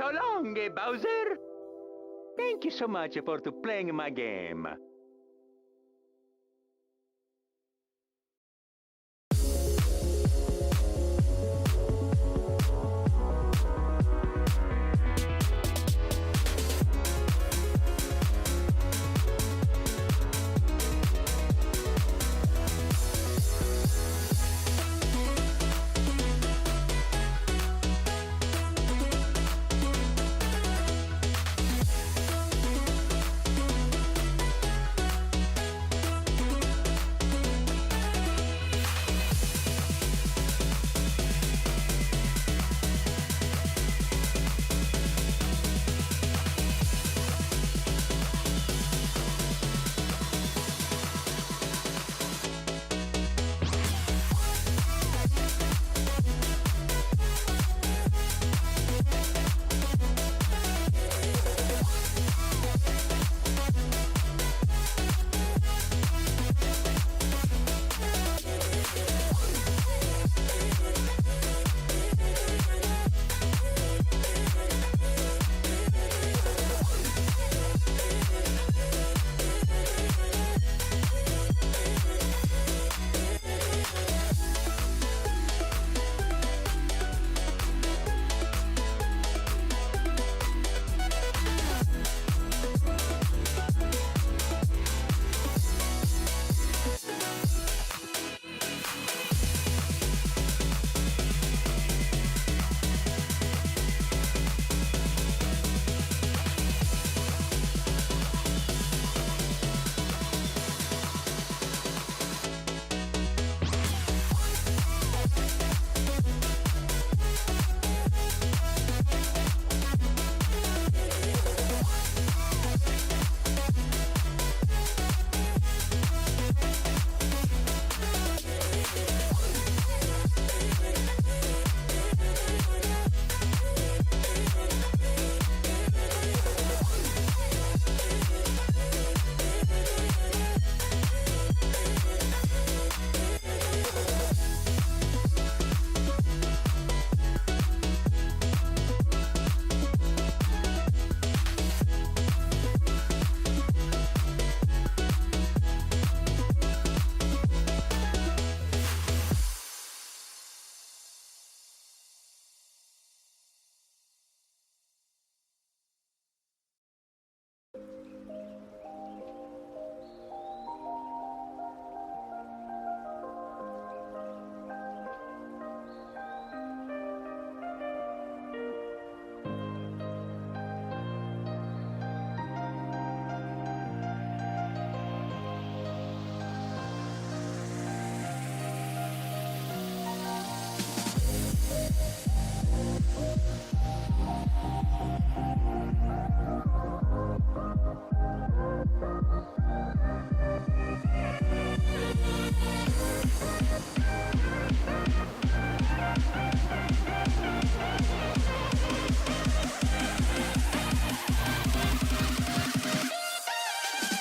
So long, Bowser. Thank you so much for playing my game.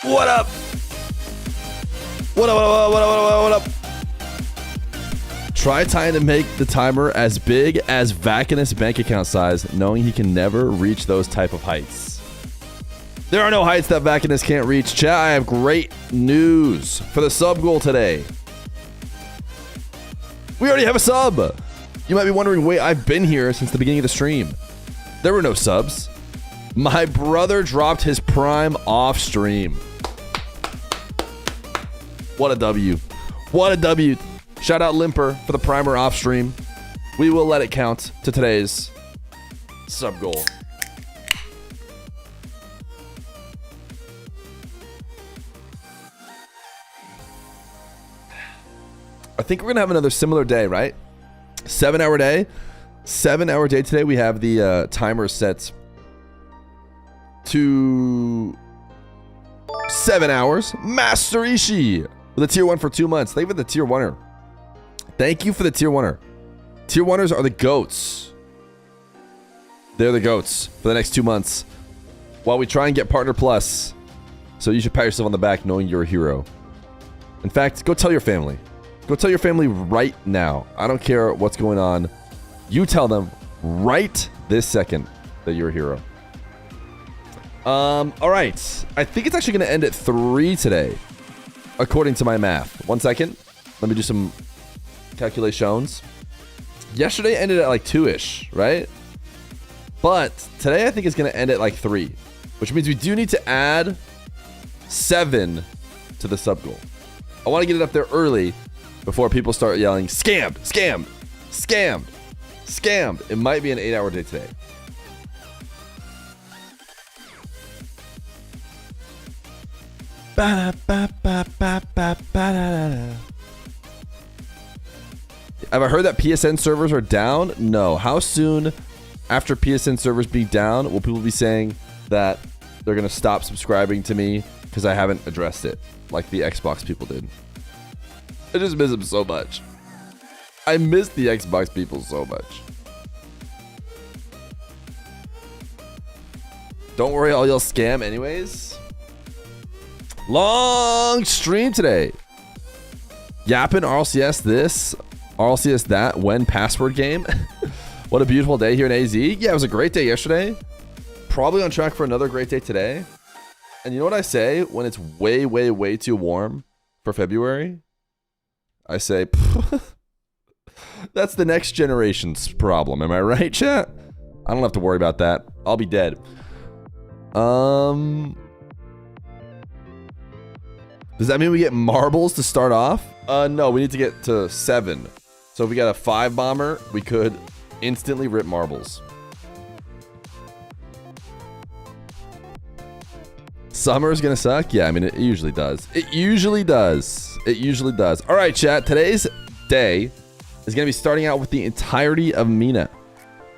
What up? What up, what up, what up, what up, what up? Try trying to make the timer as big as Vacanus' bank account size, knowing he can never reach those type of heights. There are no heights that Vacanus can't reach. Chat, I have great news for the sub goal today. We already have a sub. You might be wondering, wait, I've been here since the beginning of the stream. There were no subs. My brother dropped his prime off stream. What a W. What a W. Shout out Limper for the primer off stream. We will let it count to today's sub goal. I think we're going to have another similar day, right? 7-hour day. 7-hour day today. We have the timer set to 7 hours. Master Ishii with a tier 1 for 2 months. Thank you for the tier 1er. Thank you for the tier 1er. Tier 1ers are the goats. They're the goats for the next 2 months while we try and get Partner Plus. So you should pat yourself on the back knowing you're a hero. In fact, go tell your family. Go tell your family right now. I don't care what's going on. You tell them right this second that you're a hero. All right. I think it's actually going to end at 3 today, according to my math. 1 second. Let me do some calculations. Yesterday ended at like 2-ish, right? But today I think it's going to end at like 3, which means we do need to add 7 to the sub goal. I want to get it up there early before people start yelling, scammed, scammed, scammed, scammed. It might be an 8-hour day today. Have I heard that PSN servers are down? No. How soon after PSN servers being down will people be saying that they're going to stop subscribing to me because I haven't addressed it like the Xbox people did? I just miss them so much. I miss the Xbox people so much. Don't worry, I'll yell scam anyways. Long stream today. Yappin' RLCS this, RLCS that, when password game. What a beautiful day here in AZ. Yeah, it was a great day yesterday. Probably on track for another great day today. And you know what I say when it's way, way, way too warm for February? I say, that's the next generation's problem. Am I right, chat? I don't have to worry about that. I'll be dead. Does that mean we get marbles to start off? No, we need to get to 7. So if we got a 5 bomber, we could instantly rip marbles. Summer is gonna suck? Yeah, I mean, it usually does. It usually does. It usually does. All right, chat. Today's day is gonna be starting out with the entirety of Mena.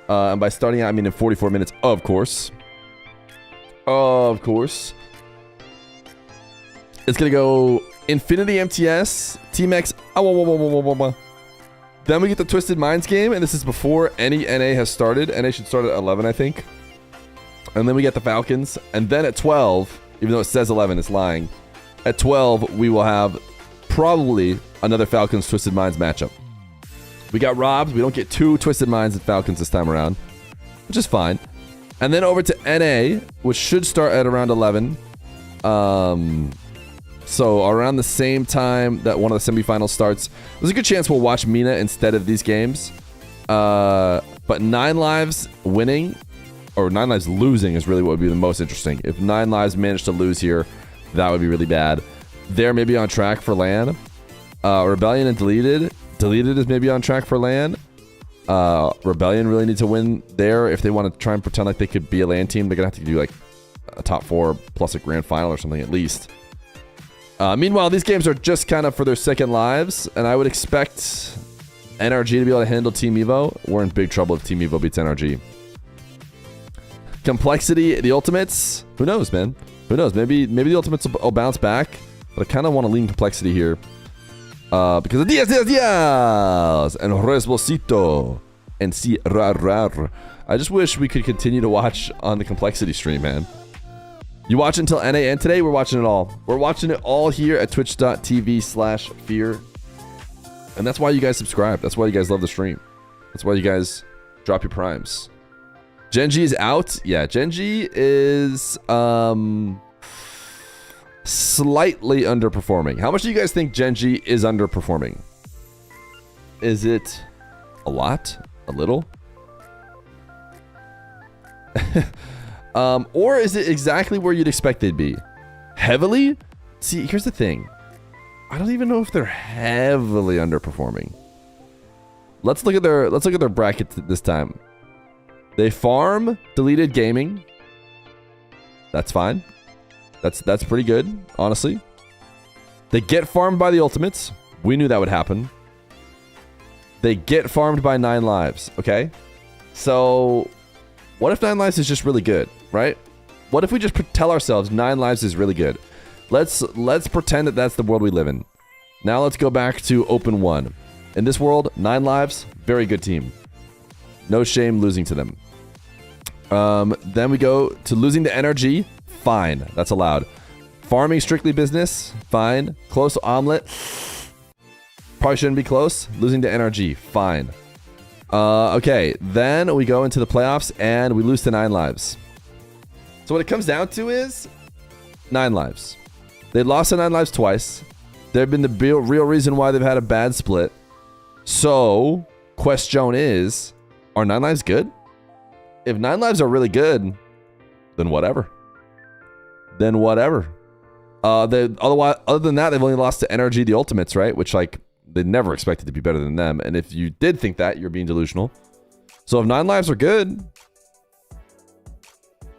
And by starting out, I mean in 44 minutes, of course. Of course. It's going to go Infinity MTS, T-Max. Then we get the Twisted Minds game, and this is before any NA has started. NA should start at 11, I think. And then we get the Falcons. And then at 12, even though it says 11, it's lying. At 12, we will have probably another Falcons Twisted Minds matchup. We got robbed. We don't get 2 Twisted Minds and Falcons this time around, which is fine. And then over to NA, which should start at around 11. So around the same time that one of the semifinals starts, there's a good chance we'll watch Mina instead of these games. But 9 lives winning, or 9 lives losing is really what would be the most interesting. If 9 lives managed to lose here, that would be really bad. They're maybe on track for LAN. Rebellion and Deleted. Deleted is maybe on track for LAN. Rebellion really need to win there. If they want to try and pretend like they could be a LAN team, they're going to have to do like a top 4 plus a grand final or something at least. Meanwhile, these games are just kind of for their second lives, and I would expect NRG to be able to handle Team Evo. We're in big trouble if Team Evo beats NRG. Complexity, the Ultimates. Who knows, man? Who knows? Maybe the Ultimates will bounce back, but I kind of want to lean Complexity here. Because of Diaz and Resbosito and Si Rar. I just wish we could continue to watch on the Complexity stream, man. You watch until NA, and today we're watching it all. We're watching it all here at twitch.tv/Feer. And that's why you guys subscribe. That's why you guys love the stream. That's why you guys drop your primes. Gen.G is out. Yeah, Gen.G is slightly underperforming. How much do you guys think Gen.G is underperforming? Is it a lot? A little? Or is it exactly where you'd expect they'd be? Heavily? See, here's the thing. I don't even know if they're heavily underperforming. Let's look at their bracket this time. They farm Deleted Gaming. That's fine. That's pretty good, honestly. They get farmed by the Ultimates. We knew that would happen. They get farmed by 9 lives, okay? So what if 9 lives is just really good, right? What if we just tell ourselves 9 lives is really good? Let's pretend that that's the world we live in. Now let's go back to Open 1. In this world, 9 lives, very good team. No shame losing to them. Then we go to losing to NRG. Fine, that's allowed. Farming strictly business. Fine. Close omelet. Probably shouldn't be close. Losing to NRG. Fine. Okay, then we go into the playoffs and we lose to 9 lives. So what it comes down to is 9 lives. They lost to 9 lives twice. They've been the real reason why they've had a bad split. So, question is, are 9 lives good? If 9 lives are really good, then whatever. Other than that, they've only lost to Gen.G the Ultimates, right? Which, like, they never expected to be better than them. And if you did think that, you're being delusional. So if 9 lives are good,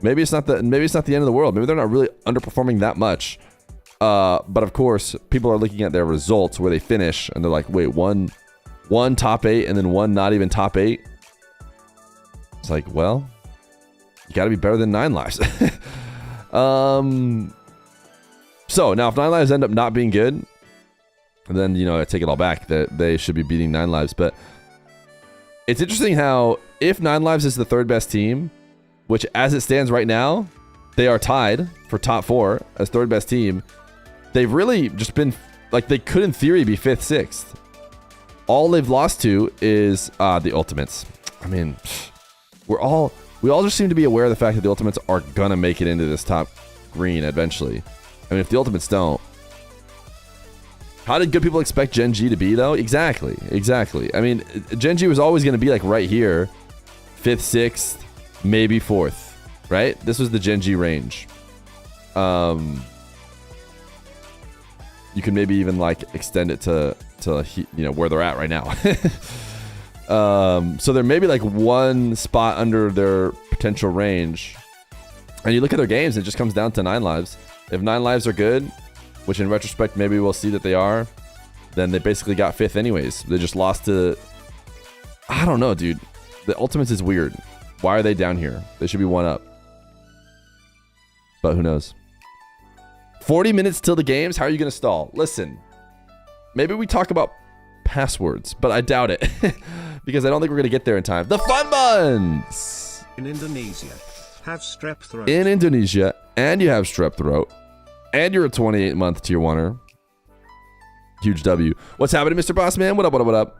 maybe it's not the end of the world. Maybe they're not really underperforming that much. But of course, people are looking at their results where they finish, and they're like, wait, one top 8 and then one not even top 8. It's like, well, you got to be better than 9 lives. So now if 9 lives end up not being good, then, you know, I take it all back that they should be beating 9 lives. But it's interesting how if 9 lives is the 3rd best team, which as it stands right now, they are tied for top 4 as 3rd best team. They've really just been, like, they could in theory be 5th, 6th. All they've lost to is the Ultimates. I mean, we all just seem to be aware of the fact that the Ultimates are gonna make it into this top green eventually. I mean, if the Ultimates don't, how did good people expect Gen.G to be, though? Exactly. I mean, Gen.G was always going to be, like, right here. 5th, 6th, maybe 4th, right? This was the Gen.G range. You can maybe even, like, extend it to you know, where they're at right now. So they're maybe, like, one spot under their potential range. And you look at their games, it just comes down to 9 lives. If 9 lives are good, which in retrospect maybe we'll see that they are, then they basically got 5th anyways. They just lost to, I don't know, dude. The Ultimates is weird. Why are they down here? They should be 1 up. But who knows? 40 minutes till the games? How are you going to stall? Listen, maybe we talk about passwords, but I doubt it. Because I don't think we're going to get there in time. The Fun Buns! In Indonesia, have strep throat. In Indonesia, and you have strep throat. And you're a 28-month tier 1er. Huge W. What's happening, Mr. Boss Man? What up?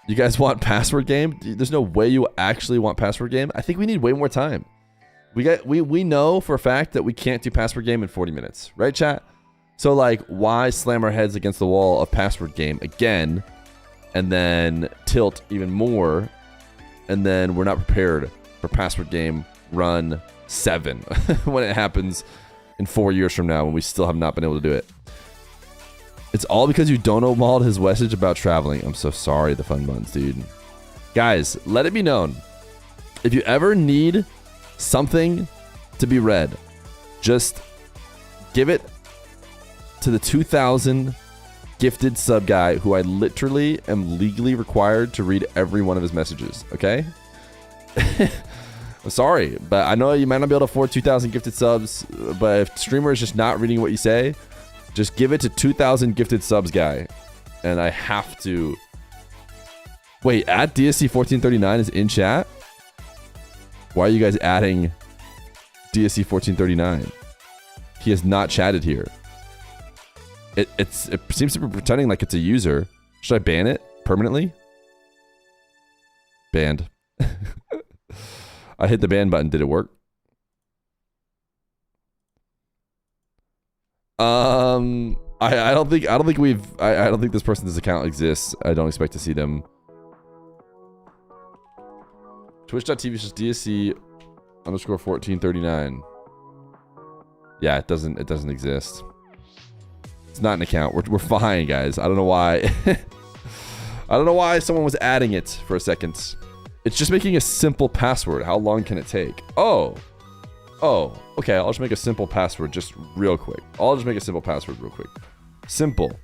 You guys want password game? There's no way you actually want password game. I think we need way more time. We know for a fact that we can't do password game in 40 minutes. Right, chat? So, like, why slam our heads against the wall of password game again and then tilt even more, and then we're not prepared for password game run 7 when it happens in 4 years from now when we still have not been able to do it. It's all because you dono-mauled his message about traveling. I'm so sorry, the Fun Buns, dude. Guys, let it be known. If you ever need something to be read, just give it to the 2,000 gifted sub guy who I literally am legally required to read every one of his messages, okay? I'm sorry, but I know you might not be able to afford 2,000 gifted subs, but if streamer is just not reading what you say, just give it to 2,000 gifted subs guy. And I have to... Wait, at DSC1439 is in chat? Why are you guys adding DSC1439? He has not chatted here. It seems to be pretending like it's a user. Should I ban it permanently? Banned. I hit the ban button. Did it work? I don't think this person's account exists. I don't expect to see them. Twitch.tv/DSC _1439. Yeah, it doesn't exist. It's not an account. We're fine, guys. I don't know why. I don't know why someone was adding it for a second. It's just making a simple password. How long can it take? Oh, okay. I'll just make a simple password just real quick. Simple.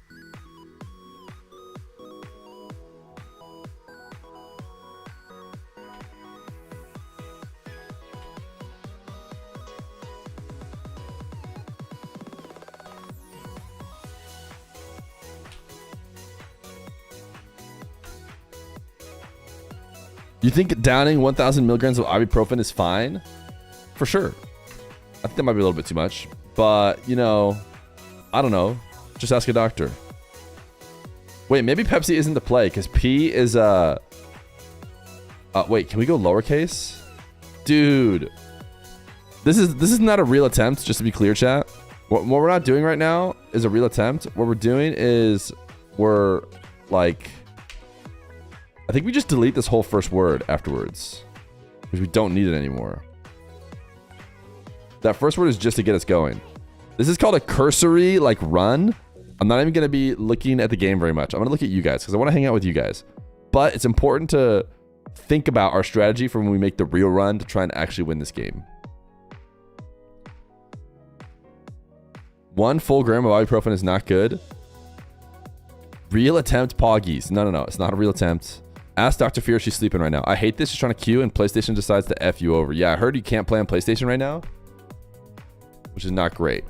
You think downing 1,000 milligrams of ibuprofen is fine? For sure. I think that might be a little bit too much. But, you know, I don't know. Just ask a doctor. Wait, maybe Pepsi isn't the play because P is Wait, can we go lowercase? Dude. This is not a real attempt, just to be clear, chat. What we're not doing right now is a real attempt. What we're doing is we're like... I think we just delete this whole first word afterwards. Because we don't need it anymore. That first word is just to get us going. This is called a cursory, like, run. I'm not even going to be looking at the game very much. I'm going to look at you guys because I want to hang out with you guys. But it's important to think about our strategy for when we make the real run to try and actually win this game. 1 full gram of ibuprofen is not good. Real attempt poggies. No. It's not a real attempt. Ask Dr. Feer if she's sleeping right now. I hate this. She's trying to queue and PlayStation decides to F you over. Yeah, I heard you can't play on PlayStation right now. Which is not great.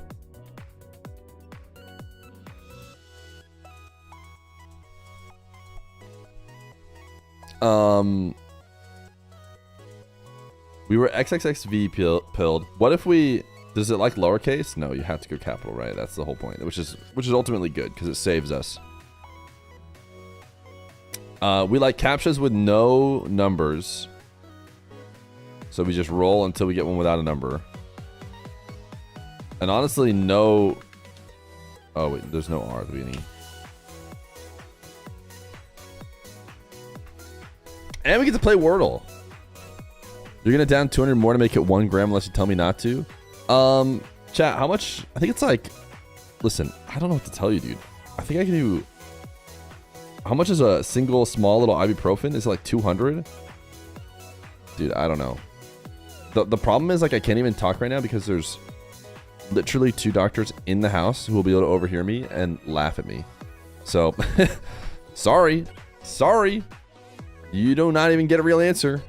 We were XXXV pilled. What if we... Does it like lowercase? No, you have to go capital, right? That's the whole point. Which is ultimately good because it saves us. We like captchas with no numbers. So we just roll until we get one without a number. And honestly, no... Oh, wait. There's no R at the beginning. And we get to play Wordle. You're going to down 200 more to make it 1 gram unless you tell me not to. Chat, how much? I think it's like... Listen, I don't know what to tell you, dude. I think I can do... How much is a single small little ibuprofen? Is it like 200? Dude, I don't know. The problem is, like, I can't even talk right now because there's literally 2 doctors in the house who will be able to overhear me and laugh at me. So, sorry. You do not even get a real answer.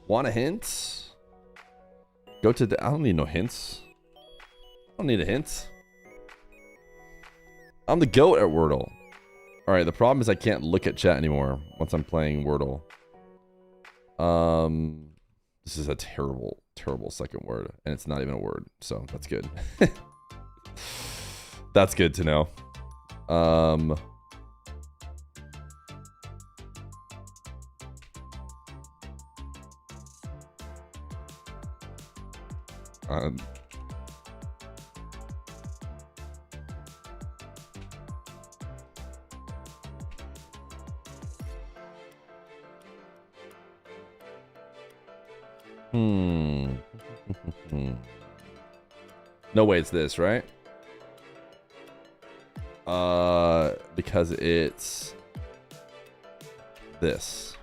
Want a hint? Go to the... I don't need no hints. I don't need a hint. I'm the GOAT at Wordle. Alright, the problem is I can't look at chat anymore once I'm playing Wordle. This is a terrible second word. And it's not even a word. So, that's good. That's good to know. No way it's this, right? Because it's this.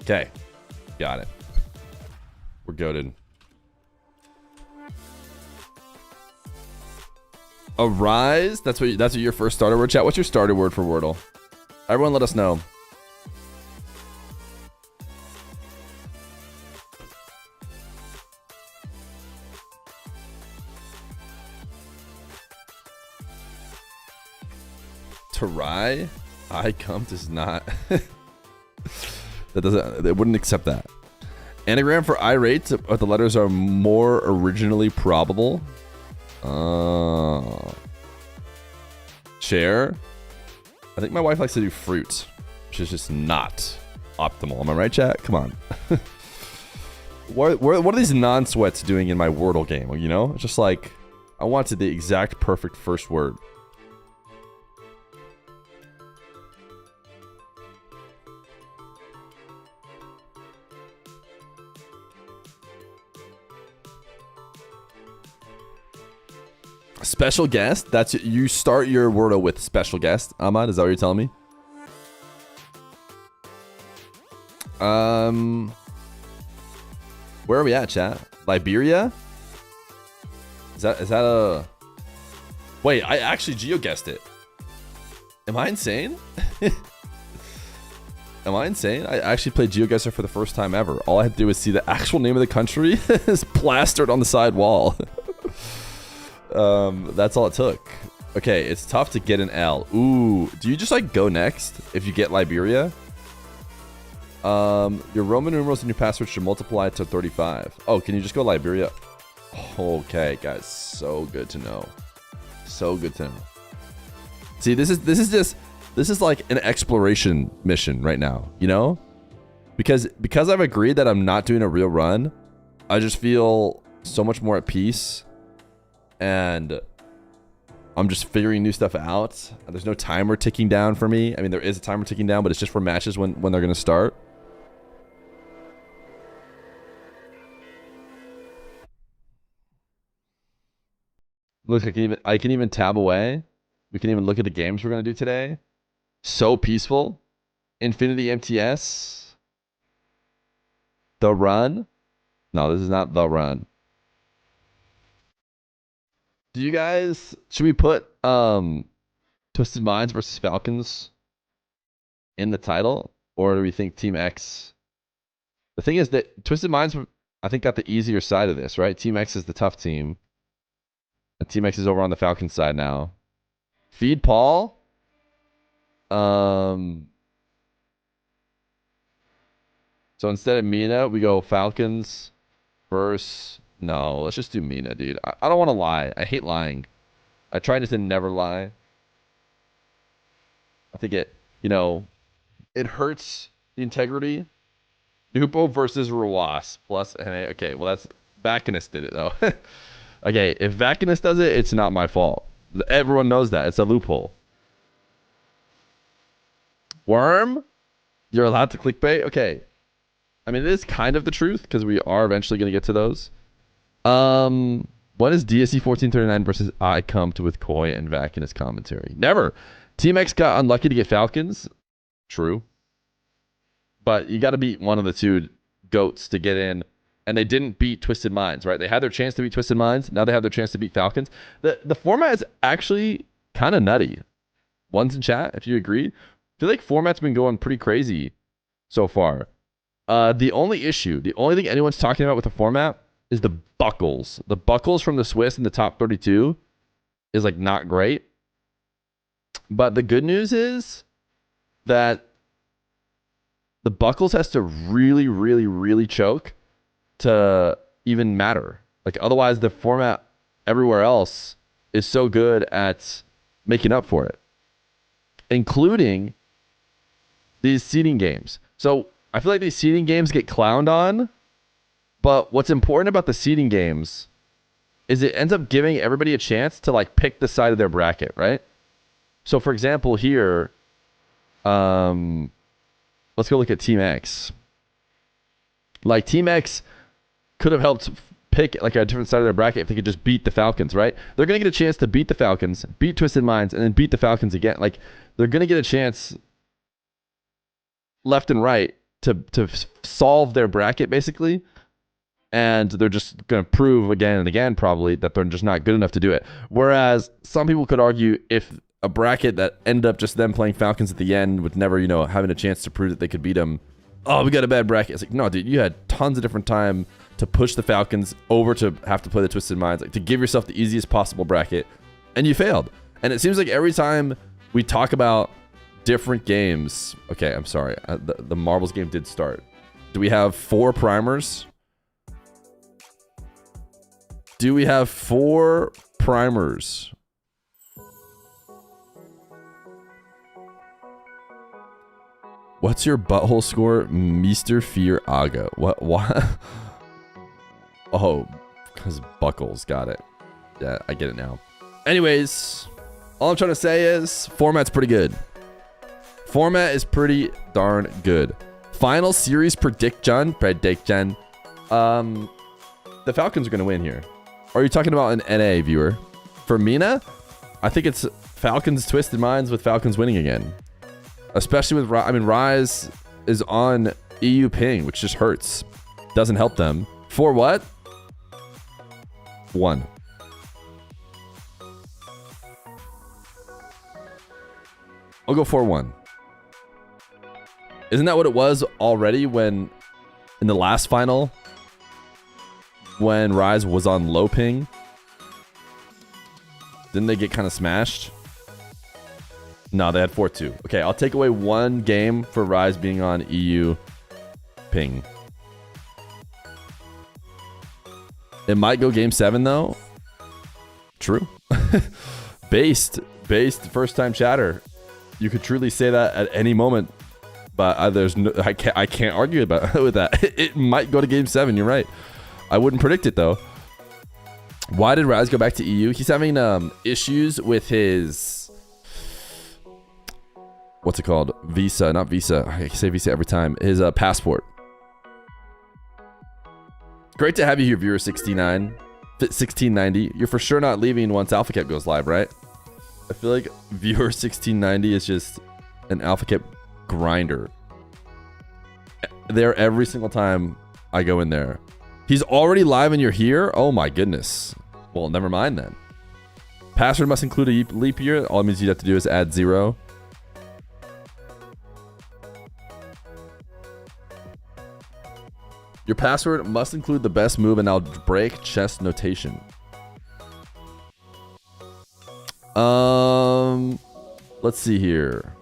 Okay. Got it. We're goated. Arise? That's what your first starter word, chat. What's your starter word for Wordle? Everyone let us know. Tarai? I come does not. That doesn't. It wouldn't accept that. Anagram for irate, but the letters are more originally probable. Chair. I think my wife likes to do fruit, which is just not optimal. Am I right, chat? Come on. What are these non-sweats doing in my Wordle game? You know, just like I wanted the exact perfect first word. Special guest? That's you start your Wordle with special guest. Ahmad, is that what you're telling me? Where are we at, chat? Liberia? Is that a... Wait, I actually geo-guessed it. Am I insane? Am I insane? I actually played GeoGuessr for the first time ever. All I had to do was see the actual name of the country is plastered on the side wall. That's all it took. Okay, it's tough to get an L. Ooh, do you just like go next if you get Liberia? Your Roman numerals in your password should multiply to 35. Oh, can you just go Liberia? Okay, guys, so good to know. So good to know. See, this is like an exploration mission right now, you know? Because I've agreed that I'm not doing a real run, I just feel so much more at peace, and I'm just figuring new stuff out. There's no timer ticking down for me. I mean, there is a timer ticking down, but it's just for matches when they're gonna start. Look, I can even tab away. We can even look at the games we're gonna do today. So peaceful. Infinity MTS. The Run. No, this is not The Run. Do you guys, should we put Twisted Minds versus Falcons in the title, or do we think Team X? The thing is that Twisted Minds, I think, got the easier side of this, right? Team X is the tough team. And Team X is over on the Falcons side now. Feed Paul. So instead of Mina, we go Falcons versus... No, let's just do Mina, dude. I don't want to lie. I hate lying. I try to never lie. I think it, it hurts the integrity. Dupo versus Ruas plus NA. Okay, well, that's... Vacanus did it, though. Okay, if Vacanus does it, it's not my fault. Everyone knows that. It's a loophole. Worm? You're allowed to clickbait? Okay. I mean, it is kind of the truth, because we are eventually going to get to those. What is DSC 1439 versus I come to with Koi and Vacanus commentary? Never. Team X got unlucky to get Falcons. True. But you got to beat one of the two goats to get in. And they didn't beat Twisted Minds, right? They had their chance to beat Twisted Minds. Now they have their chance to beat Falcons. The format is actually kind of nutty. Ones in chat, if you agree. I feel like format's been going pretty crazy so far. The only thing anyone's talking about with the format is the buckles. The buckles from the Swiss in the top 32 is like not great. But the good news is that the buckles has to really, really, really choke to even matter. Like, otherwise the format everywhere else is so good at making up for it, including these seeding games. So I feel like these seeding games get clowned on, but what's important about the seeding games is it ends up giving everybody a chance to like pick the side of their bracket, right? So for example here, let's go look at Team X. Like, Team X could have helped pick like a different side of their bracket if they could just beat the Falcons, right? They're going to get a chance to beat the Falcons, beat Twisted Minds, and then beat the Falcons again. Like, they're going to get a chance left and right to solve their bracket, basically. And they're just going to prove again and again, probably, that they're just not good enough to do it. Whereas some people could argue if a bracket that ended up just them playing Falcons at the end with never, having a chance to prove that they could beat them, oh, we got a bad bracket. It's like, no, dude, you had tons of different time to push the Falcons over to have to play the Twisted Minds, like to give yourself the easiest possible bracket, and you failed. And it seems like every time we talk about different games, okay, I'm sorry, the Marbles game did start. Do we have 4 primers? Do we have 4 primers? What's your butthole score, Mr. Feer Aga? What? Oh, because buckles. Got it. Yeah, I get it now. Anyways, all I'm trying to say is format's pretty good. Format is pretty darn good. Final series prediction. The Falcons are going to win here. Or are you talking about an NA viewer? For Mina, I think it's Falcons Twisted Minds with Falcons winning again. Especially with, Rise is on EU ping, which just hurts. Doesn't help them. For what? 1. I'll go 4-1. Isn't that what it was already when, in the last final, when Rise was on low ping? Didn't they get kind of smashed? No, they had 4-2. Okay, I'll take away 1 game for Rise being on EU ping. It might go game 7 though. True. Based first time chatter. You could truly say that at any moment, but there's no, I can't argue about with that. It might go to game 7. You're right. I wouldn't predict it though. Why did Raz go back to EU? He's having issues with his, what's it called? Visa, not visa. I say visa every time. His passport. Great to have you here, viewer 1690. You're for sure not leaving once AlphaCap goes live, right? I feel like viewer 1690 is just an AlphaCap grinder. There every single time I go in there. He's already live and you're here? Oh my goodness. Well, never mind then. Password must include a leap year. All it means you'd have to do is add 0. Your password must include the best move in algebraic chess notation. Let's see here.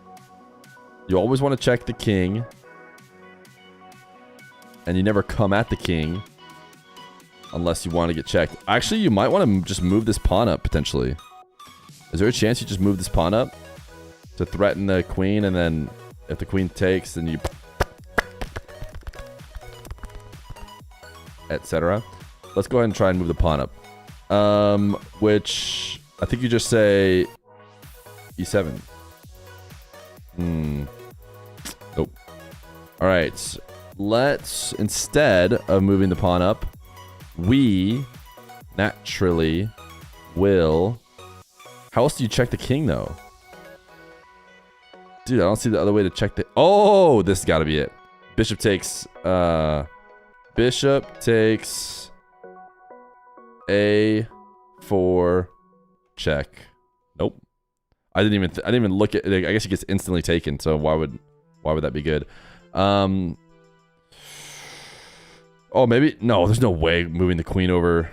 You always want to check the king. And you never come at the king. Unless you want to get checked. Actually, you might want to just move this pawn up, potentially. Is there a chance you just move this pawn up? To threaten the queen, and then if the queen takes, then you... etc. Let's go ahead and try and move the pawn up. Which I think you just say e7. Nope. All right. Let's, instead of moving the pawn up, we naturally will. How else do you check the king though? Dude, I don't see the other way to check the. Oh, this has got to be it. Bishop takes. Bishop takes A4 check. Nope. I didn't even look at it. I guess it gets instantly taken. So why would that be good? Oh, maybe no. There's no way moving the queen over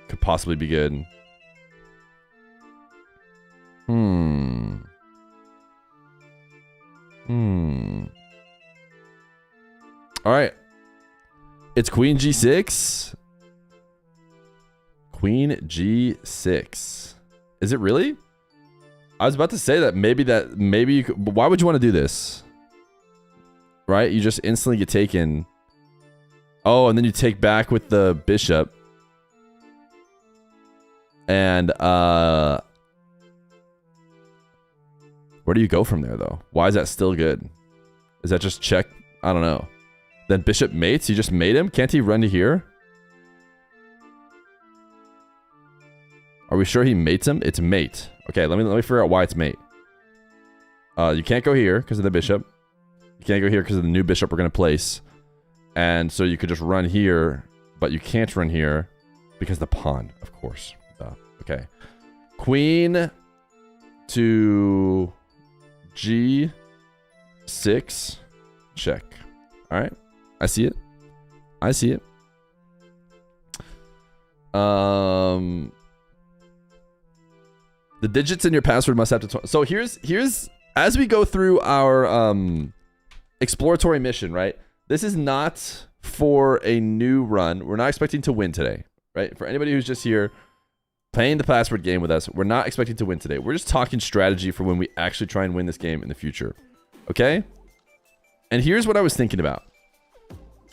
could possibly be good. All right. It's Queen G6. Queen G6. Is it really? I was about to say that maybe you could, but why would you want to do this? Right? You just instantly get taken. Oh, and then you take back with the bishop. And where do you go from there though? Why is that still good? Is that just check? I don't know. Then bishop mates? You just mate him? Can't he run to here? Are we sure he mates him? It's mate. Okay, let me figure out why it's mate. You can't go here because of the bishop. You can't go here because of the new bishop we're going to place. And so you could just run here, but you can't run here because the pawn, of course. Okay. Queen to G6. Check. All right. I see it. I see it. The digits in your password must have to... So here's as we go through our exploratory mission, right? This is not for a new run. We're not expecting to win today, right? For anybody who's just here playing the password game with us, we're not expecting to win today. We're just talking strategy for when we actually try and win this game in the future. Okay? And here's what I was thinking about.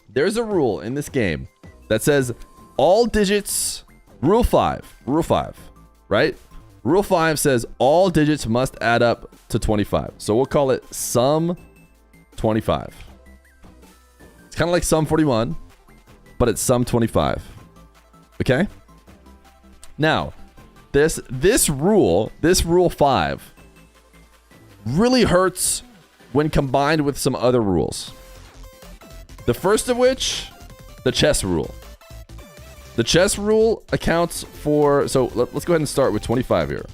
There's a rule in this game that says all digits, rule 5, right? Rule 5 says all digits must add up to 25. So we'll call it sum 25. It's kind of like sum 41, but it's sum 25. Okay? Now, this rule 5 really hurts when combined with some other rules. The first of which, the chess rule. The chess rule accounts for... So let's go ahead and start with 25 here.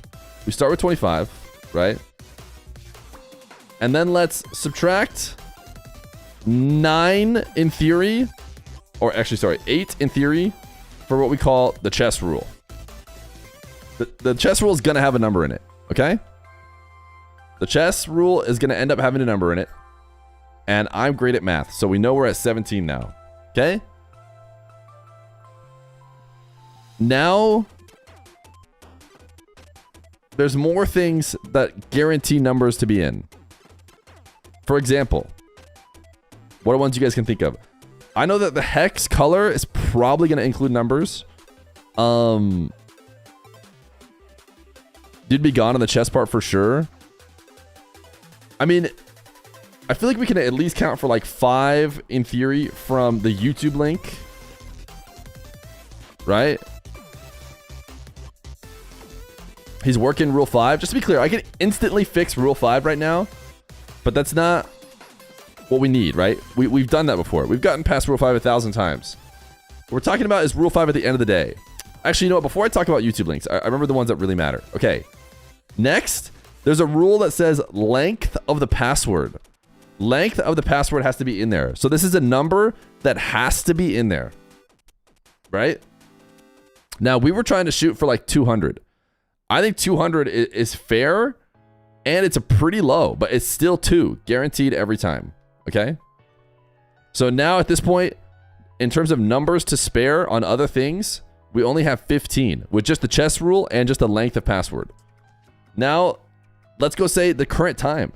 We start with 25, right? And then let's subtract 9 in theory. Or actually, sorry, 8 in theory for what we call the chess rule. The chess rule is going to have a number in it, okay? The chess rule is going to end up having a number in it. And I'm great at math, so we know we're at 17 now. Okay? Now, there's more things that guarantee numbers to be in. For example, what are ones you guys can think of? I know that the hex color is probably going to include numbers. Did be gone on the chest part for sure. I mean, I feel like we can at least count for like 5 in theory from the YouTube link. Right? He's working rule 5. Just to be clear, I can instantly fix rule 5 right now. But that's not what we need, right? We've done that before. We've gotten past rule 5 1,000 times. What we're talking about is rule 5 at the end of the day. Actually, you know what? Before I talk about YouTube links, I remember the ones that really matter. Okay. Next, there's a rule that says length of the password. Length of the password has to be in there. So this is a number that has to be in there. Right? Now, we were trying to shoot for like 200. I think 200 is fair, and it's a pretty low, but it's still 2, guaranteed every time. Okay? So now at this point, in terms of numbers to spare on other things, we only have 15 with just the chess rule and just the length of password. Now, let's go say the current time.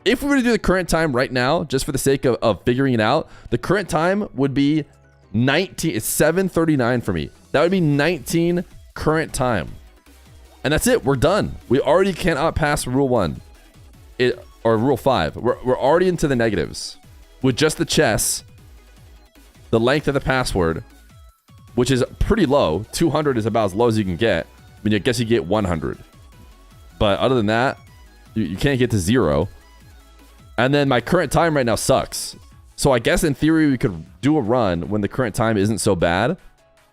If we were to do the current time right now, just for the sake of figuring it out, the current time would be 19. It's 7:39 for me. That would be 19 current time. And that's it. We're done. We already cannot pass rule 1. Or rule 5. We're already into the negatives. With just the chess, the length of the password, which is pretty low. 200 is about as low as you can get. I mean, I guess you get 100. But other than that, you can't get to 0. And then my current time right now sucks. So I guess in theory, we could do a run when the current time isn't so bad.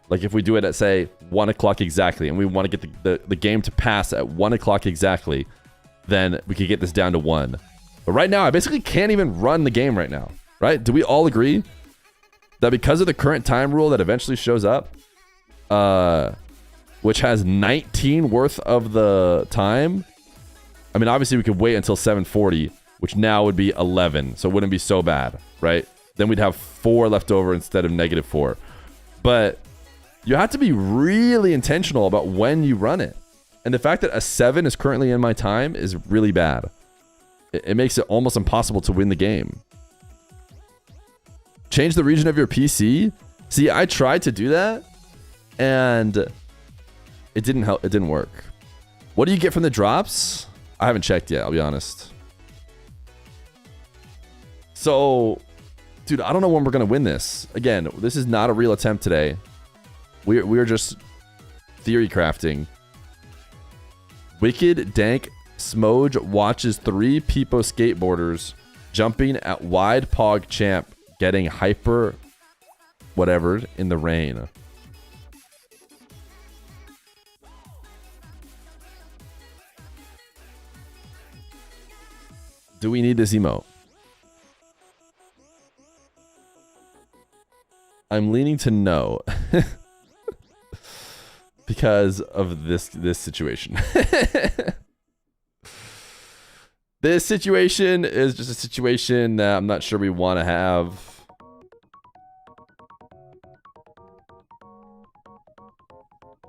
Like if we do it at, say, 1 o'clock exactly, and we want to get the game to pass at 1 o'clock exactly, then we could get this down to 1. But right now, I basically can't even run the game right now. Right? Do we all agree that because of the current time rule that eventually shows up, which has 19 worth of the time, I mean, obviously we could wait until 7:40, which now would be 11, so it wouldn't be so bad, right? Then we'd have 4 left over instead of -4. But you have to be really intentional about when you run it. And the fact that a 7 is currently in my time is really bad. It makes it almost impossible to win the game. Change the region of your PC. See, I tried to do that, and it didn't help. It didn't work. What do you get from the drops? I haven't checked yet, I'll be honest. So, dude, I don't know when we're going to win this. Again, this is not a real attempt today. We're just theory crafting. Wicked Dank Smoge watches 3 Peepo skateboarders jumping at wide pog champ getting hyper whatever in the rain. Do we need this emote? I'm leaning to no. Because of this situation. This situation is just a situation that I'm not sure we want to have.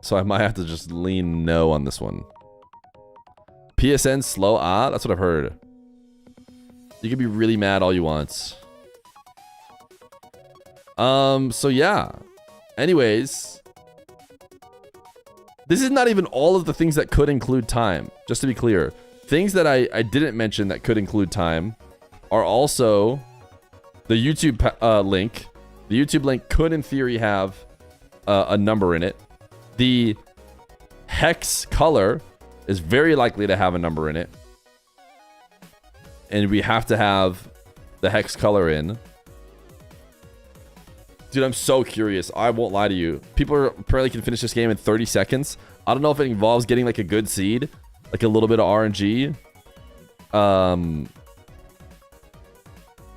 So I might have to just lean no on this one. PSN slow? Ah, that's what I've heard. You can be really mad all you want. So yeah. Anyways. This is not even all of the things that could include time. Just to be clear. Things that I didn't mention that could include time are also the YouTube link. The YouTube link could, in theory, have a number in it. The hex color is very likely to have a number in it. And we have to have the hex color in. Dude, I'm so curious. I won't lie to you. People apparently can finish this game in 30 seconds. I don't know if it involves getting like a good seed. Like a little bit of RNG.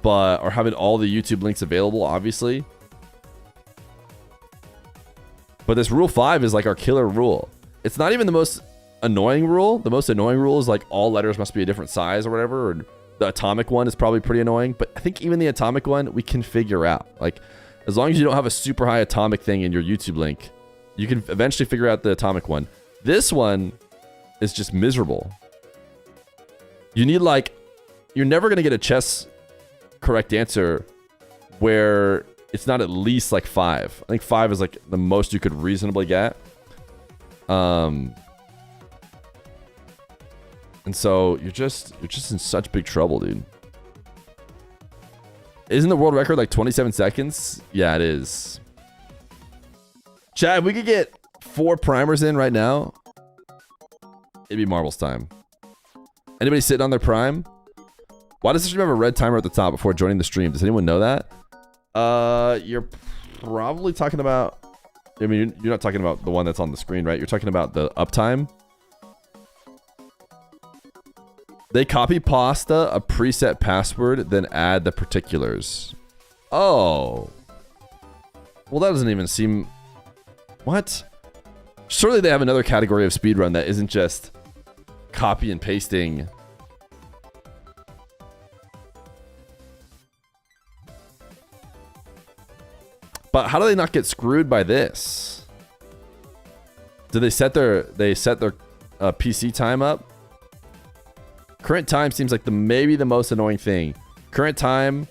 Or having all the YouTube links available, obviously. But this rule 5 is like our killer rule. It's not even the most annoying rule. The most annoying rule is like all letters must be a different size or whatever. Or the atomic one is probably pretty annoying. But I think even the atomic one we can figure out. Like, as long as you don't have a super high atomic thing in your YouTube link, You can eventually figure out the atomic one. This one is just miserable. You need like, you're never going to get a chess correct answer where it's not at least like 5. I think 5 is like the most you could reasonably get. And so you're just in such big trouble, dude. Isn't the world record like 27 seconds? Yeah, it is. Chad, if we could get 4 primers in right now, it'd be marbles time. Anybody sitting on their prime? Why does the stream have a red timer at the top before joining the stream? Does anyone know that? You're probably talking about... I mean, you're not talking about the one that's on the screen, right? You're talking about the uptime. They copy pasta a preset password, then add the particulars. Oh. Well, that doesn't even seem... What? Surely they have another category of speedrun that isn't just copy and pasting. But how do they not get screwed by this? Do they set their PC time up? Current time seems like maybe the most annoying thing. Current time,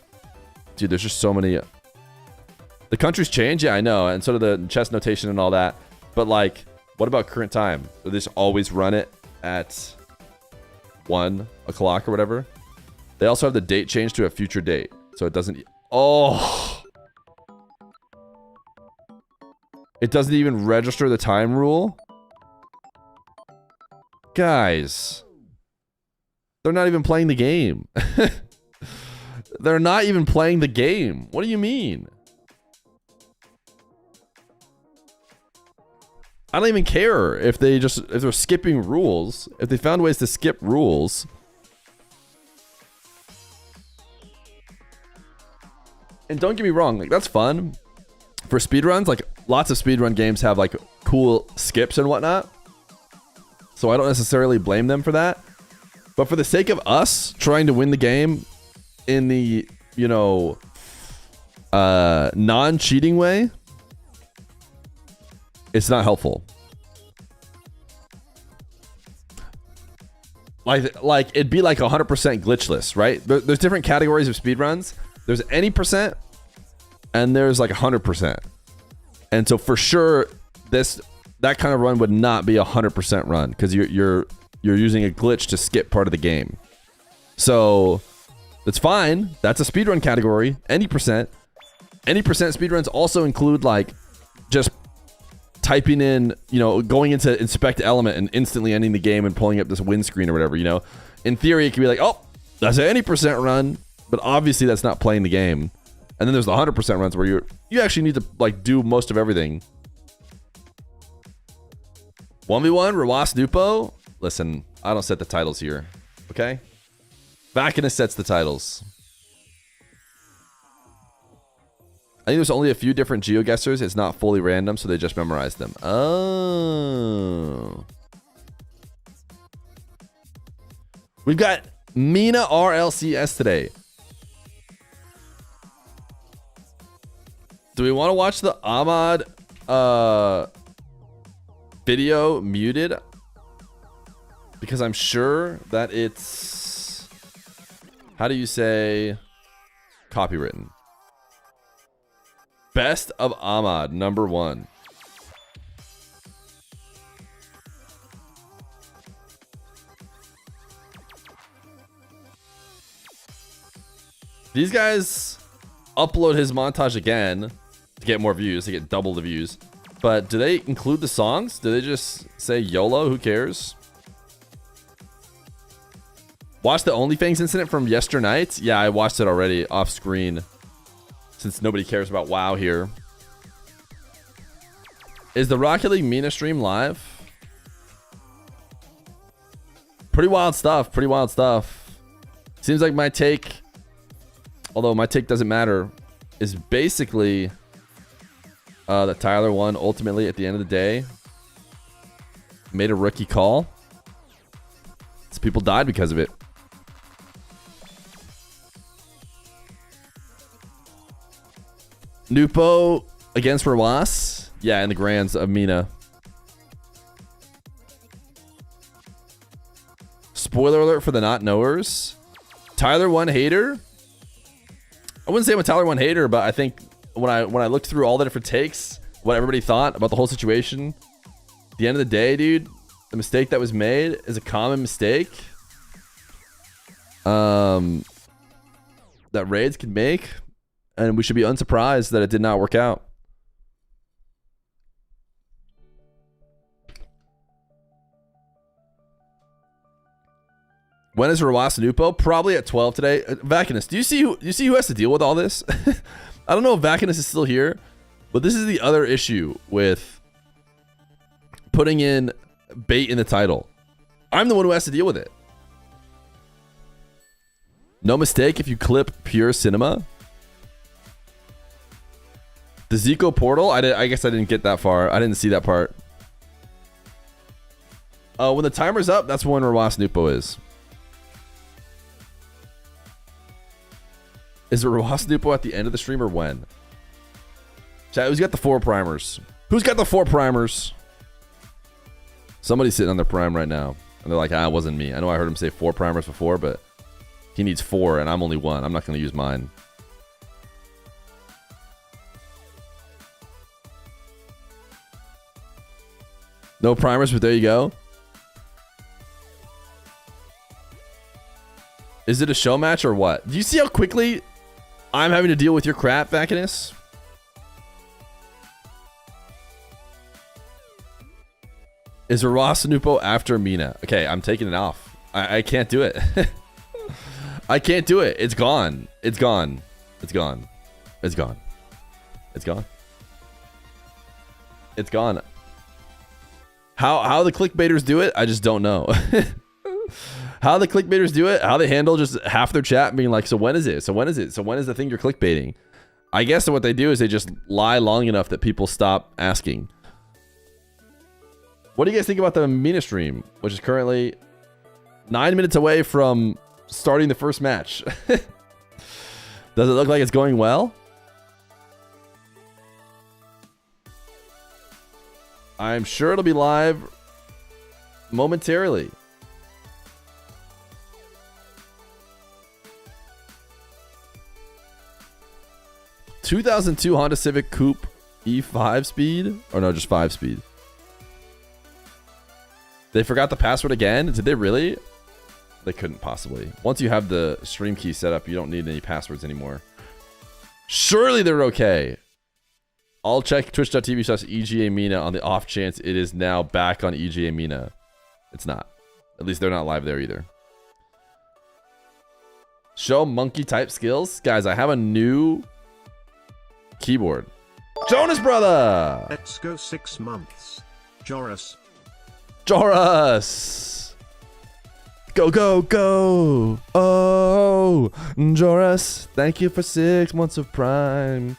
dude, there's just so many. The countries change, yeah, I know, and so do the chess notation and all that. But like, what about current time? Do they just always run it at 1 o'clock or whatever? They also have the date change to a future date, so it doesn't. Oh, it doesn't even register the time rule, guys. They're not even playing the game. They're not even playing the game. What do you mean? I don't even care if they're skipping rules. If they found ways to skip rules. And don't get me wrong, like that's fun. For speedruns, like lots of speedrun games have like cool skips and whatnot. So I don't necessarily blame them for that. But for the sake of us trying to win the game in the, you know, non-cheating way, it's not helpful. Like it'd be like 100% glitchless, right? There's different categories of speedruns. There's any percent, and there's like 100%. And so for sure, that kind of run would not be a 100% run because you're using a glitch to skip part of the game. So it's fine. That's a speedrun category. Any percent. Any percent speedruns also include like just typing in, you know, going into inspect element and instantly ending the game and pulling up this win screen or whatever, you know. In theory, it could be like, oh, that's an any percent run, but obviously that's not playing the game. And then there's the 100% runs where you actually need to like do most of everything. 1v1, Rawas Nupo. Listen, I don't set the titles here, okay? Vakinus sets the titles. I think there's only a few different GeoGuessers. It's not fully random, so they just memorize them. Oh. We've got Mina RLCS today. Do we want to watch the Ahmad video muted? Because I'm sure that it's, how do you say, copywritten. Best of Ahmad, #1. These guys upload his montage again to get more views, to get double the views. But do they include the songs? Do they just say YOLO? Who cares? Watch the OnlyFans incident from yesternight? Yeah, I watched it already off screen. Since nobody cares about WoW here. Is the Rocket League Mena stream live? Pretty wild stuff. Pretty wild stuff. Seems like my take, although my take doesn't matter, is basically that Tyler won ultimately at the end of the day. Made a rookie call. So people died because of it. Nupo against Rawas. Yeah, in the grands of Mena. Spoiler alert for the not knowers. Tyler one hater. I wouldn't say I'm a Tyler one hater, but I think when I looked through all the different takes, what everybody thought about the whole situation, at the end of the day, dude, the mistake that was made is a common mistake. That raids can make, and we should be unsurprised that it did not work out. When is Rawasanupo? Probably at 12 today. Vacanus, do you see who has to deal with all this? I don't know if Vacanus is still here, but this is the other issue with putting in bait in the title. I'm the one who has to deal with it. No mistake if you clip pure cinema. The Zico portal, I guess I didn't get that far. I didn't see that part. When the timer's up, that's when Rawasanupo is. Is it Rawasanupo at the end of the stream or when? Chat, who's got the 4 primers? Who's got the 4 primers? Somebody's sitting on their prime right now. And they're like, it wasn't me. I know I heard him say 4 primers before, but he needs 4 and I'm only 1. I'm not going to use mine. No primers, but there you go. Is it a show match or what? Do you see how quickly I'm having to deal with your crap, Vacanus? Is Rawasanupo after Mina? Okay, I'm taking it off. I can't do it. I can't do it. It's gone. It's gone. It's gone. It's gone. It's gone. It's gone. How the clickbaiters do it, I just don't know. How the clickbaiters do it, how they handle just half their chat being like, so when is it? So when is it? So when is the thing you're clickbaiting? I guess what they do is they just lie long enough that people stop asking. What do you guys think about the Mina stream, which is currently 9 minutes away from starting the first match? Does it look like it's going well? I'm sure it'll be live momentarily. 2002 Honda Civic Coupe E5 speed? Or no, just 5 speed. They forgot the password again? Did they really? They couldn't possibly. Once you have the stream key set up, you don't need any passwords anymore. Surely they're okay. I'll check twitch.tv/EGA Mina on the off chance it is now back on EGA Mina. It's not. At least they're not live there either. Show monkey type skills. Guys, I have a new keyboard. Jonas brother! Let's go 6 months. Joras. Joras! Go, go, go! Oh, Joras, thank you for 6 months of Prime.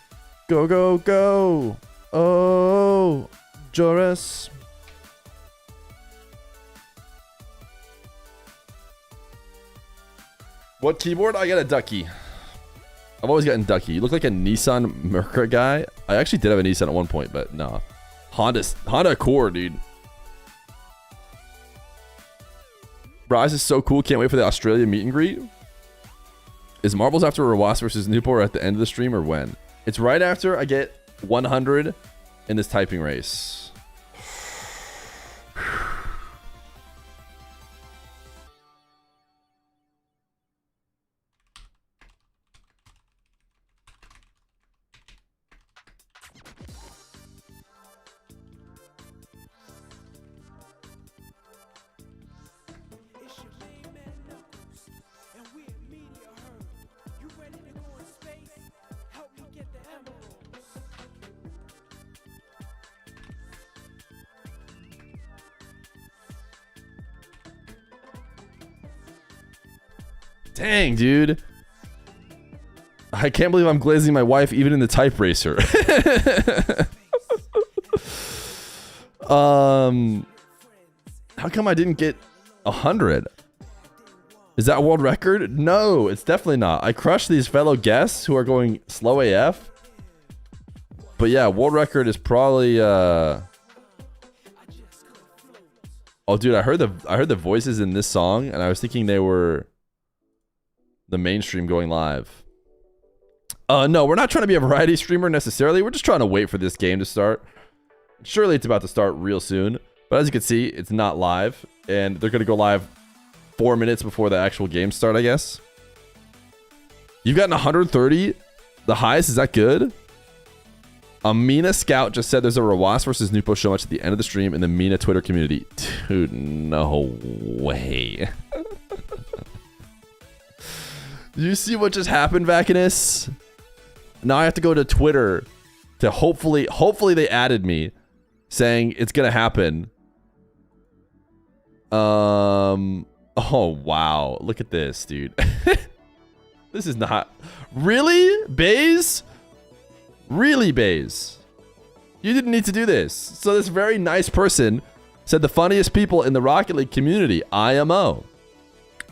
Go, go, go! Oh, Joras. What keyboard? I got a Ducky. I've always gotten Ducky. You look like a Nissan Merca guy. I actually did have a Nissan at one point, but no. Honda Accord, dude. Rise is so cool. Can't wait for the Australia meet and greet. Is Marbles after Rawas versus Newport at the end of the stream or when? It's right after I get 100 in this typing race. Dang, dude. I can't believe I'm glazing my wife even in the type racer. How come I didn't get 100? Is that a world record? No, it's definitely not. I crushed these fellow guests who are going slow AF. But yeah, world record is probably oh dude, I heard the voices in this song and I was thinking they were the mainstream going live. No, we're not trying to be a variety streamer necessarily. We're just trying to wait for this game to start. Surely it's about to start real soon. But as you can see, it's not live. And they're going to go live 4 minutes before the actual game start, I guess. You've gotten 130. The highest, is that good? A Mina Scout just said there's a Rawas versus Nupo show match at the end of the stream in the Mina Twitter community. Dude, no way. Do you see what just happened, Vacanus? Now I have to go to Twitter to hopefully they added me saying it's gonna happen. Oh wow, look at this, dude. This is not really Baze. Really, Baze, you didn't need to do this. So this very nice person said the funniest people in the Rocket League community, IMO.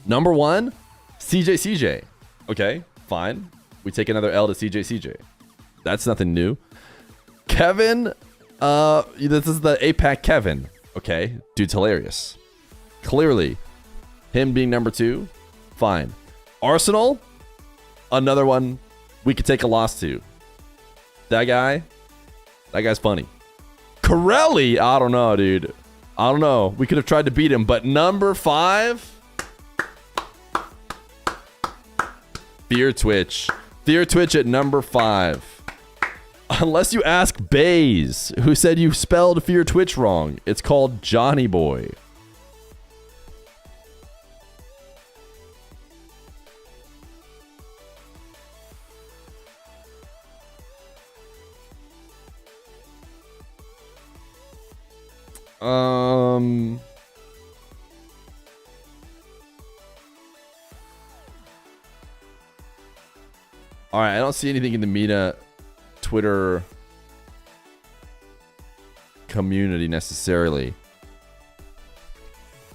Number 1, CJ. Okay, fine. We take another L to CJ. That's nothing new. Kevin, this is the APAC Kevin. Okay, dude's hilarious. Clearly, him being number 2, fine. Arsenal, another one we could take a loss to. That guy's funny. Corelli, I don't know, dude. I don't know. We could have tried to beat him, but number 5, Feer Twitch at number 5. Unless you ask Baze, who said you spelled Feer Twitch wrong. It's called Johnny Boy. All right, I don't see anything in the Mena Twitter community necessarily.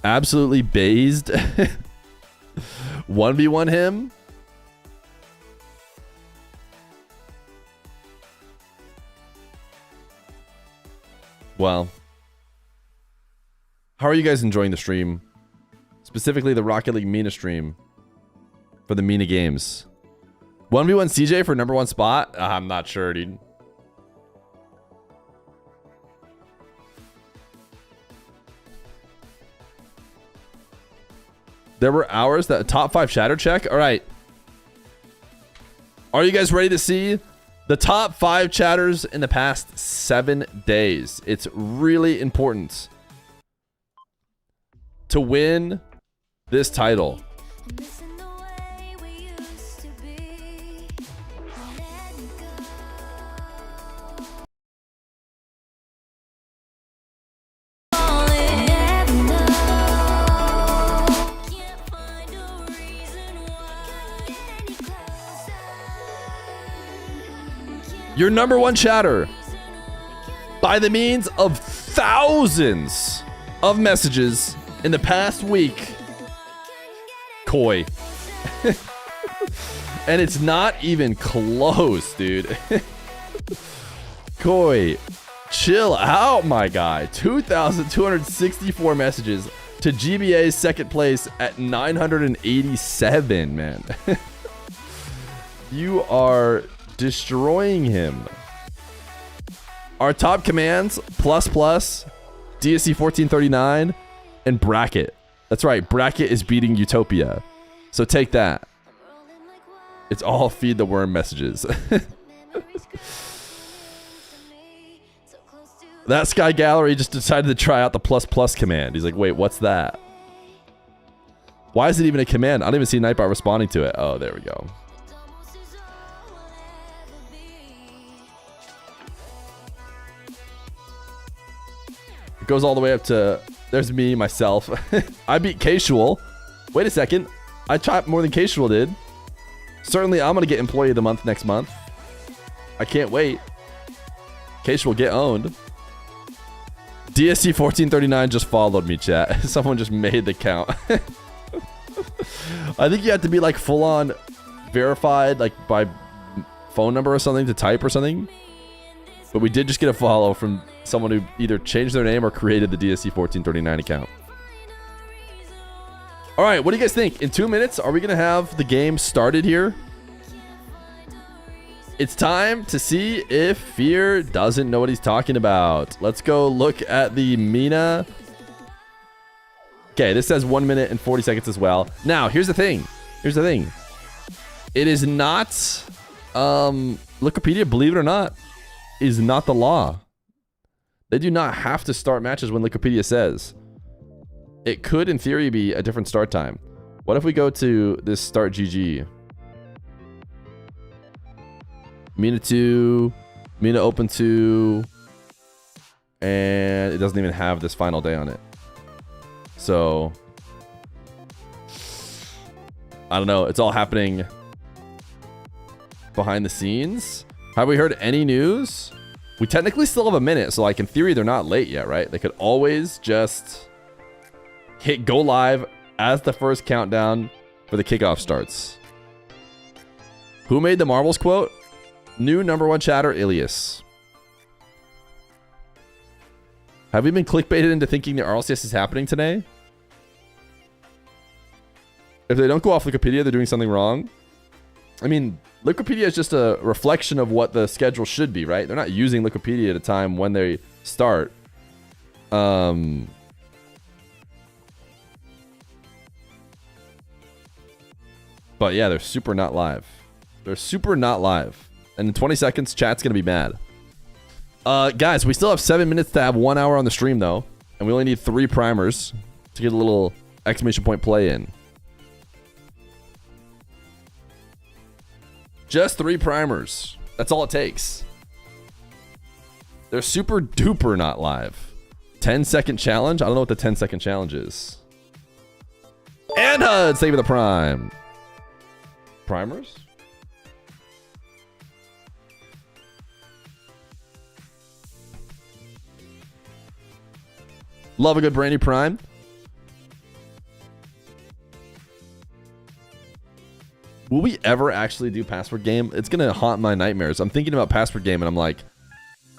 Absolutely based. 1v1 him. Well, how are you guys enjoying the stream? Specifically the Rocket League Mena stream for the Mena games. 1v1 CJ for number 1 spot? I'm not sure, dude. There were hours that top 5 shatter check. All right. Are you guys ready to see the top 5 chatters in the past 7 days? It's really important to win this title. Your number 1 chatter by the means of thousands of messages in the past week. Koi. And it's not even close, dude. Koi, chill out, my guy. 2,264 messages to GBA's second place at 987, man. You are destroying him. Our top commands, plus, DSC 1439, and Bracket. That's right, Bracket is beating Utopia. So take that. It's all feed the worm messages. That Sky Gallery just decided to try out the plus command. He's like, wait, what's that? Why is it even a command? I don't even see Nightbot responding to it. Oh, there we go. It goes all the way up to, there's me, myself. I beat Casual. Wait a second. I chopped more than Casual did. Certainly, I'm going to get Employee of the Month next month. I can't wait. Casual, get owned. DSC 1439 just followed me, chat. Someone just made the count. I think you have to be like full on verified, like by phone number or something to type or something. But we did just get a follow from someone who either changed their name or created the DSC 1439 account. All right, what do you guys think? In 2 minutes, are we going to have the game started here? It's time to see if Feer doesn't know what he's talking about. Let's go look at the Mina. Okay, this says 1 minute and 40 seconds as well. Now, here's the thing. It is not, Wikipedia, believe it or not, is not the law. They do not have to start matches when Wikipedia says. It could, in theory, be a different start time. What if we go to this start GG? Mina 2, Mina open 2, and it doesn't even have this final day on it. So, I don't know. It's all happening behind the scenes. Have we heard any news? We technically still have a minute, so like in theory, they're not late yet, right? They could always just hit go live as the first countdown for the kickoff starts. Who made the marbles quote? New #1 chatter, Ilias. Have we been clickbaited into thinking the RLCS is happening today? If they don't go off Wikipedia, they're doing something wrong. I mean, Wikipedia is just a reflection of what the schedule should be, right? They're not using Wikipedia at a time when they start. But yeah, they're super not live. They're super not live. And in 20 seconds, chat's going to be mad. Guys, we still have 7 minutes to have 1 hour on the stream, though. And we only need 3 primers to get a little exclamation point play in. Just 3 primers. That's all it takes. They're super duper not live. 10-second challenge? I don't know what the 10-second challenge is. And HUD saving the prime. Primers? Love a good Brandy Prime. Will we ever actually do password game? It's going to haunt my nightmares. I'm thinking about password game and I'm like,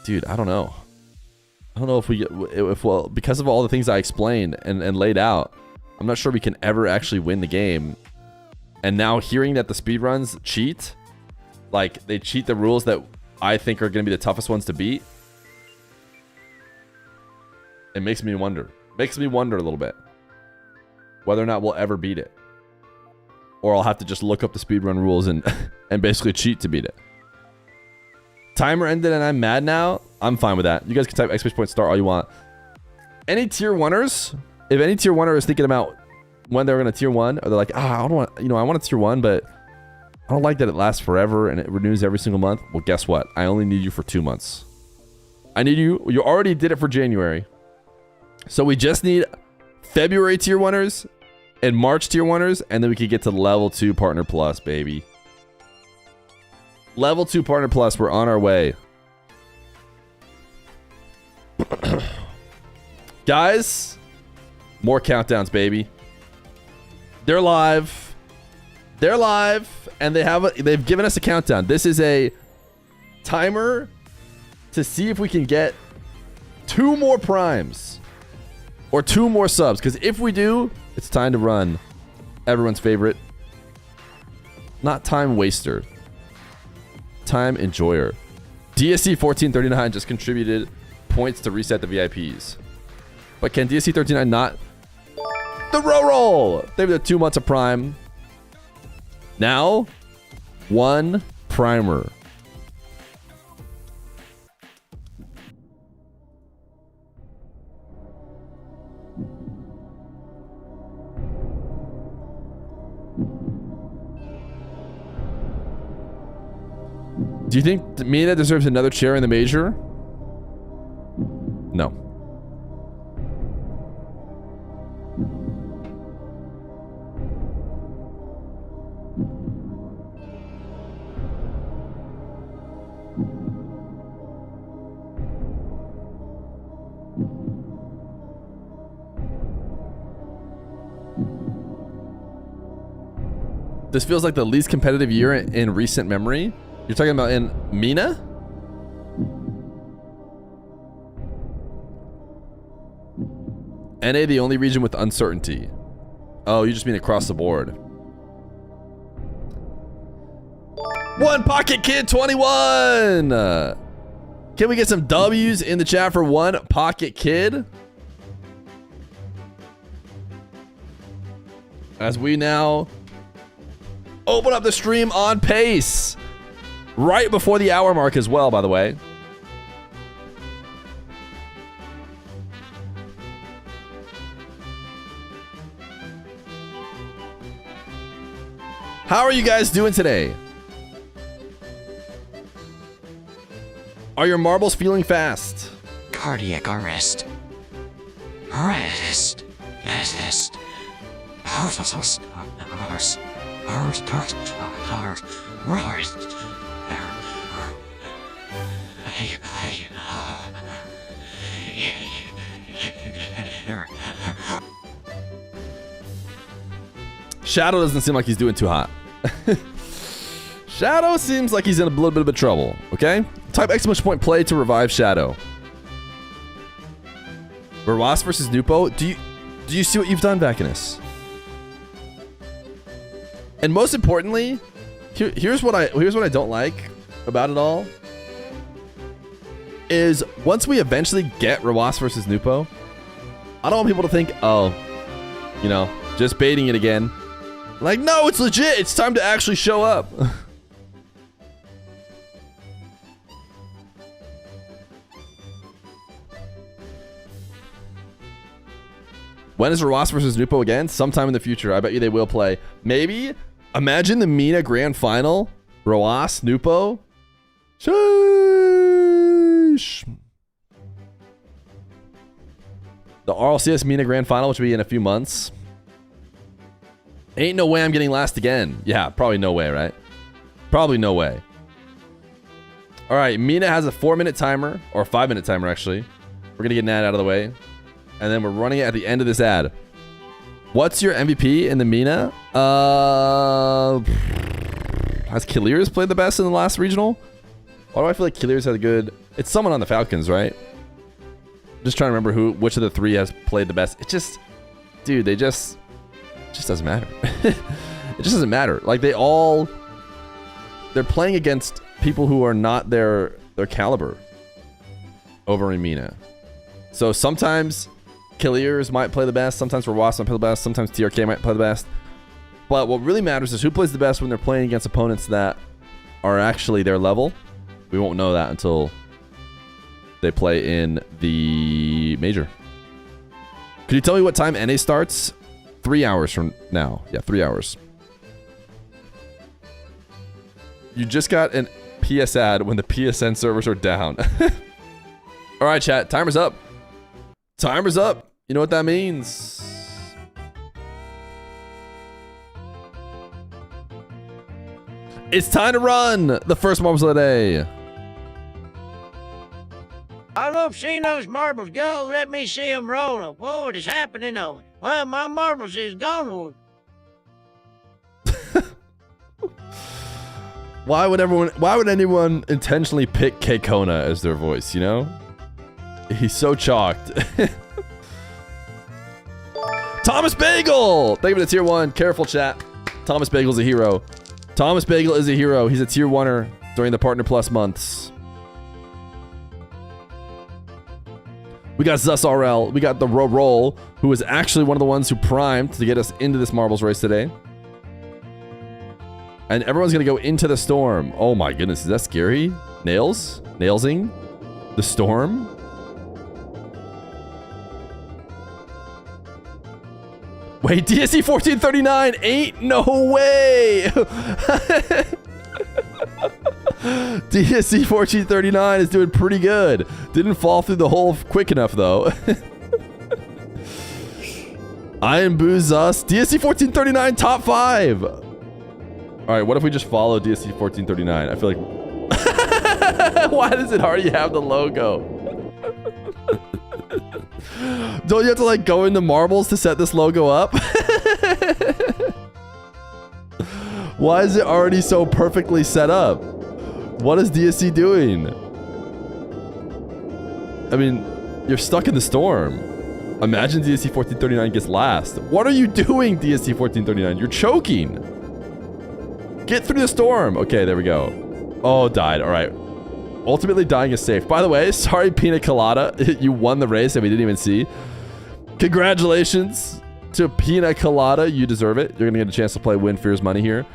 dude, I don't know. I don't know if well, because of all the things I explained and laid out, I'm not sure we can ever actually win the game. And now hearing that the speedruns cheat, like they cheat the rules that I think are going to be the toughest ones to beat. It makes me wonder. Makes me wonder a little bit whether or not we'll ever beat it. Or I'll have to just look up the speedrun rules and and basically cheat to beat it. Timer ended and I'm mad now. I'm fine with that. You guys can type exclamation point start all you want. Any tier 1ers? If any tier 1er is thinking about when they're going to tier 1, or they're like, I don't want, I want a tier 1, but I don't like that it lasts forever and it renews every single month. Well, guess what? I only need you for 2 months. I need you. You already did it for January. So we just need February tier 1ers and March tier 1ers, and then we could get to level 2 partner plus, baby. Level 2 partner plus, we're on our way. Guys, more countdowns, baby. They're live. They're live, and they've given us a countdown. This is a timer to see if we can get 2 more primes. Or 2 more subs, because if we do, it's time to run everyone's favorite. Not time waster. Time enjoyer. DSC 1439 just contributed points to reset the VIPs. But can DSC 1339 not? The roll! They've got 2 months of prime. Now, 1 primer. Do you think Mena deserves another chair in the major? No. This feels like the least competitive year in recent memory. You're talking about in Mena? NA, the only region with uncertainty. Oh, you just mean across the board. One Pocket Kid 21. Can we get some W's in the chat for One Pocket Kid? As we now open up the stream on pace. Right before the hour mark as well, by the way. How are you guys doing today? Are your marbles feeling fast? Cardiac arrest. Arrest. Arrest. Shadow doesn't seem like he's doing too hot. Shadow seems like he's in a little bit of trouble, okay? Type exclamation point play to revive Shadow. Verwas versus Nupo. Do you see what you've done, Vacanus? And most importantly, here's what I don't like about it all. Is once we eventually get Verwas versus Nupo, I don't want people to think, oh, you know, just baiting it again. Like, no, it's legit. It's time to actually show up. When is Verwas versus Nupo again? Sometime in the future. I bet you they will play. Maybe. Imagine the Mena Grand Final. Verwas, Nupo. Sheesh. The RLCS Mina Grand Final, which will be in a few months. Ain't no way I'm getting last again. Yeah, probably no way, right? Probably no way. All right, Mina has a 4-minute timer, or a 5-minute timer, actually. We're going to get an ad out of the way. And then we're running it at the end of this ad. What's your MVP in the Mina? Has Killiers played the best in the last regional? Why do I feel like Killiers had a good... It's someone on the Falcons, right? Just trying to remember which of the three has played the best. It just... Dude, it just doesn't matter. It just doesn't matter. Like, they're playing against people who are not their caliber over in Mina. So sometimes Killiers might play the best, sometimes Verwas might play the best, sometimes TRK might play the best. But what really matters is who plays the best when they're playing against opponents that are actually their level. We won't know that until they play in the major. Could you tell me what time NA starts? 3 hours from now. Yeah, 3 hours. You just got an PS ad when the PSN servers are down. All right, chat. Timer's up. Timer's up. You know what that means. It's time to run the first marbles of the day. I love seeing those marbles go. Let me see them roll. What is happening? Well, my marbles is gone. Why would anyone intentionally pick K-Kona as their voice, you know? He's so chalked. Thomas Bagel! Thank you for the tier 1. Careful, chat. Thomas Bagel's a hero. Thomas Bagel is a hero. He's a tier 1er during the Partner Plus months. We got Zus RL. We got the Roll, who was actually one of the ones who primed to get us into this marbles race today. And everyone's going to go into the storm. Oh my goodness, is that scary? Nailsing? The storm? Wait, DSC 1439 ain't no way! DSC 1439 is doing pretty good. Didn't fall through the hole quick enough, though. Iron Booze Us. DSC 1439 top 5! Alright, what if we just follow DSC 1439? I feel like... Why does it already have the logo? Don't you have to, like, go into marbles to set this logo up? Why is it already so perfectly set up? What is DSC doing? I mean, you're stuck in the storm. Imagine DSC 1439 gets last. What are you doing, DSC 1439? You're choking. Get through the storm. Okay, there we go. Oh, died. All right. Ultimately, dying is safe. By the way, sorry, Pina Colada. You won the race and we didn't even see. Congratulations to Pina Colada. You deserve it. You're going to get a chance to play Win Fear's money here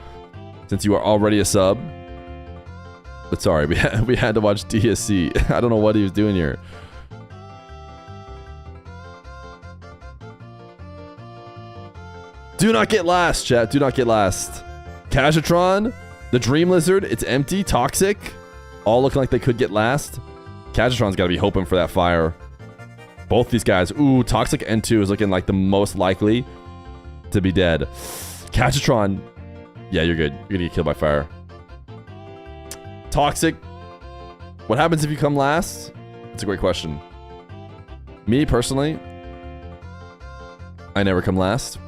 since you are already a sub. But sorry, we had to watch DSC. I don't know what he was doing here. Do not get last, chat. Do not get last. Cajatron, the Dream Lizard, it's empty, toxic. All looking like they could get last. Cajatron's got to be hoping for that fire. Both these guys. Ooh, Toxic N2 is looking like the most likely to be dead. Cajatron. Yeah, you're good. You're going to get killed by fire. Toxic. What happens if you come last? That's a great question. Me, personally, I never come last.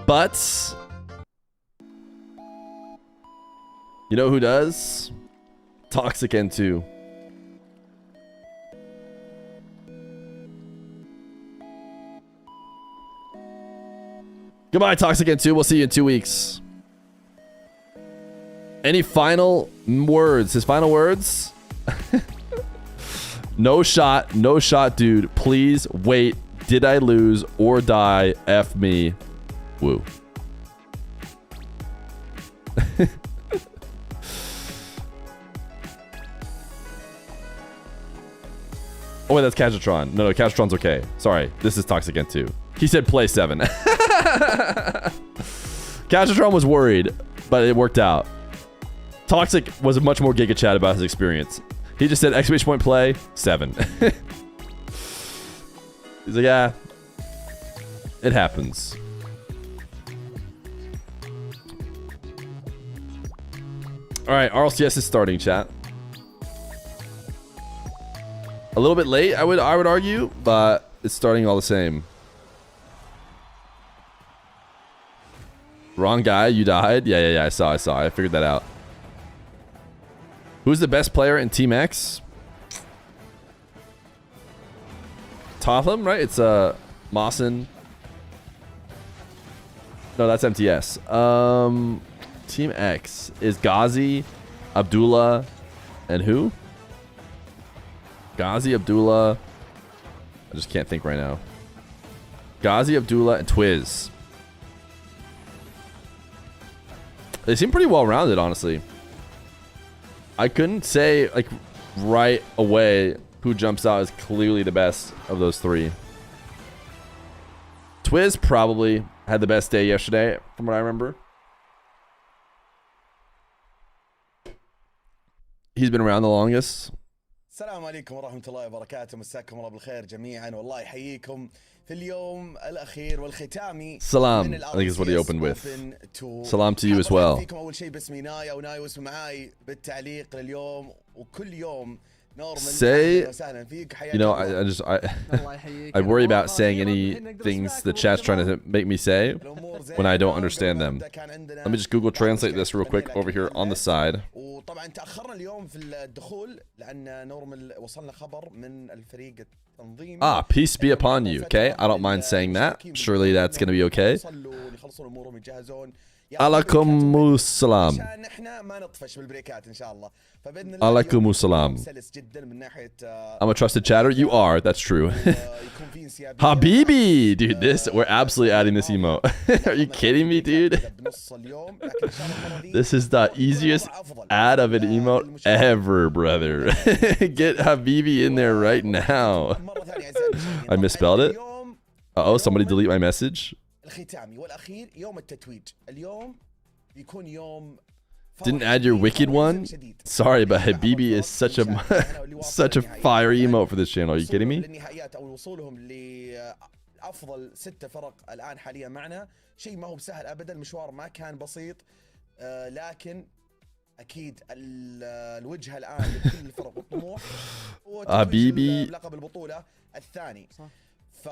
But you know who does? Toxic N2. Goodbye, Toxic N2. We'll see you in 2 weeks. Any final words? His final words? No shot. No shot, dude. Please wait. Did I lose or die? F me. Woo. Oh, wait, that's Cajatron. No, Cajatron's okay. Sorry, this is Toxic N2. He said play 7. Cajatron was worried, but it worked out. Toxic was much more Giga Chat about his experience. He just said exclamation point play 7. He's like, yeah, it happens. All right, RLCS is starting, chat. A little bit late, I would argue, but it's starting all the same. Wrong guy, you died. Yeah. I saw. I figured that out. Who's the best player in Team X? Totham, right? It's Mawson. No, that's MTS. Team X is Ghazi, Abdullah, and who? Ghazi, Abdullah. I just can't think right now. Ghazi, Abdullah, and Twiz. They seem pretty well-rounded, honestly. I couldn't say, like, right away who jumps out as clearly the best of those three. Twiz probably had the best day yesterday, from what I remember. He's been around the longest. السلام عليكم ورحمة الله وبركاته. مساكم الله بالخير جميعا والله يحييكم في اليوم الأخير والختامي. Salam, I think is what he opened with. Salam to you as well. فيكم أول شيء باسمي نايا ونايا واسمه معاي بالتعليق لليوم وكل يوم. Say, you know, I worry about saying any things the chat's trying to make me say when I don't understand them. Let me just Google Translate this real quick over here on the side. Ah, peace be upon you, okay? I don't mind saying that. Surely that's going to be okay. Alaikum salam. Alaikum salam. I'm a trusted chatter. You are. That's true. Habibi, dude. We're absolutely adding this emote. Are you kidding me, dude? This is the easiest add of an emote ever, brother. Get Habibi in there right now. I misspelled it. Uh-oh, somebody delete my message. Didn't add your wicked one? Sorry, but Habibi is such a such a fire emote for this channel. Are you kidding me? افضل 6 فرق الان حاليا معنا شيء ما هو بسهل ابدا المشوار ما كان بسيط لكن اكيد الوجهه الان لكل الفرق والطموح حبيبي لقب البطوله الثاني ف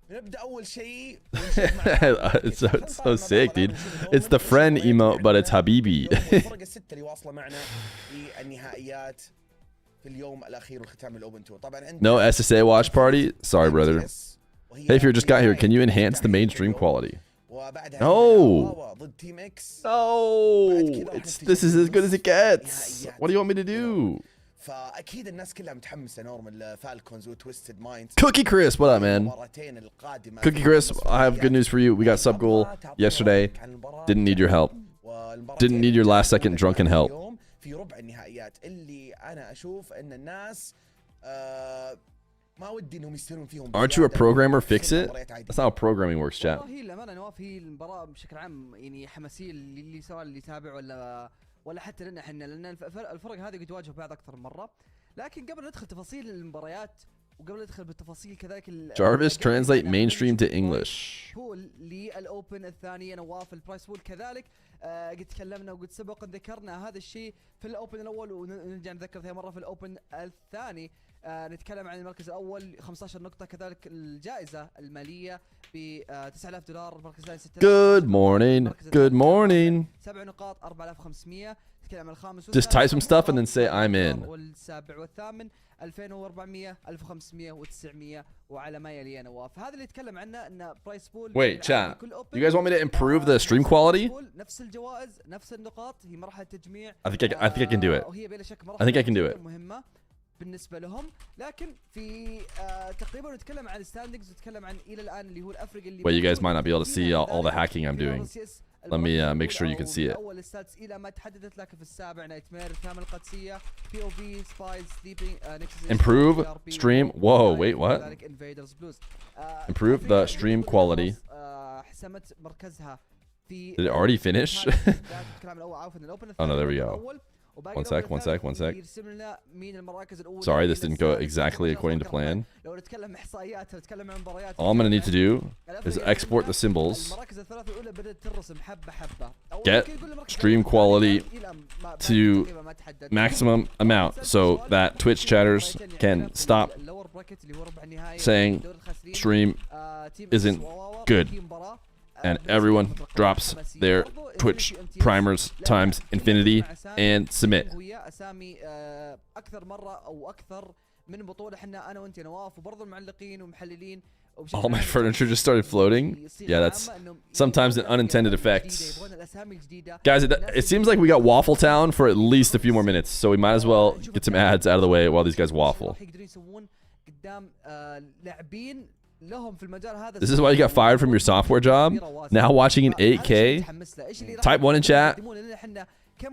نبدا اول شيء it's so sick, dude. It's the friend emote, but it's Habibi. الفرق السته اللي واصله معنا في النهائيات في اليوم الاخير وختام الاوبن تور. طبعا No SSA watch party. Sorry, brother. Hey, Feer just got here. Can you enhance the mainstream quality? No. ضد تيم اكس. No. This is as good as it gets. What do you want me to do? فاكيد الناس كلها متحمسه نورمال فالكونز وتويستد مايندز. Cookie Chris, what up, man? Cookie Chris, I have good news for you. We got sub goal yesterday. Didn't need your help. Didn't need your last second drunken help. في ربع النهائيات اللي انا اشوف ان الناس ما ودي انهم يستلمون فيهم. Aren't you a programmer? Fix it. That's not how programming works, chat. والله للامانه نواف هي المباراه بشكل عام يعني حماسيه اللي سواء اللي يتابع ولا حتى لنا احنا، لان الفرق هذه قد واجهوا بعض اكثر من مره. لكن قبل ندخل تفاصيل المباريات وقبل ندخل بالتفاصيل كذلك Jarvis translate mainstream to English. بول للاوبن الثانيه نواف البرايس بول كذلك. قد تكلمنا وقد سبق ذكرنا هذا الشيء في الاوبن الاول، ونرجع نذكر ثاني مره في الاوبن الثاني. نتكلم عن المركز الاول 15 نقطه، كذلك الجائزه الماليه ب $9000. المركز الثاني 6000. Good morning. Good morning. 7 نقاط 4500. نتكلم عن الخامس Just type some stuff and then say I'm in. والسابع والثامن 2400 1500 و900 وعلى ما يلي نواف. هذا اللي يتكلم عنه ان برايس بول. Wait, chat. You guys want me to improve the stream quality? نفس الجوائز نفس النقاط، هي مرحله تجميع. I think I can do it. وهي بلا شك I think I can do it. مهمه بالنسبه لهم. لكن في تقريبا نتكلم عن الستاندنجز ونتكلم عن الى الان اللي هو الافرق اللي Well, you guys might not be able to see all the hacking I'm doing. Let me make sure you can see it. اول الستاتس الى ما تحددت لك في السابع نايت مير، الثامن القدسيه، بي او في، سبايز، سليبينج، Improve stream. Whoa, wait, what? Improve the stream quality. حسمت مركزها في. Did it already finish? Oh no, there we go. One sec. Sorry, this didn't go exactly according to plan. All I'm gonna need to do is export the symbols, get stream quality to maximum amount so that Twitch chatters can stop saying stream isn't good and everyone drops their Twitch primers times infinity and submit. اسامي اكثر مره او اكثر من بطوله احنا انا وانت نواف وبرضه المعلقين ومحللين. All my furniture just started floating. Yeah, that's sometimes an unintended effect. Guys, it seems like we got Waffle Town for at least a few more minutes, so we might as well get some ads out of the way while these guys waffle. This is why you got fired from your software job? Now watching in 8K? Type 1 in chat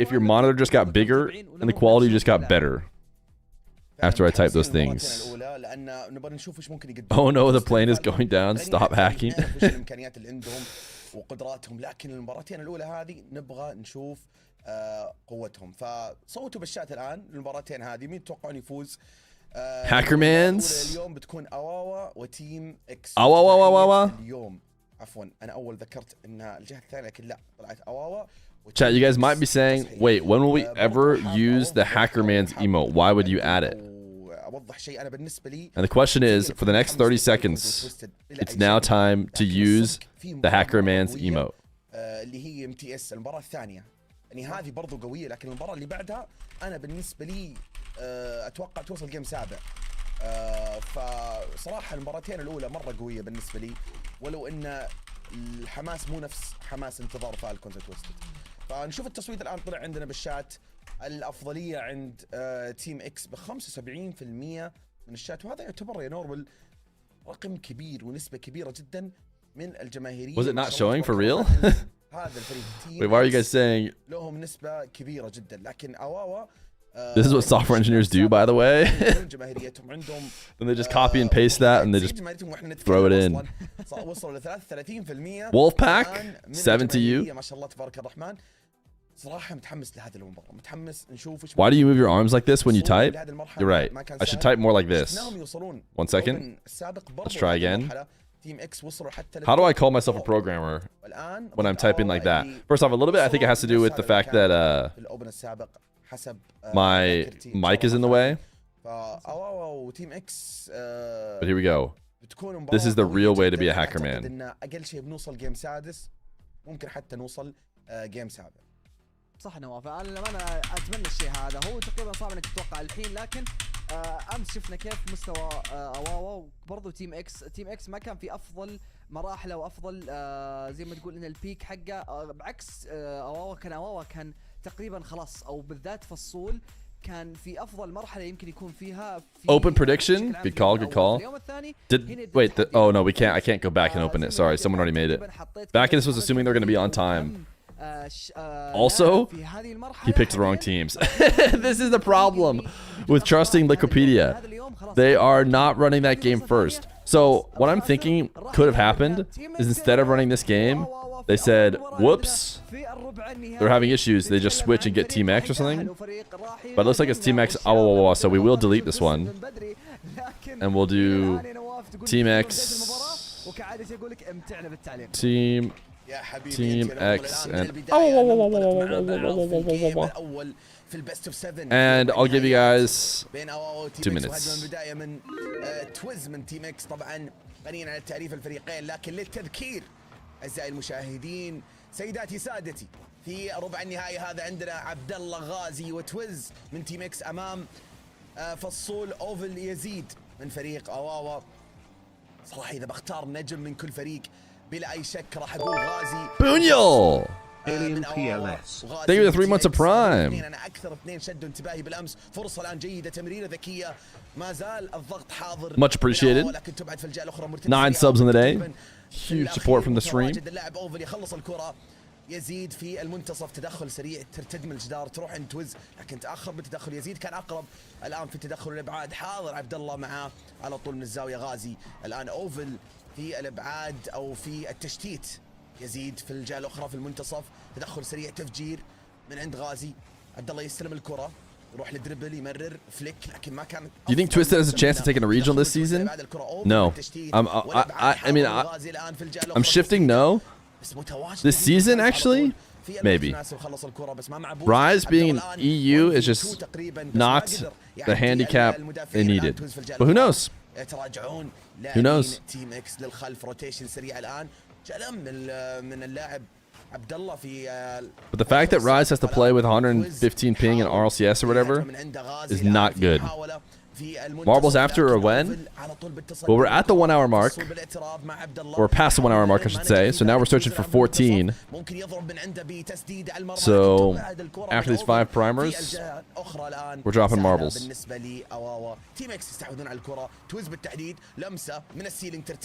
if your monitor just got bigger and the quality just got better after I type those things. Oh no, the plane is going down. Stop hacking. وقدراتهم، لكن المباراتين الاولى هذه نبغى نشوف قوتهم. فصوتوا بالشات الان المباراتين هذه، مين تتوقعون يفوز؟ Hackermans. اليوم بتكون اواوا وتيم اكس. اواوا. اليوم عفوا انا اول ذكرت انها الجهه الثانيه، لكن لا طلعت اواوا. Chat, you guys might be saying, wait, when will we ever use the Hackerman's emote? Why would you add it? And the question is, for the next 30 seconds, it's now time to use the Hackerman's emote. اللي هي MTS المباراة الثانية، يعني هذه برضو قوية، لكن المباراة اللي بعدها أنا بالنسبة لي أتوقع توصل جيم سابع. فصراحة المباراتين الأولى مرة قوية بالنسبة لي، ولو إن الحماس مو نفس حماس انتظار فالكونز تويستد. فنشوف التصويت الآن طلع عندنا بالشات. الأفضلية عند تيم إكس ب 75% من الشات، وهذا يعتبر يا نورمال رقم كبير ونسبة كبيرة جدا من الجماهيرية. Was it not showing for real? هذا الفريق Wait, why are you guys saying? لهم نسبة كبيرة جدا، لكن أواوا. This is what software engineers do, by the way. Then they just copy and paste that and they just throw it in. وصلوا ل 33%. Wolfpack, 7 to you. ما شاء الله تبارك الرحمن. صراحة متحمس لهذه المباراة، متحمس نشوف. Why do you move your arms like this when you type? You're right. I should type more like this. 1 second. Let's try again. How do I call myself a programmer when I'm typing like that? First off, a little bit I think it has to do with the fact that my mic is in the way. But here we go. This is the real way to be a hacker man. أقل شيء بنوصل جيم سادس، ممكن حتى نوصل جيم سابع. صح نواف، انا اتمنى الشيء هذا، هو تقريبا صعب انك تتوقع الحين، لكن امس شفنا كيف مستوى اواوا وبرضه تيم اكس ما كان في افضل مراحله وافضل زي ما تقول ان البيك حقه بعكس اواوا كان تقريبا خلاص، او بالذات فصول كان في افضل مرحله يمكن يكون فيها في Open prediction. Good call. Good call. اليوم الثاني Wait. Oh no, we can't. I can't go back and open it. Sorry, someone already made it. Backus was assuming they're going to be on time. Also, he picked the wrong teams. This is the problem with trusting Wikipedia. They are not running that game first. So what I'm thinking could have happened is instead of running this game, they said, whoops, they're having issues. They just switch and get Team X or something. But it looks like it's Team X. So we will delete this one. And we'll do Team X. Team X and and I'll give you guys 2 minutes. غنيين عن التعريف الفريقين، لكن للتذكير اعزائي المشاهدين سيداتي سادتي، في ربع النهائي هذا عندنا عبد الله غازي وتويز من تيم اكس امام فصول اوفل يزيد من فريق اواوا. صراحه اذا بختار نجم من كل فريق بلا اي شك راح اقول غازي. Bunyol! Alien PLS. Thank you for the 3 months of Prime. انا اكثر اثنين شدوا انتباهي بالامس، فرصه الان جيده، تمريره ذكيه، ما زال الضغط حاضر. Much appreciated. لكن تبعد في الجهه الاخرى مرتدى 9 subs in the day. Huge support from the stream. اللاعب اوفل يخلص الكره، يزيد في المنتصف تدخل سريع ترتد من الجدار تروح عند تويز، لكن تاخر بالتدخل. يزيد كان اقرب الان في التدخل الابعاد، حاضر عبد الله معاه على طول من الزاويه. غازي الان اوفل في الابعاد او في التشتيت، يزيد في الجهه الاخرى في المنتصف، تدخل سريع تفجير من عند غازي. عبد الله يستلم الكره يروح للدربل يمرر فليك، لكن ما كان. Do you think Twisted has a chance to take in a regional this season? No. I'm shifting no. This season actually? Maybe. Rise being an EU is just not the handicap they needed. But who knows? Who knows? تيم اكس للخلف، روتيشن سريع الان جلم من اللاعب عبد الله في. But the fact that Rise has to play with 115 ping and RLCS or whatever is not good. Marbles after or when? Well, we're at the 1 hour mark. We're past the 1 hour mark, I should say. So now we're searching for 14. So after these 5 primers, we're dropping marbles.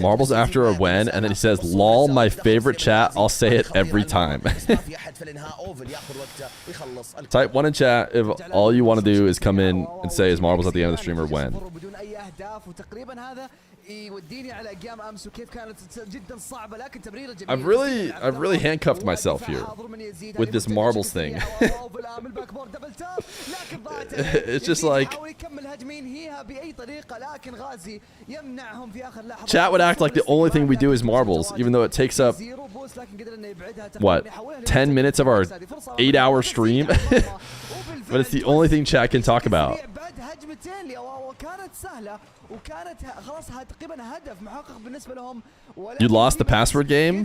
Marbles after or when, and then he says, lol, my favorite chat. I'll say it every time. Type 1 in chat if all you want to do is come in and say is marbles at the end of the stream or when. بدون اي اهداف، وتقريبا هذا يوديني على ايام امس وكيف كانت جدا صعبه، لكن تمريره جميله. I've really handcuffed myself here with this marbles thing. It's just like chat would act like the only thing we do is marbles, even though it takes up what 10 minutes of our 8-hour stream. But it's the only thing chat can talk about. You lost the password game?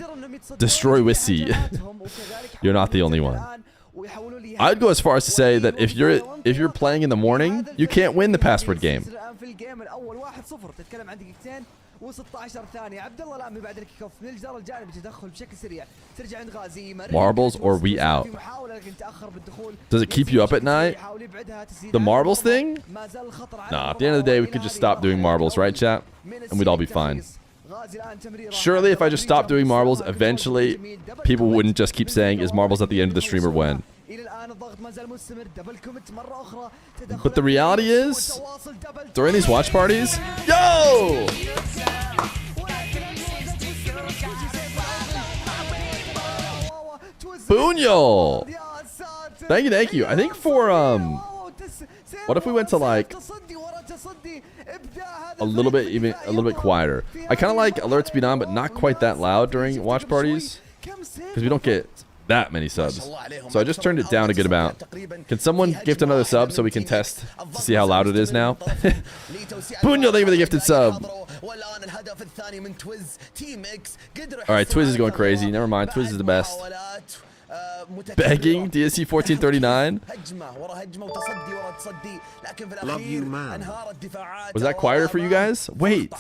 Destroy Wissy. You're not the only one. I'd go as far as to say that if you're playing in the morning, you can't win the password game. Marbles or we out? Does it keep you up at night? The marbles thing? Nah, at the end of the day, we could just stop doing marbles, right, chat? And we'd all be fine. Surely if I just stopped doing marbles, eventually people wouldn't just keep saying, is marbles at the end of the stream or when? But the reality is, during these watch parties, yo! Bunyol! Thank you. I think for what if we went to like a little bit quieter? I kind of like alerts being on, but not quite that loud during watch parties because we don't get that many subs. So I just turned it down a good amount. Can someone gift another sub so we can test to see how loud it is now? Bunyol, thank you for the gifted sub. Alright, Twiz is going crazy. Never mind, Twiz is the best. Begging DSC 1439. هجمه ورا هجمه وتصدي ورا تصدي لكن في Love الاخير you, man. انهارت دفاعات Was that quieter for you guys? Wait,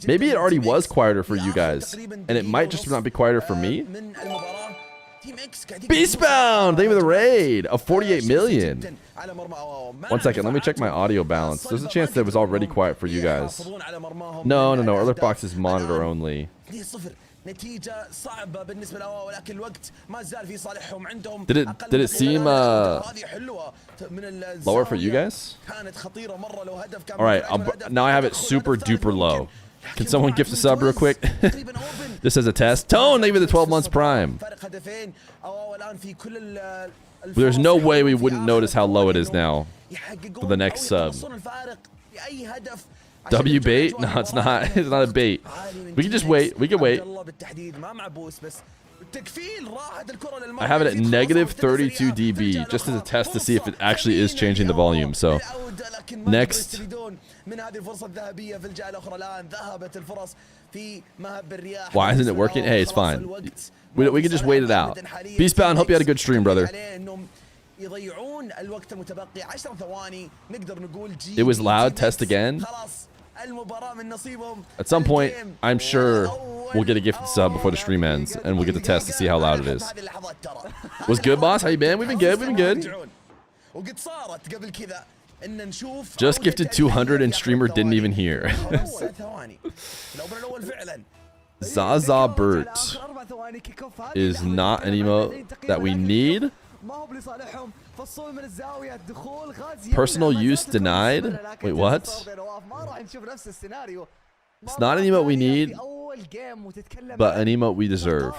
maybe it already was quieter for you guys, and it might just not be quieter for me. من المباراه تيم اكس قاعدين Beastbound, thank you for the raid of 48 million. على مرمى One second, let me check my audio balance. There's a chance that it was already quiet for you guys. يحافظون على مرماهم. No. Alert is monitor only. 2-0 نتيجة صعبة بالنسبة لهم ولكن الوقت ما زال في صالحهم عندهم. Did it seem lower for you guys? كانت خطيرة مرة لو هدف كان. All right, now I have it super duper low. Can someone gift a sub real quick? Just as a test. Tone, thank you for the 12 months prime. There's no way we wouldn't notice how low it is now for the next sub. W bait? No, it's not. It's not a bait. We can just wait. We can wait. I have it at negative 32 dB just as a test to see if it actually is changing the volume. So next. Why isn't it working? Hey, it's fine. We can just wait it out. Beastbound, hope you had a good stream, brother. It was loud. Test again. At some point, I'm sure we'll get a gifted sub before the stream ends, and we'll get the test to see how loud it is. What's good, boss? How you been? We've been good. We've been good. Just gifted 200 and streamer didn't even hear. Zaza Bert is not an emote that we need. Personal use denied. Wait, what? It's not an emote we need, but an emote we deserve.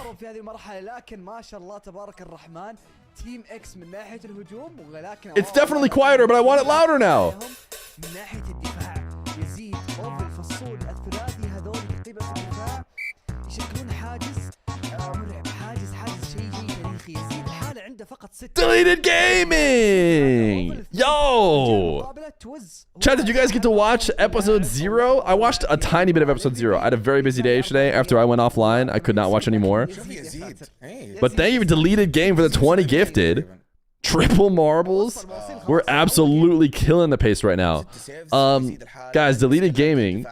It's definitely quieter, but I want it louder now. Deleted gaming! Yo! Chat, did you guys get to watch episode 0? I watched a tiny bit of episode 0. I had a very busy day today. After I went offline, I could not watch anymore. But thank you for deleted game for the 20 gifted. Triple marbles. We're absolutely killing the pace right now. Guys, deleted gaming.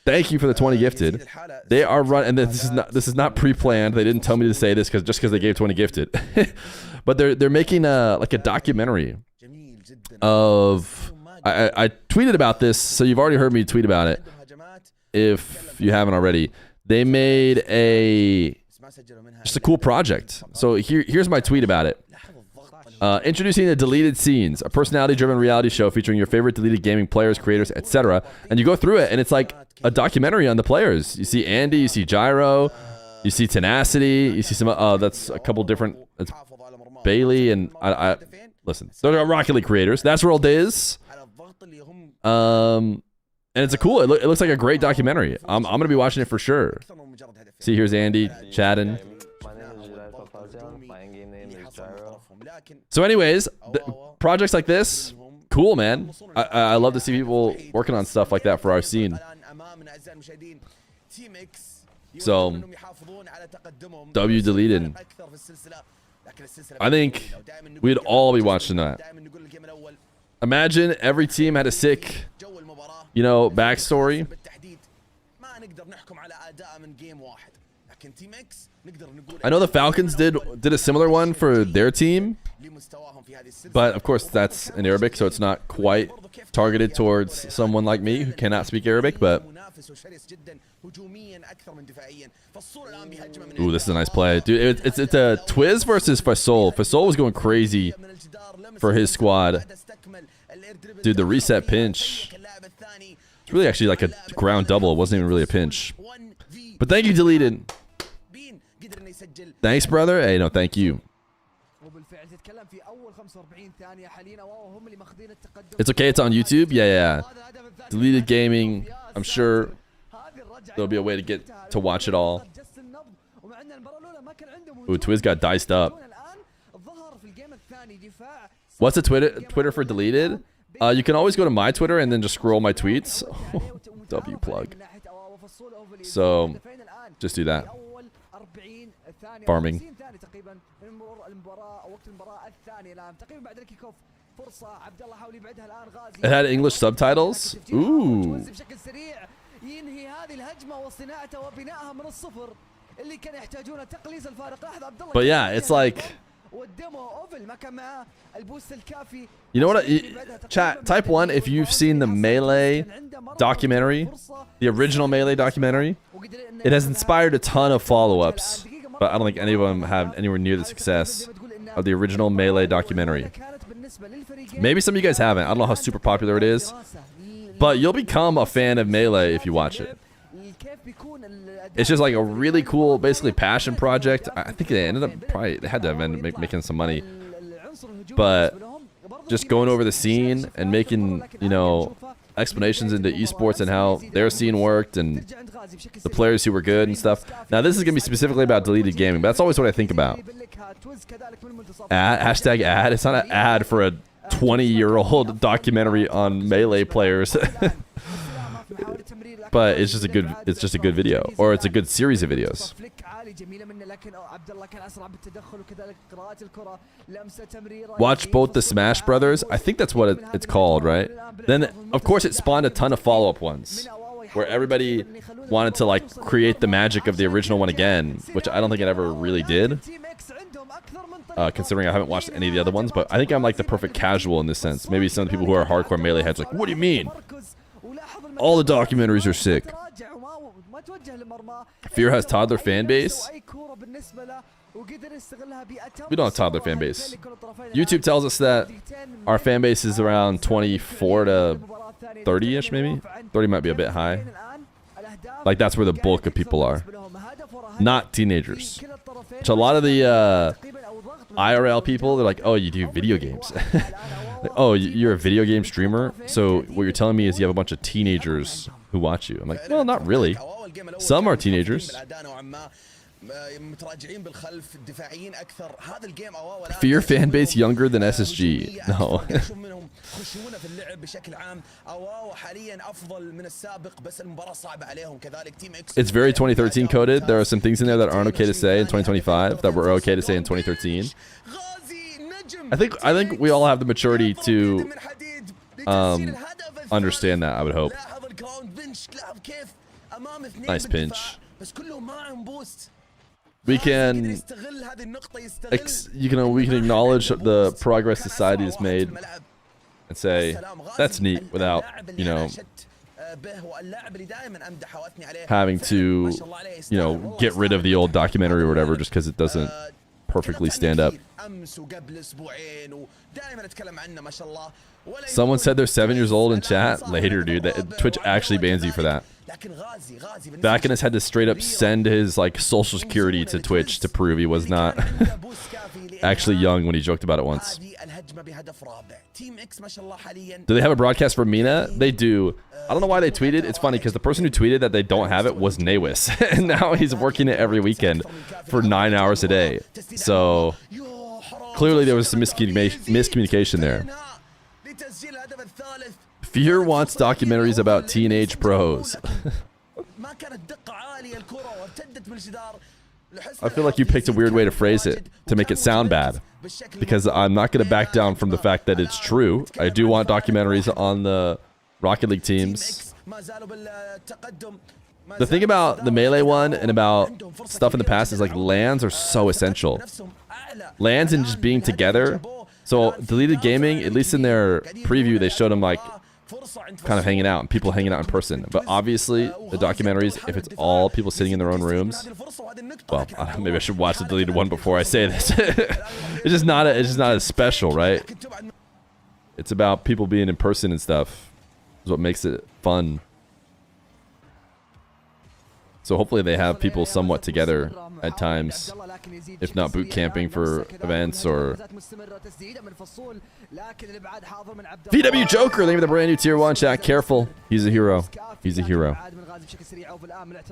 Thank you for the 20 gifted. They are running, and this is not pre-planned. They didn't tell me to say this just because they gave 20 gifted. But they're making like a documentary of. I tweeted about this, so you've already heard me tweet about it. If you haven't already, they made just a cool project. So here's my tweet about it. Introducing the Deleted Scenes, a personality-driven reality show featuring your favorite deleted gaming players, creators, etc. And you go through it, and it's like a documentary on the players. You see Andy, you see Gyro, you see Tenacity, you see some. That's a couple different. It's Bailey and I listen. Those are Rocket League creators. That's World is. And it's a cool. It looks like a great documentary. I'm gonna be watching it for sure. See, here's Andy chatting. So anyways, projects like this, cool, man. I love to see people working on stuff like that for our scene. So, W deleted. I think we'd all be watching that. Imagine every team had a sick, backstory. I know the Falcons did a similar one for their team, but of course that's in Arabic, so it's not quite targeted towards someone like me who cannot speak Arabic. But ooh, this is a nice play, dude. It's a Twiz versus Fasol. Fasol was going crazy for his squad, dude. The reset pinch. It's really actually like a ground double. It wasn't even really a pinch. But thank you, deleted. Thanks, brother. Hey, no, thank you. It's okay. It's on YouTube. Yeah. Deleted gaming. I'm sure there'll be a way to get to watch it all. Ooh, Twiz got diced up. What's the Twitter for deleted? You can always go to my Twitter and then just scroll my tweets. W plug. So just do that. 40 ثانية Farming. 50 ثانية تقريبا من مرور المباراة او وقت المباراة الثانية الان تقريبا بعد الكيك اوف. فرصة عبد الله حاول يبعدها الان غازي. It had English subtitles. Ooh. بشكل سريع ينهي هذه الهجمة وصناعتها وبنائها من الصفر اللي كان يحتاجونه تقليص الفارق. لاحظ عبد الله. But yeah, it's like, you know what? Chat, type 1 if you've seen the Melee documentary, the original Melee documentary. It has inspired a ton of follow-ups, but I don't think any of them have anywhere near the success of the original Melee documentary. Maybe some of you guys haven't. I don't know how super popular it is, but you'll become a fan of Melee if you watch it. It's just like a really cool, basically passion project. I think they ended up they had to have ended up making some money, but just going over the scene and making, you know, explanations into esports and how their scene worked and the players who were good and stuff. Now this is gonna be specifically about deleted gaming, but that's always what I think about. Hashtag ad. It's not an ad for a 20-year-old documentary on Melee players. But it's just a good video, or it's a good series of videos. Watch both the Smash Brothers. I think that's what it's called, right? Then of course it spawned a ton of follow-up ones where everybody wanted to like create the magic of the original one again, which I don't think it ever really did. Considering I haven't watched any of the other ones, but I think I'm like the perfect casual in this sense. Maybe some of the people who are hardcore Melee heads like, what do you mean? All the documentaries are sick. Fear has toddler fan base. We don't have toddler fan base. YouTube tells us that our fan base is around 24 to 30-ish, maybe. 30 might be a bit high. Like that's where the bulk of people are. Not teenagers. So a lot of the IRL people, they're like, oh, you do video games. Like, oh, you're a video game streamer? So what you're telling me is you have a bunch of teenagers who watch you. I'm like, well, not really. Some are teenagers. Fear fan base younger than SSG. No. It's very 2013 coded. There are some things in there that aren't okay to say in 2025 that were okay to say in 2013. I think we all have the maturity to understand that, I would hope. Nice pinch. We can acknowledge the progress society has made and say that's neat without, you know, having to, you know, get rid of the old documentary or whatever just because it doesn't perfectly stand up. Someone said they're 7 years old in chat. Later, dude. Twitch actually bans you for that. Backinus had to straight up send his like social security to Twitch to prove he was not actually young when he joked about it once. Do they have a broadcast for Mina? They do. I don't know why they tweeted. It's funny because the person who tweeted that they don't have it was Nawis. And now he's working it every weekend for 9 hours a day. So clearly there was some miscommunication there. Fear wants documentaries about teenage pros. I feel like you picked a weird way to phrase it to make it sound bad, because I'm not going to back down from the fact that it's true. I do want documentaries on the Rocket League teams. The thing about the Melee one and about stuff in the past is like LANs are so essential. LANs and just being together. So deleted gaming, at least in their preview, they showed them like kind of hanging out and people hanging out in person. But obviously the documentaries, if it's all people sitting in their own rooms, well, I don't know, maybe I should watch the deleted one before I say this. It's just not as special, right? It's about people being in person and stuff. Is what makes it fun. So hopefully they have people somewhat together at times, if not boot camping for events or... VW Joker, thank you for the brand new tier 1 chat. Careful, he's a hero. He's a hero.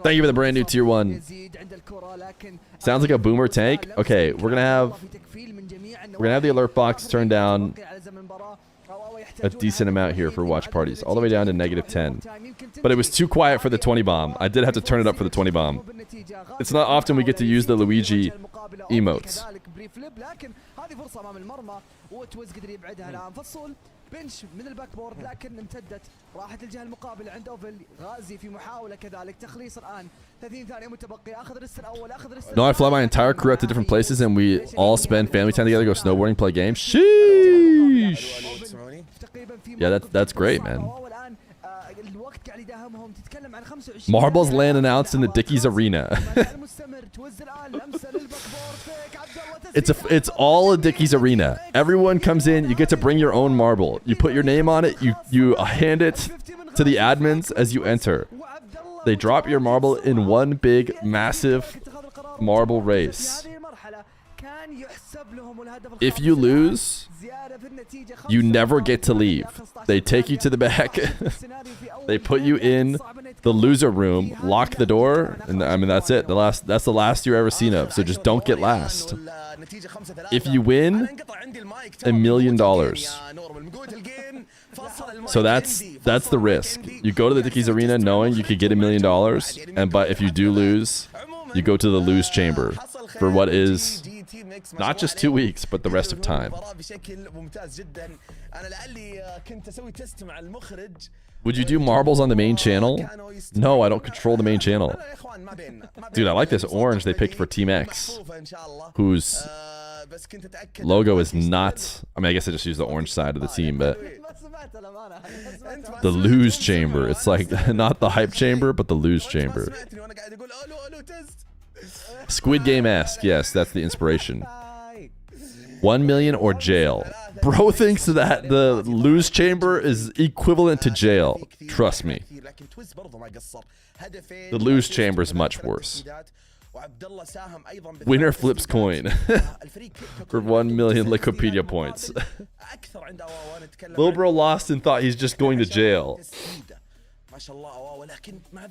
Thank you for the brand new tier 1. Sounds like a boomer tank. Okay, we're gonna have the alert box turned down. a decent amount here for watch parties, all the way down to -10. But it was too quiet for the 20 bomb. I did have to turn it up for the 20 bomb. It's not often we get to use the Luigi emotes. بنش من الباك بورد لكن امتدت راحت الجهه المقابله عند اوفل غازي في محاوله كذلك تخليص الان 30 ثانيه متبقيه اخذ الريست الاول اخذ الريست No, I fly my entire crew out to different places and we all spend family time together, go snowboarding, play games. Sheesh. Yeah, that's great, man. Marbles land announced in the Dickies Arena. It's all a Dickies Arena. Everyone comes in, you get to bring your own marble. You put your name on it, you hand it to the admins as you enter. They drop your marble in one big, massive marble race. If you lose, you never get to leave. They take you to the back. They put you in the loser room, lock the door, and I mean that's it. That's the last you're ever seen of. So just don't get last. If you win, $1 million. So that's the risk. You go to the Dickies Arena knowing you could get $1 million, but if you do lose, you go to the lose chamber for what is not just 2 weeks, but the rest of time. Would you do marbles on the main channel? No, I don't control the main channel. Dude, I like this orange they picked for Team X, whose logo is not... I mean, I guess I just used the orange side of the team, but... The lose chamber. It's like, not the hype chamber, but the lose chamber. Squid Game-esque. Yes, that's the inspiration. 1 million or jail. Bro thinks that the lose chamber is equivalent to jail. Trust me. The lose chamber is much worse. Winner flips coin for 1 million Wikipedia points. Lil bro lost and thought he's just going to jail.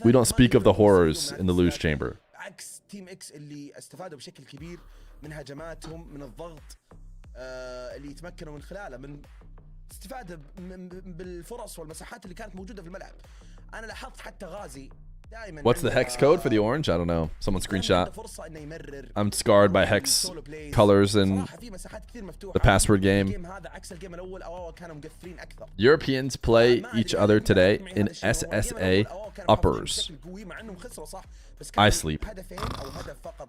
We don't speak of the horrors in the lose chamber. تيم اكس اللي استفادوا بشكل كبير من هجماتهم من الضغط اللي يتمكنوا من خلاله من استفاده بالفرص والمساحات اللي كانت موجوده في الملعب. انا لاحظت حتى غازي دائما. What's the hex code for the orange? I don't know. Someone screenshot. I'm scarred by hex colors and the password game. Europeans play each other today in SSA uppers. I sleep.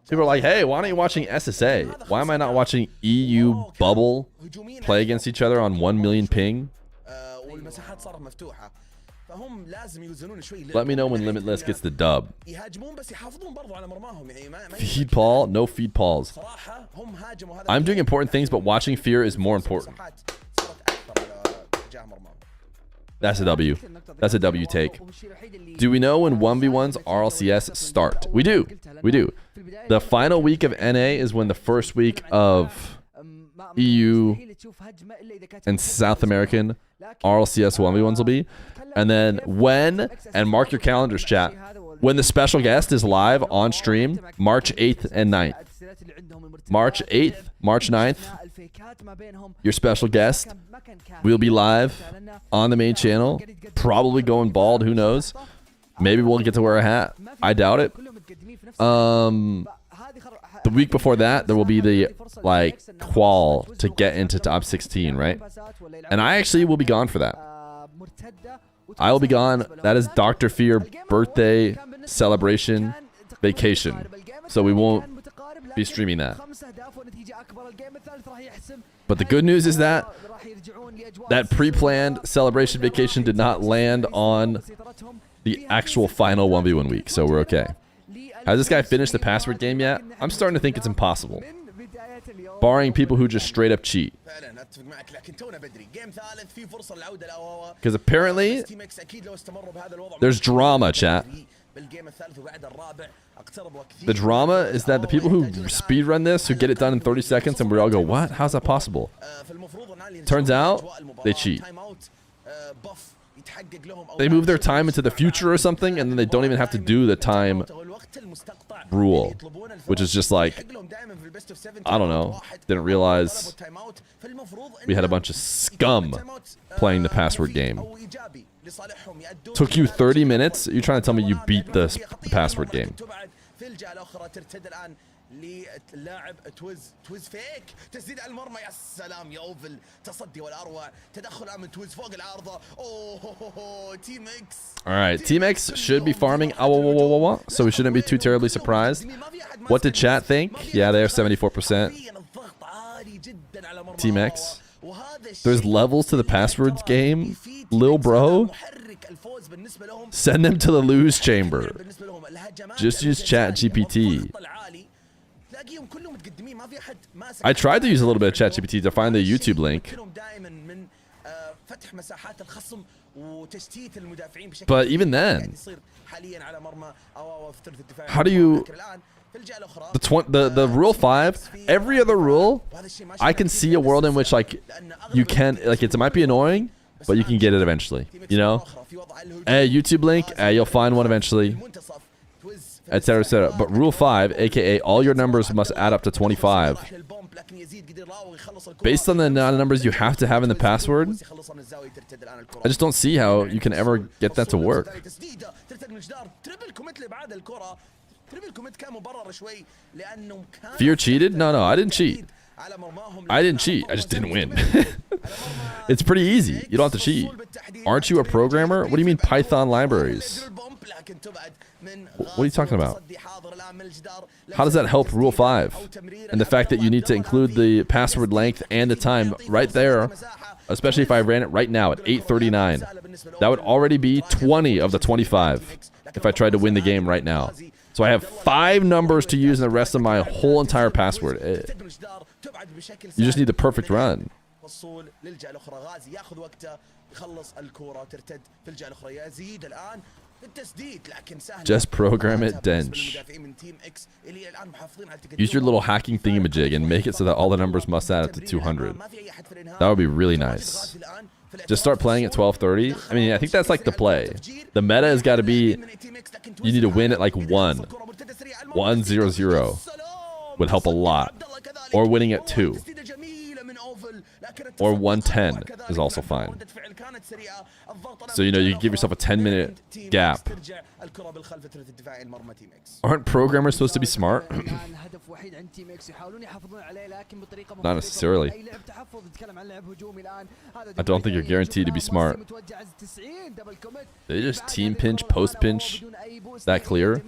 People are like, hey, why aren't you watching SSA? Why am I not watching EU bubble play against each other on 1 million ping? Let me know when Limitless gets the dub. Feed Paul? No feed Pauls. I'm doing important things, but watching Feer is more important. That's a W. That's a W take. Do we know when 1v1's RLCS start? We do. We do. The final week of NA is when the first week of EU and South American RLCS 1v1s will be. And then when, and mark your calendars, chat, when the special guest is live on stream, March 8th and 9th. March 8th, March 9th, your special guest will be live on the main channel, probably going bald, who knows. Maybe we'll get to wear a hat. I doubt it. The week before that, there will be the, like, qual to get into top 16, right? And I actually will be gone for that. I will be gone. That is Dr. Feer birthday celebration vacation. So we won't be streaming that. But the good news is that that pre-planned celebration vacation did not land on the actual final 1v1 week, so we're okay. Has this guy finished the password game yet? I'm starting to think it's impossible. Barring people who just straight up cheat. Because apparently, there's drama, chat. The drama is that the people who speedrun this, who get it done in 30 seconds, and we all go, what? How's that possible? Turns out, they cheat. They move their time into the future or something, and then they don't even have to do the time rule, which is just like, I don't know, didn't realize we had a bunch of scum playing the password game. Took you 30 minutes? You're trying to tell me you beat the password game. للاعب تويز فيك تسديد على المرمى يا سلام يا اوفل تصدي والاروع تدخل من تويز فوق العارضه اوه تيم اكس. All right, Team X should be farming, so we shouldn't be too terribly surprised. What did chat think? Yeah, they're 74%. Team X. There's levels to the passwords game, lil bro. Send them to the lose chamber. Just use chat GPT. I tried to use a little bit of ChatGPT to find the YouTube link. But even then, how do you... The rule 5, every other rule, I can see a world in which like you can, like it might be annoying, but you can get it eventually, you know? Hey, YouTube link, you'll find one eventually. Etc, etc. But rule 5, aka all your numbers must add up to 25. Based on the amount of numbers you have to have in the password, I just don't see how you can ever get that to work. Feer cheated? No, I didn't cheat. I didn't cheat. I just didn't win. It's pretty easy. You don't have to cheat. Aren't you a programmer? What do you mean Python libraries? What are you talking about? How does that help Rule 5? And the fact that you need to include the password length and the time right there, especially if I ran it right now at 8:39. That would already be 20 of the 25 if I tried to win the game right now. So I have 5 numbers to use in the rest of my whole entire password. You just need the perfect run. Just program it, Gen.G. Use your little hacking thingamajig and make it so that all the numbers must add up to 200. That would be really nice. Just start playing at 12:30. I mean, I think that's like the play. The meta has got to be, you need to win at like 1-0-0 would help a lot. Or winning at 2. Or 110 is also fine. So, you know, you give yourself a 10-minute gap. Aren't programmers supposed to be smart? Not necessarily. I don't think you're guaranteed to be smart. They just team pinch, post pinch. That clear?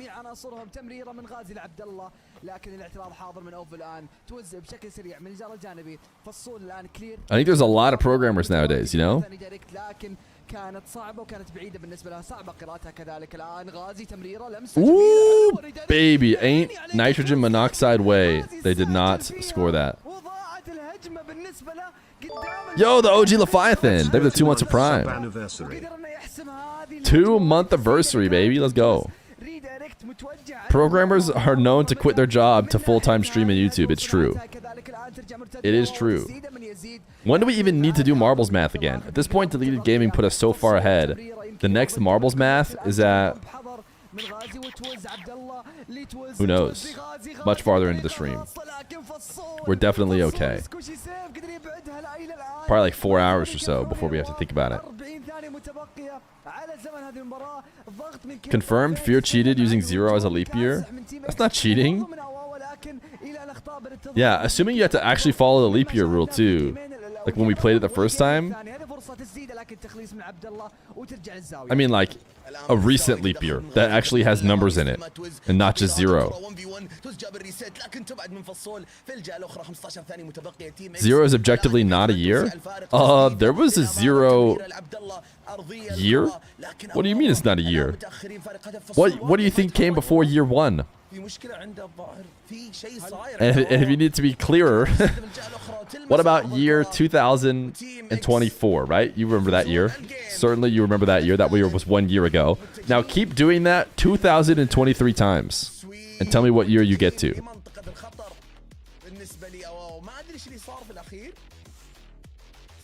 I think there's a lot of programmers nowadays, you know? Ooh, baby, ain't nitrogen monoxide way. They did not score that. Yo, the OG Leviathan. They have the 2 months of Prime. 2-month anniversary, baby. Let's go. Programmers are known to quit their job to full-time stream on YouTube. It's true. It is true. When do we even need to do marbles math again? At this point, deleted gaming put us so far ahead. The next marbles math is at... who knows? Much farther into the stream. We're definitely okay. Probably like 4 hours or so before we have to think about it. Confirmed, Feer cheated using 0 as a leap year. That's not cheating. Yeah, assuming you have to actually follow the leap year rule too. Like when we played it the first time. I mean like a recent leap year that actually has numbers in it and not just 0. 0 is objectively not a year? There was a 0 year? What do you mean it's not a year? What do you think came before year 1? And if you need to be clearer, what about year 2024, right? You remember that year. Certainly you remember that year. That year was 1 year ago. Now keep doing that 2023 times. And tell me what year you get to.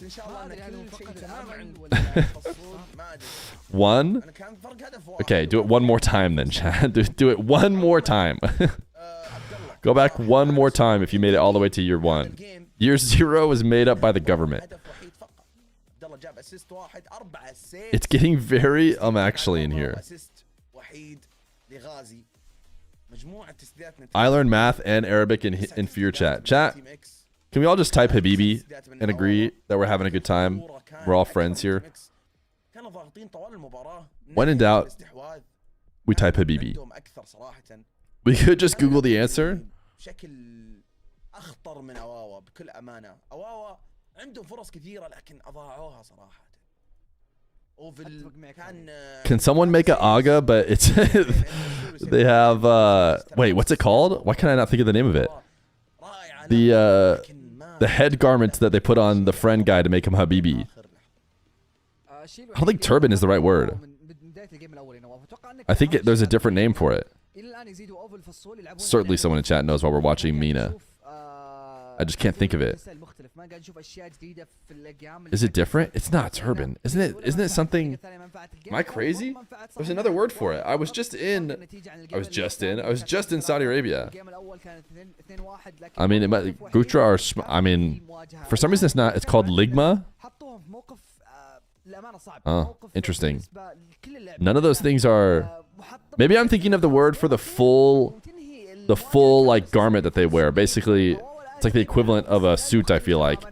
ان شاء الله ما أدري ان هل هو كل شيء فقد تمام الأمل عند ولا الفصول ما ادري. One. انا كان فرق هدف واحد. Okay, do it one more time then, Chad. Do it one more time. Go back one more time if you made it all the way to year 1. Year 0 was made up by the government. It's getting very actually in here. I learned math and Arabic in Feer chat. Chat, can we all just type Habibi and agree that we're having a good time? We're all friends here. When in doubt, we type Habibi. We could just Google the answer. اخطر من اواوا بكل امانه. اواوا عندهم فرص كثيره لكن اضاعوها صراحه. Can someone make an aga, but it's they have wait, what's it called? Why can I not think of the name of it? The head garment that they put on the friend guy to make him Habibi. I don't think turban is the right word. I think there's a different name for it. Certainly someone in chat knows while we're watching Mina. I just can't think of it. Is it different? It's not turban. Isn't it something? Am I crazy? There's another word for it. I was just in Saudi Arabia. I mean, Gutra or I mean, for some reason it's called Ligma. Oh, interesting. None of those things are. Maybe I'm thinking of the word for the full like garment that they wear. Basically, it's like the equivalent of a suit, I feel like,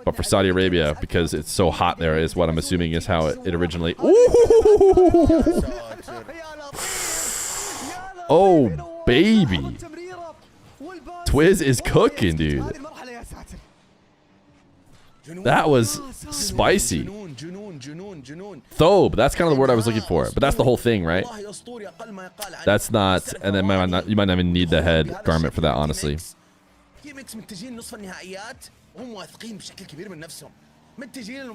but for Saudi Arabia, because it's so hot there, is what I'm assuming is how it originally. Ooh! Oh, baby. Twiz is cooking, dude. That was spicy. Thobe, that's kind of the word I was looking for, but that's the whole thing, right? That's not, and then you might not even need the head garment for that, honestly.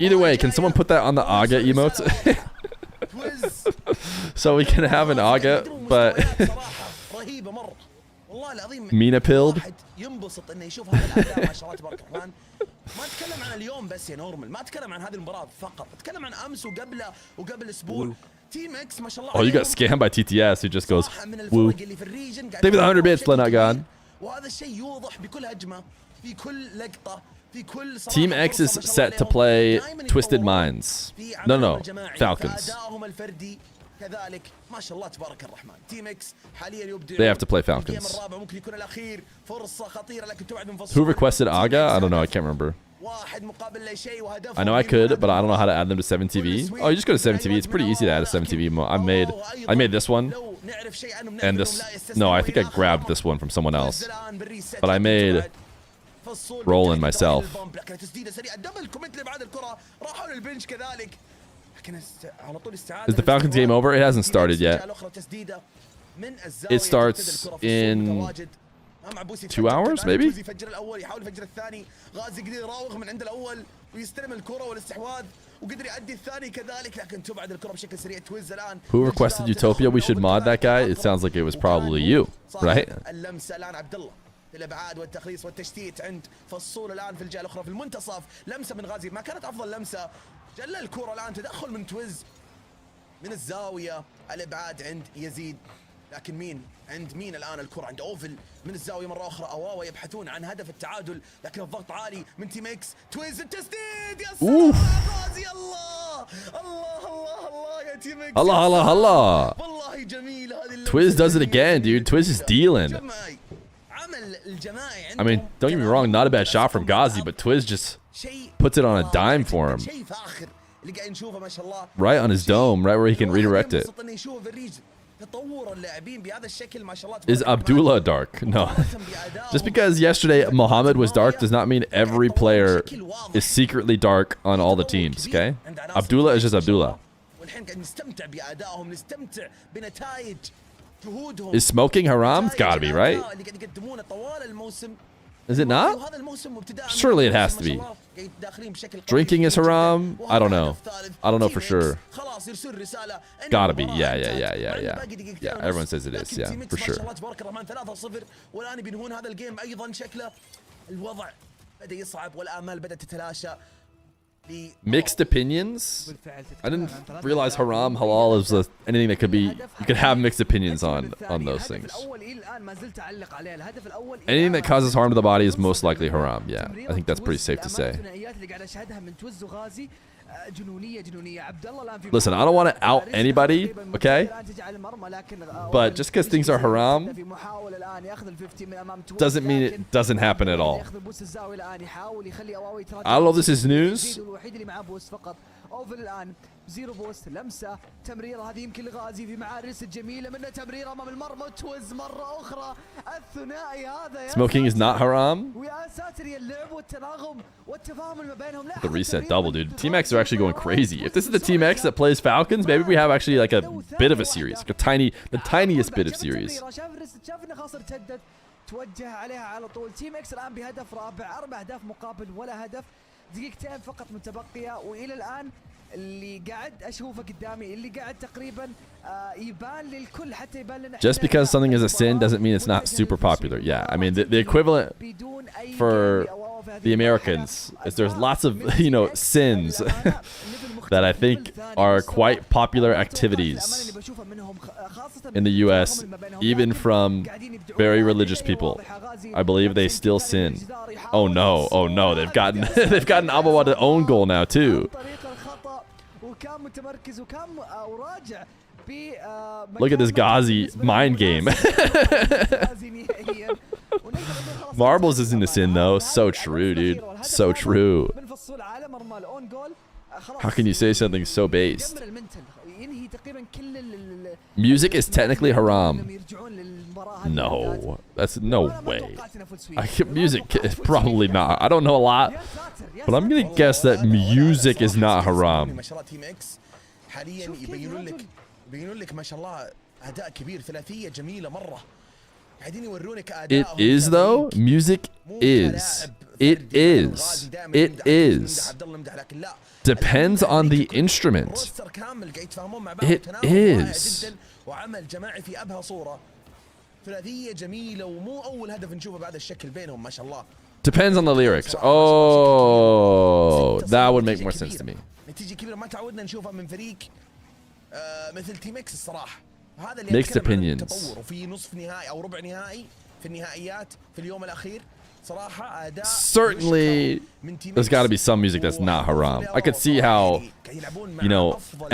Either way, can someone put that on the aga emotes? So we can have an aga, but Mina pilled. ما اتكلم عن اليوم بس يا نورمال، ما اتكلم عن هذه المباراة فقط، اتكلم عن امس وقبله وقبل اسبوع. تيم اكس ما شاء الله. Oh, you got scammed by TTS who just goes woo. Thank you for the 100 bits, Not Gone. وهذا الشيء يوضح بكل هجمة، في كل لقطة، في كل صراحة. Team X is set to play Twisted Minds. No, Falcons. كذلك ما شاء الله تبارك الرحمن. تيم اكس حاليا يبدع. They have to play Falcons. الرابع ممكن يكون الأخير، فرصة خطيرة لكن تبعد من Who requested Aga? I don't know. I can't remember. واحد مقابل لا شيء وهدف. I know I could, but I don't know how to add them to 7TV. Oh, you just go to 7TV. It's pretty easy to add a 7TV. I made this one, and this. No, I think I grabbed this one from someone else, but I made Roland myself. Is the Falcons game over? It hasn't started yet. It starts in 2 hours, maybe? Who requested Utopia? We should mod that guy. It sounds like it was probably you, right? الابعاد والتخليص والتشتيت عند فصول الان في الجهه الاخرى في المنتصف. لمسه من غازي ما كانت افضل لمسه. جل الكره الان تدخل من تويز من الزاويه. الابعاد عند يزيد، لكن مين عند مين الان؟ الكره عند اوفل من الزاويه مره اخرى. اواوا يبحثون عن هدف التعادل لكن الضغط عالي من تيم اكس. تويز التسديد يا سلام غازي. الله الله الله الله يا تيم اكس. الله والله جميل هذه. Twiz does it again, dude. Twiz is dealing. I mean, don't get me wrong, not a bad shot from Ghazi, but Twiz just puts it on a dime for him. Right on his dome, right where he can redirect it. Is Abdullah dark? No. Just because yesterday Mohammed was dark does not mean every player is secretly dark on all the teams, okay? Abdullah is just Abdullah. Is smoking haram? It's gotta be, right? Is it not? Surely it has to be. Drinking is haram? I don't know. I don't know for sure. Gotta be. Yeah, everyone says it is. Yeah, for sure. بدأ يصعب والآمال بدأت تتلاشى. Mixed opinions? بالفعل I didn't تتكلم عن ثلاثة realize أهداف. haram, halal is anything that could be, you could have mixed opinions on those الهدف things. الأول إلى الآن ما زلت أعلق عليه. الهدف الأول إلى Anything الآن that causes harm to the body is most likely تمريرة haram. Yeah, I think that's pretty safe to say. الثنائيات اللي قاعد أشاهدها من توز وغازي جنونية. عبد الله الآن في Listen, I don't want to out anybody, okay? But just because things are haram في محاولة الآن ياخذ ال 50 من أمام توز، doesn't mean it doesn't happen at all. ياخذ بوس الزاوية الآن يحاول يخلي أواوي يتراجع. I don't know if this is news. الوحيد اللي معاه بوس فقط. اوفل الان زيرو بوست لمسه تمريره هذه يمكن لغازي في معارس الجميله منه تمريره امام المرمى توز مره اخرى الثنائي هذا يا Smoking is not haram. ويا ساتر يا اللعب والتناغم والتفاهم اللي ما بينهم. The reset double, dude. Team X are actually going crazy. If this is the Team X that plays Falcons, maybe we have actually like a bit of a series, like the tiniest bit of series. شاف انه خاص ارتدت توجه عليها على طول. تيم اكس الان بهدف رابع 4 أهداف مقابل ولا هدف. دقيقتين فقط متبقيه والى الان اللي قاعد اشوفه قدامي اللي قاعد تقريبا يبان للكل حتى يبان لنا. Just because something is a sin doesn't mean it's not super popular. Yeah, I mean the equivalent for the Americans is there's lots of sins that I think are quite popular activities in the US, even from very religious people. I believe they still sin. Oh no, they've gotten Abawa to own goal now too. Look at this Ghazi mind game. Marbles isn't a sin though. So true, dude. So true. How can you say something so based? Music is technically haram. No, that's no way. Music is probably not. I don't know a lot, but I'm gonna guess that music is not haram. حاليا يبينون لك ما شاء الله اداء كبير ثلاثيه جميله مره قاعدين يورونك اداء. It is though. Music is. It is. Depends on the instrument. It is. وعمل جماعي في ابهى صوره. ثلاثيه جميله ومو اول هدف نشوفه بهذا الشكل بينهم ما شاء الله. Depends on the lyrics. Oh, that would make more sense to me. نتيجة كبيرة ما تعودنا نشوفها من فريق مثل تيم اكس الصراحة. هذا اللي Mixed opinions. تطور وفي نصف نهائي او ربع نهائي في النهائيات في اليوم الاخير صراحة اداء. Certainly there's got to be some music that's not haram. I could see how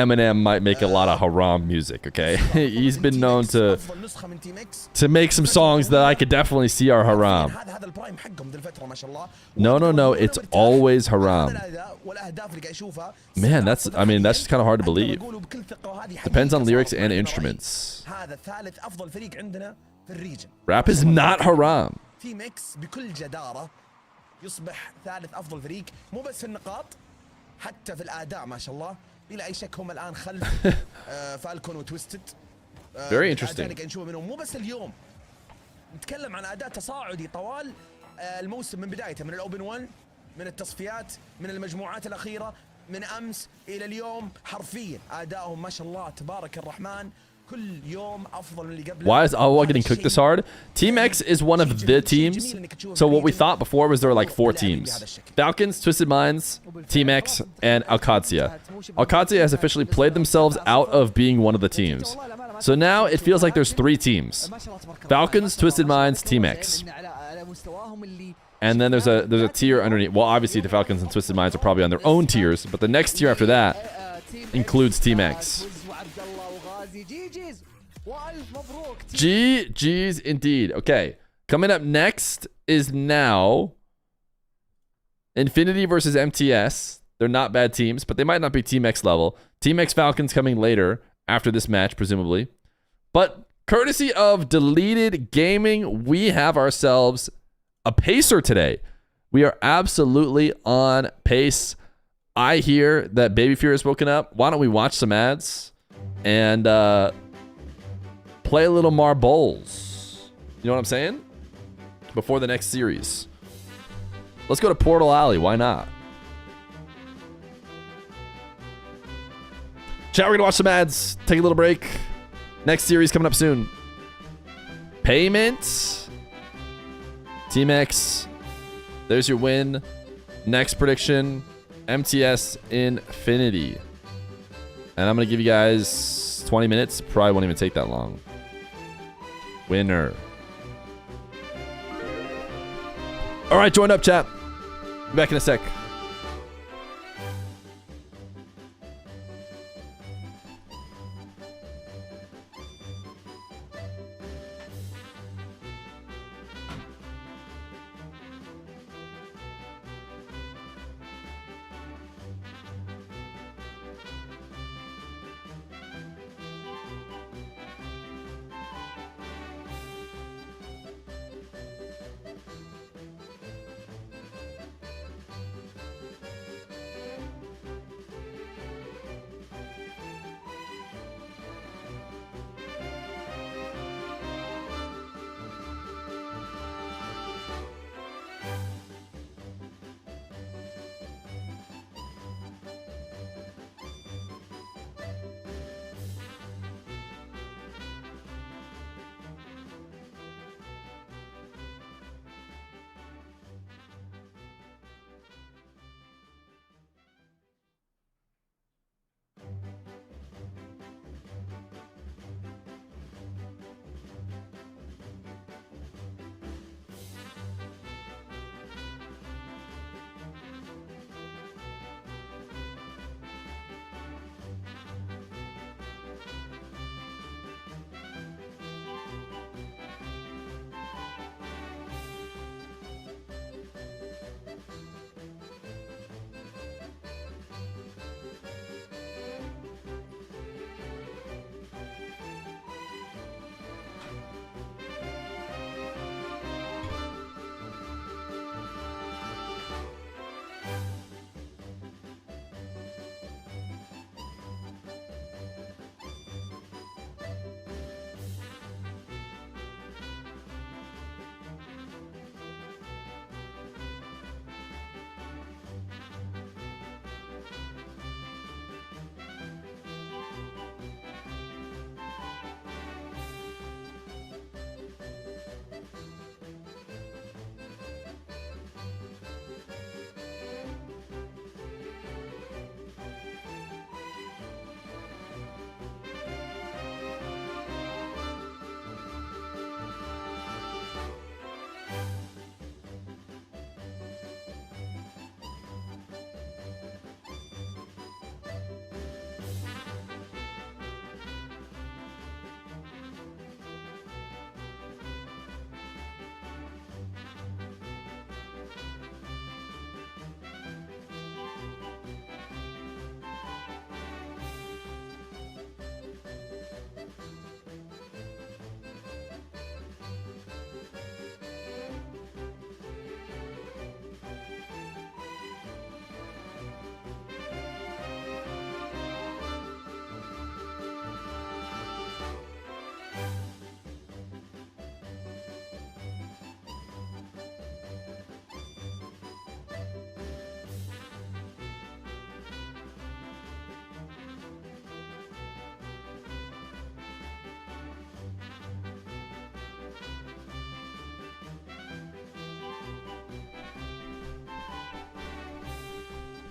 Eminem might make a lot of haram music, okay? He's been known to make some songs that I could definitely see are haram. No, it's always haram. Man, that's just kind of hard to believe. Depends on lyrics and instruments. Rap is not haram. تيم اكس بكل جدارة يصبح ثالث أفضل فريق مو بس في النقاط حتى في الأداء ما شاء الله بلا أي شك هم الآن خلف فالكون وتويستد. Very interesting. قاعد نشوفه منهم مو بس اليوم نتكلم عن أداء تصاعدي طوال الموسم من بدايته من الأوبن 1 من التصفيات من المجموعات الأخيرة من أمس إلى اليوم حرفيا أدائهم ما شاء الله تبارك الرحمن. Why is Awa getting cooked this hard? Team X is one of the teams. So what we thought before was there were like 4 teams. Falcons, Twisted Minds, Team X, and Alcadzia. Alcadzia has officially played themselves out of being one of the teams. So now it feels like there's 3 teams. Falcons, Twisted Minds, Team X. And then there's a tier underneath. Well, obviously the Falcons and Twisted Minds are probably on their own tiers, but the next tier after that includes Team X. GG's indeed. Okay. Coming up next is now Infinity versus MTS. They're not bad teams, but they might not be Team X level. Team X Falcons coming later after this match, presumably. But courtesy of Deleted Gaming, we have ourselves a pacer today. We are absolutely on pace. I hear that Baby Feer has woken up. Why don't we watch some ads and play a little marbles? You know what I'm saying? Before the next series. Let's go to Portal Alley. Why not? Chat, we're going to watch some ads. Take a little break. Next series coming up soon. Payment. Team X. There's your win. Next prediction, MTS Infinity. And I'm going to give you guys 20 minutes. Probably won't even take that long. Winner. All right, join up, chat. Be back in a sec.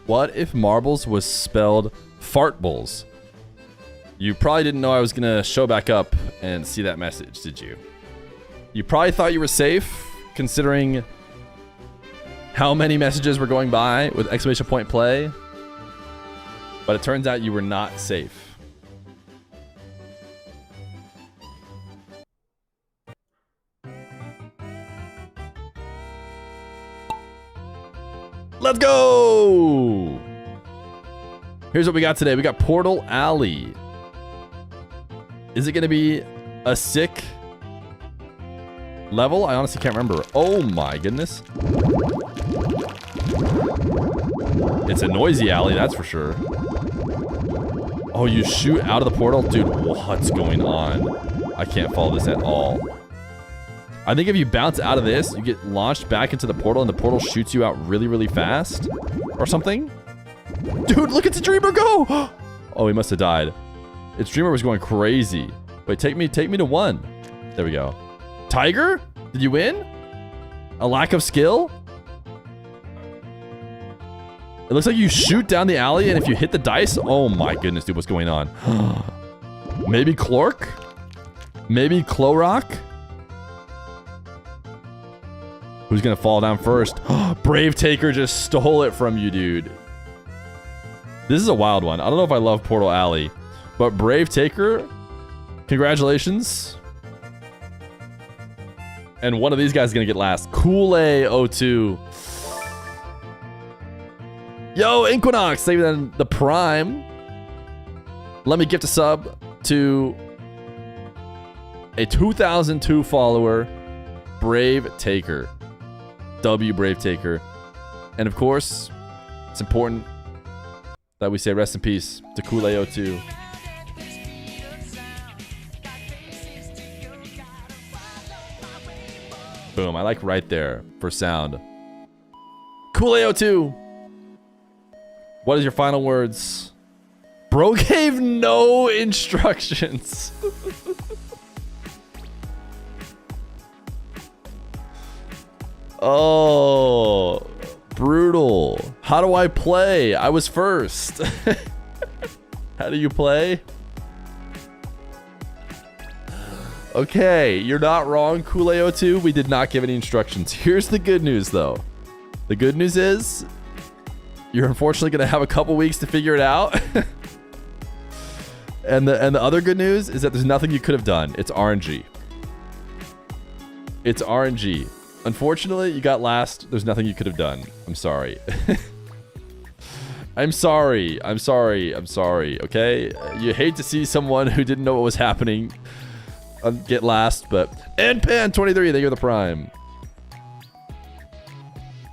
What if marbles was spelled fartbles? You probably didn't know I was gonna show back up and see that message, did you? You probably thought you were safe, considering how many messages were going by with exclamation point play. But it turns out you were not safe. Let's go! Here's what we got today. We got Portal Alley. Is it going to be a sick level? I honestly can't remember. Oh my goodness. It's a noisy alley, that's for sure. Oh, you shoot out of the portal? Dude, what's going on? I can't follow this at all. I think if you bounce out of this, you get launched back into the portal and the portal shoots you out really, really fast. Or something. Dude, look at the Dreamer go! Oh, he must have died. Its Dreamer was going crazy. Wait, take me to 1. There we go. Tiger? Did you win? A lack of skill? It looks like you shoot down the alley, and if you hit the dice... Oh my goodness, dude, what's going on? Maybe Clork? Maybe Clorock? Who's gonna fall down first? Brave Taker just stole it from you, dude. This is a wild one. I don't know if I love Portal Alley, but Brave Taker, congratulations. And one of these guys is gonna get last. Kool-A02. Yo, Inquinox, saving the Prime. Let me gift a sub to a 2002 follower, Brave Taker. W Brave Taker. And of course, it's important that we say rest in peace to Kool-A02. Boom, I like right there for sound. Kool-A02. What is your final words? Bro gave no instructions. Oh, brutal. How do I play? I was first. How do you play? Okay, you're not wrong, Kool-A02. We did not give any instructions. Here's the good news, though. The good news is you're unfortunately going to have a couple weeks to figure it out. And the other good news is that there's nothing you could have done. It's RNG. It's RNG. Unfortunately, you got last. There's nothing you could have done. I'm sorry. I'm sorry. I'm sorry. I'm sorry. Okay? You hate to see someone who didn't know what was happening get last, but... And Pan23, they are the Prime.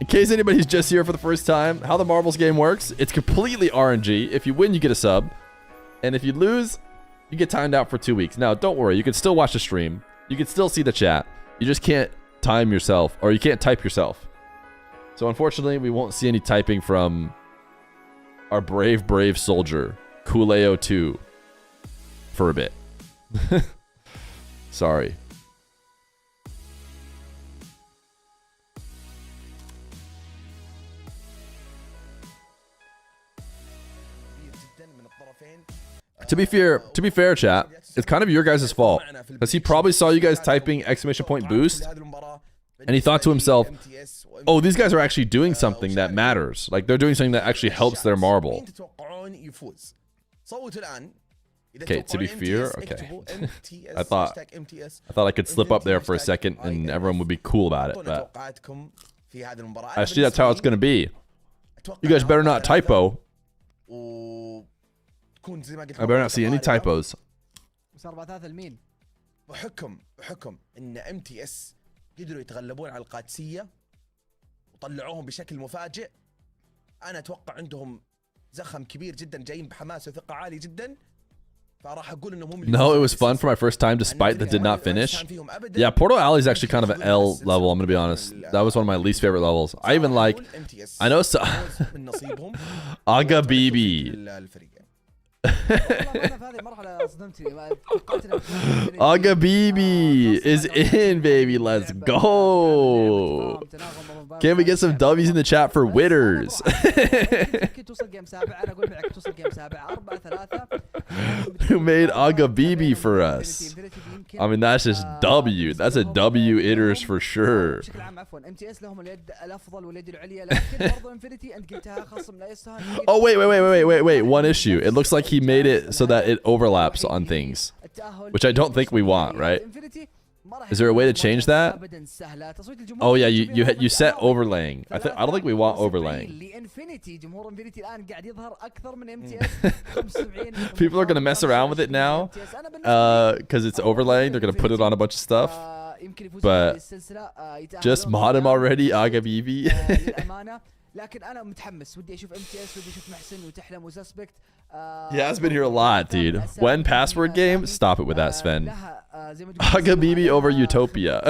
In case anybody's just here for the first time, how the Marbles game works, it's completely RNG. If you win, you get a sub. And if you lose, you get timed out for 2 weeks. Now, don't worry. You can still watch the stream. You can still see the chat. You just can't time yourself, or you can't type yourself. So unfortunately, we won't see any typing from our brave soldier, Kool-A02, for a bit. Sorry. To be fair, chat, it's kind of your guys' fault, because he probably saw you guys typing exclamation point boost, and he thought to himself, oh, these guys are actually doing something that matters. Like, they're doing something that actually helps their marble. Okay, to be fair, okay. I thought I could slip up there for a second and everyone would be cool about it, but actually that's how it's gonna be. You guys better not typo. I better not see any typos. بحكم ان MTS قدروا يتغلبون على القادسية وطلعوهم بشكل مفاجئ. انا اتوقع عندهم زخم كبير جدا، جايين بحماس وثقة عالي جدا. No, it was fun for my first time despite the did not finish. Yeah, Portal Alley is actually kind of an L level, I'm gonna be honest. That was one of my least favorite levels. I even like, I know so Aga Bibi. Aga Bibi is in, baby. Let's go. Can we get some W's in the chat for Witters? Who made Aga Bibi for us? I mean, that's just W. That's a W Itters for sure. Oh, wait. One issue. It looks like he made it so that it overlaps on things, which I don't think we want, right? Is there a way to change that? Oh yeah, you set overlaying. I don't think we want overlaying. People are gonna mess around with it now, because it's overlaying. They're gonna put it on a bunch of stuff. But just mod him already, Aga Bibi. لكن انا متحمس ودي اشوف MTS ودي اشوف محسن وتحلم وسسبكت. He has been here a lot, dude. When password game, stop it with that, Sven. Aga Bibi over Utopia.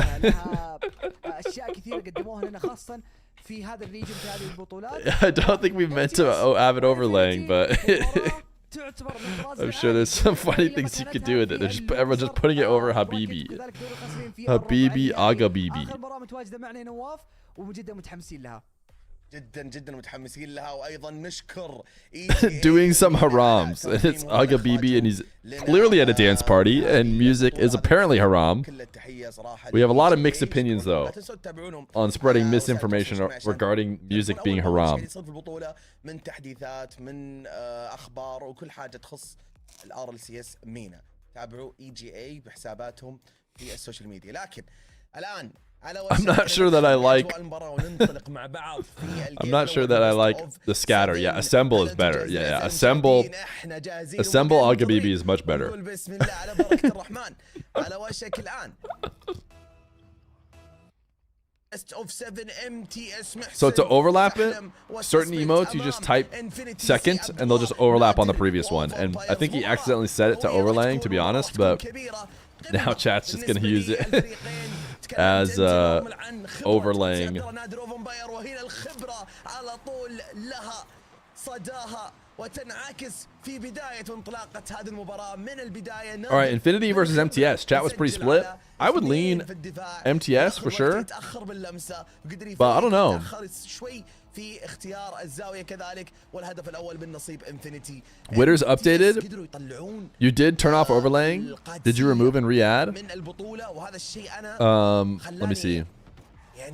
اشياء كثيره قدموها لنا خاصه في هذا الريجن في هذه البطولات. I don't think we meant to have it overlaying, but I'm sure there's some funny things you could do with it. They're just everyone's just putting it over Habibi. Habibi Aga Bibi. اخر مباراه متواجده معنا نواف وجدا متحمسين لها. جدا جدا متحمسين لها. وايضا نشكر Doing some harams. And it's Aga Bibi and he's clearly at a dance party and music is apparently haram. We have a lot of mixed opinions though on spreading misinformation regarding music being haram. من تحديثات من اخبار وكل حاجه تخص RLCS مينا. تابعوا EGA بحساباتهم في السوشيال ميديا. لكن الان I'm not sure that I like the scatter. Yeah, assemble is better. Yeah, assemble Aga Bibi is much better. So to overlap it, certain emotes you just type second and they'll just overlap on the previous one. And I think he accidentally set it to overlaying, to be honest, but now chat's just gonna use it as overlaying. All right, Infinity versus MTS. Chat was pretty split. I would lean MTS for sure, but I don't know. Witters updated. You did turn off overlaying. Did you remove and re-add? Let me see. I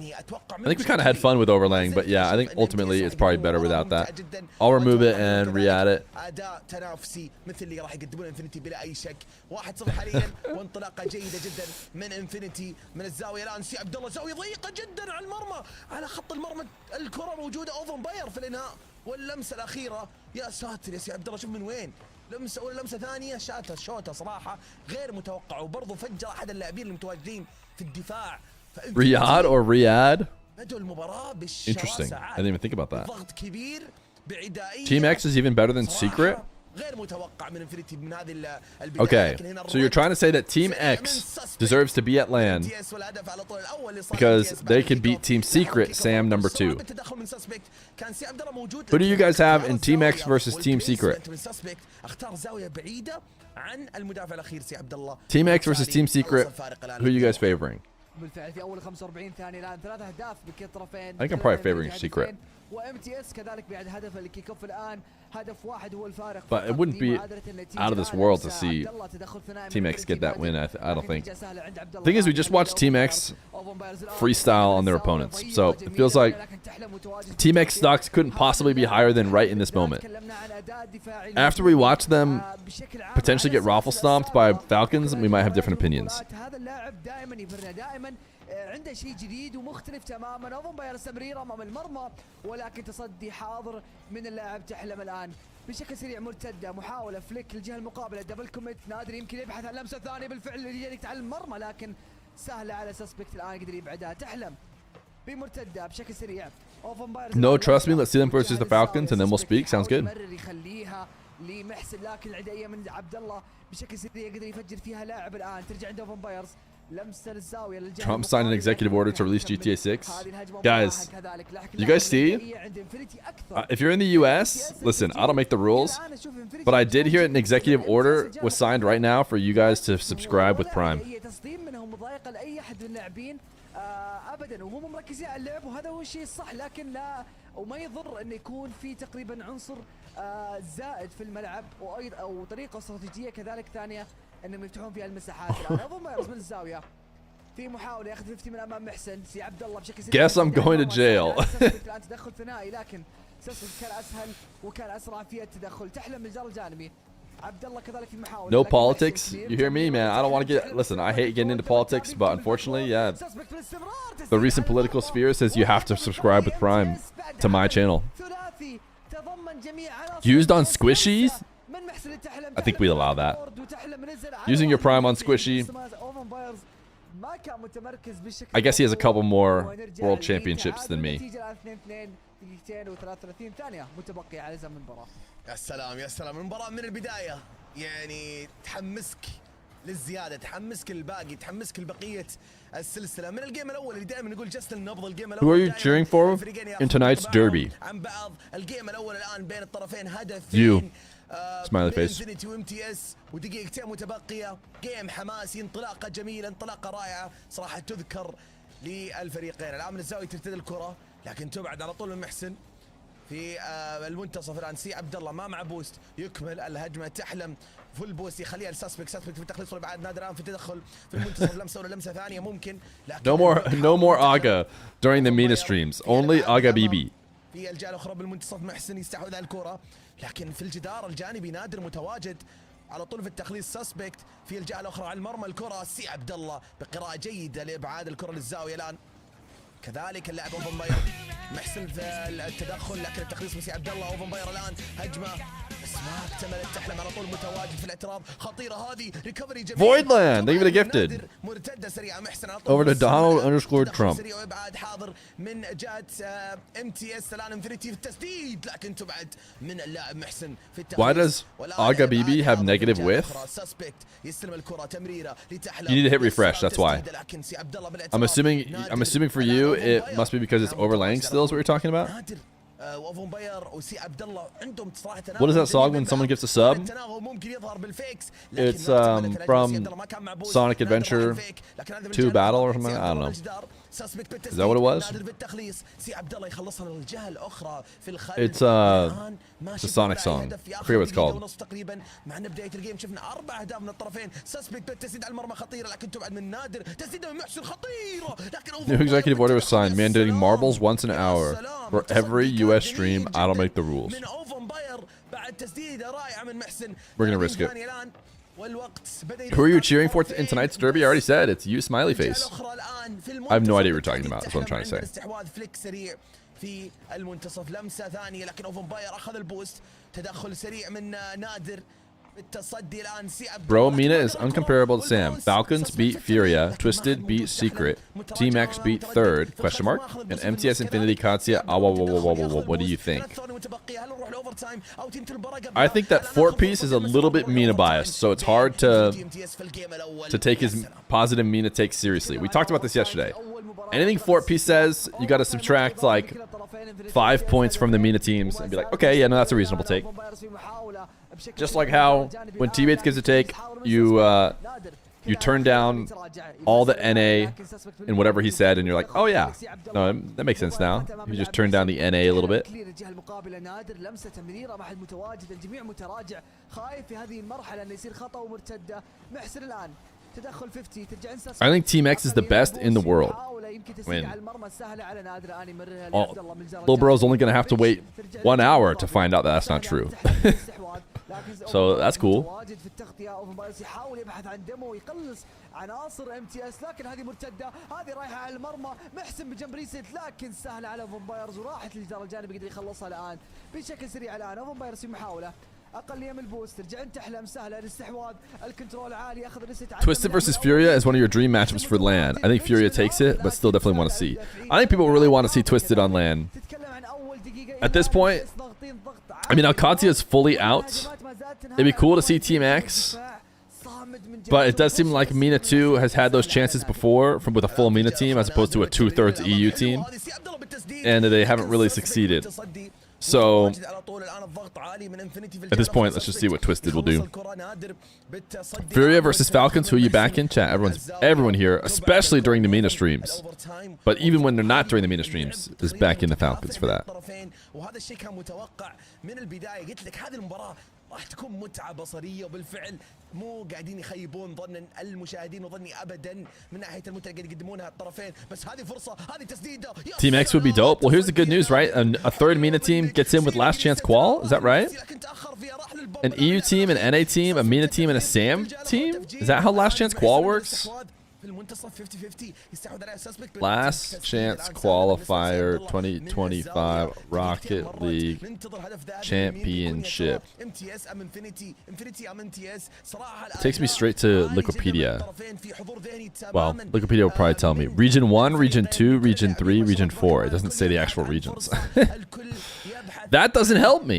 think we kind of had fun with overlaying, but yeah, I think ultimately it's probably better without that. I'll remove it and re-add it. واللمسه الاخيره يا ساتر يا سي عبد الله شوف من وين لمسه ولا لمسه ثانيه شوتها صراحه غير متوقع وبرضه فجر احد اللاعبين المتواجدين في الدفاع. Riyadh or Riyadh? بدوا المباراه Interesting. I didn't even think about that. ضغط كبير بعدائيه. Team X is even better than Secret? غير متوقع من انفينيتي من هذه البدايه. Okay, so you're trying to say that Team X deserves to be at LAN because they could beat Team Secret, Sam number 2. Who do you guys have in Team X versus Team Secret? Team X versus Team Secret, who are you guys favoring? بالفعل في اول 45 ثانيه الان 3 اهداف بكل الطرفين. I think I'm probably favoring Secret. وMTS كذلك بعد هدف الكيك اوف الان هدف واحد هو الفارق. But it wouldn't be out of this world to see Team X get that win. I don't think. The thing is, we just watched Team X freestyle on their opponents, so it feels like Team X stocks couldn't possibly be higher than right in this moment. After we watch them potentially get raffle stomped by Falcons, we might have different opinions. عنده شيء جديد ومختلف تماما. اوفن بايرز تمريره امام المرمى ولكن تصدي حاضر من اللاعب تحلم الان بشكل سريع مرتده محاوله فليك للجهه المقابله دبل كوميت نادر يمكن يبحث عن لمسه ثانيه بالفعل يجيك على المرمى لكن سهله على سسبكت الان قدر يبعدها تحلم بمرتده بشكل سريع. اوفن بايرز No, trust me. Let's see them versus the Falcons and then we'll speak. Sounds good. يخليها لمحسن لكن العدائيه من عبد الله بشكل سريع قدر يفجر فيها لاعب الان ترجع عند اوفن بايرز. Trump signed an executive order to release GTA 6. Guys, you guys see? If you're in the US, listen, I don't make the rules, but I did hear an executive order was signed right now for you guys to subscribe with Prime. ابدا وهم مركزين على اللعب وهذا هو الشيء الصح لكن لا وما يضر انه يكون في تقريبا عنصر زائد في الملعب وايضا او طريقه استراتيجيه كذلك ثانيه انهم يفتحون فيها المساحات. الان اوفن بايرز من الزاويه في محاوله ياخذ 50 من امام محسن سي عبد الله بشكل سريع. Guess I'm going to jail. الان تدخل ثنائي لكن سسبكت كان اسهل وكان اسرع في التدخل تحلم من الجار الجانبي. No politics. You hear me, man? I don't want to get... Listen, I hate getting into politics, but unfortunately, yeah. The recent political sphere says you have to subscribe with Prime to my channel. Used on squishies? I think we allow that. Using your Prime on squishy. I guess he has a couple more world championships than me. يا سلام يا سلام المباراة من البداية يعني تحمسك للزيادة تحمسك الباقي تحمسك البقية السلسلة من الجيم الأول اللي دائما نقول جست النبض الجيم الأول. Who are you cheering for in tonight's derby? عن بعض الجيم الأول الآن بين الطرفين هدف You. Smiley face. انفينيتي وMTS ودقيقتين متبقية جيم حماسي انطلاقة جميلة انطلاقة رائعة صراحة تذكر للفريقين. الآن من الزاوية ترتد الكرة لكن تبعد على طول من محسن في المنتصف. الان سي عبد الله ما مع بوست، يكمل الهجمه تحلم فول بوست يخليها السسبك في التخليص بعد نادر الان في التدخل في المنتصف. لمسه ولا لمسه ثانيه ممكن، لكن No more Aga during the Mina streams. Only Aga BB. في الجهه الاخرى بالمنتصف محسن يستحوذ على الكره، لكن في الجدار الجانبي نادر متواجد على طول في التخليص. سسبكت في الجهه الاخرى على المرمى، الكره سي عبد الله بقراءه جيده لابعاد الكره للزاويه. الان كذلك اللاعب اوفن باير محسن في التدخل، لكن التخليص من سي عبد الله. اوفن باير الان هجمه بس ما اكتملت، تحلم على طول متواجد في الاعتراض. خطيره هذه، ريكفري جميل. Voidland, they give it a gifted. مرتده سريعه محسن على طول Over to Donald_Trump. سريع وابعاد حاضر من جهه MTS. الان انفينيتي في التسديد، لكن تبعد من اللاعب محسن في التخليص. Why does Aga BB have negative width? يستلم الكره تمريره لتحلم. You need to hit refresh, that's why. I'm assuming for you it must be because it's overlaying still is what you're talking about? What is that song when someone gets a sub? It's from Sonic Adventure 2 Battle or something. I don't know. Is that what it was? It's a Sonic song. I forget what it's called. New executive order was signed mandating marbles once an hour for every US stream. I don't make the rules. We're gonna risk it. Who are you cheering for in tonight's derby? I already said it's you, smiley face. I have no idea what you're talking about. That's what I'm trying to say. في المنتصف لمسه ثانيه، لكن اوفن باير اخذ البوست. تدخل سريع من نادر بالتصدي الان. سي عبد Bro, Mina is uncomparable to Sam. Falcons beat Furia, Twisted beat Secret, Team X beat Third, question mark, and MTS Infinity Katsuya. What do you think? I think that Fort Piece is a little bit Mina biased, so it's hard to take his positive Mina take seriously. We talked about this yesterday. Anything Fort Piece says, you got to subtract like 5 points from the Mina teams and be like, okay, yeah, no, that's a reasonable take. Just like how when T-Bates gives a take, you turn down all the NA and whatever he said, and you're like, oh yeah, no, that makes sense now. You just turn down the NA a little bit. I think Team X is the best in the world. When Lil Bro's only going to have to wait 1 hour to find out that that's not true. So that's cool. عناصر MTS، لكن هذه مرتده، هذه رايحه على المرمى. محسن بجنب ريست، لكن سهله على اوفن بايرز وراحت للجدار الجانبي، يقدر يخلصها الان بشكل سريع. الان اوفن بايرز في محاوله اقليه من البوست، رجع تحلم سهله الاستحواذ، الكنترول عالي، اخذ ريست. Twisted versus Furia is one of your dream matchups for LAN. I think Furia takes it, but still definitely want to see. I think people really want to see Twisted on LAN. At this point, I mean, Alcatia is fully out. It'd be cool to see Team X, but it does seem like Mina 2 has had those chances before with a full Mina team as opposed to a 2/3 EU team, and they haven't really succeeded. So at this point, let's just see what Twisted will do. Furia versus Falcons, who you back in? Chat, everyone here, especially during the Mina streams. But even when they're not during the Mina streams, is back in the Falcons for that. راح تكون متعة بصرية، وبالفعل مو قاعدين يخيبون ظن المشاهدين وظني ابدا من ناحية المتعة قاعد يقدمونها الطرفين. بس هذه فرصة، هذه تسديدة. Team X would be dope. Well, here's the good news, right? A third Mina team gets in with last chance qual. Is that right? An EU team, an NA team, a Mina team, and a SAM team? Is that how last chance qual works? Last chance qualifier 2025 Rocket League Championship. It takes me straight to Wikipedia. Well, Wikipedia will probably tell me. Region 1, Region 2, Region 3, Region 4. It doesn't say the actual regions. That doesn't help me.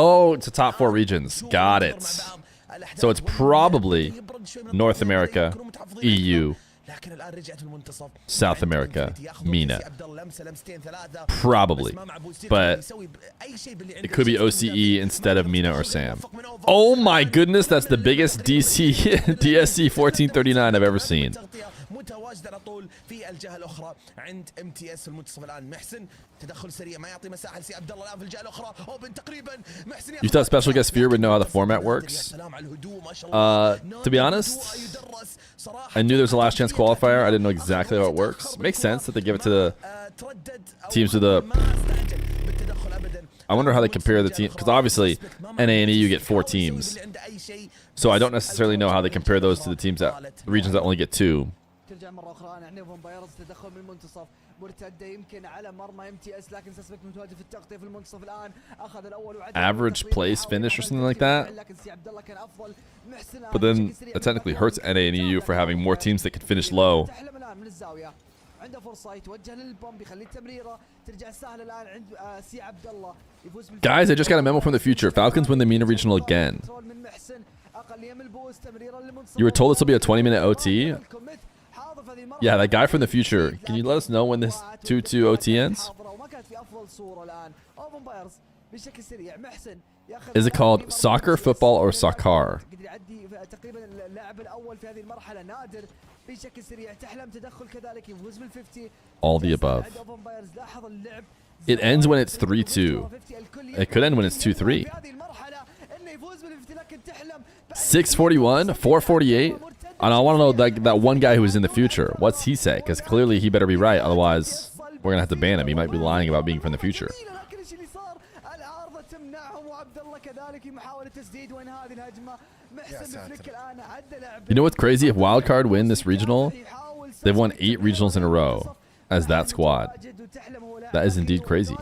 Oh, it's the top 4 regions. Got it. So it's probably North America, EU, South America, Mena. Probably. But it could be OCE instead of Mena or Sam. Oh my goodness, that's the biggest DSC 1439 I've ever seen. متواجد على طول في الجهه الاخرى عند MTS في المنتصف الان. محسن تدخل سريع ما يعطي مساحه لسي عبد الله الان في الجهه الاخرى. اوبن تقريبا محسن. You thought special guest Feer would know how the format works? To be honest, I knew there was a last chance qualifier. I didn't know exactly how it works. It makes sense that they give it to the teams with the. I wonder how they compare the team, because obviously NA and EU get 4 teams, so I don't necessarily know how they compare those to the teams that regions that only get 2. ترجع مرة أخرى نحن فون بايرز تدخل من المنتصف مرتدة يمكن على مرمى MTS لكن سسبكت متواجد في التغطية في المنتصف الآن أخذ الأول Average place finish or something like that. But then that technically hurts NA and EU for having more teams that can finish low. عنده فرصة يتوجه للبومب يخلي التمريرة ترجع سهلة الآن عند سي عبد الله يفوز. Guys, I just got a memo from the future. Falcons win the MENA regional again. You were told this will be a 20-minute OT. Yeah, that guy from the future. Can you let us know when this 2-2 OT ends? Is it called soccer, football, or soccer? All the above. It ends when it's 3-2. It could end when it's 2-3. 641, 448. And I want to know that one guy who was in the future. What's he say? Because clearly he better be right. Otherwise, we're going to have to ban him. He might be lying about being from the future. You know what's crazy? If Wildcard win this regional, they've won 8 regionals in a row as that squad. That is indeed crazy.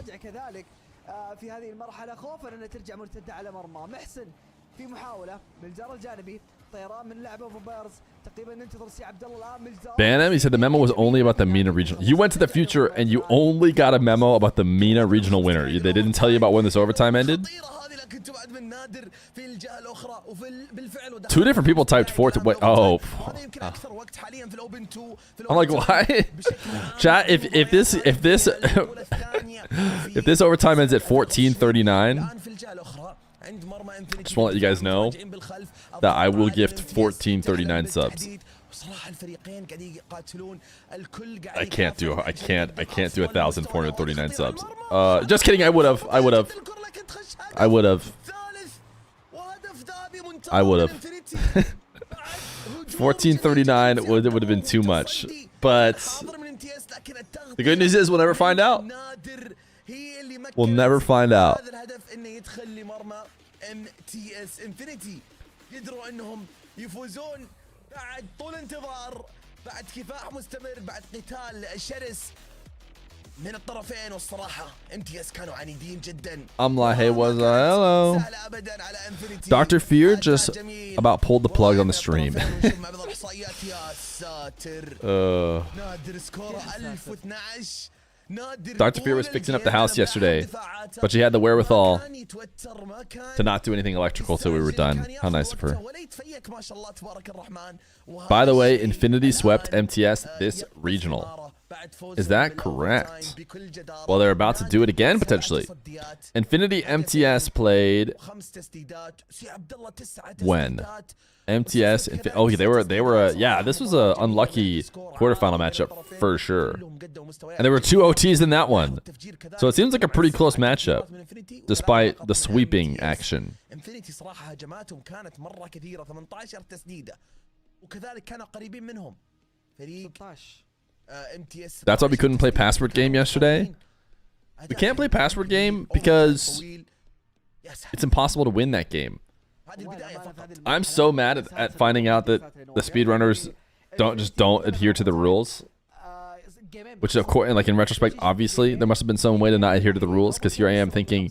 Ban him? He said the memo was only about the MENA regional. You went to the future and you only got a memo about the MENA regional winner. They didn't tell you about when this overtime ended? 2 different people typed 4 to wait. Oh. I'm like, why? Chat, if this if this overtime ends at 14:39, just want to let you guys know that I will gift 1439 subs. I can't do 1,439 subs. Just kidding. I would have. 1439 would have been too much. But the good news is we'll never find out. We'll never find out. MTS Infinity قدروا انهم يفوزون بعد طول انتظار بعد كفاح مستمر بعد قتال شرس من الطرفين والصراحة MTS كانوا عنيدين جدا. I'm like, hey, what's up? Hello. Dr. Feer just about pulled the plug on the stream. Dr. Feer was fixing up the house yesterday, but she had the wherewithal to not do anything electrical till we were done. How nice of her. By the way, Infinity swept MTS this regional. Is that correct? Well, they're about to do it again, potentially. Infinity MTS played when? MTS, oh, they were. Yeah, this was a unlucky quarterfinal matchup for sure. And there were 2 OTs in that one, so it seems like a pretty close matchup, despite the sweeping action. That's why we couldn't play Password Game yesterday. We can't play Password Game because it's impossible to win that game. I'm so mad at finding out that the speedrunners don't adhere to the rules. Which, of course, like in retrospect, obviously there must have been some way to not adhere to the rules. Because here I am thinking,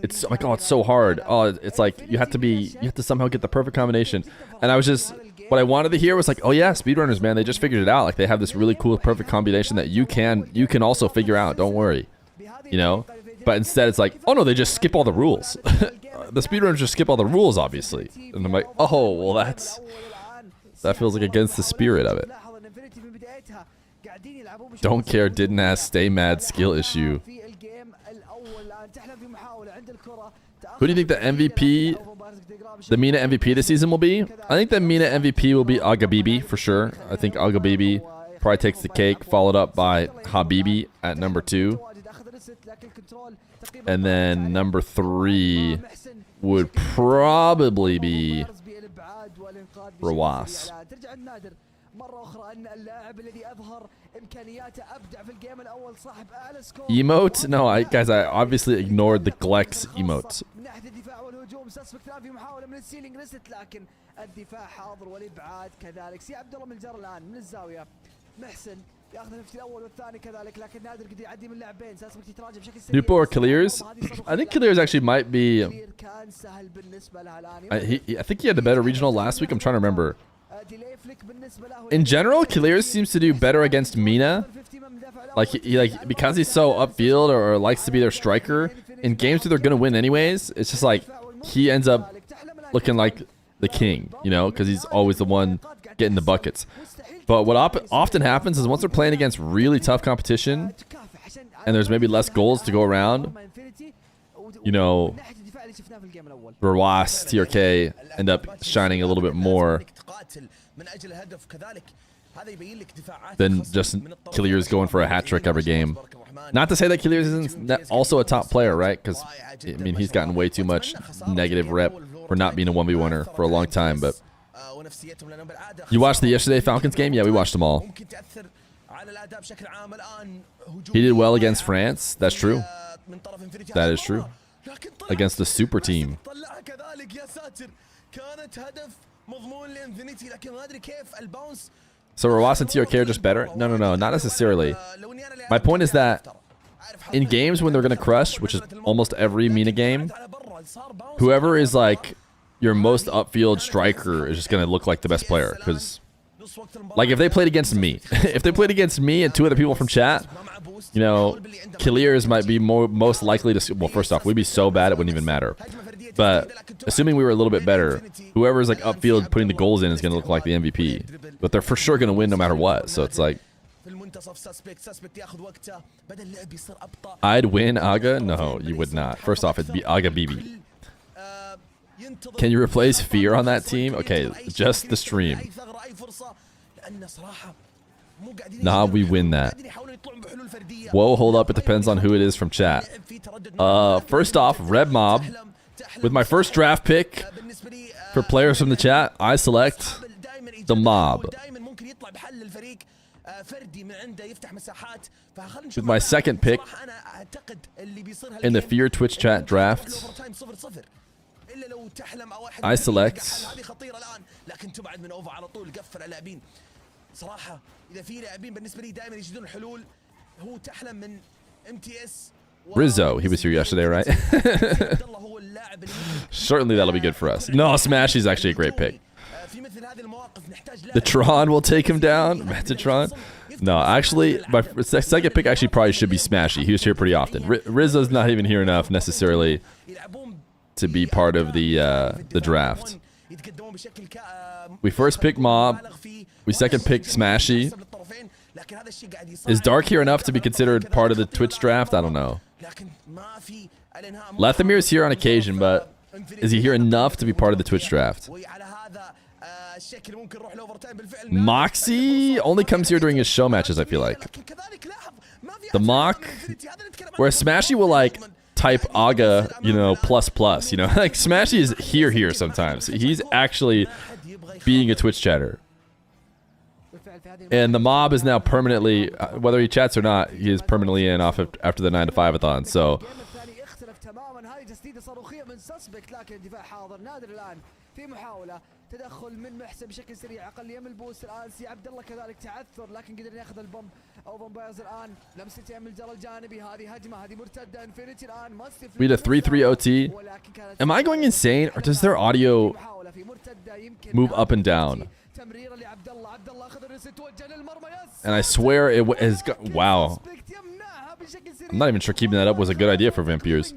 it's like, oh, it's so hard. Oh, it's like you have to somehow get the perfect combination. And I was just, what I wanted to hear was like, oh yeah, speedrunners, man, they just figured it out. Like they have this really cool perfect combination that you can also figure out. Don't worry, you know. But instead, it's like, oh no, they just skip all the rules. The speedrunners just skip all the rules, obviously. And I'm like, oh, well, that feels like against the spirit of it. Don't care, didn't ask, stay mad, skill issue. Who do you think the MVP, the Mena MVP this season will be? I think the Mena MVP will be Agabibi for sure. I think Agabibi probably takes the cake, followed up by Habibi at number 2. And then number 3 would probably be Rawas. Emote? No, guys, I obviously ignored the Glex emote. Nupo or Clears? I think Clears actually might be. I think he had the better regional last week. I'm trying to remember. In general, Clears seems to do better against Mina. Like because he's so upfield or likes to be their striker. In games where they're gonna win anyways, it's just like he ends up looking like the king, you know, because he's always the one getting the buckets. But what often happens is once they're playing against really tough competition, and there's maybe less goals to go around, you know, Rawas, TRK end up shining a little bit more than just Killiers going for a hat trick every game. Not to say that Killiers isn't also a top player, right? Because, I mean, he's gotten way too much negative rep for not being a 1v1er for a long time. But you watched the yesterday Falcons game? Yeah, we watched them all. He did well against France. That's true. That is true. Against the super team. So Rawas and TRK are just better? No, not necessarily. My point is that in games when they're going to crush, which is almost every Mina game, whoever is like your most upfield striker is just going to look like the best player. Because, like, if they played against me, and 2 other people from chat, you know, Killiers might be most likely to. Well, first off, we'd be so bad it wouldn't even matter. But assuming we were a little bit better, whoever's like upfield putting the goals in is going to look like the MVP. But they're for sure going to win no matter what. So it's like, I'd win Aga? No, you would not. First off, it'd be Aga Bibi. Can you replace Feer on that team? Okay, just the stream. Nah, we win that. Whoa, hold up. It depends on who it is from chat. First off, Red Mob. With my first draft pick for players from the chat, I select the Mob. With my second pick in the Fear Twitch chat draft, I select Rizzo. He was here yesterday, right? Certainly that'll be good for us. No, Smash is actually a great pick. The Tron will take him down. Metatron. No, actually, my second pick actually probably should be Smashy. He was here pretty often. Rizzo's not even here enough necessarily to be part of the draft. We first pick Mob. We second pick Smashy. Is Dark here enough to be considered part of the Twitch draft? I don't know. Lethamir's here on occasion, but is he here enough to be part of the Twitch draft? Moxie only comes here during his show matches, I feel like. The Mock, where Smashy will like type Aga, you know, ++, you know, like Smashy is here sometimes. He's actually being a Twitch chatter. And the Mob is now permanently, whether he chats or not, he is permanently in off after the 9 to 5-a-thon. So تدخل من محسن بشكل سريع اقل يم البوست الان سي عبد الله كذلك تعثر لكن قدر ياخذ البمب او فامبايرز الان لمسه يم الجرى الجانبي هذه هجمه هذه مرتده انفينيتي الان we had a 3-3 OT. Am I going insane or does their audio move up and down? And I swear it has got, wow. I'm not even sure keeping that up was a good idea for Vampires.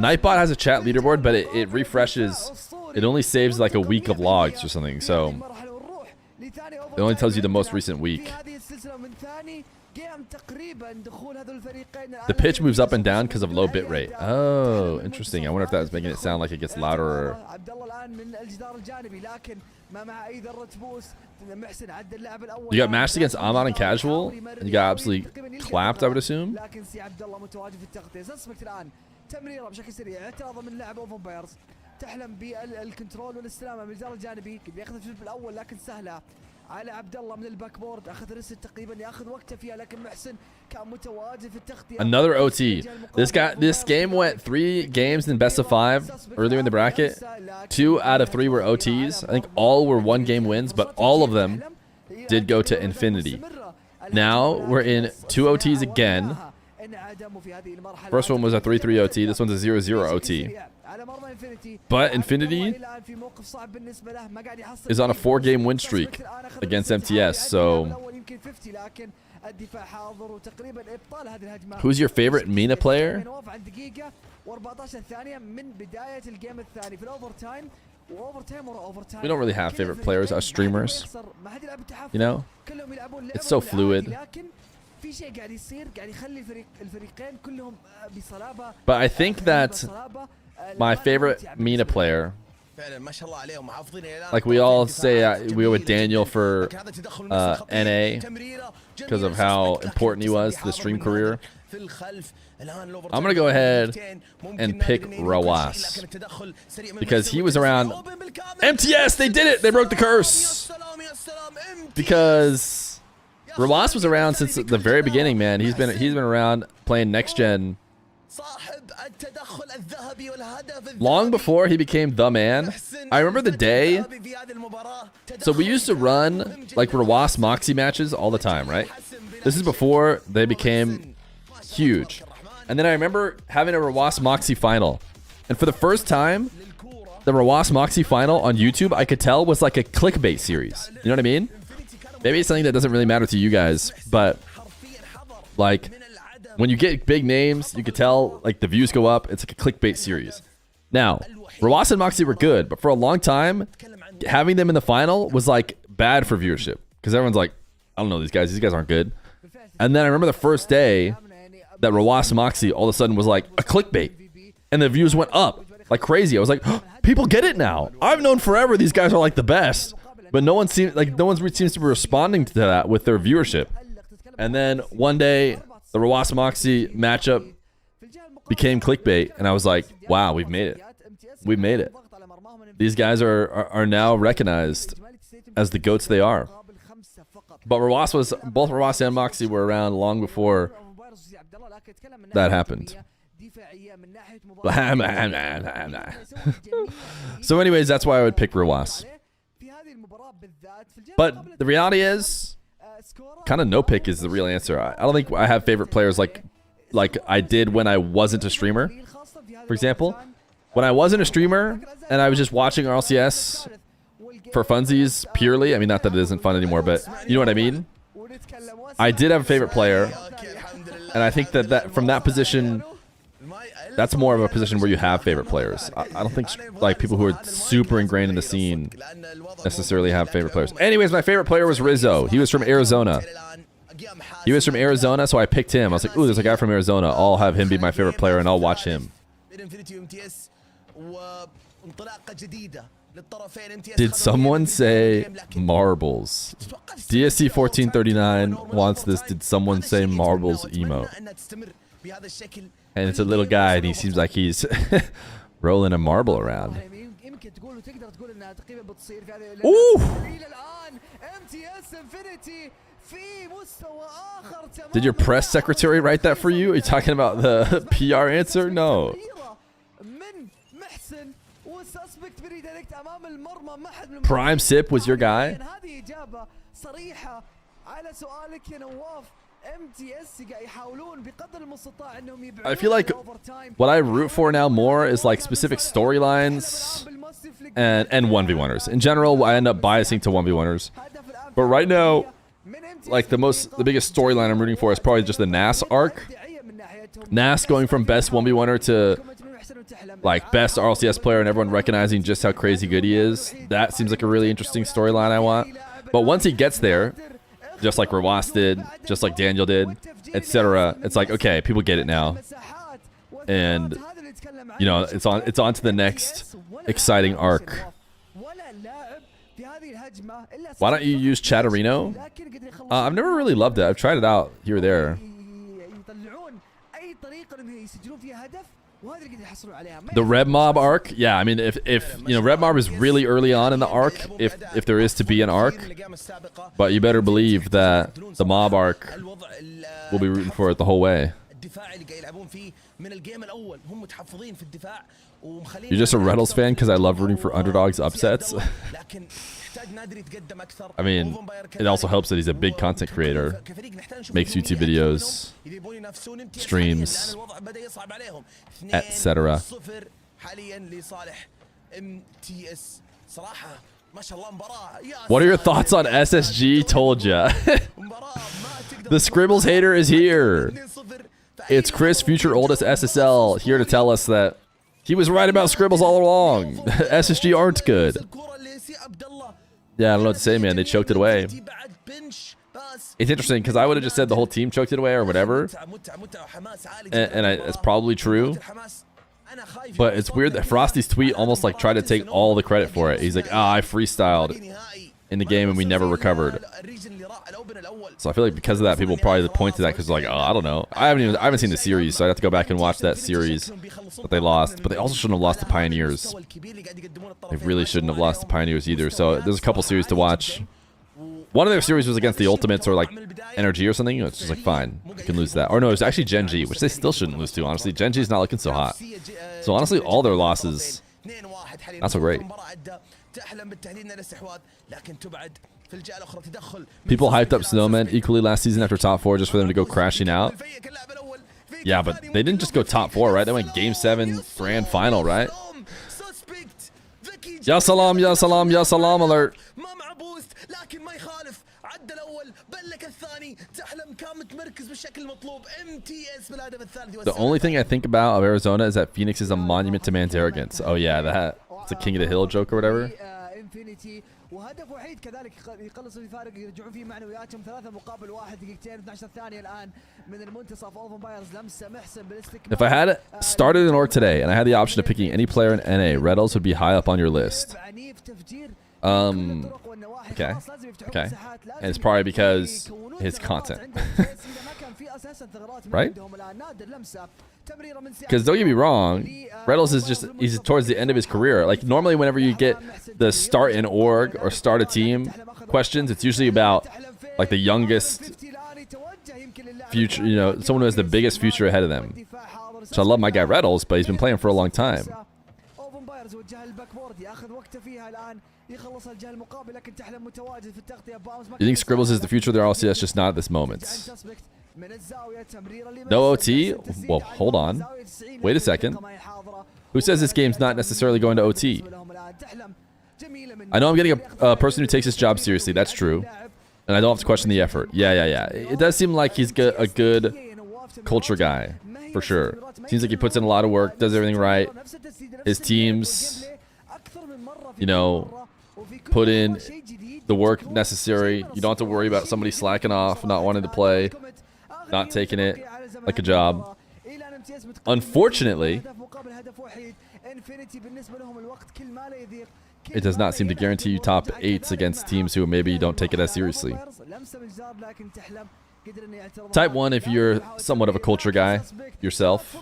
Nightbot has a chat leaderboard, but it refreshes. It only saves like a week of logs or something, so it only tells you the most recent week. جيم تقريبا دخول هذول الفريقين. The pitch moves up and down because of low bit rate. Oh, interesting. I wonder if that was making it sound like it gets louder or... عبد الله الان من الجدار الجانبي لكن ما مع اي ذره بوست. محسن عدى اللاعب الاول. You got matched against Amon in casual, and you got absolutely clapped, I would assume. لكن سي عبد الله متواجد في التغطيه. سسبكت الان تمريره بشكل سريع اعتراضا من لاعب اوفن بايرز. تحلم بالكنترول والاستلامه من الجدار الجانبي. بياخذ الشوط الاول لكن سهله على عبد الله من الباك بورد. اخذ ريست تقريبا ياخذ وقته فيها لكن محسن كان متواجد في التغطيه. Another OT. This game went 3 games in best of 5 earlier in the bracket. 2 out of 3 were OTs. I think all were 1-game wins, but all of them did go to infinity. Now we're in 2 OTs again. First one was a 3-3 OT. This one's a 0-0 OT. But Infinity is on a 4-game win streak against MTS. So, who's your favorite Mena player? We don't really have favorite players as streamers. You know, it's so fluid. But I think that my favorite Mena player, like we all say, we go with Daniel for NA because of how important he was to the stream career. I'm going to go ahead and pick Rawas because he was around MTS. They did it. They broke the curse because Rawas was around since the very beginning, man. He's been around playing next gen long before he became the man. I remember the day. So we used to run like Rawas Moxie matches all the time, right? This is before they became huge. And then I remember having a Rawas Moxie final. And for the first time, the Rawas Moxie final on YouTube, I could tell was like a clickbait series. You know what I mean? Maybe it's something that doesn't really matter to you guys, but like when you get big names, you could tell like the views go up. It's like a clickbait series. Now, Rawas and Moxie were good, but for a long time, having them in the final was like bad for viewership because everyone's like, I don't know these guys aren't good. And then I remember the first day that Rawas Moxie all of a sudden was like a clickbait and the views went up like crazy. I was like, oh, people get it now. I've known forever these guys are like the best, but no one seems to be responding to that with their viewership. And then one day the Rawas Moxie matchup became clickbait and I was like, wow, we've made it. We've made it. These guys are now recognized as the GOATs they are. But both Rawas and Moxie were around long before that happened. So anyways, that's why I would pick Rawas. But the reality is, kind of no pick is the real answer. I don't think I have favorite players like I did when I wasn't a streamer. For example, when I wasn't a streamer and I was just watching RLCS for funsies purely, I mean, not that it isn't fun anymore, but you know what I mean? I did have a favorite player, and I think that from that position, that's more of a position where you have favorite players. I don't think like people who are super ingrained in the scene necessarily have favorite players. Anyways, my favorite player was Rizzo. He was from Arizona. So I picked him. I was like, ooh, there's a guy from Arizona. I'll have him be my favorite player, and I'll watch him. Did someone say marbles? DSC 1439 wants this. Did someone say marbles emote? And it's a little guy, and he seems like he's rolling a marble around. Ooh! Did your press secretary write that for you? Are you talking about the PR answer? No. Prime Sip was your guy? I feel like what I root for now more is like specific storylines and 1v1ers. In general, I end up biasing to 1v1ers. But right now, like the biggest storyline I'm rooting for is probably just the Nas arc. Nas going from best 1v1er to like best RLCS player and everyone recognizing just how crazy good he is. That seems like a really interesting storyline I want. But once he gets there, just like Rawas did, just like Daniel did, etc. It's like, okay, people get it now, and you know, it's on to the next exciting arc. Why don't you use Chatterino? I've never really loved it. I've tried it out here or there. The Red Mob arc, yeah. I mean, if you know, Red Mob is really early on in the arc, if there is to be an arc, but you better believe that the Mob arc will be rooting for it the whole way. You're just a Reynolds fan because I love rooting for underdogs upsets. I mean, it also helps that he's a big content creator, makes YouTube videos, streams, etc. What are your thoughts on SSG? Told ya. The Scribbles hater is here. It's Chris, future oldest SSL, here to tell us that he was right about Scribbles all along. SSG aren't good. Yeah, I don't know what to say, man. They choked it away. It's interesting because I would have just said the whole team choked it away or whatever. And it's probably true. But it's weird that Frosty's tweet almost like tried to take all the credit for it. He's like, I freestyled in the game and we never recovered. So I feel like because of that, people probably point to that because like, I don't know. I haven't seen the series, so I'd have to go back and watch that series that they lost. But they also shouldn't have lost to Pioneers. They really shouldn't have lost to Pioneers either. So there's a couple series to watch. One of their series was against the Ultimates or like Energy or something. It's just like, fine, you can lose that. Or no, it was actually Gen.G, which they still shouldn't lose to, honestly. Gen.G is not looking so hot. So honestly, all their losses, not so great. People hyped up Snowmen equally last season after top 4 just for them to go crashing out. Yeah, but they didn't just go top 4, right? They went Game 7 grand final, right? Ya salam, ya salam, ya salam alert. The only thing I think about of Arizona is that Phoenix is a monument to man's arrogance. Oh yeah, that. It's a King of the Hill joke or whatever. وهدف وحيد كذلك يقلص الفارق يرجعون فيه معنوياتهم 3 مقابل 1 دقيقتين 12 ثانية الآن من المنتصف. اوفن بايرز لمسة محسن بالاستكمال. If I had started an org today and I had the option of picking any player in NA, Reddles would be high up on your list. Okay. Okay. And it's probably because his content. Right? Because don't get me wrong, Reynolds is just, he's towards the end of his career. Like normally whenever you get the start an org or start a team questions, it's usually about like the youngest future, you know, someone who has the biggest future ahead of them. So I love my guy Reynolds, but he's been playing for a long time. You think Scribbles is the future of their RLCS, just not at this moment? No OT? Well, hold on. Wait a second. Who says this game's not necessarily going to OT? I know I'm getting a person who takes his job seriously. That's true. And I don't have to question the effort. Yeah. It does seem like he's a good culture guy, for sure. Seems like he puts in a lot of work, does everything right. His teams, you know, put in the work necessary. You don't have to worry about somebody slacking off, not wanting to play, not taking it like a job. Unfortunately, it does not seem to guarantee you top 8s against teams who maybe don't take it as seriously. Type 1 if you're somewhat of a culture guy yourself.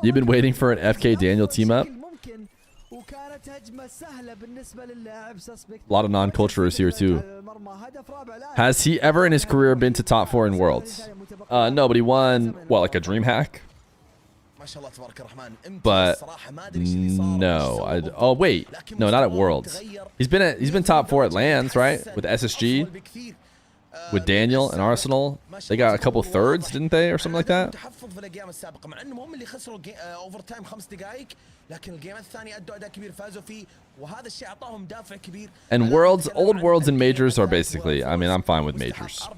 You've been waiting for an FK Daniel team up? A lot of non-culturers here too. Has he ever in his career been to top 4 in Worlds? No, but he won, what, like a dream hack? But no. Oh wait, no, not at Worlds. He's been top 4 at Lands, right? With SSG. with Daniel and Arsenal. They got a couple thirds, didn't they, or something like that? تحفظ في الايام السابقه مع انهم هم اللي خسروا اوفر تايم 5 دقائق لكن الجيم الثاني ادوا اداء كبير فازوا فيه وهذا الشيء اعطاهم دافع كبير. And worlds, old worlds and majors are basically, I mean, I'm fine with majors.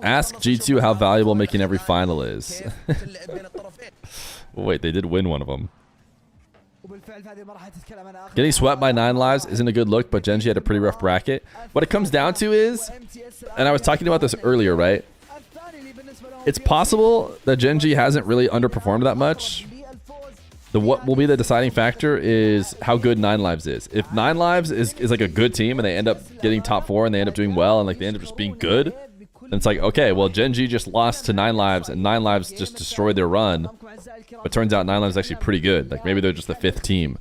Ask G2 how valuable making every final is. Wait, they did win one of them. Getting swept by 9 lives isn't a good look, but Gen.G had a pretty rough bracket. What it comes down to is, and I was talking about this earlier, right? It's possible that Gen.G hasn't really underperformed that much. What will be the deciding factor is how good 9 lives is. If 9 lives is like a good team and they end up getting top 4 and they end up doing well and like they end up just being good, then it's like, okay, well, Gen.G just lost to 9 lives and 9 lives just destroyed their run. But turns out 9 lives is actually pretty good. Like maybe they're just the 5th team.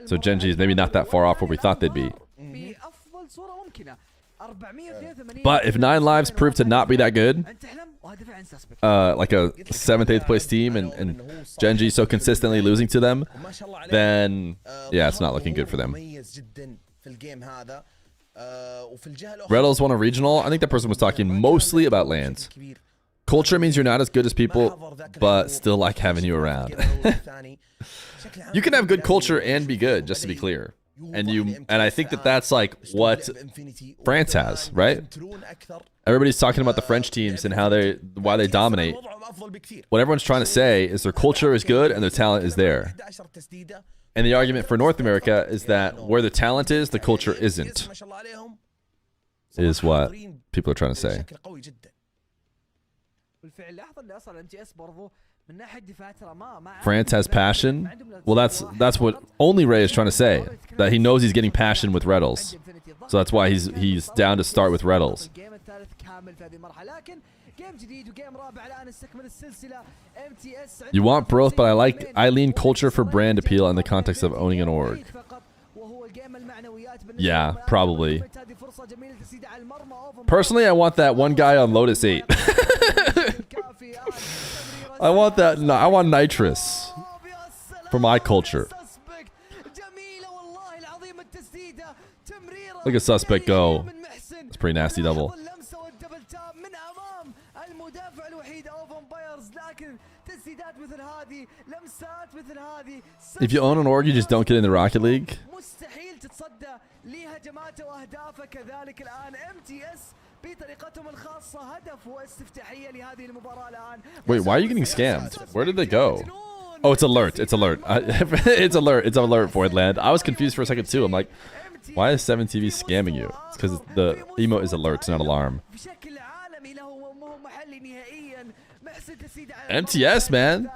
So Gen.G is maybe not that far off where we thought they'd be. But if 9 lives prove to not be that good, like a 7th, 8th place team, and Gen.G so consistently losing to them, then yeah, it's not looking good for them. Wordle's won a regional. I think that person was talking mostly about lands. Culture means you're not as good as people, but still like having you around. You can have good culture and be good, just to be clear. And I think that that's like what France has, right? Everybody's talking about the French teams and why they dominate. What everyone's trying to say is their culture is good and their talent is there. And the argument for North America is that where the talent is, the culture isn't. Is what people are trying to say. France has passion. Well, that's what only Ray is trying to say. That he knows he's getting passion with Wordles. So that's why he's down to start with Wordles. You want both, but I lean culture for brand appeal in the context of owning an org. Yeah, probably. Personally, I want that one guy on Lotus 8. I want that. No, I want Nitrous for my culture. Look at Suspect go. It's pretty nasty double. If you own an org, you just don't get in the Rocket League. Wait, why are you getting scammed? Where did they go? Oh, it's alert. It's alert. It's alert. It's alert, Voidland. I was confused for a second too. I'm like, why is 7TV scamming you? It's because the emote is alert, not alarm. MTS, man.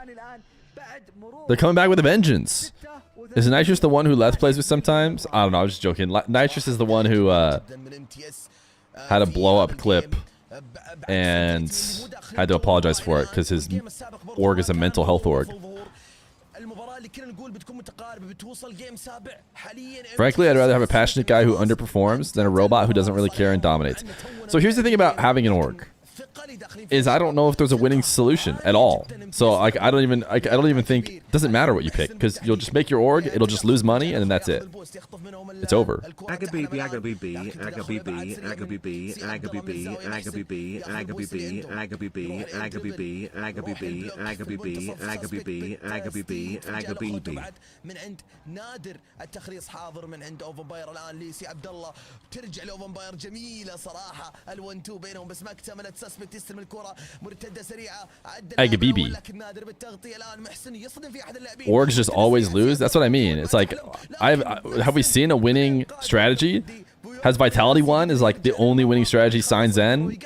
They're coming back with a vengeance. Is Nitrous the one who Leth plays with sometimes? I don't know. I was just joking. Nitrous is the one who had a blow-up clip and had to apologize for it because his org is a mental health org. Frankly, I'd rather have a passionate guy who underperforms than a robot who doesn't really care and dominates. So here's the thing about having an org. Is I don't know if there's a winning solution at all. So I don't even think it doesn't matter what you pick because you'll just make your org, it'll just lose money, and then that's it. It's over. Agabibi. Orgs just always lose? That's what I mean. It's like, have we seen a winning strategy? Has Vitality won? Is like the only winning strategy sign Zen?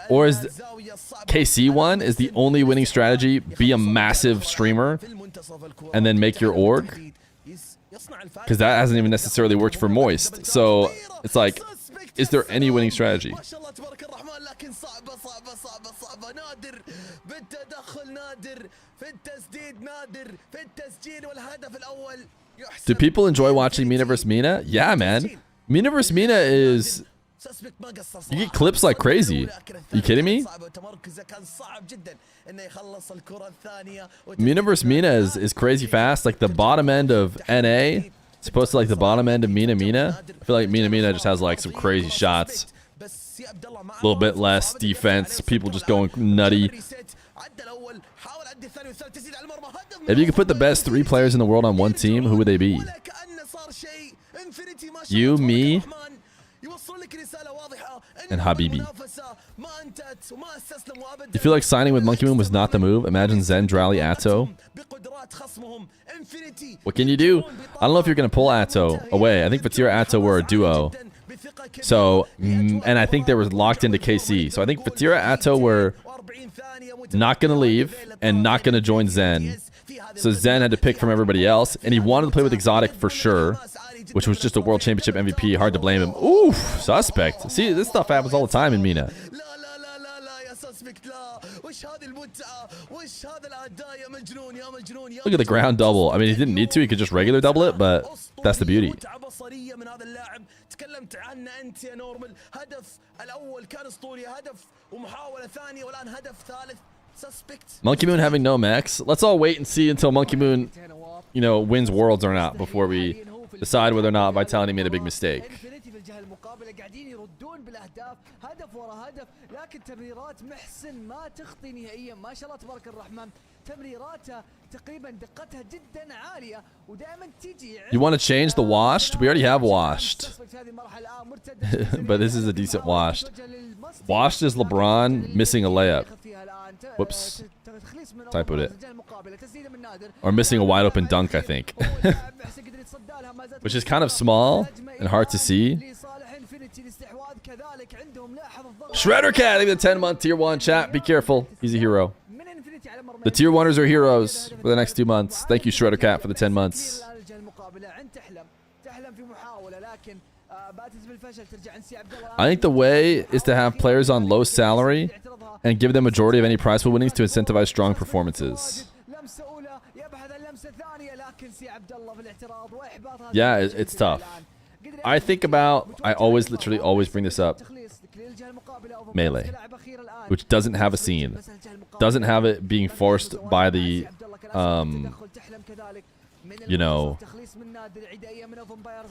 Or is KC one? Is the only winning strategy be a massive streamer and then make your org? Because that hasn't even necessarily worked for Moist. So it's like, is there any winning strategy? Do people enjoy watching Mina vs. Mina? Yeah, man. Mina vs. Mina is... You get clips like crazy. Are you kidding me? Mina vs. Mina is crazy fast. Like the bottom end of NA As opposed to like the bottom end of Mina. I feel like Mina just has like some crazy shots. A little bit less defense. People just going nutty. If you could put the best 3 players in the world on one team, who would they be? You, me, and Habibi. You feel like signing with Monkey Moon was not the move? Imagine Zen, Drally, Atto. What can you do? I don't know if you're going to pull Atto away. I think Feer Atto were a duo. So, and I think they were locked into KC. So I think Feer Atto were not going to leave and not going to join Zen. So Zen had to pick from everybody else. And he wanted to play with Exotic for sure, which was just a World Championship MVP. Hard to blame him. Oof, suspect. See, this stuff happens all the time in Mena. Look at the ground double. I mean, he didn't need to. He could just regular double it, but that's the beauty. Monkey Moon having no max. Let's all wait and see until Monkey Moon, you know, wins Worlds or not before we decide whether or not Vitality made a big mistake. You want to change the washed? We already have washed. But this is a decent washed. Washed is LeBron missing a layup. Whoops. Typoed it. Or missing a wide open dunk, I think. Which is kind of small and hard to see. Shredder Cat, leave the 10-month tier 1 chat. Be careful. He's a hero. The tier 1ers are heroes for the next 2 months. Thank you, Shredder Cat, for the 10 months. I think the way is to have players on low salary and give them majority of any prize pool winnings to incentivize strong performances. Yeah, it's tough. I think about, I literally always bring this up. Melee, which doesn't have a scene. Doesn't have it being forced by the, you know,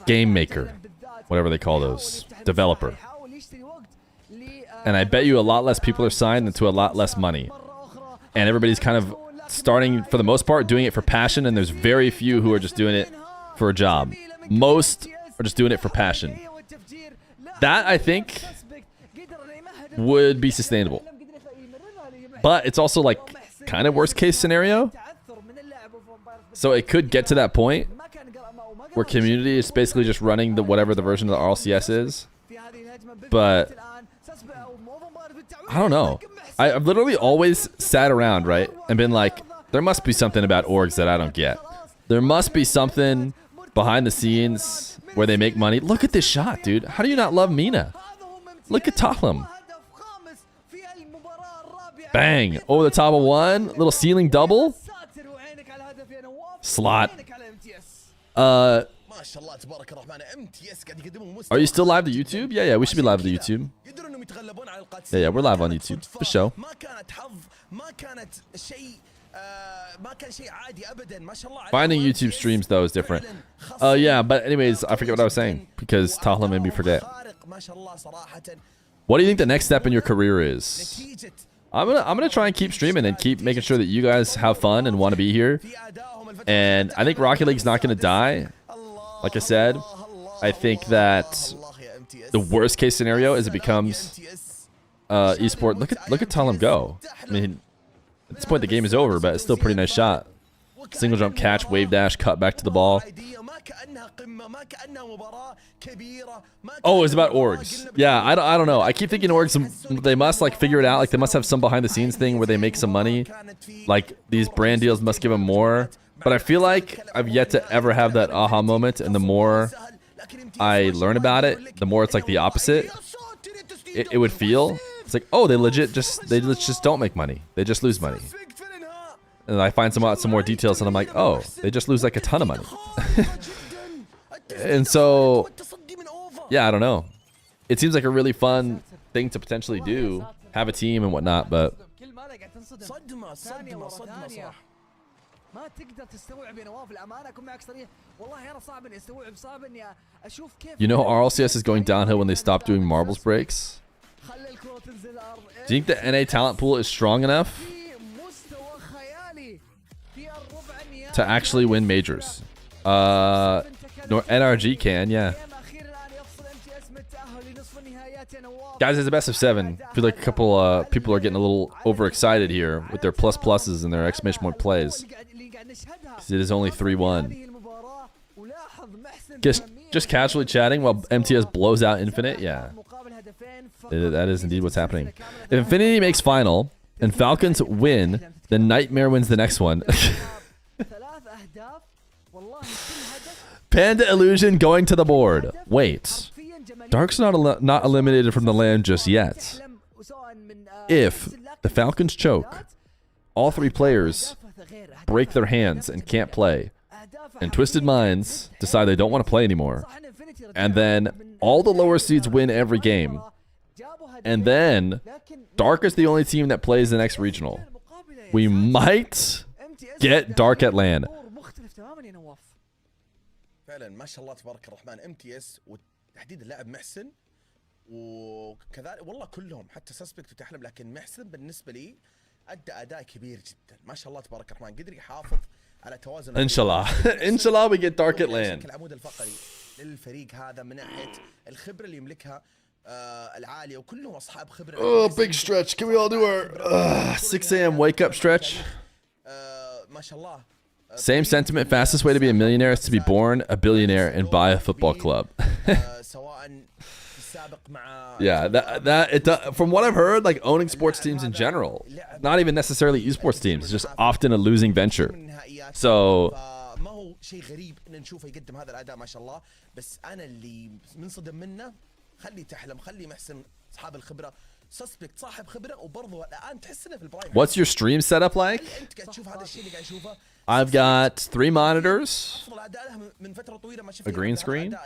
game maker. Whatever they call those. Developer. And I bet you a lot less people are signed into a lot less money. And everybody's kind of starting, for the most part, doing it for passion, and there's very few who are just doing it for a job. Most are just doing it for passion. That, I think, would be sustainable. But it's also like kind of worst case scenario. So it could get to that point where community is basically just running the whatever the version of the RLCS is. But I don't know. I've literally always sat around, right, and been like, there must be something about orgs that I don't get. There must be something behind the scenes where they make money. Look at this shot, dude. How do you not love Mena? Look at Tahlam. Bang. Over the top of one. Little ceiling double. Slot. Are you still live to YouTube? Yeah, we should be live to YouTube. Yeah, we're live on YouTube. For sure. Finding YouTube streams, though, is different. Yeah, but anyways, I forget what I was saying because Tahla made me forget. What do you think the next step in your career is? I'm gonna try and keep streaming and keep making sure that you guys have fun and want to be here. And I think Rocket League's not gonna die. Like I said, I think that the worst case scenario is it becomes esport. Look at Talem go. I mean, at this point the game is over, but it's still a pretty nice shot. Single jump catch, wave dash, cut back to the ball. Oh, it's about orgs. Yeah, I don't know. I keep thinking orgs, they must like figure it out. Like they must have some behind the scenes thing where they make some money. Like these brand deals must give them more. But I feel like I've yet to ever have that aha moment, and the more I learn about it, the more it's like the opposite. It would feel. It's like, oh, they just don't make money. They just lose money. And I find some more details, and I'm like, oh, they just lose like a ton of money. And so, yeah, I don't know. It seems like a really fun thing to potentially do, have a team and whatnot, but ها تقدر تستوعب يا نواف الامانه اكون معك صريح والله انا صعب اني استوعب صعب اني اشوف كيف You know RLCS is going downhill when they stop doing marbles breaks. خلي الكره تنزل الارض. Do you think the NA talent pool is strong enough في مستوى خيالي في الربع النهائي to actually win majors? NRG can, yeah. جيم اخير الان يفصل MTS من التاهل لنصف النهائيات يا نواف. Guys, it's a best of 7. I feel like a couple people are getting a little overexcited here with their plus pluses and their exclamation point plays. اللي قاعد نشهدها 'Cause it is only 3-1. هذه المباراة ولاحظ محسن Just casually chatting while MTS blows out Infinite, yeah. مقابل هدفين فقط. That is indeed what's happening. If Infinity makes final and Falcons win, then Nightmare wins the next one. ثلاث اهداف والله كل هدف Panda Illusion going to the board. Wait. حرفياً جماهير Dark's not eliminated from the land just yet. تحلم سواء من If the Falcons choke, all 3 players break their hands and can't play, and Twisted Minds decide they don't want to play anymore, and then all the lower seeds win every game, and then Dark is the only team that plays the next regional, we might get Dark at LAN. مختلف تماما يا نواف. فعلا ما شاء الله تبارك الرحمن MTS وتحديد اللاعب محسن وكذلك والله كلهم حتى سسبكت وتحلم، لكن محسن بالنسبه لي ادى اداء كبير جدا ما شاء الله تبارك الرحمن، قدر يحافظ على توازن. Inshallah. Inshallah we get Dark at LAN. العمود الفقري للفريق هذا من ناحيه الخبره اللي يملكها العاليه، وكلهم اصحاب خبره. Oh, big stretch. Can we all do our 6 a.m. wake up stretch? ما شاء الله. Same sentiment. Fastest way to be a millionaire is to be born a billionaire and buy a football club. سواء السابق مع from what I've heard, like owning sports teams in general, not even necessarily esports teams, is just often a losing venture. So ما هو شيء غريب ان نشوفه يقدم هذا الاداء ما شاء الله، بس انا اللي منصدم منه خلي تحلم خلي محسن اصحاب الخبره، سسبكت صاحب خبره وبرضه الان تحس انه في البرايم. what's your stream setup like? انت قاعد تشوف هذا الشيء اللي قاعد اشوفه. I've got 3 monitors, افضل اداء له من فتره طويله ما شفت a green screen,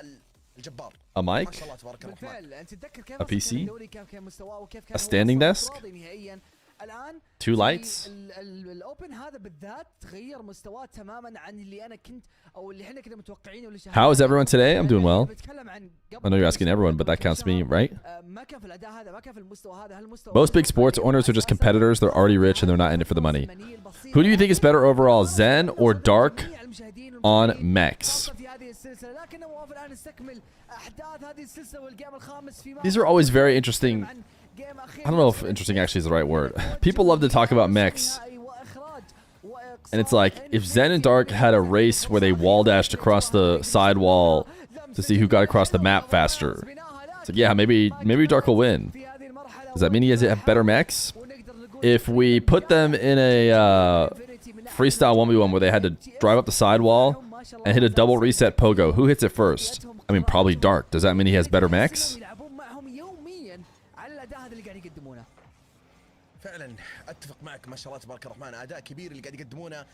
الجبار a ما mic, شاء الله تبارك الرحمن. بالفعل انت تتذكر كيف A PC, كان الدوري كان مستواه وكيف كان a standing desk, نهائيا. الان 2 lights. الاوبن هذا بالذات تغير مستواه تماما عن اللي انا كنت او اللي احنا كنا متوقعينه واللي How is everyone today? I'm doing well. بتكلم عن I know you're asking everyone, but that counts me, right? ما كان في الاداء هذا ما كان في المستوى هذا هالمستوى. Most big sports owners are just competitors. They're already rich and they're not in it for the money. Who do you think is better overall, Zen or Dark on Mex? These are always very interesting. I don't know if interesting actually is the right word. People love to talk about Mex. And it's like, if Zen and Dark had a race where they wall dashed across the side wall to see who got across the map faster. It's like, yeah, maybe Dark will win. Does that mean he has to have better mechs? If we put them in a freestyle 1v1 where they had to drive up the sidewall and hit a double reset pogo, who hits it first? I mean, probably Dark. Does that mean he has better mechs? فعلا اتفق معك ما شاء الله تبارك الرحمن، اداء كبير اللي قاعد يقدمونه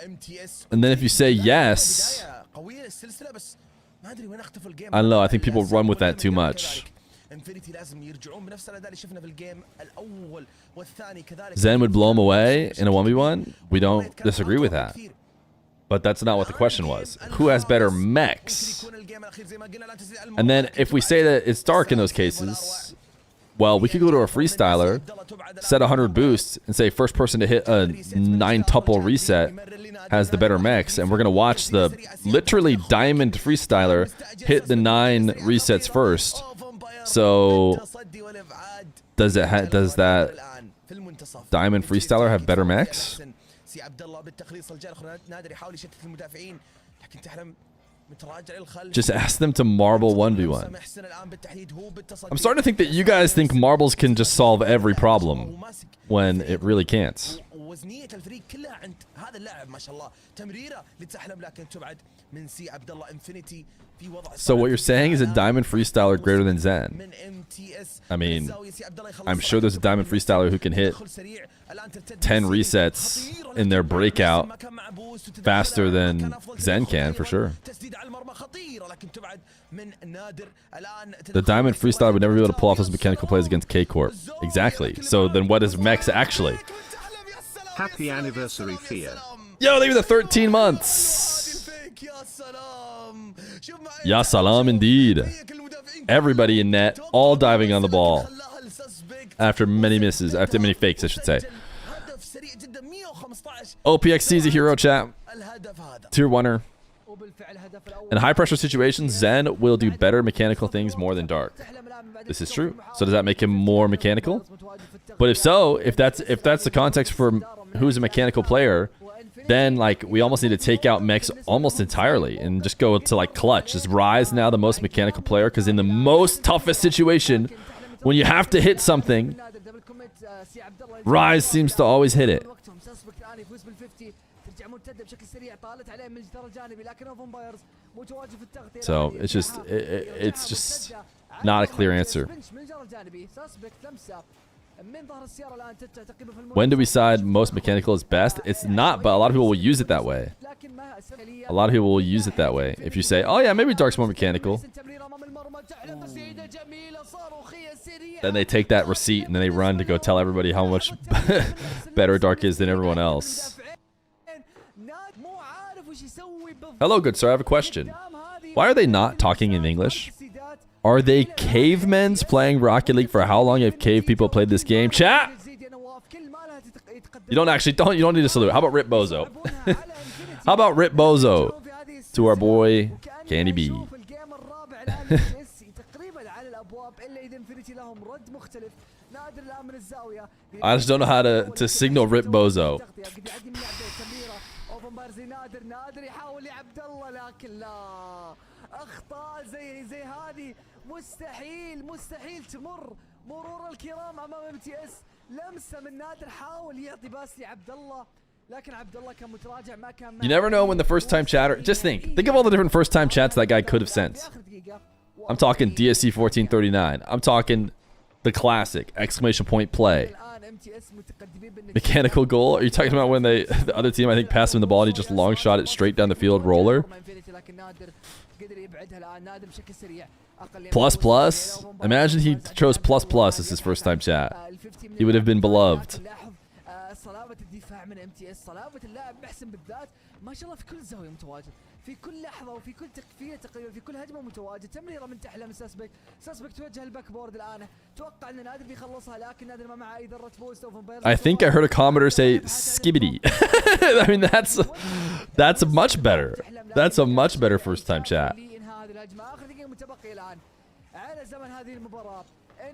MTS. And then if you say yes, قويه السلسله بس ما ادري وين اختفى الجيم. I don't know, I think people run with that too much. انفينيتي لازم يرجعون بنفس الاداء اللي شفنا في الجيم الاول والثاني كذلك. Zen would blow him away in a 1v1. We don't disagree with that. But that's not what the question was. Who has better mechs? And then if we say that it's Dark in those cases, well, we could go to a freestyler, set 100 boosts, and say first person to hit a 9-tuple reset has the better mechs, and we're going to watch the literally diamond freestyler hit the 9 resets first. So does that diamond freestyler have better mechs? Just ask them to marble 1v1. I'm starting to think that you guys think marbles can just solve every problem when it really can't. وزنيه الفريق كلها عند هذا اللاعب ما شاء الله، تمريره لتحلم لكن تبعد من سي عبد الله انفينيتي في وضع. So what you're saying is a diamond freestyler greater than Zen? I mean, I'm sure there's a diamond freestyler who can hit 10 resets in their breakout faster than Zen can, for sure. The diamond freestyler would never be able to pull off those mechanical plays against K-Corp. Exactly. So then what is Mex actually? Happy anniversary, Feer. Yo, they were the 13 months. Ya salam indeed. Everybody in net, all diving on the ball. After many misses, after many fakes, I should say. OPXC is a hero, chat. Tier 1er. In high pressure situations, Zen will do better mechanical things more than Dark. This is true. So does that make him more mechanical? But if so, if that's the context for who's a mechanical player, then like we almost need to take out mechs almost entirely and just go to like clutch. Is Rise now the most mechanical player? Because in the most toughest situation, when you have to hit something, Rise seems to always hit it. So it's just not a clear answer. When do we decide most mechanical is best? It's not, but a lot of people will use it that way. A lot of people will use it that way. If you say, oh yeah, maybe Dark's more mechanical, then they take that receipt and then they run to go tell everybody how much better Dark is than everyone else. Hello, good sir. I have a question. Why are they not talking in English? Are they cavemen's playing Rocket League? For how long have cave people played this game? Chat! You don't need to salute. How about Rip Bozo? How about Rip Bozo to our boy Candy B? I just don't know how to signal Rip Bozo. نادر يحاول يا عبد الله لكن لا اخطاء زي هذه مستحيل تمر مرور الكرام امام ام تي اس. لمسه من نادر حاول يعطي باس لعبد الله لكن عبد الله كان متراجع ما كان. You never know when the first time chatter. Just think of all the different first time chats that guy could have sent. I'm talking DSC 1439. I'm talking the classic exclamation point play. Mechanical goal? Are you talking about when the other team, I think, passed him the ball and he just long shot it straight down the field roller? Plus? Imagine he chose plus as his first time chat. He would have been beloved. في كل لحظة وفي كل تكفية تقريبا في كل هجمة متواجد. تمريرة من تحلم ساسبك توجه الباك بورد الآن. توقع أن نادر بيخلصها لكن نادر ما معه أي ذرة بوست. I think I heard a commenter say skibbity. I mean that's much better. That's a much better first time chat.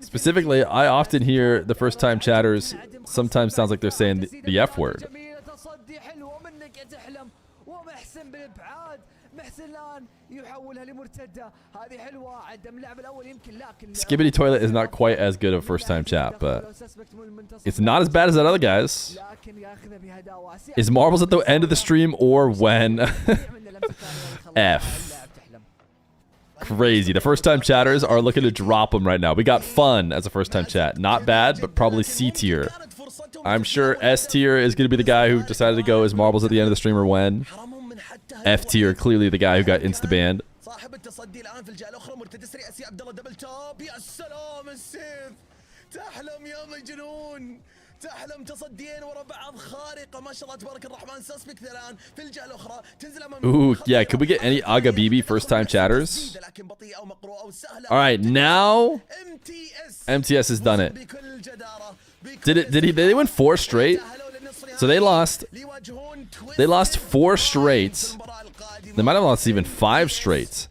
Specifically, I often hear the first time chatters sometimes sounds like they're saying the F word. Skibbity Toilet is not quite as good of first time chat, but it's not as bad as that other guy's. Is Marbles at the end of the stream or when? F. Crazy. The first time chatters are looking to drop them right now. We got fun as a first time chat. Not bad, but probably C tier. I'm sure S tier is going to be the guy who decided to go as Marbles at the end of the stream or when. F tier, clearly the guy who got insta-banned. Ooh, yeah, could we get any Aga Bibi first time chatters? Alright, now MTS has done it. Did they win 4 straight? So they lost 4 straight. They might have lost even 5 straight.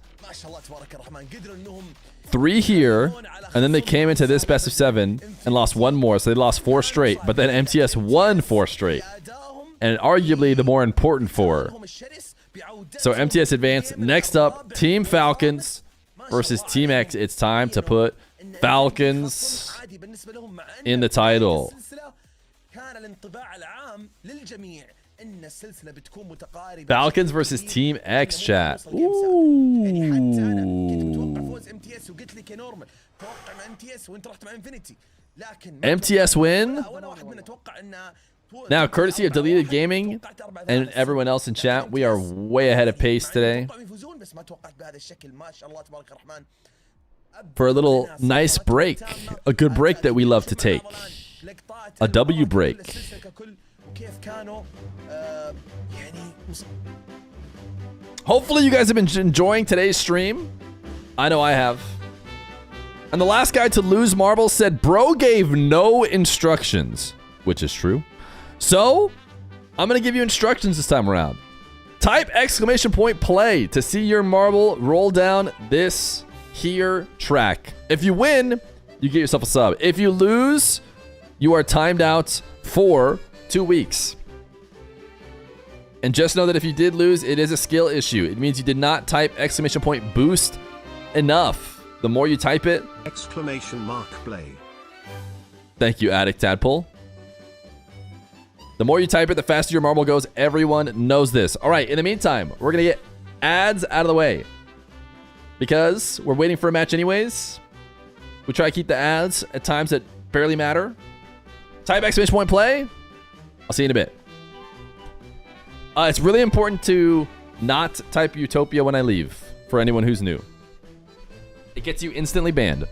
3 here, and then they came into this best of 7 and lost 1 more, so they lost 4 straight. But then MTS won 4 straight, and arguably the more important 4. So MTS advanced. Next up, Team Falcons versus Team X. It's time to put Falcons in the title. Falcons versus Team X, chat. Ooh. MTS win. Now, courtesy of Deleted Gaming and everyone else in chat, we are way ahead of pace today. For a little nice break. A good break that we love to take. A W break. وكيف كانوا يعني Hopefully you guys have been enjoying today's stream. I know I have. And the last guy to lose marbles said, bro gave no instructions, which is true. So, I'm going to give you instructions this time around. Type exclamation point play to see your marble roll down this here track. If you win, you get yourself a sub. If you lose, you are timed out for 2 weeks. And just know that if you did lose, it is a skill issue. It means you did not type exclamation point boost enough. The more you type it. Exclamation mark play. Thank you, Addict Tadpole. The more you type it, the faster your marble goes. Everyone knows this. All right, in the meantime, we're going to get ads out of the way. Because we're waiting for a match anyways. We try to keep the ads at times that barely matter. Type exclamation point play. I'll see you in a bit. It's really important to not type Utopia when I leave, for anyone who's new. It gets you instantly banned.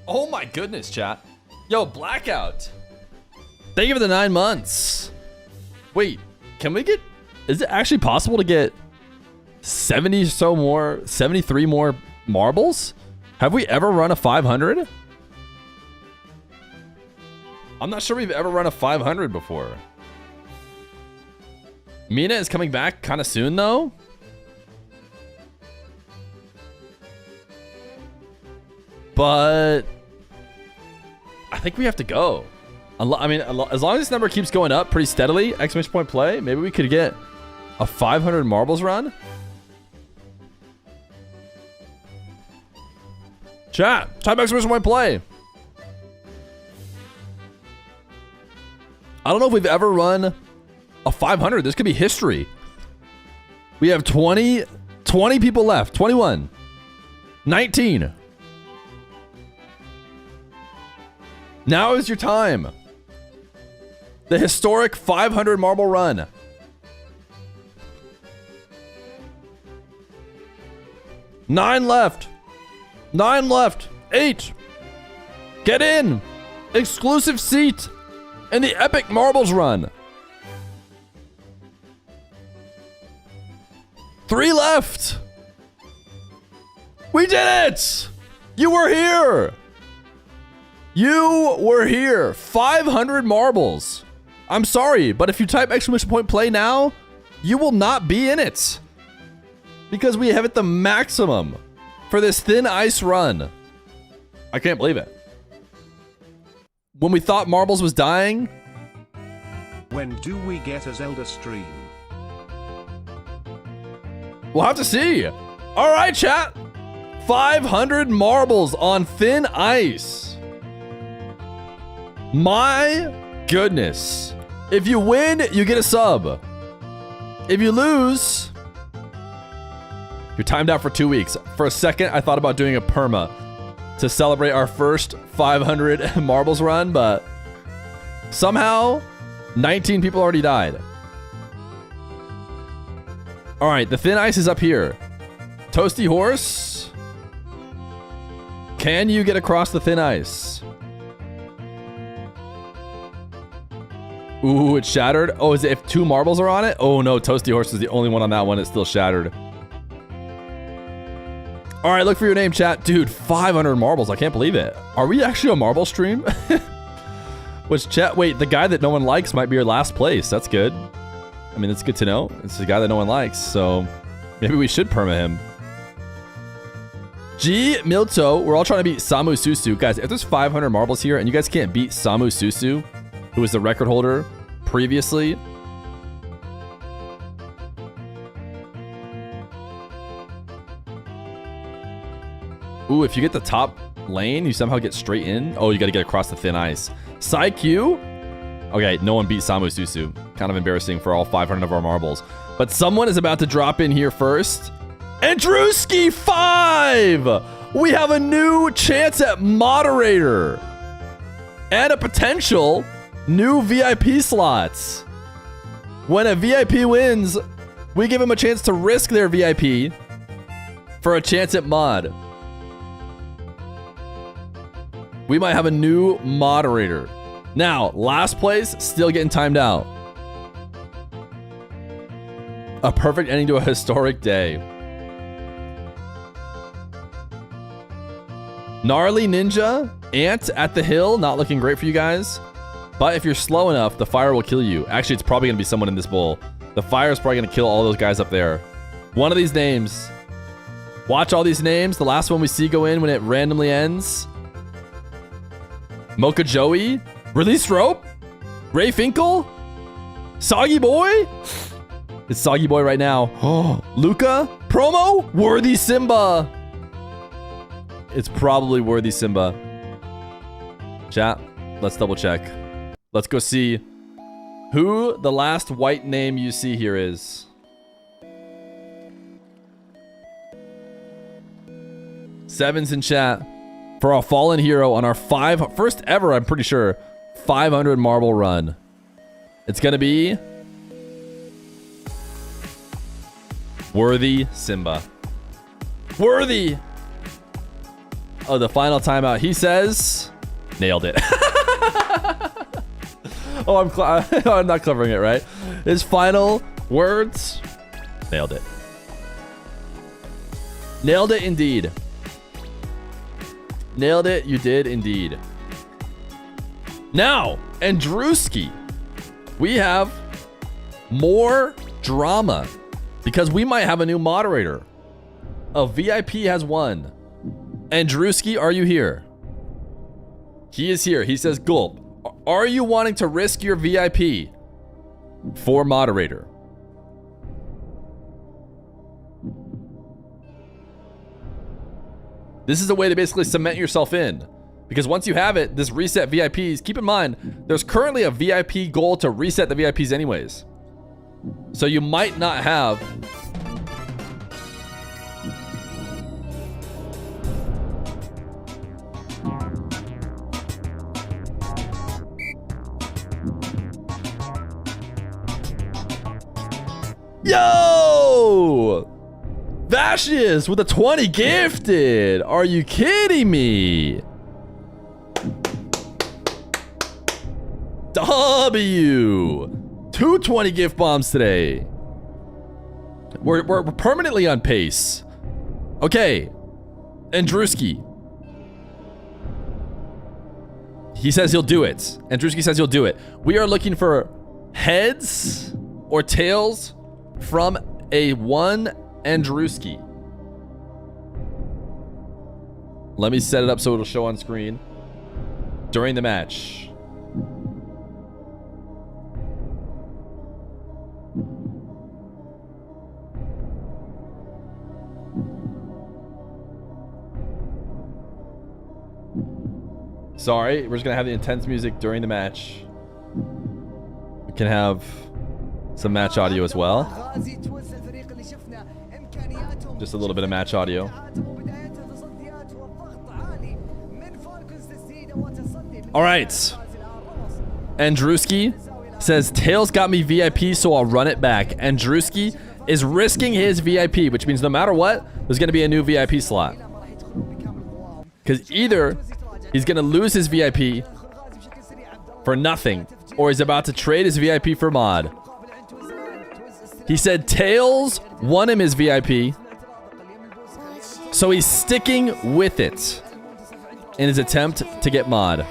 Oh my goodness, chat. Yo, Blackout. Thank you for the 9 months. Wait, can we get... Is it actually possible to get 73 more marbles? Have we ever run a 500? I'm not sure we've ever run a 500 before. Mina is coming back kind of soon, though. But I think we have to go. I mean, as long as this number keeps going up pretty steadily, exclamation point play, maybe we could get a 500 marbles run. Chat, type exclamation point play. I don't know if we've ever run a 500. This could be history. We have 20 people left. 21. 19. Now is your time. The historic 500 marble run. Nine left. 8. Get in. Exclusive seat in the epic marbles run. 3 left. We did it. You were here. You were here. 500 marbles. I'm sorry, but if you type exclamation point play now, you will not be in it. Because we have it the maximum for this thin ice run. I can't believe it. When we thought marbles was dying. When do we get a Zelda stream? We'll have to see. All right, chat. 500 marbles on thin ice. My goodness. If you win, you get a sub. If you lose, you're timed out for 2 weeks. For a second, I thought about doing a perma to celebrate our first 500 marbles run, but somehow 19 people already died. All right, the thin ice is up here. Toasty Horse, can you get across the thin ice? Ooh, it's shattered. Oh, is it if 2 marbles are on it? Oh no, Toasty Horse is the only one on that one. It's still shattered. All right, look for your name, chat. Dude, 500 marbles. I can't believe it. Are we actually a marble stream? Which chat? Wait, the guy that no one likes might be your last place. That's good. I mean, it's good to know. It's the guy that no one likes, so maybe we should perma him. G Milto, we're all trying to beat Samu Susu. Guys, if there's 500 marbles here and you guys can't beat Samu Susu, who was the record holder previously, ooh, if you get the top lane, you somehow get straight in. Oh, you got to get across the thin ice. Psy-Q. Okay, no one beat Samu Susu. Kind of embarrassing for all 500 of our marbles. But someone is about to drop in here first. And Drewski 5! We have a new chance at moderator. And a potential new VIP slots. When a VIP wins, we give them a chance to risk their VIP for a chance at mod. We might have a new moderator. Now, last place, still getting timed out. A perfect ending to a historic day. Gnarly Ninja, Ant at the Hill, not looking great for you guys. But if you're slow enough, the fire will kill you. Actually, it's probably going to be someone in this bowl. The fire is probably going to kill all those guys up there. One of these names. Watch all these names. The last one we see go in when it randomly ends. Mocha Joey. Release Rope. Ray Finkel. Soggy Boy. It's Soggy Boy right now. Oh, Luca. Promo. Worthy Simba. It's probably Worthy Simba. Chat, let's double check. Let's go see who the last white name you see here is. Sevens in chat for our fallen hero on our first ever, I'm pretty sure, 500 marble run. It's gonna be Worthy Simba. Worthy. of the final timeout. He says, nailed it. Oh, I'm not covering it, right? His final words, nailed it. Nailed it indeed. Nailed it, you did indeed. Now, Andrewski, we have more drama because we might have a new moderator. A VIP has won. Andrewski, are you here? He is here. He says, Gulp, are you wanting to risk your VIP for moderator? This is a way to basically cement yourself in. Because once you have it, this reset VIPs, keep in mind, there's currently a VIP goal to reset the VIPs anyways. So you might not have... Yo! Vashius with a 20 gifted. Are you kidding me? W. 220 gift bombs today. We're permanently on pace. Okay. Andrewski. He says he'll do it. Andrewski says he'll do it. We are looking for heads or tails from a one Andrewski. Let me set it up so it'll show on screen during the match. Sorry, we're just gonna have the intense music during the match. We can have some match audio as well. Just a little bit of match audio. All right. Andrewski says, Tails got me VIP, so I'll run it back. Andrewski is risking his VIP, which means no matter what, there's going to be a new VIP slot. Because either he's going to lose his VIP for nothing, or he's about to trade his VIP for mod. He said Tails won him his VIP, so he's sticking with it in his attempt to get mod.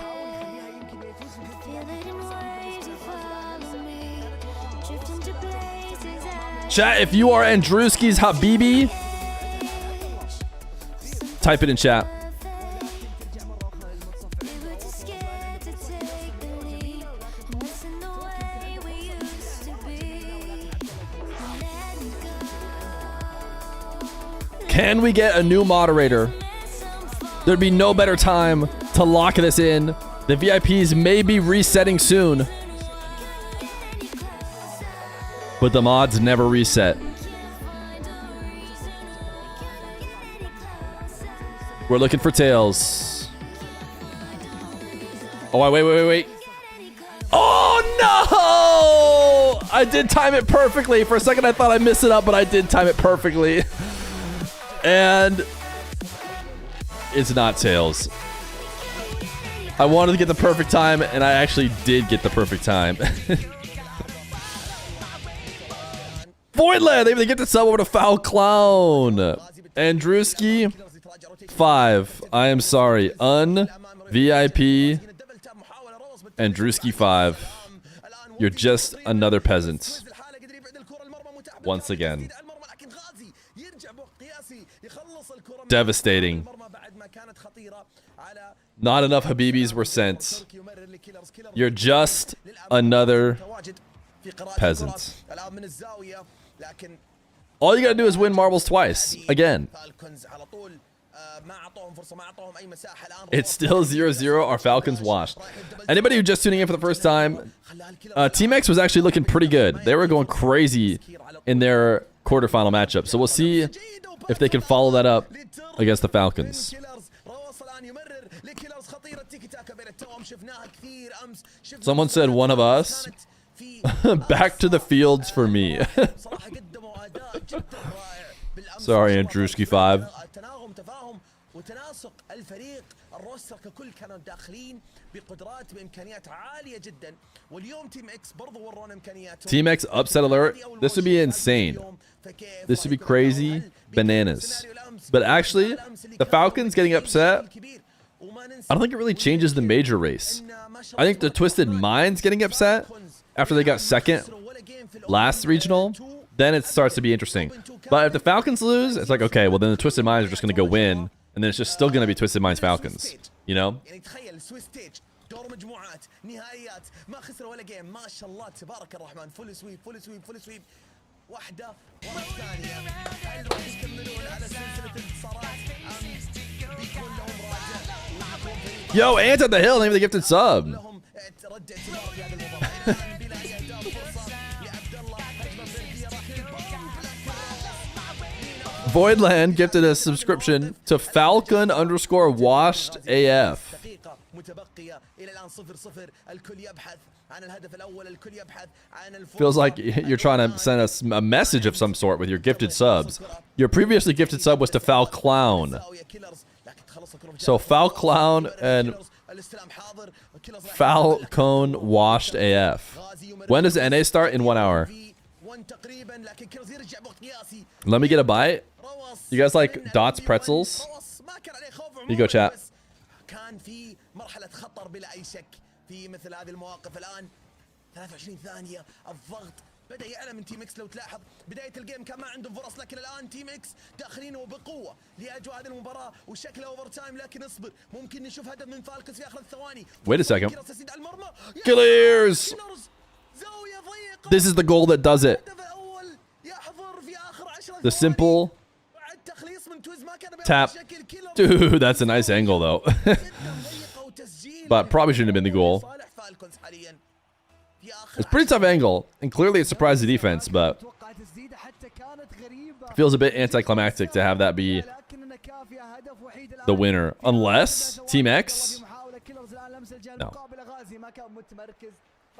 Chat, if you are Andrewski's Habibi, type it in chat. Can we get a new moderator? There'd be no better time to lock this in. The VIPs may be resetting soon, but the mods never reset. We're looking for Tails. Oh, wait. Oh, no! I did time it perfectly. For a second, I thought I missed it up, but I did time it perfectly. And it's not Tails. I wanted to get the perfect time, and I actually did get the perfect time. Voidland, they get to sub over to Foul Clown. Andrewski, 5. I am sorry. VIP. Andrewski, 5. You're just another peasant. Once again. Devastating. Not enough Habibis were sent. You're just another peasant. All you gotta do is win marbles twice. Again. It's still 0-0. Our Falcons washed. Anybody who just tuning in for the first time, Team X was actually looking pretty good. They were going crazy in their quarterfinal matchup. So we'll see if they can follow that up against the Falcons. Someone said one of us. Back to the fields for me. Sorry, Andrewski 5. وتناسق الفريق الروستر ككل كانوا داخلين بقدرات بامكانيات عاليه جدا واليوم تيم اكس برضو ورونا امكانياتهم. Team X upset alert. This would be insane. This would be crazy bananas. But actually, the Falcons getting upset, I don't think it really changes the major race. I think the Twisted Minds getting upset after they got second last regional, then it starts to be interesting. But if the Falcons lose, it's like, okay, well then the Twisted Minds are just going to go win, and then it's just still going to be Twisted Minds Falcons, you know? دور مجموعات نهائيات ما خسروا ولا جيم ما شاء الله تبارك الرحمن فول سويب فول سويب فول سويب واحدة والثانية هل راح يكملون على سلسلة الانتصارات أم بيكون لهم راجع Yo, Ant at the hill, name of the gifted sub. لهم رد اعتبار في هذه المباراة بلا أهداف فرصة لعبد الله هجمة فردية Voidland gifted a subscription to Falcon_washed AF. متبقية إلى الآن 0-0 الكل يبحث عن الهدف الأول الكل يبحث عن الفرصة. Feels like you're trying to send us a message of some sort with your gifted subs. Your previously gifted sub was to Foul Clown. So Foul Clown and Falcon washed AF. When does NA start? In 1 hour. Let me get a bite. You guys like Dots pretzels? Here you go, chat. كان في مرحلة خطر بلا أي شك في مثل هذه المواقف الآن 23 ثانية الضغط بدأ يعلى من تيم اكس لو تلاحظ بداية الجيم كان ما عندهم فرص لكن الآن تيم اكس داخلين وبقوة لأجواء هذه المباراة وشكلها اوفر تايم لكن اصبر ممكن نشوف هدف من فالكس في آخر الثواني. Wait a second. Clears. This is the goal that does it. The simple tap. Dude, that's a nice angle though. But probably shouldn't have been the goal. It's a pretty tough angle, and clearly it surprised the defense, but it feels a bit anticlimactic to have that be the winner. Unless Team X? No.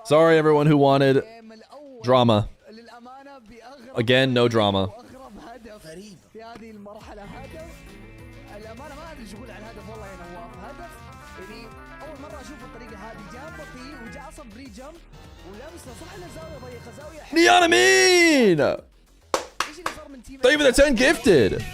Sorry everyone who wanted drama. Again, no drama. Neon Amin! Thank you for the 10 gifted.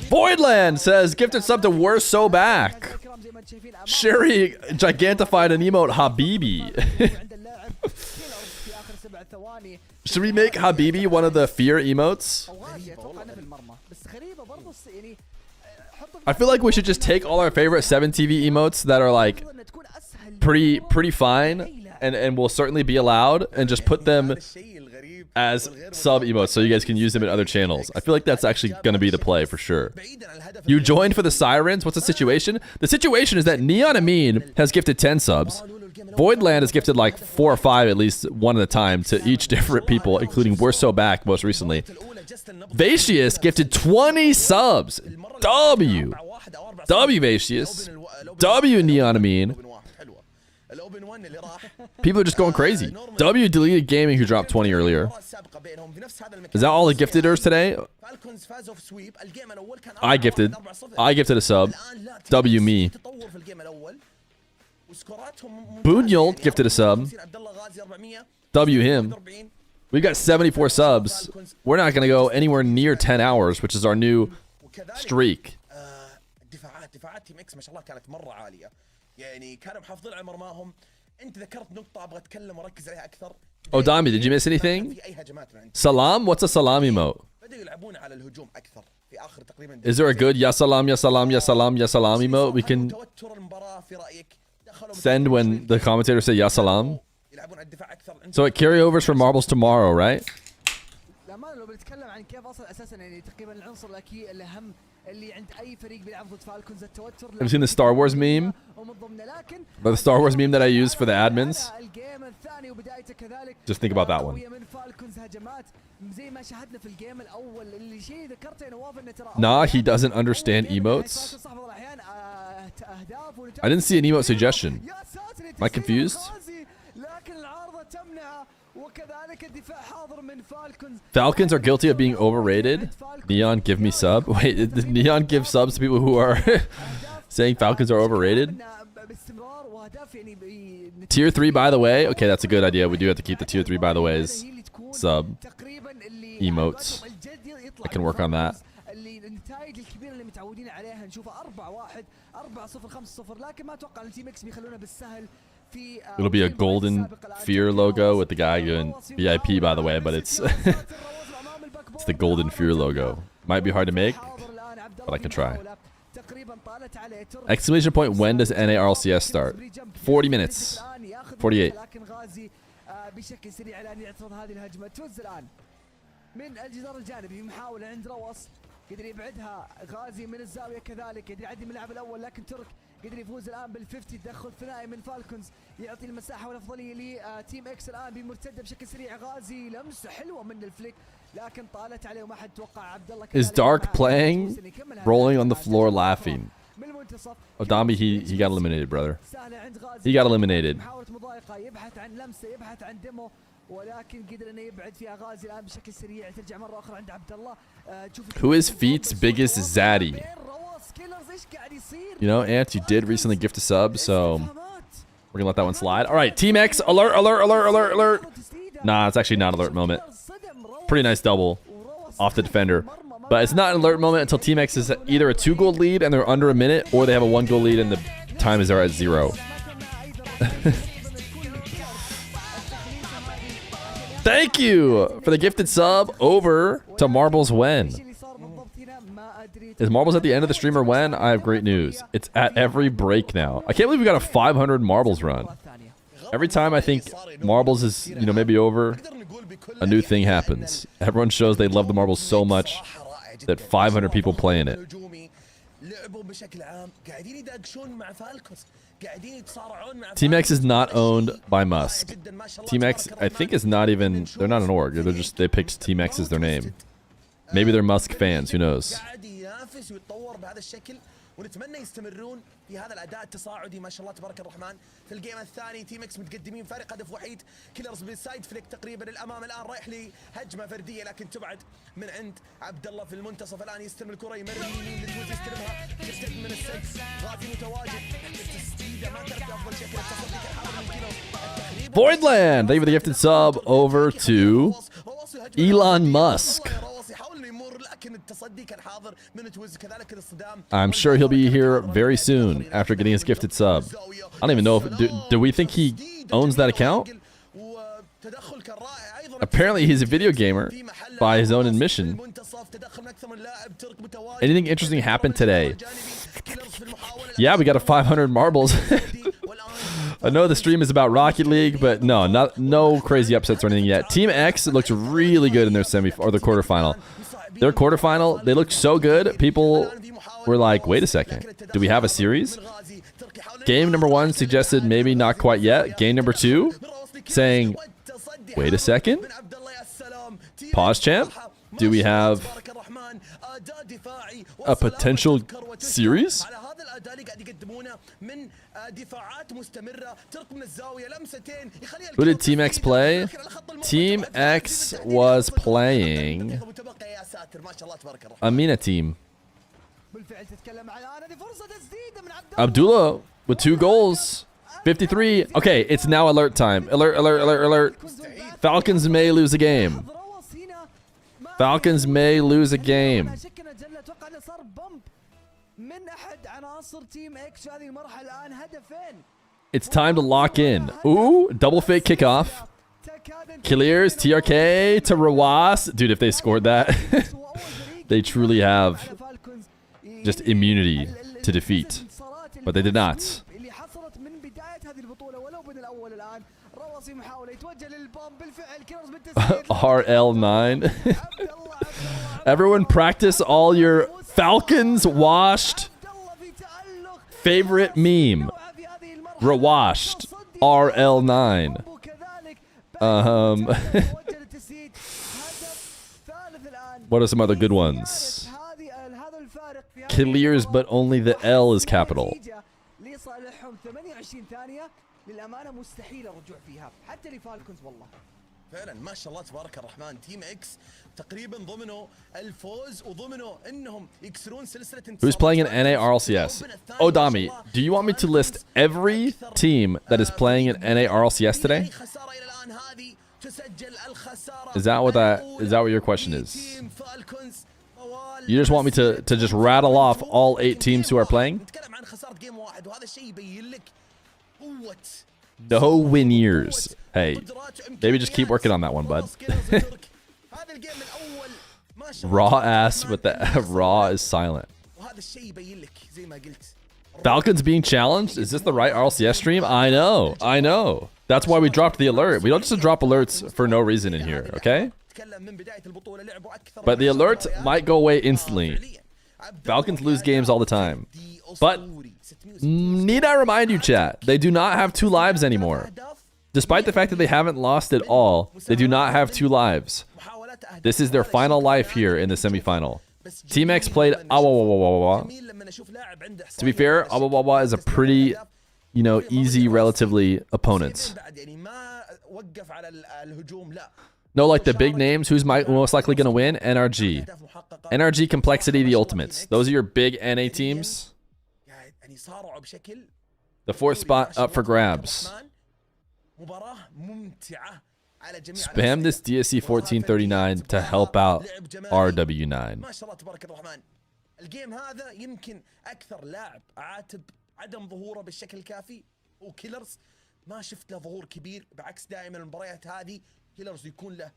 Voidland says gifted sub to Worse So Back. Sherry gigantified an emote Habibi. Should we make Habibi one of the Feer emotes? I feel like we should just take all our favorite 7TV emotes that are like pretty fine and will certainly be allowed and just put them as sub emotes so you guys can use them in other channels. I feel like that's actually going to be the play for sure. You joined for the Sirens. What's the situation? The situation is that Neon Amin has gifted 10 subs. Voidland has gifted like 4 or 5 at least one at a time to each different people, including We're So Back most recently. Vatius gifted 20 subs. W Vatius. W Neon Amin. People are just going crazy. W Deleted Gaming who dropped 20 earlier. Is that all the gifteders today? I gifted a sub. W me. Boonyolt gifted a sub. W him. We got 74 subs. We're not going to go anywhere near 10 hours, which is our new streak. Oh, Dami, did you miss anything? Salam? What's a salam emote? Is there a good ya salam, ya salam, ya salam, ya salam emote we can send when the commentators say ya salam? So it carryovers for marbles tomorrow, right? Have you seen the Star Wars meme? Or the Star Wars meme that I use for the admins? Just think about that one. Nah, he doesn't understand emotes. I didn't see an emote suggestion. Am I confused? وكذلك الدفاع حاضر من فالكونز. Falcons are guilty of being overrated. Neon, give me sub. Wait, did Neon give subs to people who are saying Falcons are overrated? Tier 3, by the way. Okay, that's a good idea. We do have to keep the tier 3, by the ways. Sub. Emotes. I can work on that. النتائج الكبيره اللي متعودين عليها نشوفها 4-1 4-0 5-0 لكن ما اتوقع ان تيم اكس بيخلونا بالسهل في It'll be a golden Feer logo with the guy doing VIP, by the way, but it's it's the golden Feer logo. Might be hard to make, but I can try. Exclamation point, when does NA RLCS start? 40 minutes. 48. لكن غازي بشكل سريع الان يعترض هذه الهجمه. توز الان من الجدار الجانبي محاولة عند روس قدر يبعدها غازي من الزاوية كذلك قدر يعدي من اللاعب الأول لكن ترك قدر يفوز الآن بال50 تدخل ثنائي من فالكونز يعطي المساحة والأفضلية لتيم اكس الآن بمرتدة بشكل سريع. غازي لمسة حلوة من الفليك لكن طالت عليه وما حد توقع عبد الله. Is Dark playing? Rolling on the floor laughing. Odambi, he got eliminated, brother. He got eliminated. محاولة مضايقة يبحث عن لمسة يبحث عن ديمو ولكن قدر انه يبعد فيها غازي الان بشكل سريع. ترجع مره اخرى عند عبد الله. Who is Feet's biggest zaddy? You know, Ant, you did recently gift a sub, so we're gonna let that one slide. All right, Team X, alert, alert, alert, alert, alert. Nah, it's actually not an alert moment. Pretty nice double off the defender. But it's not an alert moment until Team X is either a 2-goal lead and they're under a minute, or they have a 1-goal lead and the time is at 0. Thank you for the gifted sub over to Marbles when. Is Marbles at the end of the stream or when? I have great news. It's at every break now. I can't believe we got a 500 Marbles run. Every time I think Marbles is, you know, maybe over, a new thing happens. Everyone shows they love the Marbles so much that 500 people play in it. Team X is not owned by Musk. Team X, I think, is not even, they're not an org. They're just, they picked Team X as their name. Maybe they're Musk fans, who knows? ونتمنى يستمرون في هذا الاداء التصاعدي ما شاء الله تبارك الرحمن. في الجيم الثاني تيم اكس متقدمين فارق هدف وحيد. كيلرز بالسايد فليك تقريبا الامام الان رايح لهجمه فرديه لكن تبعد من عند عبد الله في المنتصف. الان يستلم الكره يمر يمين لتوز يستلمها يرتد من السد. غازي متواجد التسديده ما كانت بافضل شكل. التصدي كان حاول من كيلرز. Voidland, thank you for the gifted sub over to Elon Musk. I'm sure he'll be here very soon after getting his gifted sub. I don't even know if, do we think he owns that account? Apparently he's a video gamer by his own admission. Anything interesting happened today? Yeah, we got a 500 marbles. I know the stream is about Rocket League, but no crazy upsets or anything yet. Team X looks really good in their their quarterfinal. Their quarterfinal, they looked so good. People were like, wait a second, do we have a series? Game number 1 suggested maybe not quite yet. Game number 2 saying, wait a second. Pause champ. Do we have a potential series? Who did Team X play? Team X was playing a Mina team. Abdullah with 2 goals. 53. Okay, it's now alert time. Alert, alert, alert, alert. Falcons may lose a game. Falcons may lose a game. It's time to lock in. Ooh, double fake kickoff. Clears TRK to Rawas. Dude, if they scored that, they truly have just immunity to defeat. But they did not. RL9. Everyone practice all your Falcons washed favorite meme. Rewashed. RL9. What are some other good ones? Clears, but only the L is capital. فعلا ما شاء الله تبارك الرحمن تيم اكس تقريبا ضمنوا الفوز وضمنوا انهم يكسرون سلسله Who's playing in NA RLCS? Odami, do you want me to list every team that is playing in NA RLCS today? Is that what your question is? You just want me to just rattle off all 8 teams who are playing? No win years. Hey, maybe just keep working on that one, bud. Raw ass, but the raw is silent. Falcons being challenged? Is this the right RLCS stream? I know. That's why we dropped the alert. We don't just drop alerts for no reason in here, okay? But the alert might go away instantly. Falcons lose games all the time. But need I remind you, chat, they do not have 2 lives anymore. Despite the fact that they haven't lost it all, they do not have 2 lives. This is their final life here in the semifinal. Team X played Awawawawa. To be fair, Awawawa is a pretty, easy, relatively opponent. No, like the big names, who's most likely going to win? NRG. NRG Complexity, the Ultimates. Those are your big NA teams. The 4th spot up for grabs. Spam this DSC 1439 to help out RW9. الجيم هذا يمكن اكثر لاعب عاتب عدم ظهوره بالشكل الكافي وكيلرز ما شفت له ظهور كبير بعكس دائما المباريات هذه كيلرز يكون له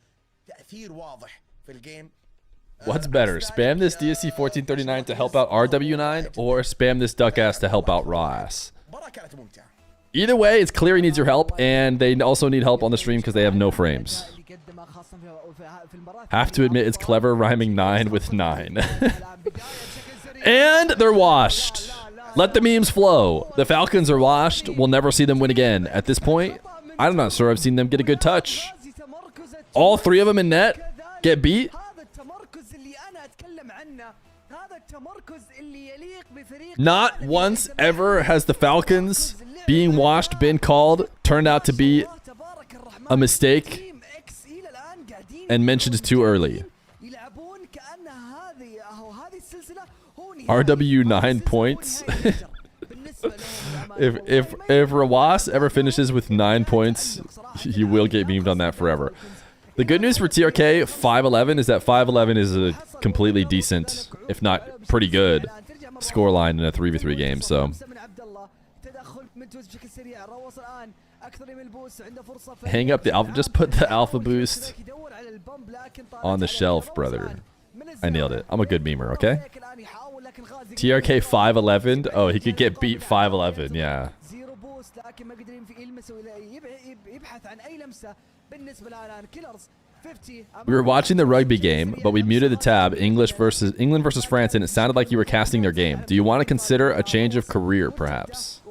تأثير واضح في الجيم. What's better, spam this DSC 1439 to help out RW9 or spam this duck ass to help out raw ass? Either way, it's clear he needs your help, and they also need help on the stream because they have no frames. Have to admit, it's clever rhyming 9 with 9. And they're washed. Let the memes flow. The Falcons are washed. We'll never see them win again. At this point, I'm not sure I've seen them get a good touch. All 3 of them in net get beat. Not once ever has the Falcons being washed been called, turned out to be a mistake, and mentioned too early. RW 9 points. if Rawas ever finishes with 9 points, he will get memed on that forever. The good news for TRK 511 is that 511 is a completely decent, if not pretty good, scoreline in a 3v3 game. So hang up the alpha. Just put the alpha boost on the shelf, brother. I nailed it. I'm a good memer, okay? TRK 511. Oh, he could get beat 511. Yeah. We were watching the rugby game, but we muted the tab England versus France, and it sounded like you were casting their game. Do you want to consider a change of career, perhaps?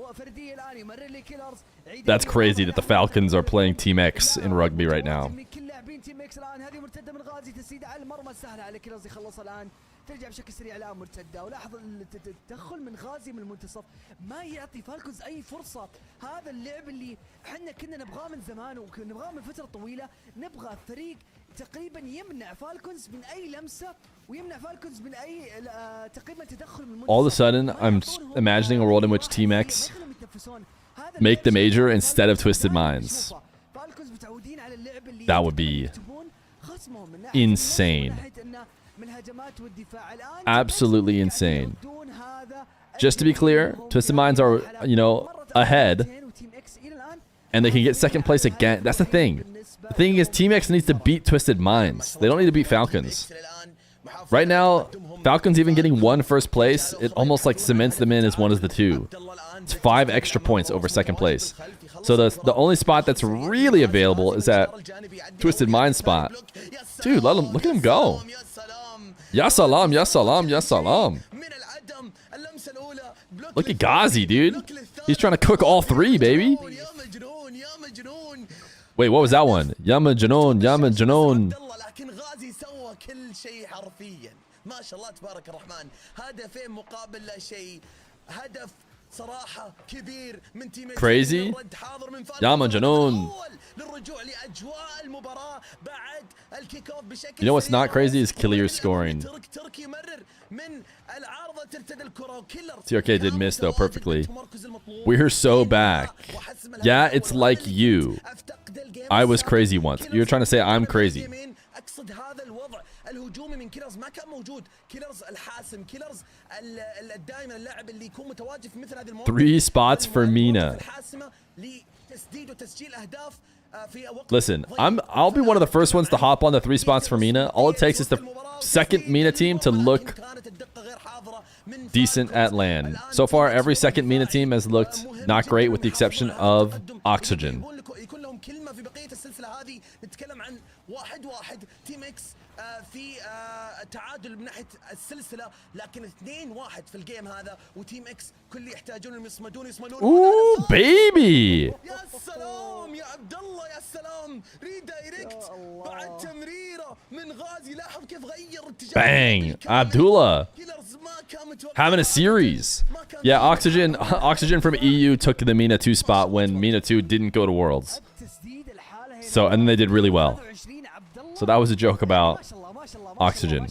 That's crazy that the Falcons are playing Team X in rugby right now. ترجع بشكل سريع الان مرتده ولاحظ التدخل من غازي من المنتصف ما يعطي فالكونز اي فرصه. هذا اللعب اللي احنا كنا نبغاه من زمان ونبغاه من فتره طويله. نبغى فريق تقريبا يمنع فالكونز من اي لمسه ويمنع فالكونز من اي تقريبا تدخل من المنتصف. All of a sudden I'm imagining a world in which Team X make the major instead of Twisted Minds. That would be insane. Absolutely insane. Just to be clear, Twisted Minds are, ahead, and they can get second place again. That's the thing. The thing is, Team X needs to beat Twisted Minds. They don't need to beat Falcons. Right now, Falcons even getting 1 first place, it almost like cements them in as one as the 2. It's 5 extra points over second place. So the only spot that's really available is that Twisted Minds spot. Dude, look at him go. Ya salam, ya salam, ya salam. Look at Ghazi, dude. He's trying to cook all 3, baby. Wait, what was that one? Yama Janoon, Yama Janoon. Crazy? Yama Janoon. You know what's not crazy is Killier scoring. TRK did miss though perfectly. We're so back. Yeah, it's like you. I was crazy once. You're trying to say I'm crazy. الهجومي من كيلرز ما كان موجود. كيلرز الحاسم، كيلرز دائما اللاعب اللي يكون متواجد في مثل هذه المواقف. 3 spots for Mina. لتسديد وتسجيل أهداف. Listen, I'll be one of the first ones to hop on the 3 spots for Mina. All it takes is the second Mina team to look decent at land. So far, every second Mina team has looked not great with the exception of Oxygen. في تعادل من ناحيه السلسله لكن 2-1 في الجيم هذا وتيم اكس كل يحتاجون يصمدون. اوه بيبي يا سلام يا عبد الله يا سلام ريدايركت بعد تمريره من غازي. لاحظ كيف غير اتجاه. Bang! Abdullah having a series. Yeah, Oxygen from EU took the Mina 2 spot when Mina 2 didn't go to Worlds. So, and they did really well. So that was a joke about Oxygen.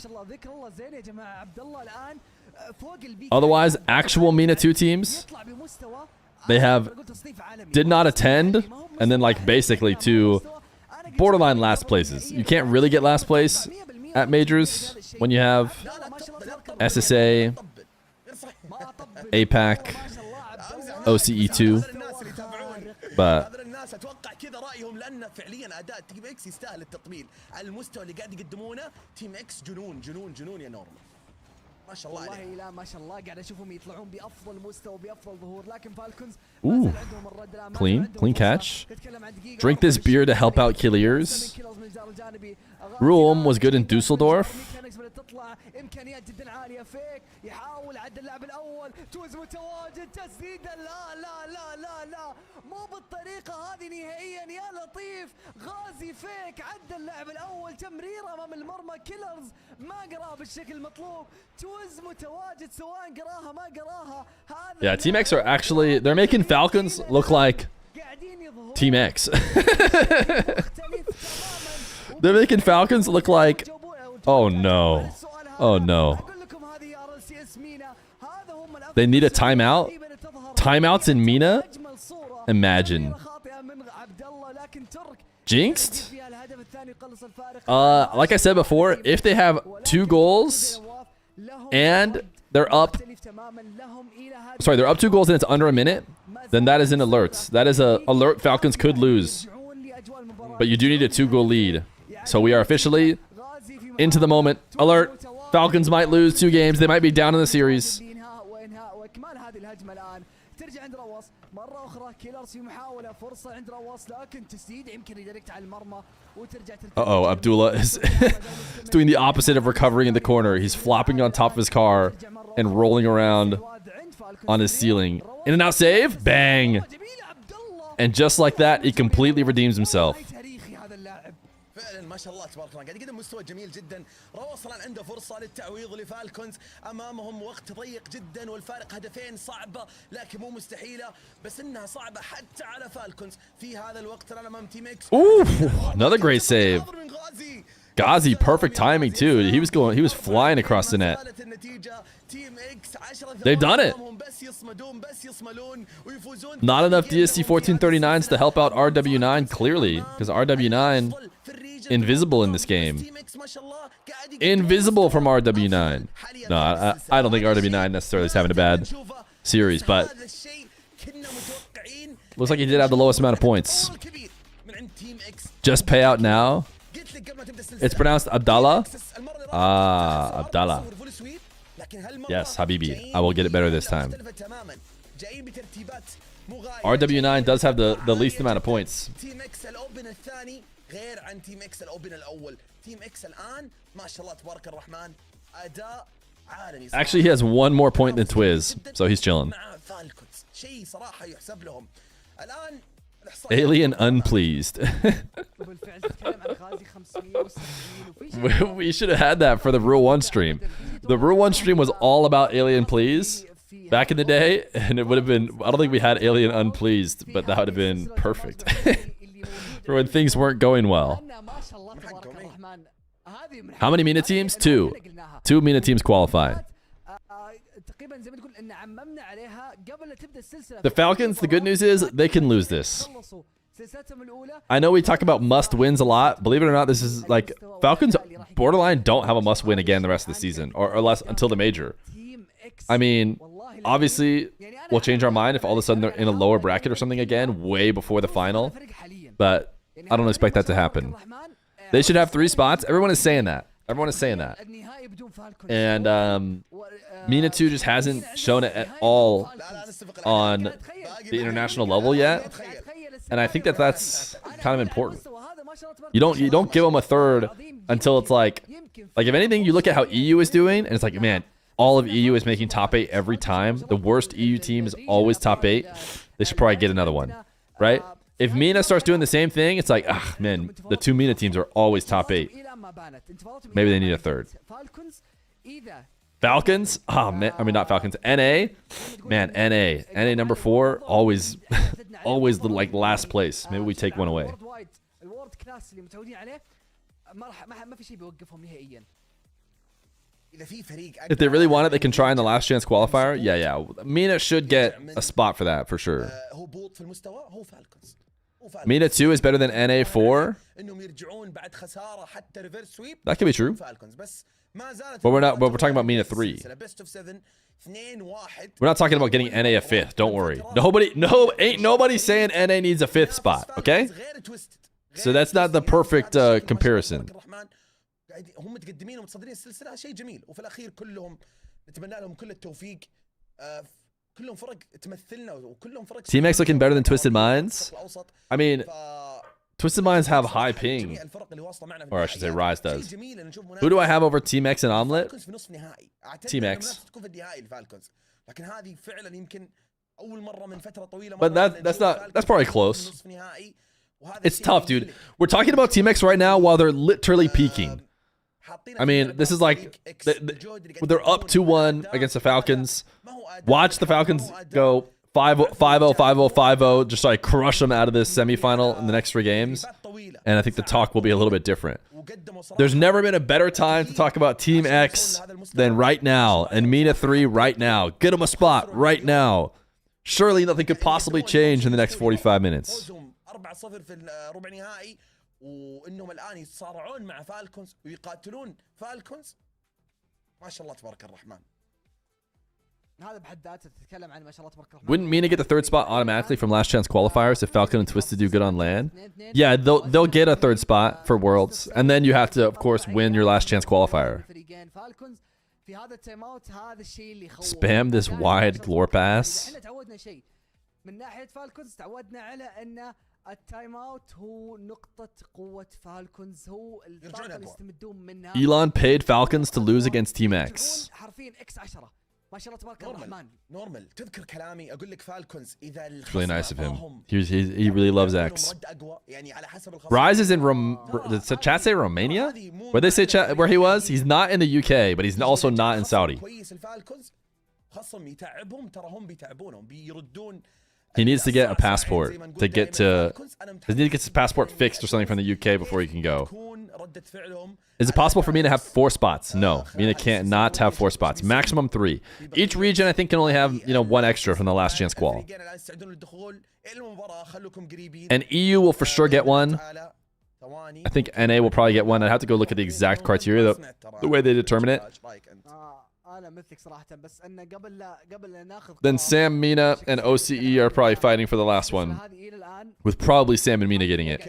Otherwise, actual Mina 2 teams, they did not attend, and then like basically to borderline last places. You can't really get last place at majors when you have SSA, APAC, OCE2, but اتوقع كذا رايهم لان فعليا اداء تيم اكس يستاهل التطبيل على المستوى اللي قاعد يقدمونه. تيم اكس جنون جنون جنون يا نورمان ما شاء الله والله عليه. لا ما شاء الله قاعد اشوفهم يطلعون بافضل مستوى بافضل ظهور لكن فالكونز Ooh, clean catch. Drink this beer to help out Killiers. Ruom was good in Dusseldorf. امكانيات جدا عاليه. فيك يحاول عد اللاعب الاول. توز متواجد. تسديده لا مو بالطريقه هذه نهائيا يا لطيف. غازي فيك عد اللاعب الاول. تمريره امام المرمى. كيلرز ما قراها بالشكل المطلوب. توز متواجد سواء قراها ما قراها. Yeah, Team X are actually, they're making Falcons look like Team X. They're making Falcons look like, oh no. Oh no. They need a timeout? Timeouts in Mina? Imagine. Jinxed? Like I said before, if they have 2 goals and they're up, sorry, they're up 2 goals and it's under a minute, then that is an alert. That is a alert Falcons could lose. But you do need a 2-goal lead. So we are officially into the moment. Alert. Falcons might lose 2 games. They might be down in the series. Uh-oh, Abdullah is doing the opposite of recovering in the corner. He's flopping on top of his car and rolling around on his ceiling. In and out save. Bang. And just like that, he completely redeems himself. ما شاء الله تبارك الله قاعد يقدم مستوى جميل جدا. روص الان عنده فرصه للتعويض لفالكونز امامهم وقت ضيق جدا والفارق هدفين. صعبه لكن مو مستحيله بس انها صعبه حتى على فالكونز في هذا الوقت امام تيم اكس. Another great save. Ghazi, perfect timing too. He was flying across the net. They've done it. Not enough DSC 1439s to help out RW9 clearly, because RW9 invisible in this game. Invisible from RW9. No, I don't think RW9 necessarily is having a bad series, but looks like he did have the lowest amount of points. Just pay out now. It's pronounced Abdallah. Ah, Abdallah. Yes, Habibi. I will get it better this time. RW9 does have the least amount of points. غير عن تيم اكس الاوبن الاول. تيم اكس الان ما شاء الله تبارك الرحمن اداء عالمي. Actually, he has 1 more point than Twiz, so he's chilling. مع فالكونز شيء صراحه يحسب لهم. الان Alien unpleased. We should have had that for the Rule 1 stream. The Rule 1 stream was all about Alien Please back in the day, and it would have been, I don't think we had Alien Unpleased, but that would have been perfect. for when things weren't going well. How many Mina teams? 2. 2 Mina teams qualify. The Falcons, the good news is they can lose this. I know we talk about must wins a lot. Believe it or not, this is like Falcons borderline don't have a must win again the rest of the season or less until the major. I mean, obviously we'll change our mind if all of a sudden they're in a lower bracket or something again way before the final, but I don't expect that to happen. They should have 3 spots. Everyone is saying that. Everyone is saying that. And Mina 2 just hasn't shown it at all on the international level yet. And I think that that's kind of important. You don't give them a third until it's like if anything, you look at how EU is doing, and it's like, man, all of EU is making top 8 every time. The worst EU team is always top 8. They should probably get another one, right? If Mina starts doing the same thing, it's like, ah, man, the 2 Mina teams are always top 8. Maybe they need a third. Falcons? Oh, man. I mean, not Falcons. NA? Man, NA. NA number 4, always always the like last place. Maybe we take one away. If they really want it, they can try in the last chance qualifier. Yeah. Mina should get a spot for that for sure. Mina 2 is better than NA 4. That could be true. But we're talking about Mina 3. We're not talking about getting NA a 5th. Don't worry. Ain't nobody saying NA needs a 5th spot. Okay. So that's not the perfect comparison. هم متقدمين ومتصدرين السلسله شيء جميل وفي الاخير كلهم نتمنى لهم كل التوفيق كلهم فرق تمثلنا وكلهم فرق Team X looking better than Twisted Minds. I mean, Twisted Minds have high ping, or I should say Rise does. Who do I have over Team X and Omelette? Team X. But that's probably close. It's tough, dude. We're talking about Team X right now while they're literally peaking. I mean, this is like they're up 2-1 against the Falcons. Watch the Falcons go 5-0, 5-0, 5-0, 5-0, just like crush them out of this semifinal in the next 3 games. And I think the talk will be a little bit different. There's never been a better time to talk about Team X than right now. And Mina 3 right now. Get them a spot right now. Surely nothing could possibly change in the next 45 minutes. 4-0 في الربع نهائي وانهم الان يتصارعون مع فالكونز ويقاتلون فالكونز ما شاء الله تبارك الرحمن. هذا بحد ذاته تتكلم عن ما شاء الله تبارك الرحمن. Wouldn't Mina get the 3rd spot automatically from last chance qualifiers if Falcon and Twisted do good on land? Yeah, they'll get a 3rd spot for Worlds, and then you have to of course win your last chance qualifier. Spam this wide glore pass. من ناحية فالكونز تعودنا على ان التايم اوت هو نقطة قوة فالكونز هو الطاقة اللي يستمدون منها. Elon paid Falcons to lose against Team X. حرفيا اكس 10 ما شاء الله تبارك الرحمن. نورمال تذكر كلامي اقول لك فالكونز اذا It's really nice of him. He really loves X. Rise is in did the chat say Romania? Where they say where he was? He's not in the UK, but he's also not in Saudi. خصم يتعبهم ترى هم بيتعبونهم بيردون. He needs to get a passport to get to. He needs to get his passport fixed or something from the UK before he can go. Is it possible for Mina to have 4 spots? No, Mina can't not have 4 spots. Maximum 3. Each region I think can only have 1 extra from the last chance qual. And EU will for sure get 1. I think NA will probably get 1. I'd have to go look at the exact criteria, the way they determine it. Then Sam, Mina, and OCE are probably fighting for the last one, with probably Sam and Mina getting it.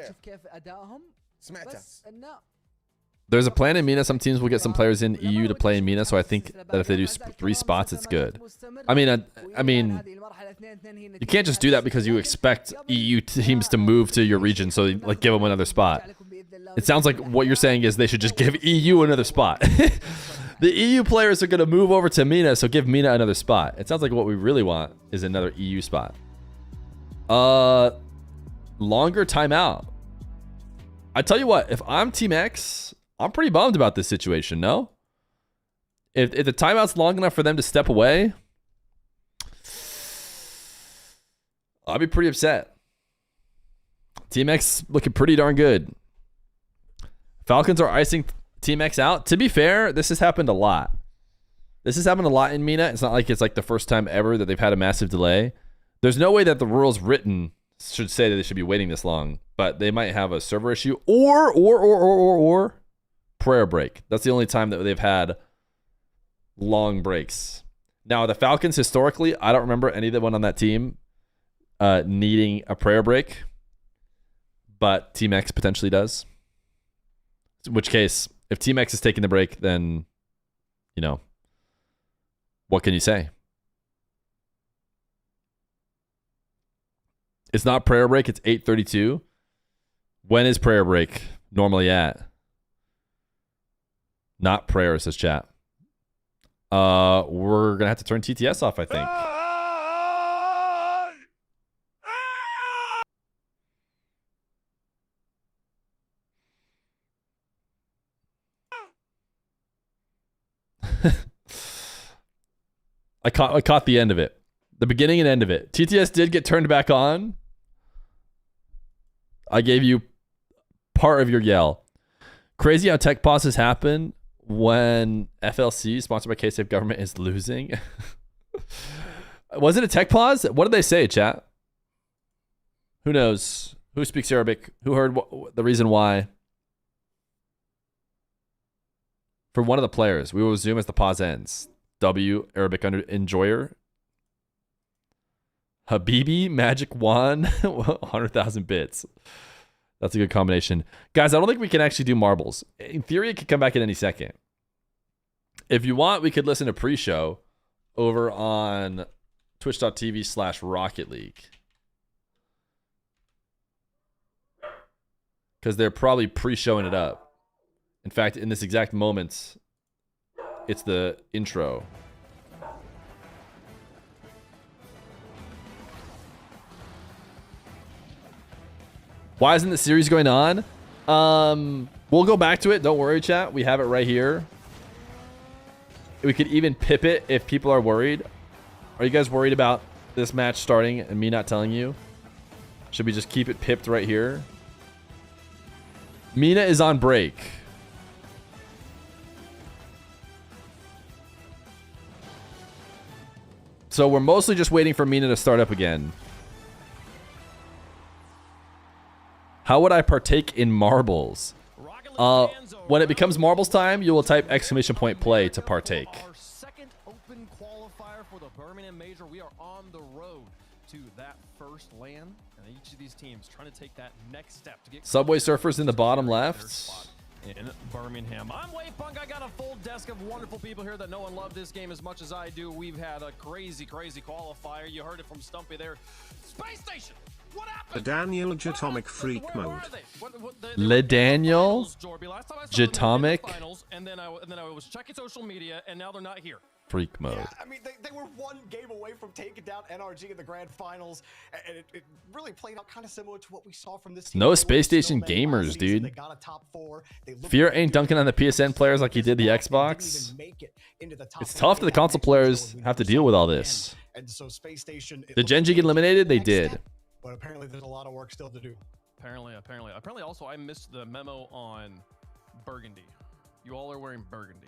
There's a plan in Mina. Some teams will get some players in EU to play in Mina, so I think that if they do 3 spots, it's good. I mean, you can't just do that because you expect EU teams to move to your region, so like give them another spot. It sounds like what you're saying is they should just give EU another spot. The EU players are going to move over to Mina, so give Mina another spot. It sounds like what we really want is another EU spot. Longer timeout. I tell you what, if I'm Team X, I'm pretty bummed about this situation, no? If the timeout's long enough for them to step away, I'll be pretty upset. Team X looking pretty darn good. Falcons are icing Team X out. To be fair, this has happened a lot. This has happened a lot in Mena. It's not like it's like the first time ever that they've had a massive delay. There's no way that the rules written should say that they should be waiting this long, but they might have a server issue or prayer break. That's the only time that they've had long breaks. Now, the Falcons, historically, I don't remember anyone on that team needing a prayer break, but Team X potentially does. In which case, if Team X is taking the break, then, you know, what can you say? It's not prayer break. It's 8:32. When is prayer break normally at? Not prayer, says chat. We're gonna have to turn TTS off, I think. I caught the end of it. The beginning and end of it. TTS did get turned back on. I gave you part of your yell. Crazy how tech pauses happen when FLC, sponsored by K-Safe Government, is losing. Was it a tech pause? What did they say, chat? Who knows? Who speaks Arabic? Who heard the reason why? For one of the players, we will resume as the pause ends. W, Arabic enjoyer. Habibi, Magic Wand, 100,000 bits. That's a good combination. Guys, I don't think we can actually do marbles. In theory, it could come back at any second. If you want, we could listen to pre-show over on twitch.tv/Rocket League. Because they're probably pre-showing it up. In fact, in this exact moment, it's the intro. Why isn't the series going on? We'll go back to it. Don't worry, chat. We have it right here. We could even pip it if people are worried. Are you guys worried about this match starting and me not telling you? Should we just keep it pipped right here? Mina is on break. So we're mostly just waiting for Mina to start up again. How would I partake in marbles? When it becomes marbles time, you will type !play to partake. Our second open qualifier for the Birmingham Major. We are on the road to that first land, and each of these teams trying to take that next step to get Subway Surfers in the bottom left. In Birmingham. I'm Wave Punk. I got a full desk of wonderful people here that know and love this game as much as I do. We've had a crazy qualifier. You heard it from Stumpy there. Space Station! What happened? The Daniel Jatomic Freak Where Mode. are they? Le Daniel Jatomic. Jatomic And then I was checking social media, and now they're not here. Freak mode. Yeah, I mean, they were one game away from taking down NRG in the grand finals, and it really played out kind of similar to what we saw from this team. No Space Station gamers, dude. They got a top 4. Fear ain't dunking on the PSN players like he did the Xbox. It's tough that the console players have to deal with all this. And so Space Station, The Gen.G get eliminated? They did. But apparently there's a lot of work still to do. Apparently also I missed the memo on Burgundy. You all are wearing Burgundy.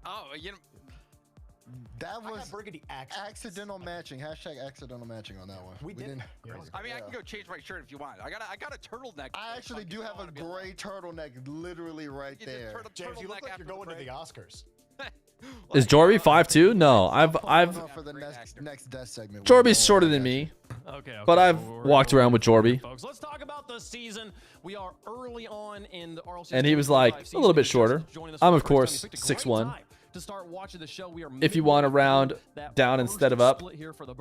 Oh, you know, That was Burgundy accidental matching. Hashtag accidental matching on that one. We didn't. I mean, I can go change my shirt if you want. I got a turtleneck. I actually do have a gray turtleneck literally right there. James, you look like you're going to the Oscars. Is Jorby 5'2"? No, I've For the next death segment. Jorby's shorter than me. Okay. But I've walked around with Jorby. Folks, let's talk about the season. We are early on in the RLCS. And he was like a little bit shorter. I'm of course 6'1". To start watching the show, we are If you want to round down instead of up,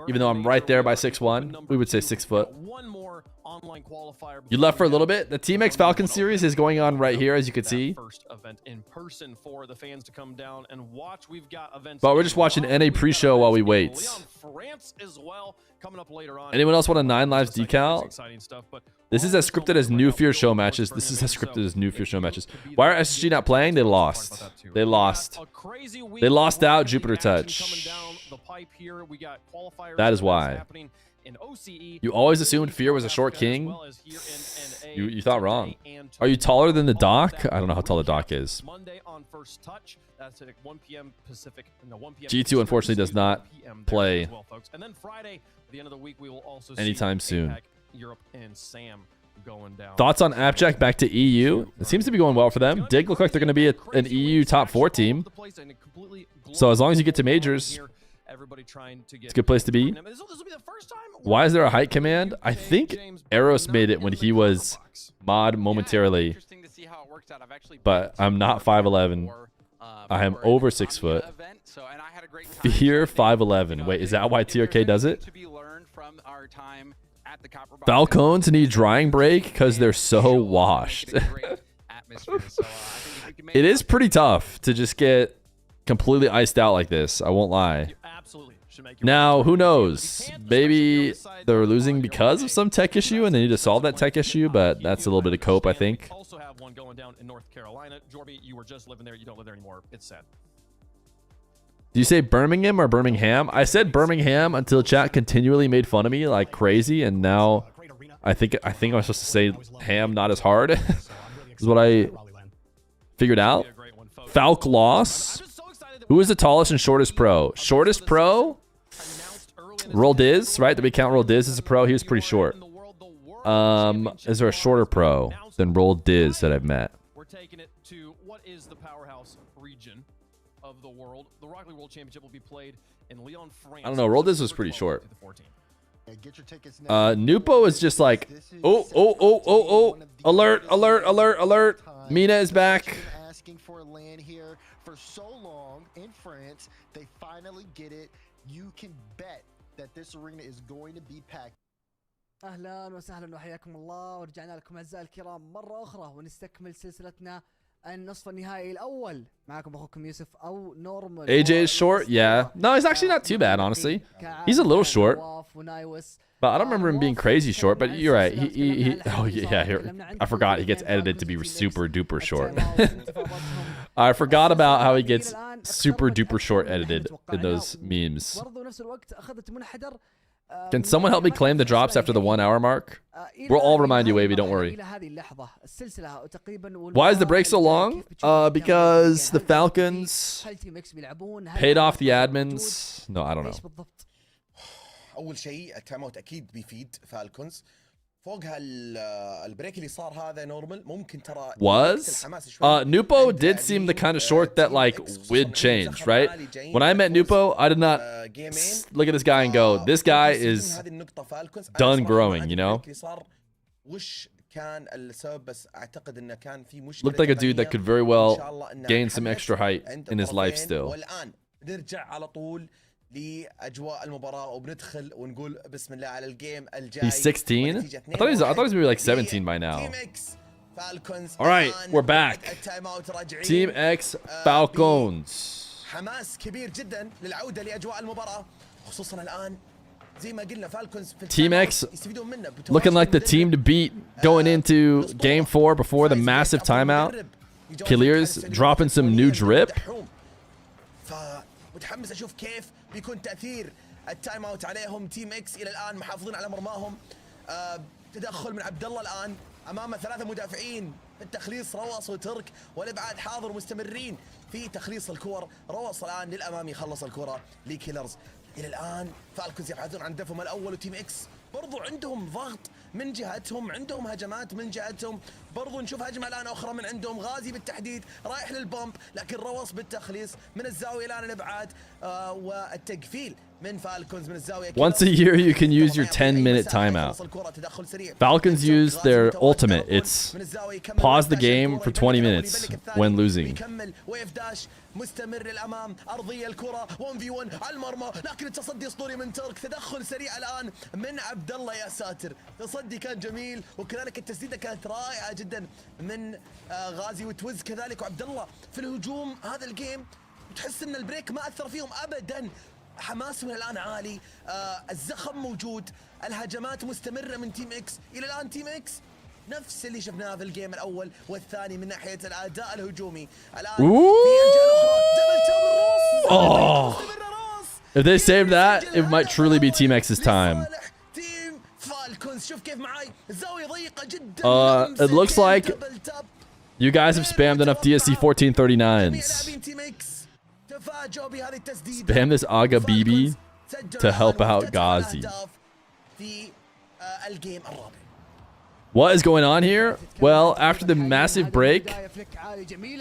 even though I'm right there by 6'1", we would say 6 foot. One more online qualifier. You left for a little bit. The Team X Falcon series is going on right here, as you can see. First event in person for the fans to come down and watch. We've got events. But we're just watching NA pre-show while we wait. France as well coming up later on. Anyone else want a 9 Lives decal? Exciting stuff, but this is as scripted as new Fear show matches. This is as scripted as new Fear show matches. Why are SSG not playing? They lost. They lost. They lost out Jupiter Touch. That is why. in OCE. You always assumed Feer was a short king. You thought wrong. Are you taller than the doc? I don't know how tall the doc is. Monday on First Touch. That's at 1 p.m. Pacific. No, 1 p.m. G2 unfortunately does not play well, folks. And then Friday, at the end of the week, we will also anytime see soon. APAC, Europe and Sam going down. Thoughts on Appjack back to EU? It seems to be going well for them. Dig look like they're going to be an EU top 4 team. So as long as you get to majors, it's a good place to be. Why is there a height command? I think Eros made it when he was mod momentarily. But I'm not 5'11". I am over 6 foot. Feer 5'11". Wait, is that why TRK does it? Falcons need drying break because they're so washed. It is pretty tough to just get completely iced out like this. I won't lie. Now, who knows? Maybe they're losing because of some tech issue and they need to solve that tech issue, but that's a little bit of cope, I think. Also have one going down in North Carolina. Jorby, you were just living there. You don't live there anymore. It's sad. Do you say Birmingham or Birmingham? I said Birmingham until chat continually made fun of me like crazy, and now I think I'm supposed to say ham not as hard. Is what I figured out. Falk loss. Who is the tallest and shortest pro? Shortest pro? Roll Diz, right? Did we count Roll Diz as a pro? He was pretty short. Is there a shorter pro than Roll Diz that I've met? We're taking it to what is the powerhouse region of the world. The Rocket League World Championship will be played in Lyon, France. I don't know. Roll Diz was pretty short. Nupo is just like, oh. Alert. Mina is back. Asking for land here for so long in France. They finally get it. You can bet that this arena is going to be packed. اهلا وسهلا وحياكم الله ورجعنا لكم اعزائي الكرام مره اخرى ونستكمل سلسلتنا النصف النهائي الاول معكم اخوكم يوسف او نورمال. AJ is short, yeah. No, he's actually not too bad, honestly. He's a little short, but I don't remember him being crazy short. But you're right. Oh yeah, here. I forgot he gets edited to be super duper short. I forgot about how he gets super duper short edited in those memes. Can someone help me claim the drops after the 1 hour mark? We'll all remind you, Wavy, don't worry. Why is the break so long? Because the Falcons paid off the admins. No, I don't know. اول شيء التايم اوت اكيد بيفيد فالكونز فوق البريك اللي صار هذا نورمال ممكن ترى was Nupo did seem the kind of short that like would change, right? When I met Nupo, I did not look at this guy and go, this guy is done growing, you know? كان السبب بس اعتقد انه كان في مشكله looked like a dude that could very well gain some extra height in his life still. والان نرجع على طول لأجواء المباراة وبندخل ونقول بسم الله على الجيم الجاي. He's 16? I thought he was maybe like 17 by now. All right, we're back. Team X Falcons. حماس كبير جدا للعودة لأجواء المباراة خصوصا الآن زي ما قلنا فالكونز في Team X looking like the team to beat going into game 4 before the massive timeout. Killiers dropping some new drip. متحمس اشوف كيف بيكون تاثير التايم اوت عليهم. تيم اكس الى الان محافظين على مرماهم. تدخل من عبد الله الان امام 3 مدافعين. التخليص روص وترك والابعاد حاضر مستمرين في تخليص الكور. روص الان للامام يخلص الكره لكيلرز. الى الان فالكونز يبحثون عن دفعهم الاول وتيم اكس برضو عندهم ضغط من جهتهم عندهم هجمات من جهتهم. برضو نشوف هجمه الان اخرى من عندهم. غازي بالتحديد رايح للبومب لكن روص بالتخليص من الزاويه الان الابعاد والتقفيل من فالكونز من الزاويه. Once a year you can use your 10-minute timeout. Falcons use their ultimate. It's pause the game for 20 minutes when losing. مستمر للامام. ارضيه الكره 1v1 على المرمى لكن التصدي اسطوري من ترك. تدخل سريع الان من عبد الله. يا ساتر تصدي كان جميل وكذلك التسديده كانت رائعه جدا من غازي وتوز كذلك وعبد الله في الهجوم. هذا الجيم تحس ان البريك ما اثر فيهم ابدا. حماسهم الان عالي. الزخم موجود. الهجمات مستمره من تيم اكس. الى الان تيم اكس نفس اللي شفناه في الجيم الاول والثاني من ناحيه الاداء الهجومي. الان في الجهه الاخرى دبل تام الراس. If they save that, it might truly be Team X's time. It looks like you guys have spammed enough DSC 1439s. Spam this Aga BB to help out Ghazi. What is going on here? Well, after the massive break,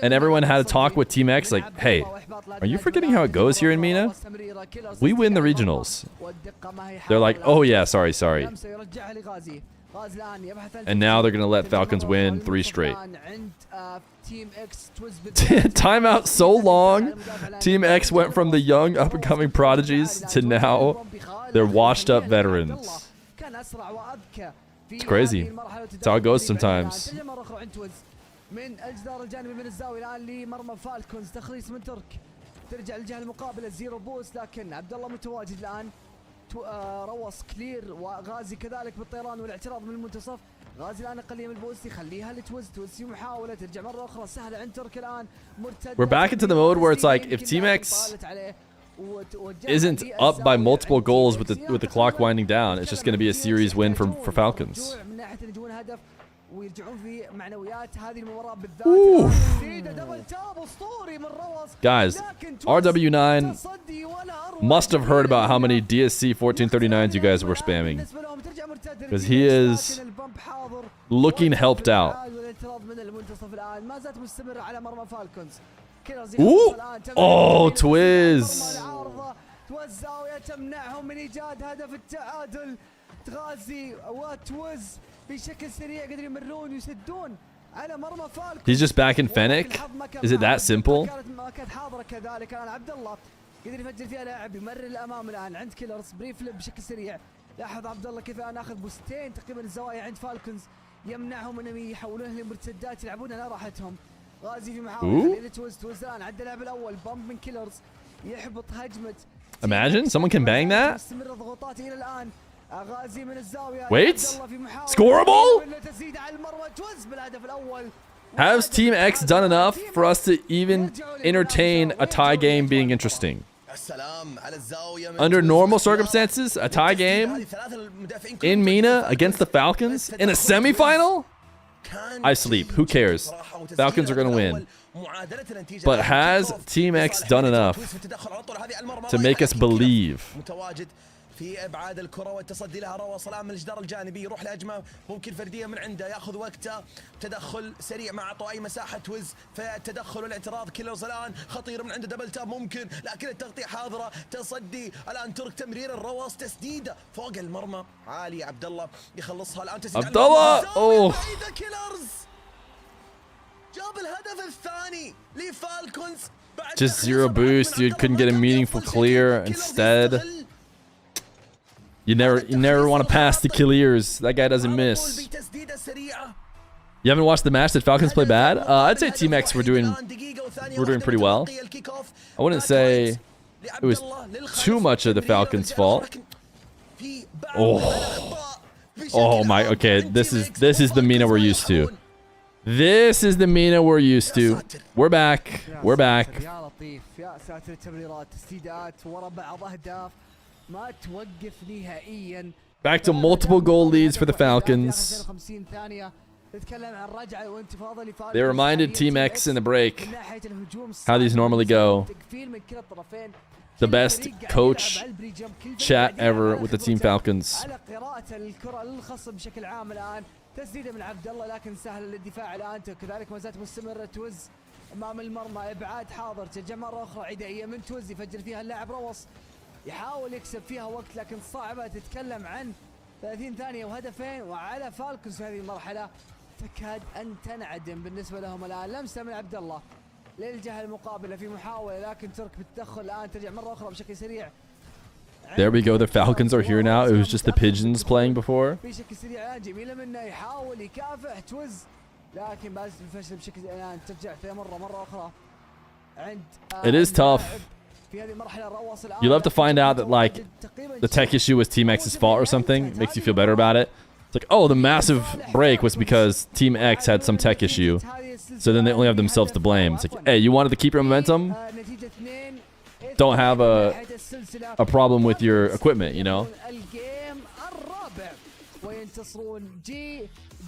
and everyone had a talk with Team X, like, hey, are you forgetting how it goes here in Mena? We win the regionals. They're like, oh yeah, sorry. And now they're going to let Falcons win 3 straight. Timeout so long. Team X went from the young up-and-coming prodigies to now they're washed-up veterans. It's crazy. It's how it goes sometimes. من الجدار الجانبي من الزاويه الان لمرمى فالكونز تخليص من ترك ترجع للجهه المقابله زيرو بوست لكن عبد الله متواجد الان روص كلير وغازي كذلك بالطيران والاعتراض من المنتصف غازي الان اقليه من البوست يخليها لتوز في محاوله ترجع مره اخرى سهله عند ترك الان مرتد. We're back into the mode where it's like if Team X isn't up by multiple goals with the clock winding down, it's just going to be a series win for Falcons. Ooh. Guys, RW9 must have heard about how many DSC 1439s you guys were spamming, because he is looking helped out. Ooh. Oh, Twiz. He's just back in Fennec? Is it that simple? قدر يفجر فيها لاعب يمرر الامام الان عند كيلرز بري فليب بشكل سريع. لاحظ عبد الله كيف الان اخذ بوستين تقريبا الزوايا عند فالكونز يمنعهم انهم يحولونها لمرتدات يلعبونها على راحتهم. غازي في محاولة توز الان عدى اللاعب الاول بامب من كيلرز يحبط هجمة. Imagine someone can bang that. Wait, scoreable? Has Team X done enough for us to even entertain a tie game being interesting? Under normal circumstances, a tie game in Mena against the Falcons in a semifinal? I sleep. Who cares? Falcons are going to win. But has Team X done enough to make us believe? في ابعاد الكره والتصدي لها روى صلاح من الجدار الجانبي يروح لهجمه ممكن فرديه من عنده ياخذ وقته تدخل سريع ما اعطوا اي مساحه توز فالتدخل والاعتراض كيلرز الان خطير من عنده دبل تاب ممكن لكن التغطيه حاضره تصدي الان ترك تمرير الروص تسديده فوق المرمى عالي عبد الله يخلصها الان تسديده عبد الله اوه كيلرز جاب الهدف الثاني لفالكونز just zero boost, dude. Couldn't get a meaningful clear. Instead, you never want to pass the Killiers. That guy doesn't miss. You haven't watched the match? Did Falcons play bad? I'd say Team X were doing pretty well. I wouldn't say it was too much of the Falcons' fault. Oh my. Okay, this is the Mena we're used to. This is the Mena we're used to. We're back. We're back. Back to multiple goal leads for the Falcons. They reminded Team X in the break how these normally go. The best coach chat ever with the Team Falcons. تسديده من عبد الله لكن سهل للدفاع الان كذلك ما زالت مستمره توز امام المرمى ابعاد حاضر ترجع مره اخرى عدائيه من توز يفجر فيها اللاعب روص يحاول يكسب فيها وقت لكن صعبه تتكلم عن 30 ثانيه وهدفين وعلى فالكونز في هذه المرحله تكاد ان تنعدم بالنسبه لهم الان. لمسه من عبد الله للجهه المقابله في محاوله لكن ترك بالتدخل الان ترجع مره اخرى بشكل سريع. There we go. The Falcons are here now. It was just the Pigeons playing before. It is tough. You'll have to find out that like the tech issue was Team X's fault or something. Makes you feel better about it. It's like, oh, the massive break was because Team X had some tech issue. So then they only have themselves to blame. It's like, hey, you wanted to keep your momentum? Don't have a problem with your equipment, you know? ينتصرون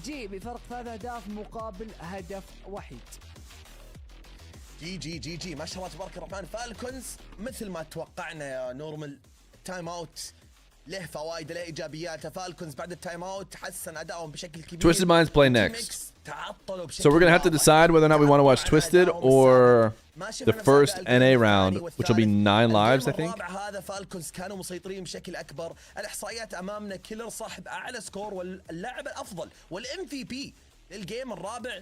جي بفرق 3 أهداف مقابل هدف وحيد. جي ما شاء الله تبارك الرحمن. فالكونز مثل ما توقعنا يا نورمال، التايم اوت له فوائد له ايجابيات. فالكونز بعد التايم اوت حسن ادائهم بشكل كبير. Twisted Minds play next. So we're going to have to decide whether or not we want to watch Twisted or the first NA round, which will be 9 lives, I think. هذا فالكونز كانوا مسيطرين بشكل اكبر. الاحصائيات امامنا، كيلر صاحب اعلى سكور واللاعب الافضل والام في بي للجيم الرابع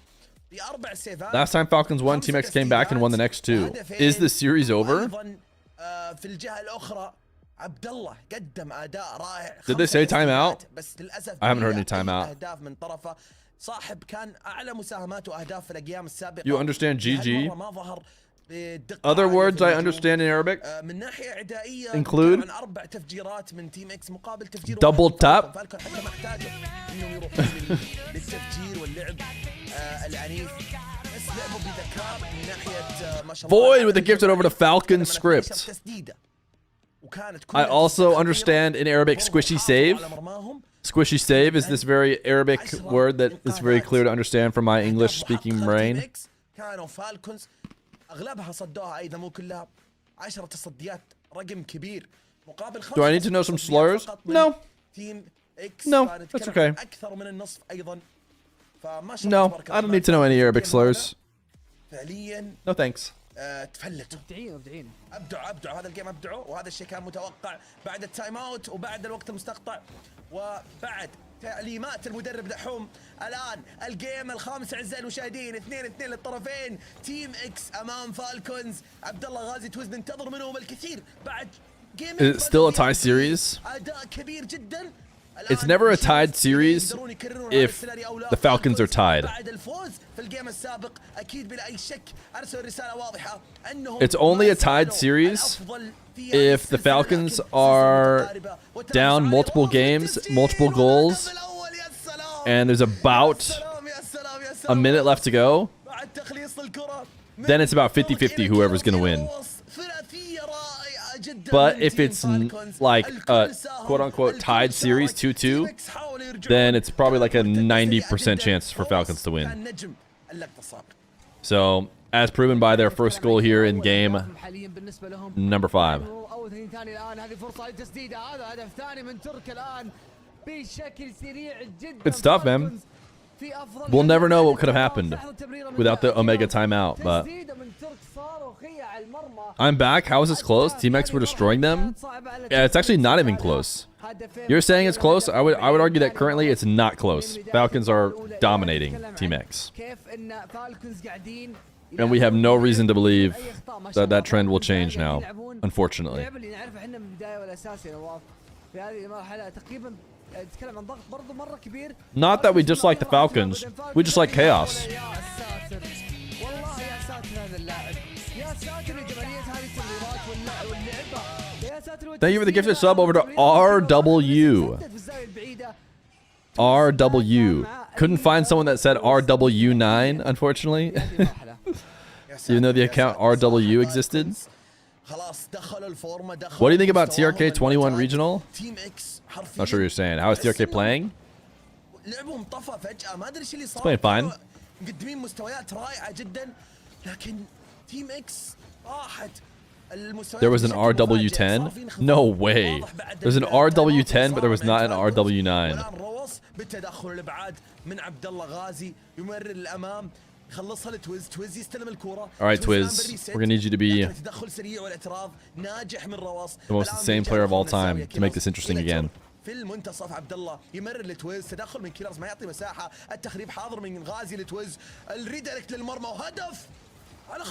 ب4 سيفات. Last time Falcons won, Team X came back and won the next 2. Is the series over? في الجهة الأخرى عبد الله قدم أداء رائع. Did they say timeout? بس للأسف I haven't heard any timeout. أهداف من طرفه. صاحب كان أعلى مساهمات وأهداف في الأيام السابقة. You understand GG? ما ظهر بدقة. Other words I understand in Arabic من ناحية إعدائية include عن 4 تفجيرات من تيم إكس مقابل تفجير double tap. فالكون حتى ما احتاجوا إنهم يروحون للتفجير واللعب العنيف. لعبوا بذكاء من ناحية ما شاء الله. Void with the gifted over to Falcon script. I also understand in Arabic squishy save. Squishy save is this very Arabic word that is very clear to understand from my English speaking brain. كانوا فالكونز اغلبها صدوها ايضا مو كلها. 10 تصديات رقم كبير مقابل 5. Do I need to know some slurs? No. تيم إكس No, that's okay. اكثر من النصف ايضا. No, I don't need to know any Arabic slurs. فعليا No thanks. تفلتوا. مبدعين. ابدعوا هذا الجيم ابدعوا، وهذا الشيء كان متوقع بعد التايم اوت وبعد الوقت المستقطع وبعد تعليمات المدرب دحوم. الان الجيم الخامس اعزائي المشاهدين، 2-2 للطرفين. تيم اكس امام فالكونز. عبد الله غازي تويز ننتظر منهم الكثير بعد جيم. It's still a tie series. اداء كبير جدا. It's never a tied series if the Falcons are tied. It's only a tied series if the Falcons are down multiple games, multiple goals, and there's about a minute left to go. Then it's about 50-50 whoever's going to win. But if it's like a quote-unquote tied series 2-2, then it's probably like a 90% chance for Falcons to win. So, as proven by their first goal here in game number 5. It's tough, man. We'll never know what could have happened without the Omega timeout, but I'm back. How is this close? Team X were destroying them? Yeah, it's actually not even close. You're saying it's close? I would argue that currently it's not close. Falcons are dominating Team X. And we have no reason to believe that that trend will change now, unfortunately. Not that we dislike the Falcons, we just like chaos. Thank you for the gifted sub over to RW. RW. Couldn't find someone that said RW9, unfortunately. Even though the account RW existed. What do you think about TRK 21 Regional? Not sure what you're saying. How is TRK playing? It's playing fine. There was an RW10? No way. There's an RW10, but there was not an RW9. Alright, Twiz. We're gonna need you to be the most insane player of all time to make this interesting again. في المنتصف عبد الله يمرر لتويز. تدخل من كيلرز ما يعطي مساحه. التخريب حاضر من غازي لتويز. الريدايركت للمرمى وهدف.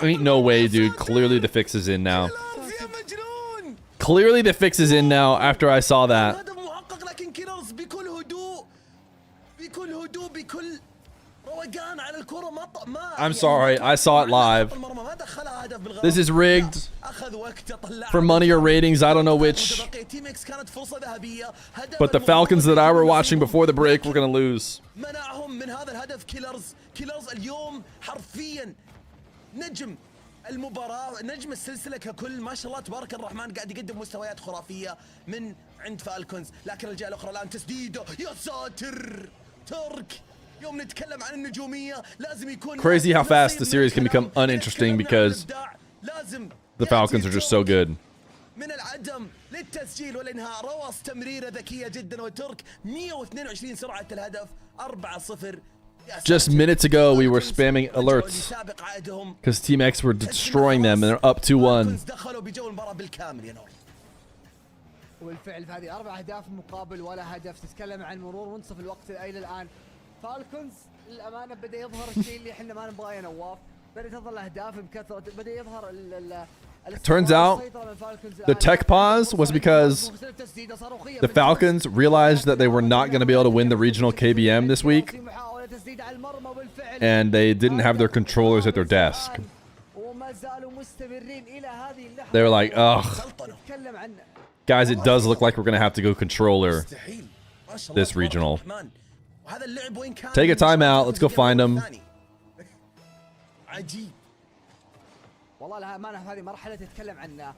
Ain't no way, dude. Clearly the fix is in now. Clearly the fix is in now after I saw that. I'm sorry, I saw it live. This is rigged. For money or ratings, I don't know which. But the Falcons that I were watching before the break were gonna lose. المباراة نجم السلسلة ككل ما شاء الله تبارك الرحمن قاعد يقدم مستويات خرافية من عند فالكونز، لكن الجهة الأخرى الآن تسديده يا ساتر. ترك يوم نتكلم عن النجومية لازم يكون Crazy how fast the series can become uninteresting because the Falcons are just so good. من العدم للتسجيل والانهاء. رواص تمريرة ذكية جدا، وترك 122 سرعة الهدف 4-0. Just minutes ago, we were spamming alerts because Team X were destroying them, and they're up 2-1. والفعل في هذه 4 أهداف مقابل ولا هدف. تتكلم عن مرور منتصف الوقت إلى الآن. فالكونز للأمانة بدأ يظهر الشيء اللي احنا ما نبغاه يا نواف. بدأت تظهر الأهداف بكثرة. بدأ يظهر Turns out, the tech pause was because the Falcons realized that they were not going to be able to win the regional KBM this week, and they didn't have their controllers at their desk. They were like, ugh. Guys, it does look like we're going to have to go controller this regional. Take a timeout. Let's go find them.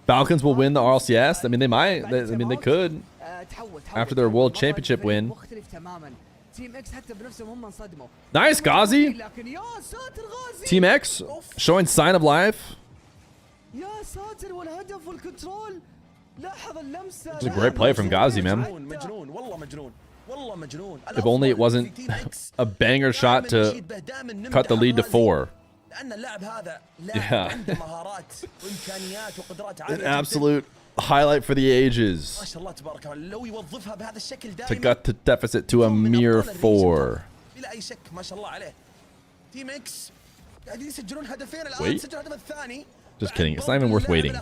Falcons will win the RLCS. I mean, they might. I mean, they could. After their World Championship win. Nice, Ghazi. Team X showing sign of life. It's a great play from Ghazi, man. If only it wasn't a banger shot to cut the lead to 4. Yeah. An absolute highlight for the ages. To cut the deficit to a mere 4. Wait. Just kidding. It's not even worth waiting.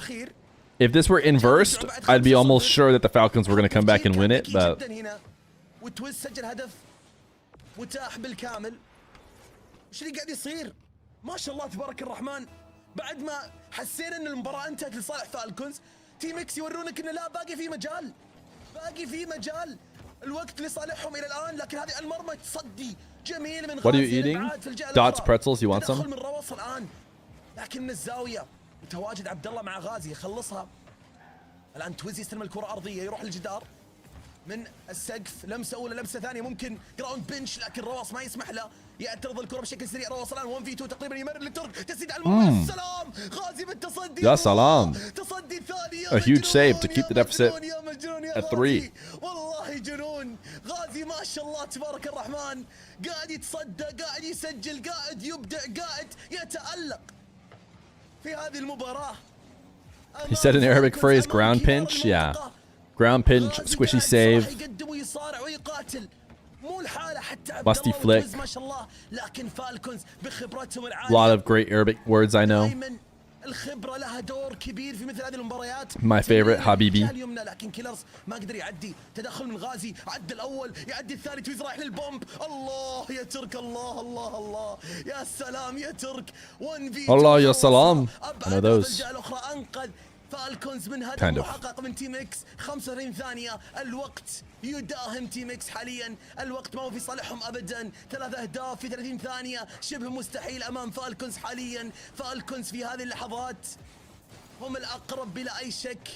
If this were inversed, I'd be almost sure that the Falcons were going to come back and win it, but... ما شاء الله تبارك الرحمن. بعد ما حسينا ان المباراة انتهت لصالح فالكونز، تيم اكس يورونك انه لا باقي في مجال. باقي في مجال. الوقت لصالحهم الى الان، لكن هذه المرمى تصدي جميل من What are you eating? Dots pretzels, you want some? من رواص الان. لكن من الزاوية متواجد عبد الله مع غازي يخلصها. الان تويزي يستلم الكرة ارضية، يروح للجدار. من السقف لمسه اولى لمسه ثانيه، ممكن جراوند بنش، لكن رواص ما يسمح له. يعترض الكره بشكل سريع. رواص الان 1 في 2 تقريبا، يمرر للترك، تسديد على المرمى. يا سلام غازي بالتصدي. يا سلام. تصدي ثاني. A huge save to keep the deficit at 3. والله جنون. غازي ما شاء الله تبارك الرحمن، قاعد يتصدى، قاعد يسجل، قاعد يبدع، قاعد يتألق في هذه المباراة. He said an Arabic phrase, ground pinch. Yeah. Ground pinch, squishy save. Lusty flick. A lot of great Arabic words I know. My favorite, Habibi. لكن كيلرز ما قدر يعدي. تدخل من غازي، عدى الاول، يعدي الثاني، تويز رايح للبومب. الله يا ترك، الله الله الله. يا سلام يا ترك. 1 في 2. Allah ya salam. I know those. فالكونز من هدف محقق من تيم اكس. 35 ثانية. الوقت يداهم تيم اكس حاليا. الوقت ما هو في صالحهم ابدا. 3 اهداف في 30 ثانية شبه مستحيل امام فالكونز حاليا. فالكونز في هذه اللحظات هم الاقرب بلا اي شك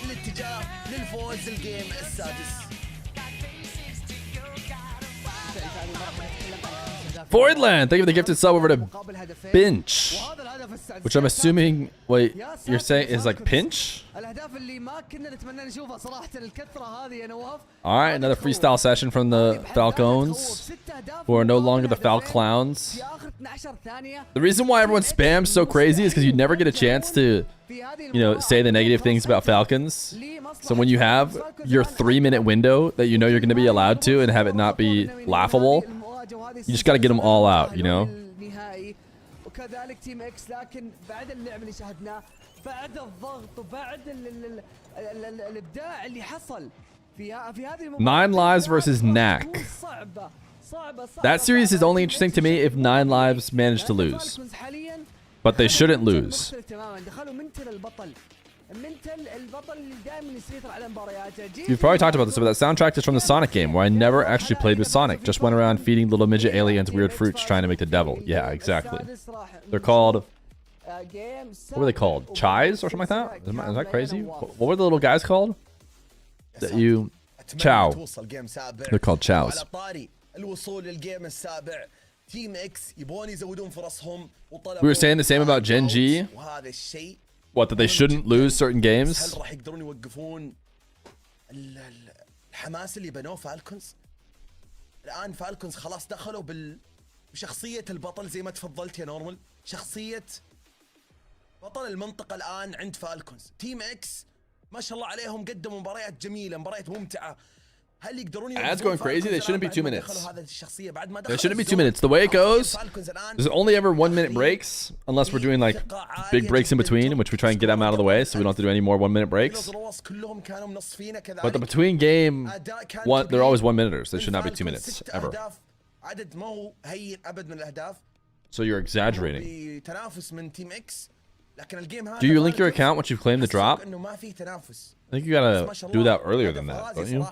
للاتجاه للفوز الجيم السادس. Voidland, thank you for the gifted sub over to Pinch, which I'm assuming, wait, you're saying is like Pinch? Alright, another freestyle session from the Falcons, who are no longer the Fal Clowns. The reason why everyone spams so crazy is because you never get a chance to, you know, say the negative things about Falcons. So when you have your 3-minute window that you know you're going to be allowed to and have it not be laughable, you just got to get them all out, you know? وكذلك تيم اكس، لكن بعد اللعب اللي شاهدناه، بعد الضغط وبعد الابداع اللي حصل في هذه المباراة. 9 lives versus Knack. That series is only interesting to me if 9 lives manage to lose. But they shouldn't lose. You've probably talked about this, but that soundtrack is from the Sonic game, where I never actually played with Sonic. Just went around feeding little midget aliens weird fruits trying to make the devil. Yeah, exactly. They're called What were they called? Chais or something like that? Is that crazy? What were the little guys called? That you... Chow. They're called chows. We were saying the same about Gen.G. What, that they shouldn't lose certain games? الحماس اللي بنوه فالكونز الآن فالكونز خلاص دخلوا بشخصية البطل زي ما تفضلت يا نورمال شخصية بطل المنطقة الآن عند فالكونز تيم اكس ما شاء الله عليهم قدموا مباريات جميلة مباريات ممتعة هل يقدرون Ads going crazy, they shouldn't be 2 minutes. They shouldn't be 2 minutes. The way it goes, there's only ever 1 minute breaks, unless we're doing like big breaks in between, in which we try and get them out of the way, so we don't have to do any more 1 minute breaks. But the between game, they're always 1 minuters. They should not be 2 minutes, ever. So you're exaggerating. Do you link your account once you've claimed the drop? I think you gotta do that earlier than that, don't you?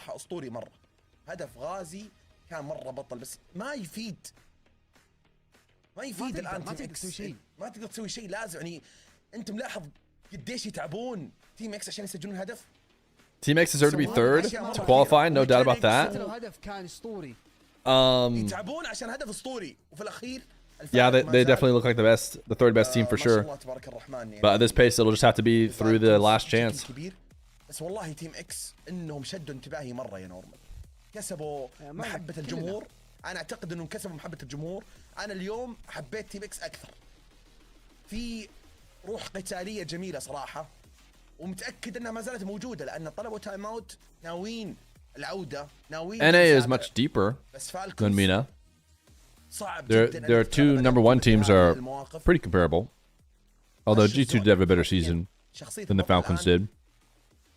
هدف غازي كان مرة بطل بس ما يفيد الآن ما تقدر تسوي شيء ما تقدر تسوي شيء لازم يعني أنت ملاحظ قديش يتعبون تيم اكس عشان يسجلون هدف Team X deserve to be third to qualify, no doubt about that. يتعبون عشان هدف أسطوري وفي الأخير Yeah, they definitely look like the third best team for sure. But at this pace, it'll just have to be through the last chance. بس والله تيم اكس انهم شدوا انتباهي مره يا نورمال كسبوا محبه الجمهور انا اعتقد انهم كسبوا محبه الجمهور انا اليوم حبيت تيم اكس اكثر في روح قتاليه جميله صراحه ومتاكد انها ما زالت موجوده لان طلبوا تايم اوت ناويين العوده ناويين NA is much deeper than Mina. Their two #1 teams are pretty comparable, although G2 did have a better season than the Falcons did.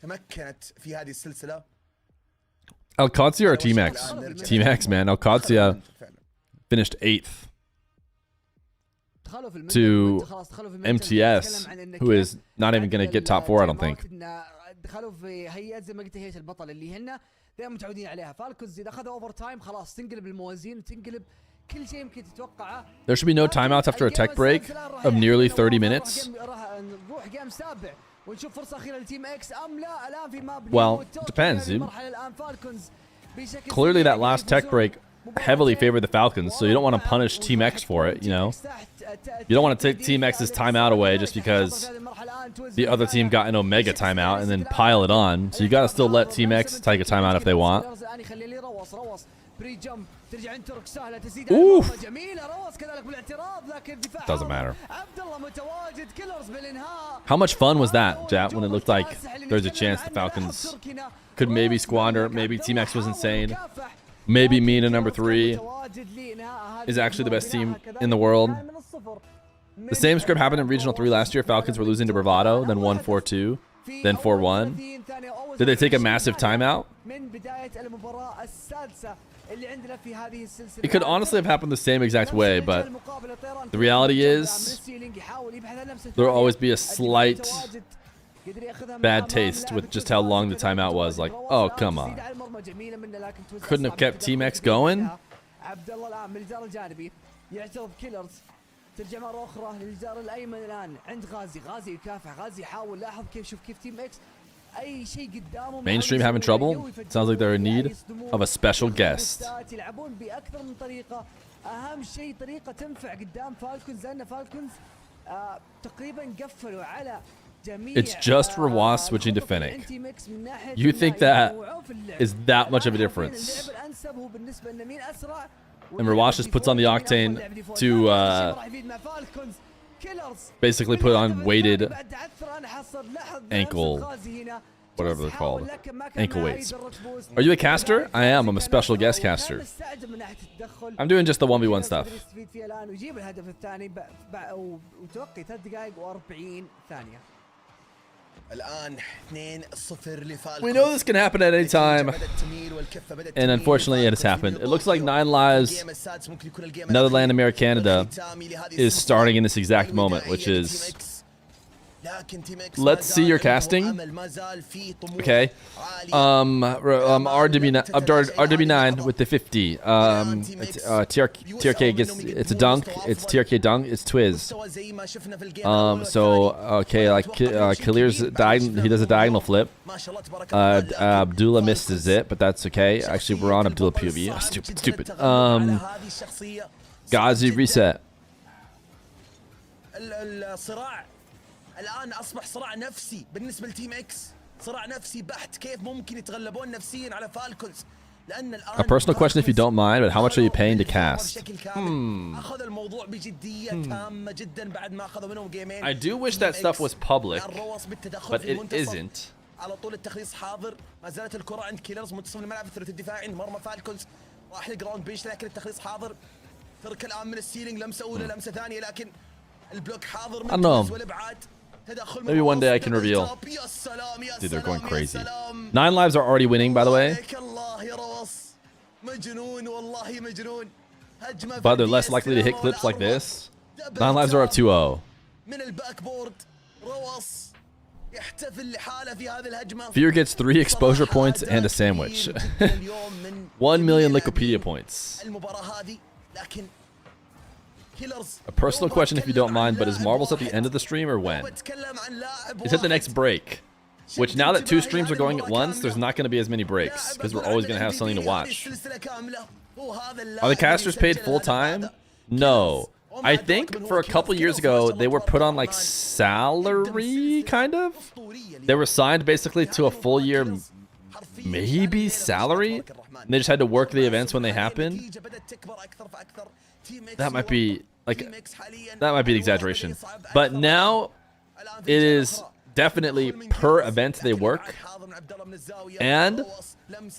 تمكنت في هذه السلسلة Alcazia or Team X? Team X, man. Alcazia finished 8th to MTS, who is not even going to get top 4, I don't think. دخلوا في هيئات زي ما قلت هيئة البطل اللي هن دائما متعودين عليها فالكونز إذا أخذوا أوفر تايم خلاص تنقلب الموازين وتنقلب كل شيء يمكن تتوقعه. There should be no timeouts after a tech break of nearly 30 minutes. نروح جيم سابع ونشوف فرصة أخيرة لتيم إكس أم لا الآن في ماب Well, depends, dude. Clearly that last tech break heavily favored the Falcons, so you don't want to punish Team X for it, you know? You don't want to take Team X's timeout away just because the other team got an Omega timeout and then pile it on. So you got to still let Team X take a timeout if they want. Oof. Doesn't matter. How much fun was that, Jat, when it looked like there's a chance the Falcons could maybe squander, maybe Team X was insane, maybe Mena #3 is actually the best team in the world. The same script happened in Regional 3 last year. Falcons were losing to Bravado, then won 4-2, then 4-1. Did they take a massive timeout? It could honestly have happened the same exact way, but the reality is there will always be a slight bad taste with just how long the timeout was. Like, oh, come on. Couldn't have kept Team X going? ترجع مرة أخرى للجدار الأيمن الآن عند غازي يكافح غازي يحاول لاحظ شوف كيف تيم إكس أي شيء قدامهم Mainstream having trouble? Sounds like they're in need of a special guest. يلعبون بأكثر من طريقة أهم شيء طريقة تنفع قدام فالكونز لأن فالكونز تقريبا قفلوا على جميع It's just Rawas switching to Fennec. You think that is that much of a difference? And Rawash just puts on the Octane to basically put on weighted ankle, whatever they're called, ankle weights. Are you a caster? I am. I'm a special guest caster. I'm doing just the 1v1 stuff. We know this can happen at any time, and unfortunately it has happened. It looks like 9 Lives, Netherlands, America, Canada is starting in this exact moment, which is Let's see your casting. Okay. RW9 with the 50. TRK gets, it's a dunk. It's TRK dunk. It's Twiz. So okay, like Khalir's diagonal. He does a diagonal flip. Abdullah misses it, but that's okay. Actually, we're on Abdullah POV. Oh, stupid. Ghazi reset. الآن أصبح صراع نفسي بالنسبة لتيم إكس صراع نفسي بحت كيف ممكن يتغلبون نفسيا على فالكونز لأن الآن A personal question if you don't mind, but how much are you paying to cast? أخذ الموضوع بجدية تامة جدا بعد ما أخذوا منهم جيمين. I do wish that stuff was public, but it isn't. على طول التخليص حاضر ما زالت الكرة عند كيلرز منتصف الملعب في الثلث الدفاعي عند مرمى فالكونز راح الجراوند بيش لكن التخليص حاضر ترك الآن من السيلينج لمسة أولى لمسة ثانية لكن البلوك حاضر من التوز والإبعاد. Maybe one day I can reveal. Dude, they're going crazy. 9 lives are already winning, by the way. But they're less likely to hit clips like this. 9 lives are up 2-0. Feer gets 3 exposure points and a sandwich. 1 million Wikipedia points. A personal question if you don't mind, but is Marbles at the end of the stream or when? It's at the next break. Which now that 2 streams are going at once, there's not going to be as many breaks, because we're always going to have something to watch. Are the casters paid full time? No. I think for a couple years ago, they were put on like salary, kind of? They were signed basically to a full year, maybe salary? And they just had to work the events when they happened. That might be the exaggeration. But now it is definitely per event they work. And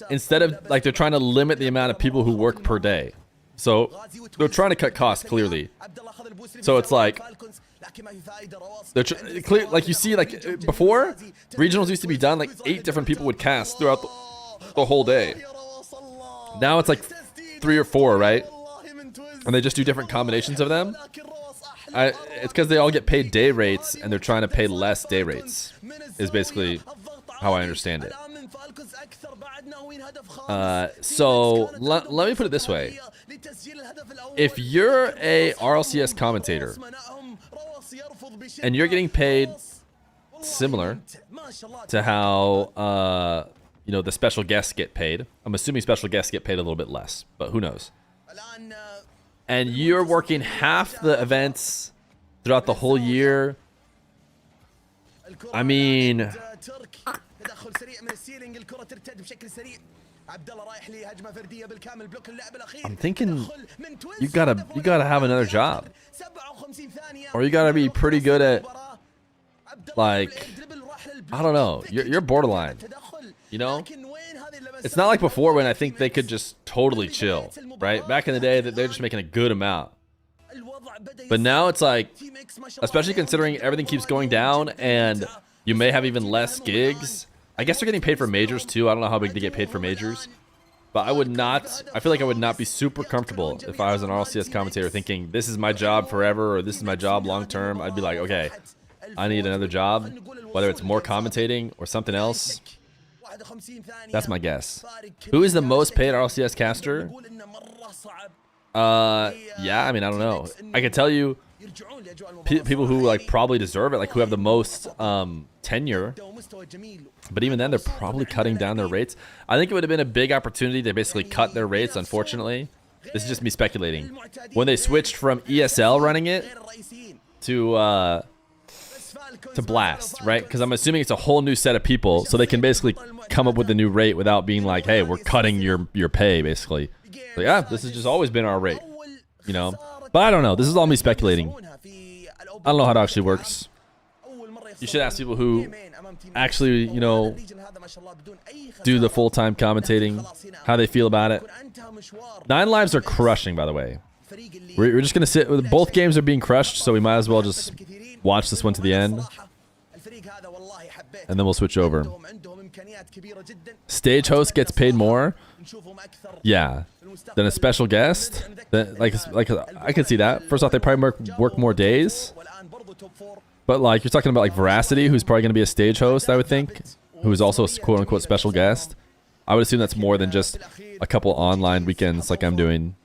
instead of like they're trying to limit the amount of people who work per day. So they're trying to cut costs clearly. So it's like they're like you see like before regionals used to be done like 8 different people would cast throughout the whole day. Now it's like 3 or 4, right? And they just do different combinations of them. It's because they all get paid day rates and they're trying to pay less day rates is basically how I understand it. So let me put it this way. If you're a RLCS commentator and you're getting paid similar to how you know the special guests get paid, I'm assuming special guests get paid a little bit less, but who knows? And you're working half the events throughout the whole year. I mean, I'm thinking you gotta have another job, or you gotta be pretty good at, like, I don't know. You're borderline, you know. It's not like before when I think they could just totally chill, right? Back in the day, that they're just making a good amount. But now it's like, especially considering everything keeps going down and you may have even less gigs. I guess they're getting paid for majors too. I don't know how big they get paid for majors. But I feel like I would not be super comfortable if I was an RLCS commentator thinking, this is my job forever or this is my job long term. I'd be like, okay, I need another job, whether it's more commentating or something else. That's my guess. Who is the most paid RLCS caster? Yeah, I mean, I don't know. I can tell you people who like probably deserve it, like who have the most tenure. But even then, they're probably cutting down their rates. I think it would have been a big opportunity to basically cut their rates, unfortunately. This is just me speculating. When they switched from ESL running it to Blast, right? Because I'm assuming it's a whole new set of people, so they can basically come up with a new rate without being like, hey, we're cutting your pay, basically. Like, yeah, this has just always been our rate, you know? But I don't know. This is all me speculating. I don't know how it actually works. You should ask people who actually, you know, do the full-time commentating, how they feel about it. 9 lives are crushing, by the way. We're just going to sit. Both games are being crushed, so we might as well just watch this one to the end. And then we'll switch over. Stage host gets paid more. Yeah. Than a special guest. Like I can see that. First off, they probably work more days. But like you're talking about like Veracity, who's probably going to be a stage host, I would think, who's also a quote unquote special guest. I would assume that's more than just a couple online weekends like I'm doing.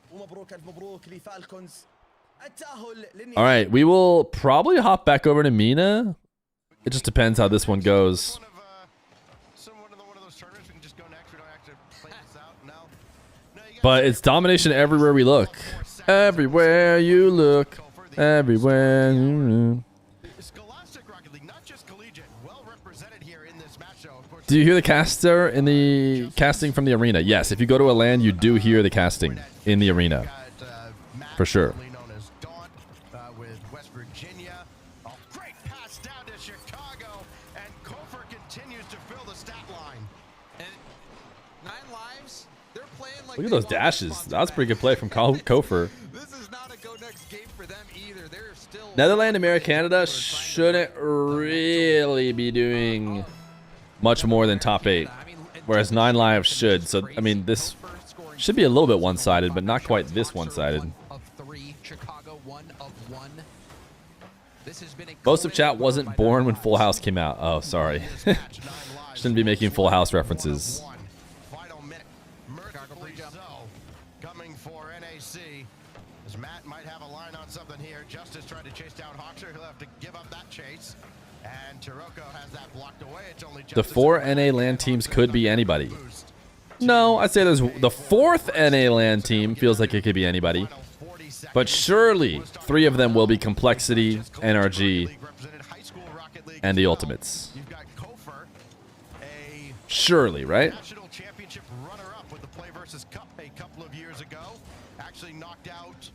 All right, we will probably hop back over to Mina. It just depends how this one goes. But it's domination everywhere we look. Everywhere you look. Everywhere you look. Do you hear the caster in the casting from the arena? Yes, if you go to a LAN, you do hear the casting in the arena. For sure. With West Virginia. Oh, great pass down to Chicago, and Kofer continues to fill the stat line. And 9 lives, they're playing like Look at those dashes. That was a pretty good play from Kofer. This is not a go next game for them either. They're still Netherlands, America, Canada shouldn't really be doing much more than top 8, whereas 9 lives should. So I mean, this should be a little bit one-sided, but not quite this one-sided. Most of chat wasn't born when Full House came out. Oh, sorry. Shouldn't be making Full House references. Coming for NAC. As Matt might have a line on something here. Justice trying to chase down Hawkser. He'll have to give up that chase. And Taroko has that blocked away. It's only The 4 NA LAN teams could be anybody. No, I'd say there's the 4th NA LAN team feels like it could be anybody. But surely 3 of them will be Complexity, NRG, and the Ultimates. Surely, right? National championship runner-up with the Play vs. Cup a couple of years ago. Actually knocked out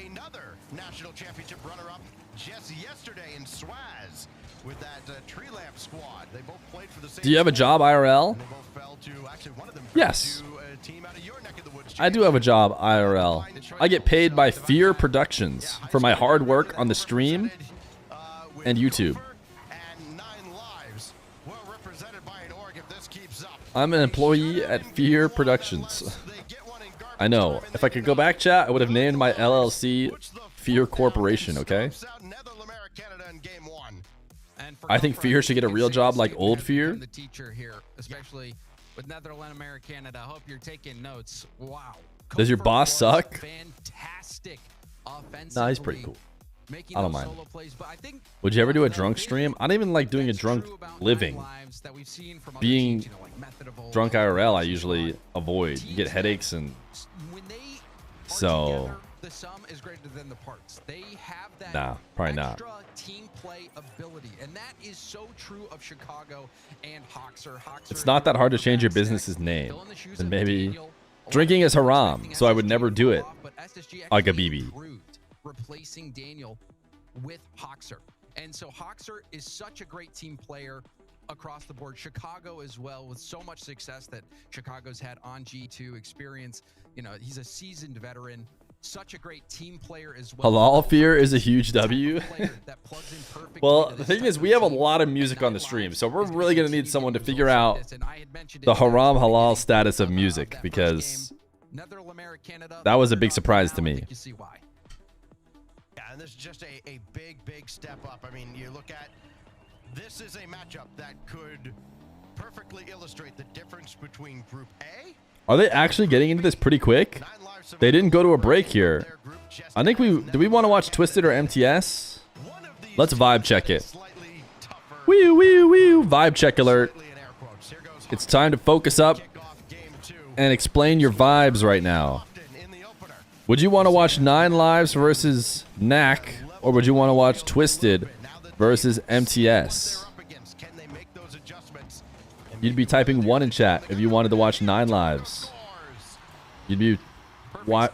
another national championship runner-up just yesterday in Swaz with that Tree Lamp squad. They both played for the same. Do you have a job IRL? They both fell to, actually, one of them Yes. to a team out of your neck of the woods. I do have a job IRL. I get paid by Feer Productions for my hard work on the stream and YouTube. I'm an employee at Feer Productions. I know. If I could go back, chat, I would have named my LLC Feer Corporation, okay? I think Feer should get a real job like old Feer. The teacher here, especially with Netherlands, America, Canada. I hope you're taking notes. Wow. Does your boss suck? Fantastic. Nah, he's pretty cool. I don't mind. Plays, but I think would you ever do a drunk stream? I don't even like doing a drunk living. Being drunk IRL, I usually avoid. You get headaches and so. The sum is greater than the parts. They have that nah, probably not. Team play ability, and that is so true of Chicago and Hawkser. It's not that hard to change your business's name. Then maybe drinking is haram, so I would never do it. Agabibi. Replacing Daniel with Hawkser. And so Hawkser is such a great team player across the board. Chicago as well, with so much success that Chicago's had on G2 experience. You know, he's a seasoned veteran. Such a great team player as well. Halal Fear is a huge W. Well, the thing is, we have a lot of music on the stream, so we're really going to need someone to figure out the haram halal status of music, because that was a big surprise to me. Yeah, and this is just a big step up. I mean, you look at this is a matchup that could perfectly illustrate the difference between Group A. Are they actually getting into this pretty quick? They didn't go to a break here. I think do we want to watch Twisted or MTS? Let's vibe check it. Wee wee wee, vibe check alert. It's time to focus up and explain your vibes right now. Would you want to watch 9 Lives versus Knack, or would you want to watch Twisted versus MTS? You'd be typing 1 in chat if you wanted to watch 9 Lives. You'd be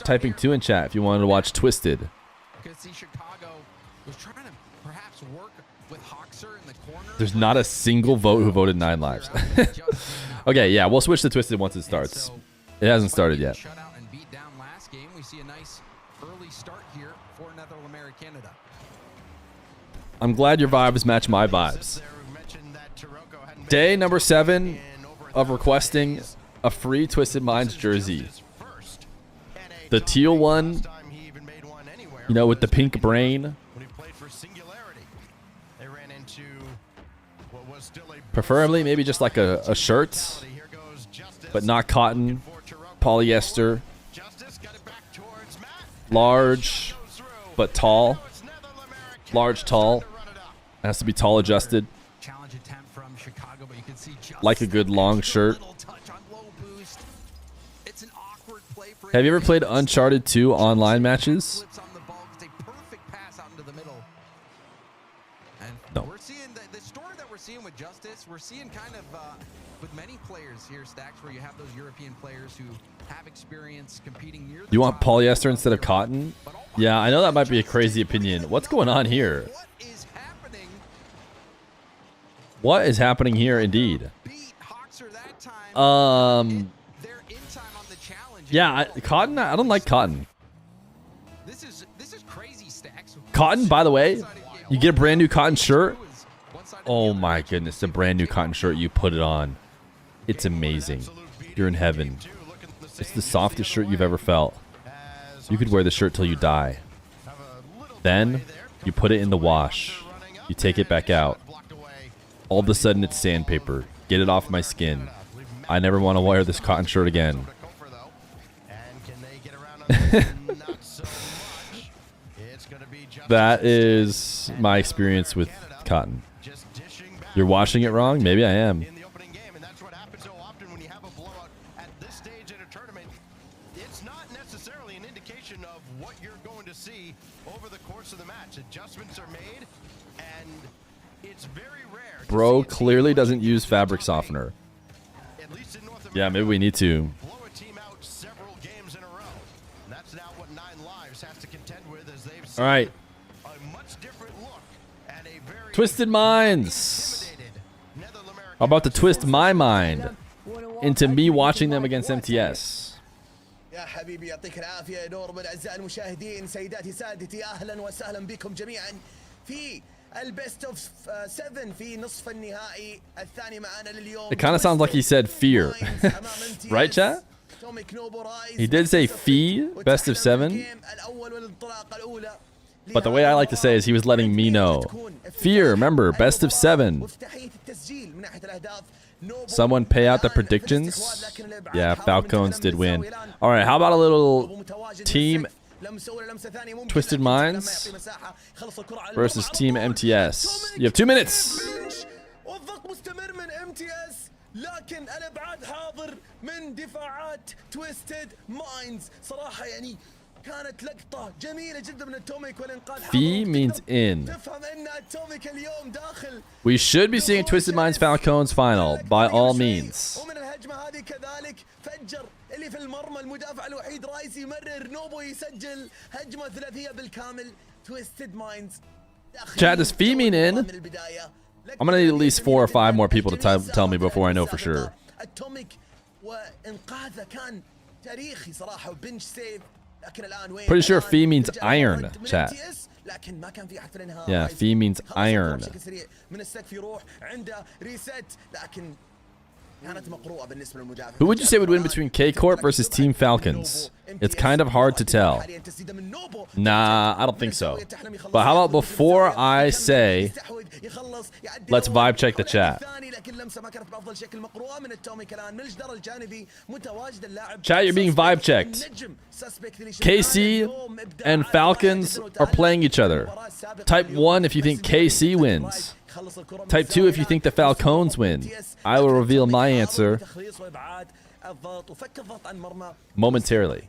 typing 2 in chat if you wanted to watch Twisted. There's not a single vote who voted 9 Lives. Okay, yeah, we'll switch to Twisted once it starts. It hasn't started yet. I'm glad your vibes match my vibes. Day number 7 of requesting a free Twisted Minds jersey. The teal one, you know, with the pink brain. They ran into what was still a Preferably maybe just like a shirt, but not cotton, polyester, large, but tall. Large, tall. It has to be tall adjusted. Challenge attempt from Chicago, but you can see just Like a good long shirt. It's an awkward play for Have you ever played Uncharted 2 online matches? No. We're seeing the story that we're seeing with Justice. We're seeing kind of with many players here, Stacks, where you have those European players who have experience competing near the You want top. polyester instead of cotton? Yeah, I know that might be a crazy opinion. What's going on here? What is happening here indeed? Yeah, cotton, I don't like cotton. This is crazy, Stacks. Cotton, by the way, you get a brand new cotton shirt. Oh my goodness, a brand new cotton shirt, you put it on. It's amazing. You're in heaven. It's the softest shirt you've ever felt. You could wear the shirt till you die. Then, you put it in the wash. You take it back out. All of a sudden, it's sandpaper. Get it off my skin. I never want to wear this cotton shirt again. That is my experience with cotton. You're washing it wrong? Maybe I am. It's not necessarily an indication of what you're going to see over the course of the match. Adjustments are made, and it's very rare. Bro clearly doesn't use fabric softener. Yeah, maybe we need to. All right. Twisted Minds. How about to twist my mind into me watching them against MTS? يا حبيبي يعطيك العافية يا نور بالأعزاء المشاهدين سيداتي سادتي أهلا وسهلا بكم جميعا في البيست اوف 7 في نصف النهائي الثاني معنا لليوم. It kind of sounds like he said Feer. Right, chat? He did say Fee, best of 7. But the way I like to say is he was letting me know. Feer, remember, best of 7. Someone pay out the predictions? Yeah, Falcons did win. All right, how about a little team Twisted Minds versus team MTS? You have 2 minutes. لكن الابعاد حاضر من دفاعات تويستد مايندز صراحه يعني كانت لقطه جميله جدا من اتوميك والانقاذ. Fee means in. تفهم ان اتوميك اليوم داخل. We should be seeing Twisted Minds Falcons final by all means. ومن الهجمه هذه كذلك فجر اللي في المرمى المدافع الوحيد رايس يمرر نوبو يسجل هجمه ثلاثيه بالكامل. تويستد مايندز. Chat, does Fee mean in? I'm gonna need at least 4 or 5 more people to tell me before I know for sure. Pretty sure Fee means iron, chat. Yeah, Fee means iron. Who would you say would win between K-Corp versus Team Falcons? It's kind of hard to tell. Nah, I don't think so. But how about before I say, let's vibe check the chat. Chat, you're being vibe checked. KC and Falcons are playing each other. Type 1 if you think KC wins. Type 2 if you think the Falcons win. I will reveal my answer momentarily.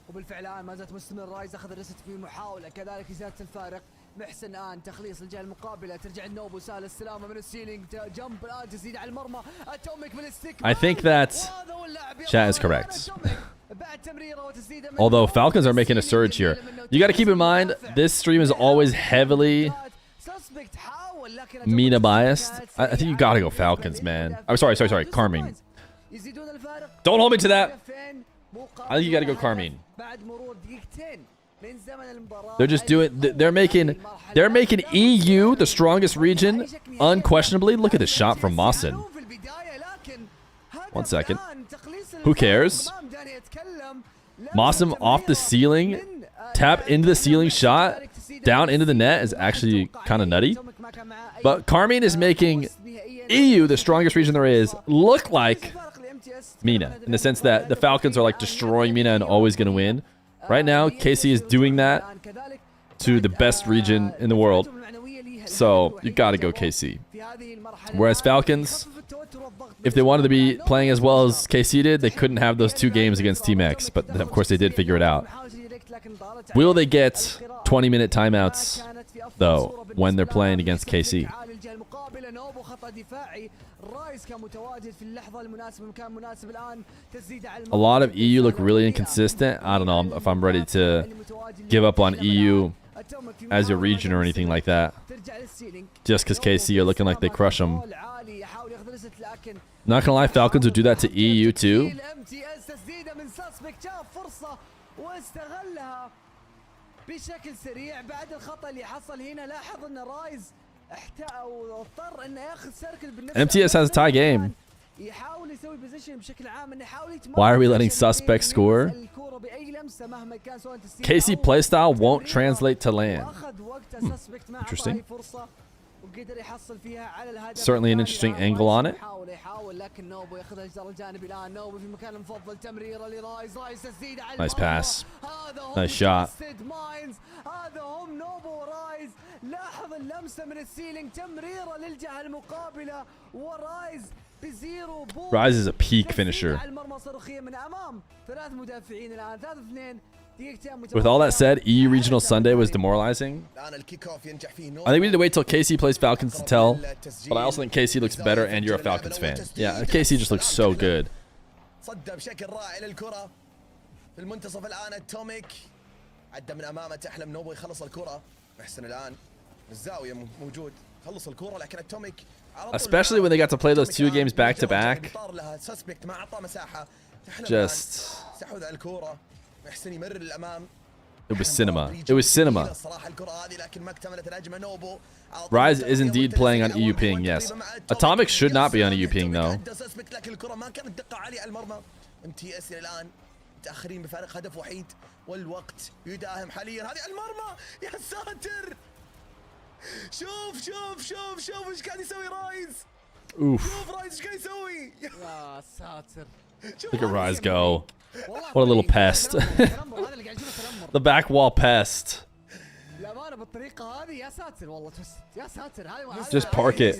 وبالفعل الان ما زالت مستمر رايز اخذ الريست في محاوله كذلك ازاله الفارق. محسن الان تخليص الجهه المقابله ترجع النوبو سال السلامه من السيلينج جمب الان تزيد على المرمى اتوميك بالاستكمال. I think that chat is correct. Although Falcons are making a surge here. You got to keep in mind, this stream is always heavily Mina biased. I think you got to go Falcons, man. I'm sorry, Carmine. Don't hold me to that. I think you got to go Carmine. They're just doing. They're making EU the strongest region, unquestionably. Look at this shot from Mawson. 1 second. Who cares? Mawson off the ceiling, tap into the ceiling shot. down into the net is actually kind of nutty. But Carmine is making EU, the strongest region there is, look like Mena, in the sense that the Falcons are like destroying Mena and always going to win. Right now, KC is doing that to the best region in the world. So you got to go KC. Whereas Falcons, if they wanted to be playing as well as KC did, they couldn't have those 2 games against Team X. But of course, they did figure it out. Will they get 20-minute timeouts, though, when they're playing against KC? A lot of EU look really inconsistent. I don't know if I'm ready to give up on EU as a region or anything like that. Just because KC are looking like they crush them. Not gonna lie, Falcons would do that to EU too. MTS has a tie game. Why are we letting suspects score? KC playstyle won't translate to land. Interesting. Certainly an interesting angle on it. Nice pass. Nice shot. Rise is a peak finisher. With all that said, EU Regional Sunday was demoralizing. I think we need to wait till KC plays Falcons to tell. But I also think KC looks better and you're a Falcons fan. Yeah, KC just looks so good. Especially when they got to play those 2 games back to back. Just... it was cinema. It was cinema. Rise is indeed playing on EU ping, yes. Atomic should not be on EU ping, though. Oof. Look at Rise go. What a little pest. The back wall pest. Just park it.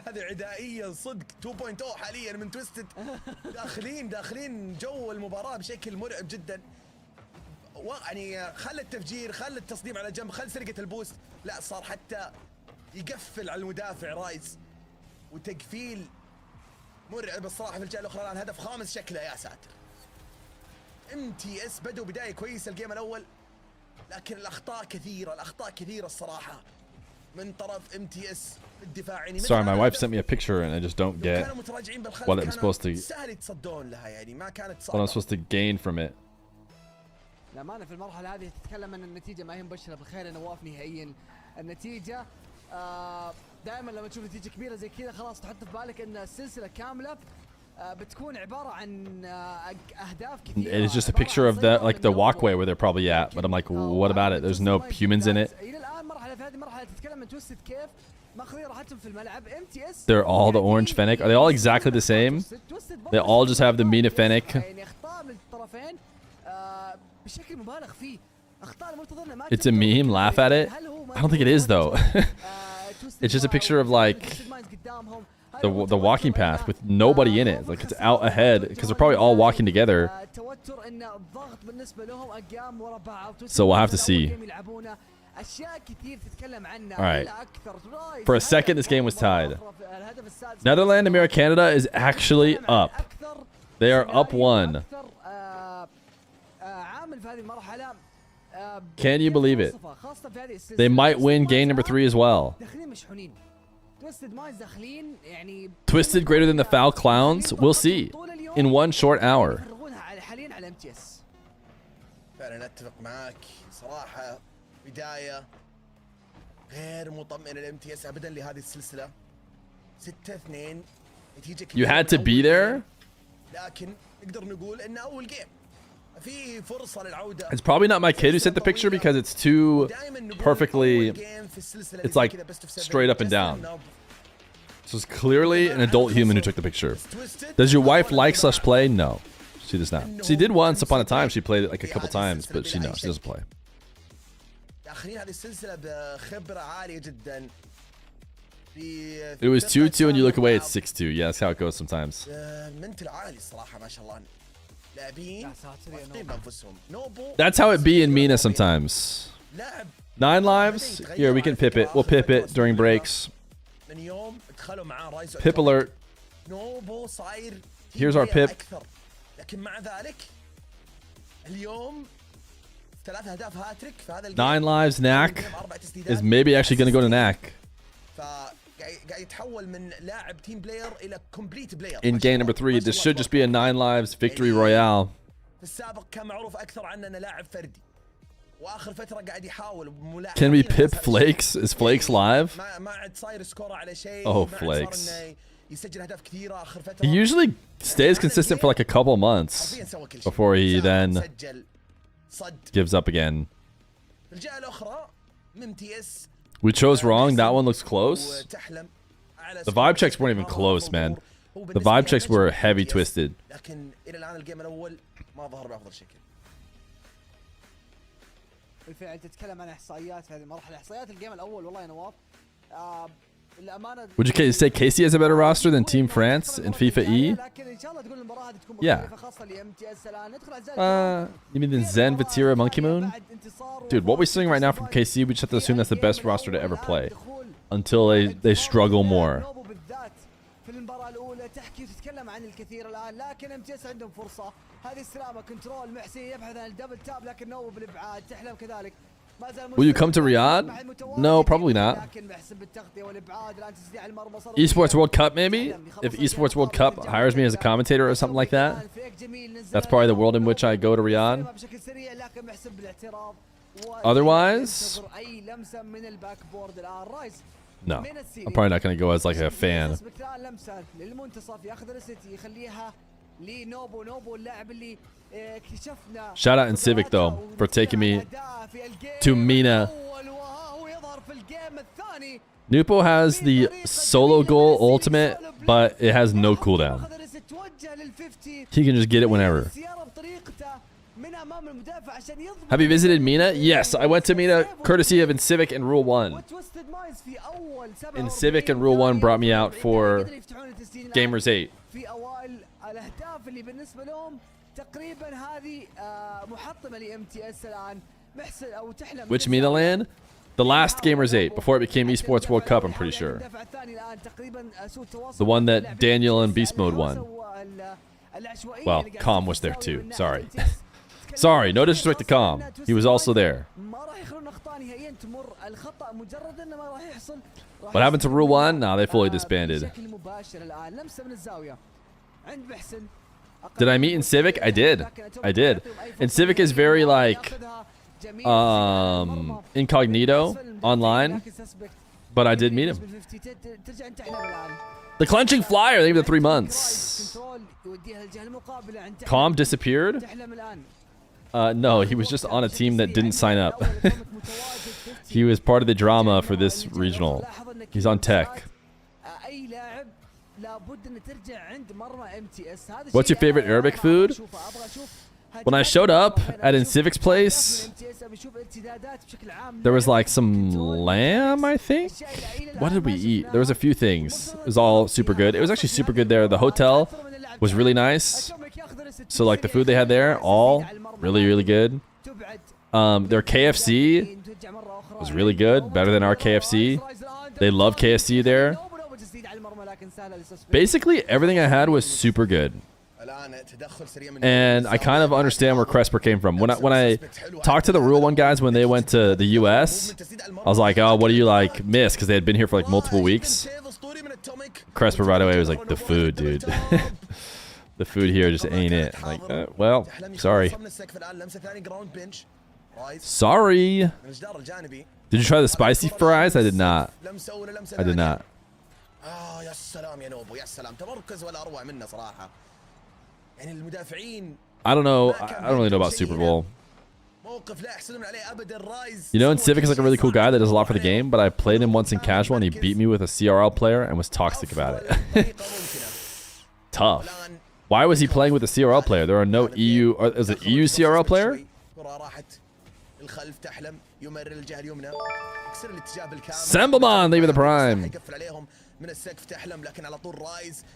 هذه عدائية صدق 2.0 حاليا من تويستد. داخلين جو المباراة بشكل مرعب جدا. يعني خلى التفجير، خلى التصديم على جنب، خلى سرقة البوست. لا صار حتى يقفل على المدافع رايز. وتقفيل مرعب الصراحة في الجهة الأخرى. الآن هدف خامس شكله يا ساتر. MTS بدوا بداية كويسة الجيم الأول، لكن الأخطاء كثيرة الصراحة من طرف MTS الدفاعي. Sorry, my wife sent me a picture and I just don't get what I'm supposed to gain from it. للأمانة في المرحلة هذه تتكلم عن النتيجة ما هي مبشرة بالخير نواف نهائيا. النتيجة دائما لما تشوف نتيجة كبيرة زي كذا خلاص تحط في بالك ان السلسلة كاملة بتكون عبارة عن أهداف كثيرة. It's just a picture of the like the walkway where they're probably at, but I'm like, what about it? There's no humans in it. إلى الآن مرحلة في هذه المرحلة تتكلم عن تويستد كيف ماخذين راحتهم في الملعب. MTS They're all the orange Fennec. Are they all exactly the same? They all just have the Mina Fennec. يعني أخطاء من الطرفين بشكل مبالغ فيه. أخطاء المرتضى ما It's a meme. Laugh at it. I don't think it is though. It's just a picture of like the walking path with nobody in it. Like it's out ahead because they're probably all walking together. So we'll have to see. Alright. For a second, this game was tied. Netherlands, America, Canada is actually up. They are up 1. Can you believe it? They might win game number 3 as well. Twisted greater than the Foul Clowns? We'll see. In 1 short hour. فعلا اتفق معاك صراحة بداية غير مطمئنة للMTS ابدا لهذه السلسلة. 6-2 نتيجة You had to be there? لكن نقدر نقول انه اول جيم في فرصة للعودة. It's probably not my kid who sent the picture because it's too perfectly, it's like straight up and down. So it's clearly an adult human who took the picture. Does your wife like/play? No, she does not. She did once upon a time. She played it like a couple times, but she doesn't play. It was 2-2 and you look away, it's 6-2. Yeah, that's how it goes sometimes. That's how it be in Mina sometimes. 9 lives? Here, we can pip it. We'll pip it during breaks. Pip alert. Here's our pip. 9 lives, Knack is maybe actually going to go to Knack. In game number 3, this should just be a 9 lives victory royale. Can we pip Flakes? Is Flakes live? Oh, Flakes. He usually stays consistent for like a couple months before he then gives up again. We chose wrong. That one looks close. The vibe checks weren't even close, man. The vibe checks were heavy twisted. بالفعل تتكلم عن احصائيات في هذه المرحله احصائيات الجيم الاول والله يا نواف الامانه Would you say Casey has a better roster than Team France in FIFA E? لكن ان شاء الله تكون المباراه هذه تكون Yeah. خاصه لام تي اس الان ندخل على You mean the Zen, Vatira, Monkey Moon? Dude, what we're seeing right now from KC, we just have to assume that's the best roster to ever play. Until they struggle more. في المباراه الاولى تحكي وتتكلم عن الكثير الان لكن ام تي اس عندهم فرصه هذه السلامه كنترول محسن يبحث عن الدبل تاب لكن نوب بالابعاد تحلم كذلك ما زال Will you come to Riyadh? No, probably not. لكن بحسب التغطيه والابعاد الان تسديد المرمى Esports World Cup, maybe? If Esports World Cup hires me as a commentator or something like that? That's probably the world in which I go to Riyadh. بشكل سريع لكن بحسب بالاعتراض Otherwise, اي لمسه من الباك بورد الان رايس no. I'm probably not going to go as like a fan. لمسه للمنتصف ياخذ الاسيتي يخليها لنوبو نوبو اللاعب اللي اكتشفنا Shout out in Civic though for taking me to Mena. Nupo has the solo goal ultimate, but it has no cooldown. He can just get it whenever. Have you visited Mena? Yes, I went to Mena courtesy of Incivic and Rule 1. Incivic and Rule 1 brought me out for Gamers 8. في اوائل الاهداف اللي بالنسبه لهم تقريبا هذه محطمه لام تي اس الان محسن او تحلم Which Mena land? The last Gamers 8 before it became Esports World Cup, I'm pretty sure. The one that Daniel and Beast Mode won. Well, Calm was there too. Sorry. Sorry, no disrespect to Calm. He was also there. What happened to Rule 1? Nah, they fully disbanded. Did I meet in Civic? I did. I did. And Civic is very like incognito online, but I did meet him. The clenching flyer, they gave it 3 months. Calm disappeared? No, he was just on a team that didn't sign up. He was part of the drama for this regional. He's on tech. What's your favorite Arabic food? When I showed up at Incivic's place, there was like some lamb, I think? What did we eat? There was a few things. It was all super good. It was actually super good there. The hotel was really nice. So like the food they had there, all really, really good. Their KFC was really good, better than our KFC. They love KFC there. Basically, everything I had was super good. And I kind of understand where Cresper came from. When I talked to the Rule 1 guys when they went to the US, I was like, oh, what do you like miss? Because they had been here for like multiple weeks. Cresper right away was like, the food, dude. The food here just ain't it. Like, well, sorry. Sorry. Did you try the spicy fries? I did not. I did not. I don't know. I don't really know about Super Bowl. You know, and Civic is like a really cool guy that does a lot for the game, but I played him once in casual and he beat me with a CRL player and was toxic about it. Tough. Why was he playing with a CRL player? There are no EU. Or is it EU CRL player? Sembleman, leaving the prime.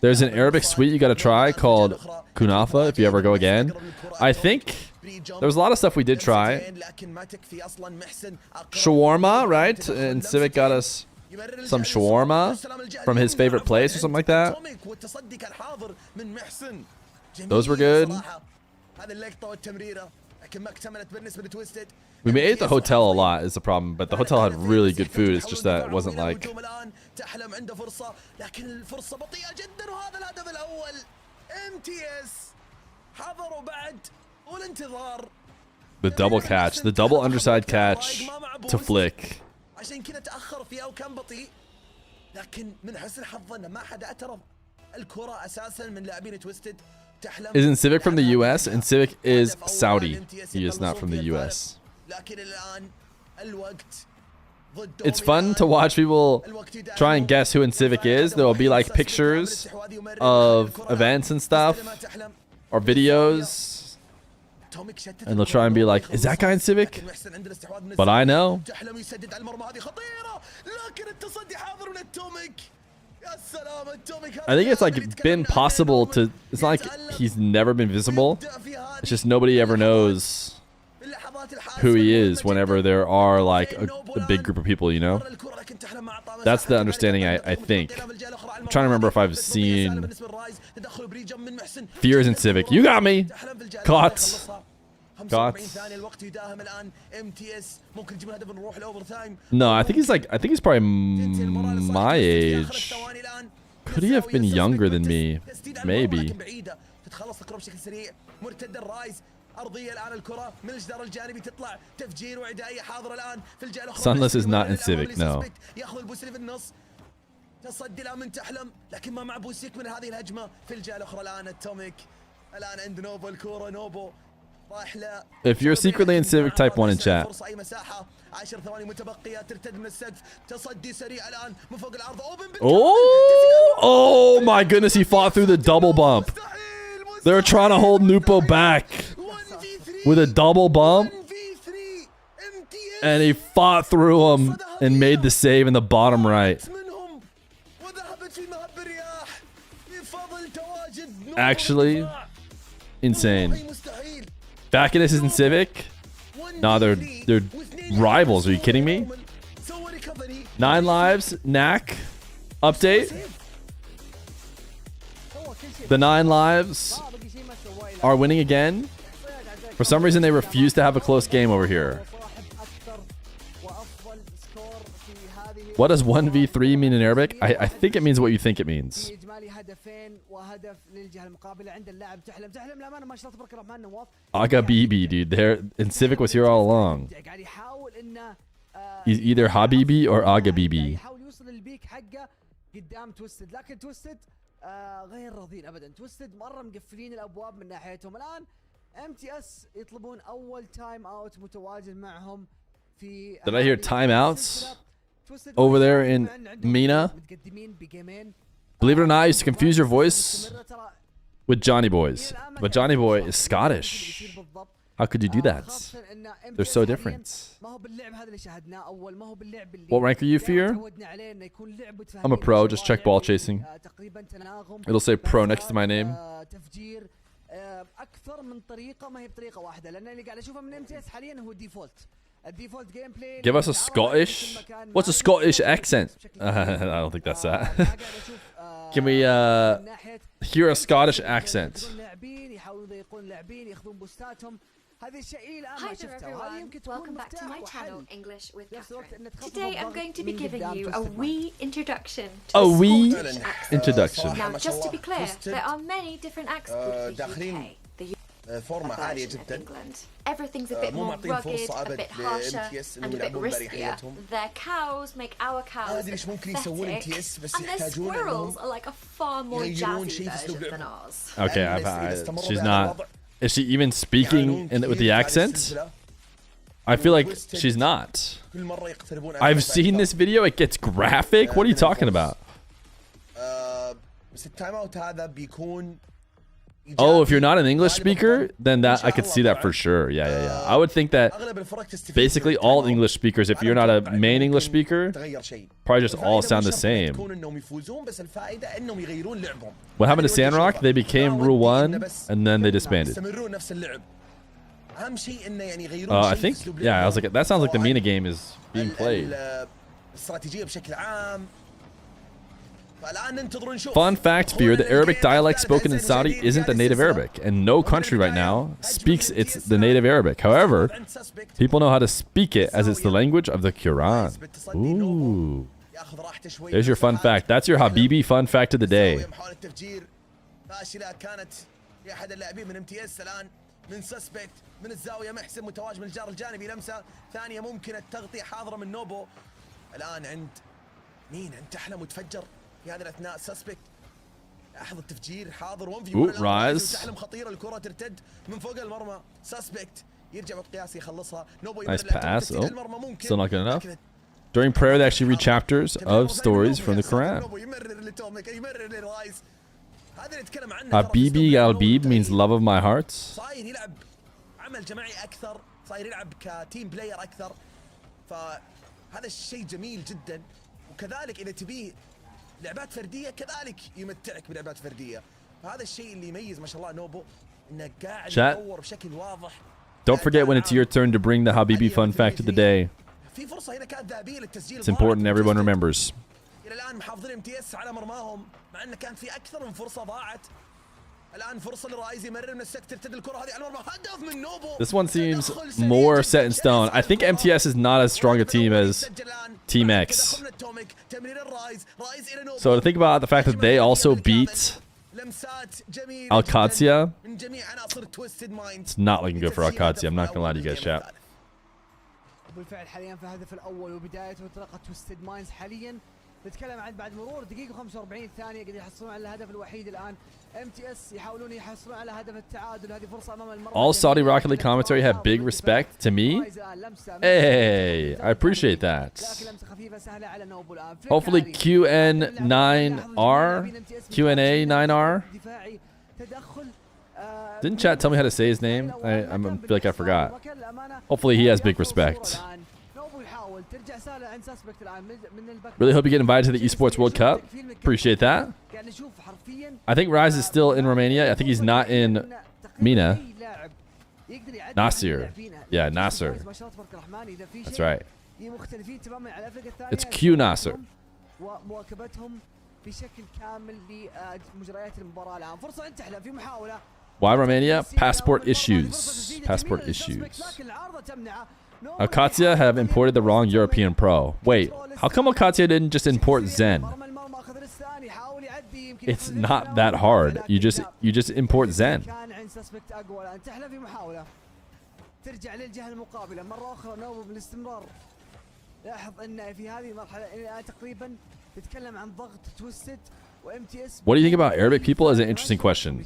There's an Arabic sweet you gotta try called kunafa if you ever go again. I think there's a lot of stuff we did try. Shawarma, right? And Civic got us some shawarma from his favorite place or something like that. Those were good. We made it at the hotel a lot is the problem, but the hotel had really good food. It's just that it wasn't like... The double catch, the double underside catch to flick. Isn't Civic from the US? And Civic is Saudi. He is not from the US. It's fun to watch people try and guess who in Civic is. There will be like pictures of events and stuff or videos, and they'll try and be like, is that guy in Civic? But I know. I think it's like been possible to... It's not like he's never been visible. It's just nobody ever knows who he is whenever there are like a big group of people, you know? That's the understanding, I think. I'm trying to remember if I've seen... Fear is in Civic. You got me! Caught. Caught. No, I think he's probably my age. Could he have been younger than me? Maybe. Sunless is not in Civic, no. If you're secretly in Civic, type 1 in chat. Oh my goodness, he fought through the double bump. They're trying to hold Nupo back with a double bump. And he fought through him and made the save in the bottom right. Actually, insane. Bacchus is in Civic? Nah, they're rivals. Are you kidding me? 9 lives, Knack. Update. The 9 lives are winning again. For some reason, they refuse to have a close game over here. What does 1v3 mean in Arabic? I think it means what you think it means. Aga Bibi, dude. And Civic was here all along. He's either Habibi or Aga Bibi. غير راضين ابدا. تويستد مره مقفلين الابواب من ناحيتهم الان. MTS يطلبون اول تايم اوت متواجد معهم في... Did I hear timeouts over there in Mena? Believe it or not, I used to confuse your voice with Johnny Boy's, but Johnny Boy is Scottish. How could you do that? They're so different. What rank are you, Fear? I'm a pro, just check ball chasing. It'll say pro next to my name. Give us a Scottish? What's a Scottish accent? I don't think that's that. Can we hear a Scottish accent? Hi there everyone, welcome back to my channel, English with Catherine. Today I'm going to be giving you a wee introduction to Scottish accent. Now just to be clear, there are many different accents in the UK. The version of England. Everything's a bit more rugged, a bit harsher, and a bit riskier. Their cows make our cows pathetic, and their squirrels are like a far more jazzy version than ours. Okay, she's not is she even speaking with the accent? I feel like she's not. I've seen this video. It gets graphic. What are you talking about? Oh, if you're not an English speaker, then that I could see that for sure. Yeah. I would think that basically all English speakers, if you're not a main English speaker, probably just all sound the same. What happened to Sandrock? They became Rule 1 and then they disbanded. I think, yeah, I was like, that sounds like the Mina game is being played. Fun fact, Feer, the Arabic dialect spoken in Saudi isn't the native Arabic, and no country right now speaks the native Arabic. However, people know how to speak it as it's the language of the Quran. Ooh. There's your fun fact. That's your Habibi fun fact of the day. من سسبكت من الزاويه محسن متواجد من الجار الجانبي لمسه ثانيه ممكن التغطيه حاضره من نوبو الان عند مين انت احلم وتفجر في هذا الاثناء سسبكت لاحظ التفجير حاضر 1 في 1 رايز تحلم خطيره الكره ترتد من فوق المرمى سسبكت يرجع بالقياس يخلصها نوبو nice pass. Oh, still not good enough. During prayer they actually read chapters of stories from the Quran. Habibi Albib means love of my heart. صاير يلعب عمل جماعي اكثر صاير يلعب كتيم بلاير اكثر فهذا الشيء جميل جدا وكذلك اذا تبيه لعبات فرديه كذلك يمتعك بلعبات فرديه فهذا الشيء اللي يميز ما شاء الله نوبو انه قاعد يتطور بشكل واضح. Don't forget when it's your turn to bring the Habibi fun fact of the day. في فرصه هنا كانت ذهبيه للتسجيل. It's important everyone remembers. الى الان محافظين امتياس على مرماهم مع انه كان في اكثر من فرصه ضاعت. الان فرصه لرايز يمرر من السكتر ترتد الكره هذه على المرمى هدف من نوبو. This one seems more set in stone. I think MTS is not as strong a team as Team X. So to think about the fact that they also beat Al-Qadsiya, it's not looking good for Al-Qadsiya. I'm not gonna lie to you guys, chat. بالفعل حاليا في الهدف الاول وبدايه انطلاقه تويستد ماينز حاليا نتكلم عن بعد مرور دقيقه 45 ثانيه قد يحصلون على الهدف الوحيد الان MTS يحاولون يحصلون على هدف التعادل هذه فرصه امام المرمى. All Saudi Rocket League commentary have big respect to me. Hey, I appreciate that. Hopefully QN9R, QNA9R. Didn't chat tell me how to say his name? I feel like I forgot. Hopefully he has big respect. Really hope you get invited to the Esports World Cup. Appreciate that. I think Rise is still in Romania. I think he's not in Mena. Nasir. Yeah, Nasir. That's right. It's Q Nasir. Why Romania? Passport issues. Passport issues. Al-Qadsiya have imported the wrong European pro. Wait, how come Al-Qadsiya didn't just import Zen? It's not that hard. You just import Zen. ترجع للجهه المقابله مره اخرى نوبو بالاستمرار. لاحظ ان في هذه المرحله تقريبا تتكلم عن ضغط تويستد وام تي اس. What do you think about Arabic people is an interesting question.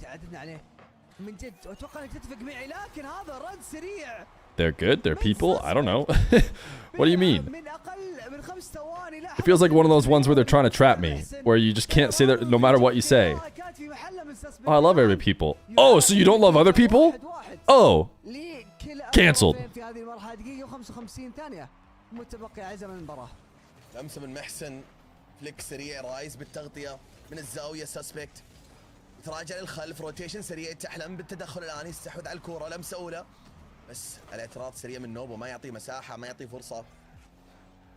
من جد اتوقع انك تتفق معي لكن هذا رد سريع. They're good. They're people. I don't know. What do you mean? It feels like one of those ones where they're trying to trap me, where you just can't say that no matter what you say. Oh, I love Arabic people. Oh, so you don't love other people? Oh, cancelled. لمسه من محسن فليك سريع رايز بالتغطيه من الزاويه سسبكت يتراجع للخلف روتيشن سريع تحلم بالتدخل الان يستحوذ على الكوره لمسه اولى بس الاعتراض سريع من نوبو ما يعطيه مساحه ما يعطيه فرصه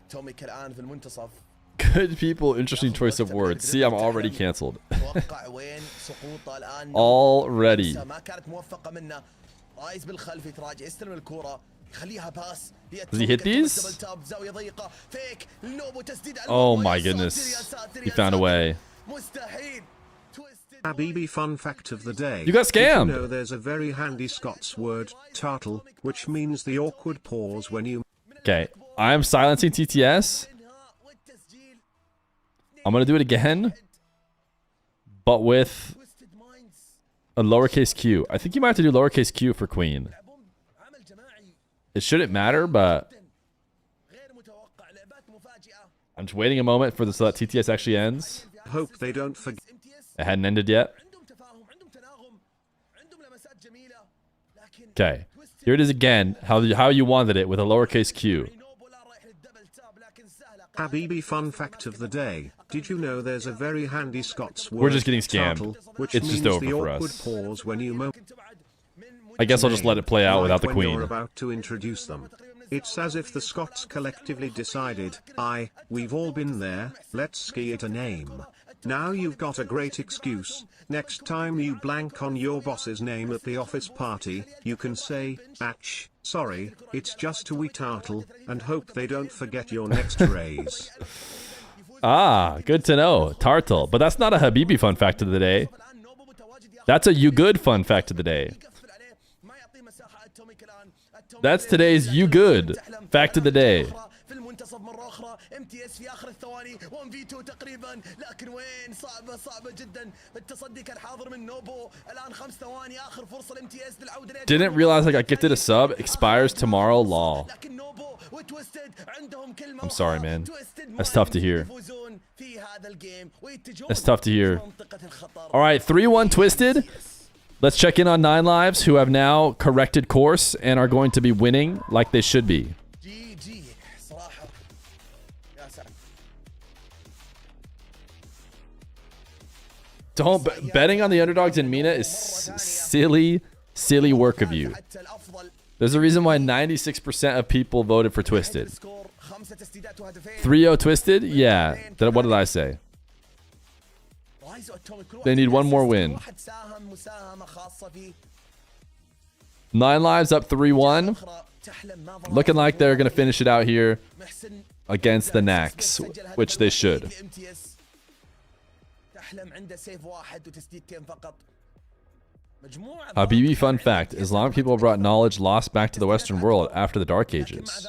توميك الان في المنتصف. Good people, interesting choice of words. See, I'm already cancelled. توقع وين سقوطه الان already. ما كانت موفقه منه رايز بالخلف يتراجع يستلم الكوره يخليها باس. Does he hit these? Oh my goodness. He found a way. Habibi fun fact of the day. You got scammed. Did you know there's a very handy Scots word, tartle, which means the awkward pause when you... Okay, I'm silencing TTS. I'm going to do it again, but with A lowercase q. I think you might have to do lowercase q for queen. It shouldn't matter, but I'm just waiting a moment for so that TTS actually ends. Hope they don't forget. It hadn't ended yet. Okay, here it is again. How you wanted it with a lowercase q. Habibi fun fact of the day. Did you know there's a very handy Scots word? We're just getting scammed. Turtle, which It's means just over the for awkward us. pause when you I guess I'll just let it play out without the when queen. You're about to introduce them. It's as if the Scots collectively decided, we've all been there, let's ski it a name. Now you've got a great excuse. Next time you blank on your boss's name at the office party, you can say, "Atch, sorry, it's just a wee turtle," and hope they don't forget your next raise. Ah, good to know. Tartle. But that's not a Habibi fun fact of the day. That's a you good fun fact of the day. That's today's you good fact of the day. Didn't realize I got gifted a sub. Expires tomorrow, lol. I'm sorry, man. That's tough to hear. That's tough to hear. All right, 3-1 Twisted. Let's check in on 9 Lives, who have now corrected course and are going to be winning like they should be. Betting on the underdogs in Mena is silly work of you. There's a reason why 96% of people voted for Twisted. 3-0 Twisted? Yeah. What did I say? They need one more win. 9 Lives up 3-1. Looking like they're going to finish it out here against the Nax, which they should. Habibi fun fact. Islamic people brought knowledge lost back to the Western world after the Dark Ages.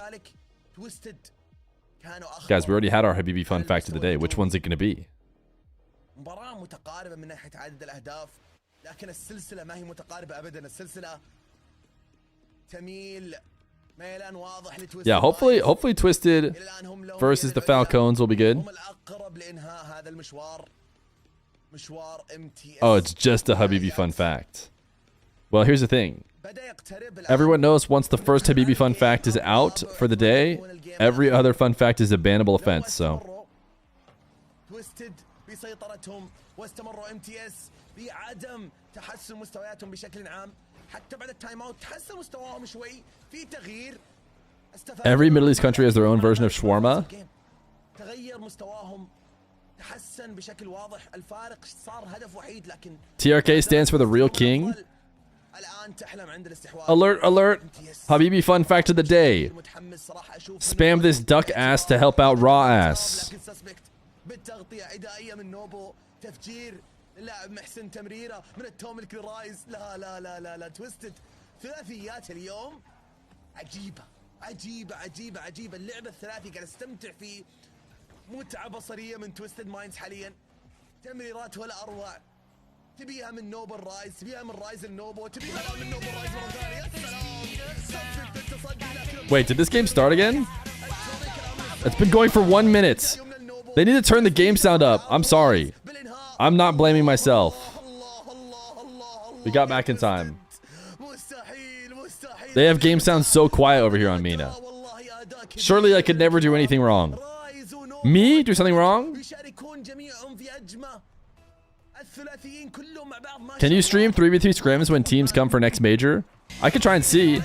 Guys, we already had our Habibi fun fact of the day. Which one's it going to be? Yeah, hopefully Twisted versus the Falcons will be good. Oh, it's just a Habibi fun fact. Well, here's the thing. Everyone knows once the first Habibi fun fact is out for the day, every other fun fact is a bannable offense, so. Every Middle East country has their own version of shawarma. TRK stands for the real king. Alert, alert. Habibi fun fact of the day. Spam this duck ass to help out raw ass. اللاعب محسن تمريره من التوميك رايز لا تويستد ثلاثيات اليوم عجيبة اللعبة الثلاثي قاعد استمتع فيه متعة بصرية من تويستد مايندز حاليا تمريرات ولا اروع تبيها من نوبل رايز تبيها من رايز النوبو تبيها من نوبل رايز مرة ثانية يا سلام. Wait, did this game start again? It's been going for 1 minute. They need to turn the game sound up. I'm sorry. I'm not blaming myself. We got back in time. They have game sound so quiet over here on Mena. Surely I could never do anything wrong. Me? Do something wrong? Can you stream 3v3 scrims when teams come for next major? I could try and see.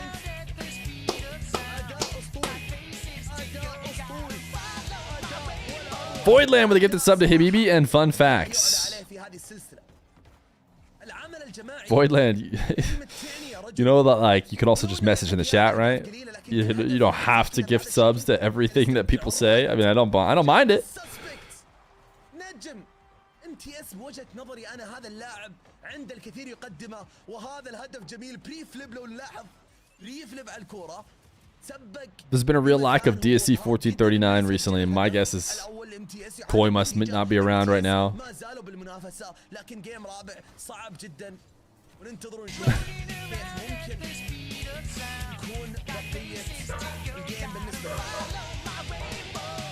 Voidland with a gifted sub to Habibi and fun facts. Voidland, you know that like you could also just message in the chat, right? You don't have to gift subs to everything that people say. I mean, I don't mind it. There's been a real lack of DSC 1439 recently, and my guess is Koi must not be around right now. وننتظر ونشوف كيف ممكن يكون بقية الجيم بالنسبة له.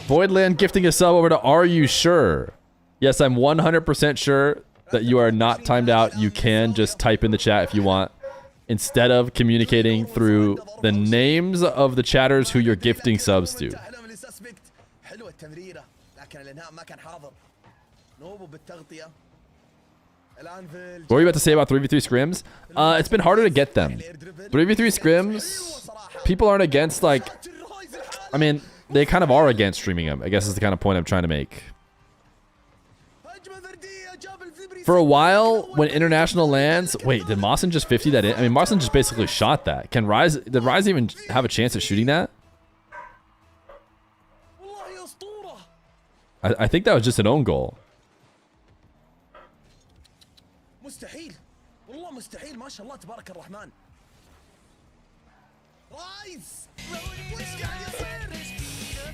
Voidland gifting a sub over to Are You Sure? Yes, I'm 100% sure that you are not timed out. You can just type in the chat if you want, instead of communicating through the names of the chatters who you're gifting subs to. What were you about to say about 3v3 scrims? It's been harder to get them. 3v3 scrims, people aren't against, like, I mean, they kind of are against streaming them, I guess is the kind of point I'm trying to make. For a while, when international lands... Wait, did Mawson just 50 that in? I mean, Mawson just basically shot that. Can Rise... Did Rise even have a chance at shooting that? I think that was just an own goal.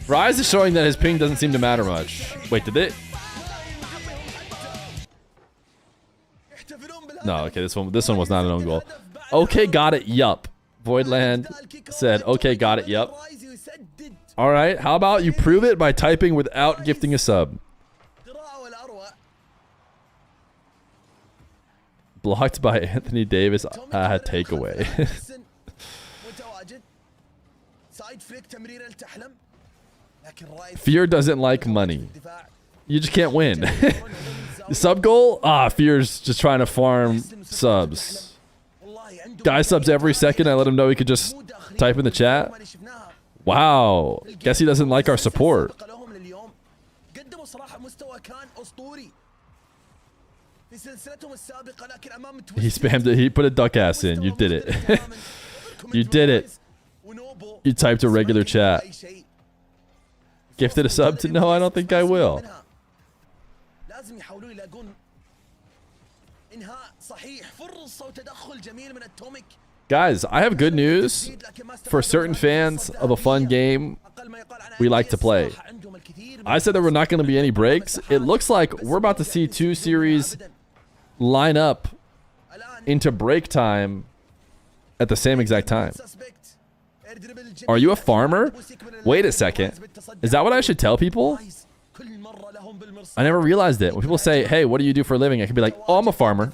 Rise is showing that his ping doesn't seem to matter much. Wait, did it? No, okay, this one was not an own goal. Okay, got it, yup. Voidland said, okay, got it, yup. Alright, how about you prove it by typing without gifting a sub? Blocked by Anthony Davis, takeaway. Fear doesn't like money. You just can't win. Sub goal? Fear's just trying to farm subs. Guy subs every second. I let him know he could just type in the chat. Wow. Guess he doesn't like our support. He spammed it. He put a duck ass in. You did it. You did it. You typed a regular chat. Gifted a sub to no, I don't think I will. Guys, I have good news for certain fans of a fun game we like to play. I said there were not going to be any breaks. It looks like we're about to see 2 series line up into break time at the same exact time. Are you a farmer? Wait a second. Is that what I should tell people? I never realized it. When people say, hey, what do you do for a living? I can be like, oh, I'm a farmer.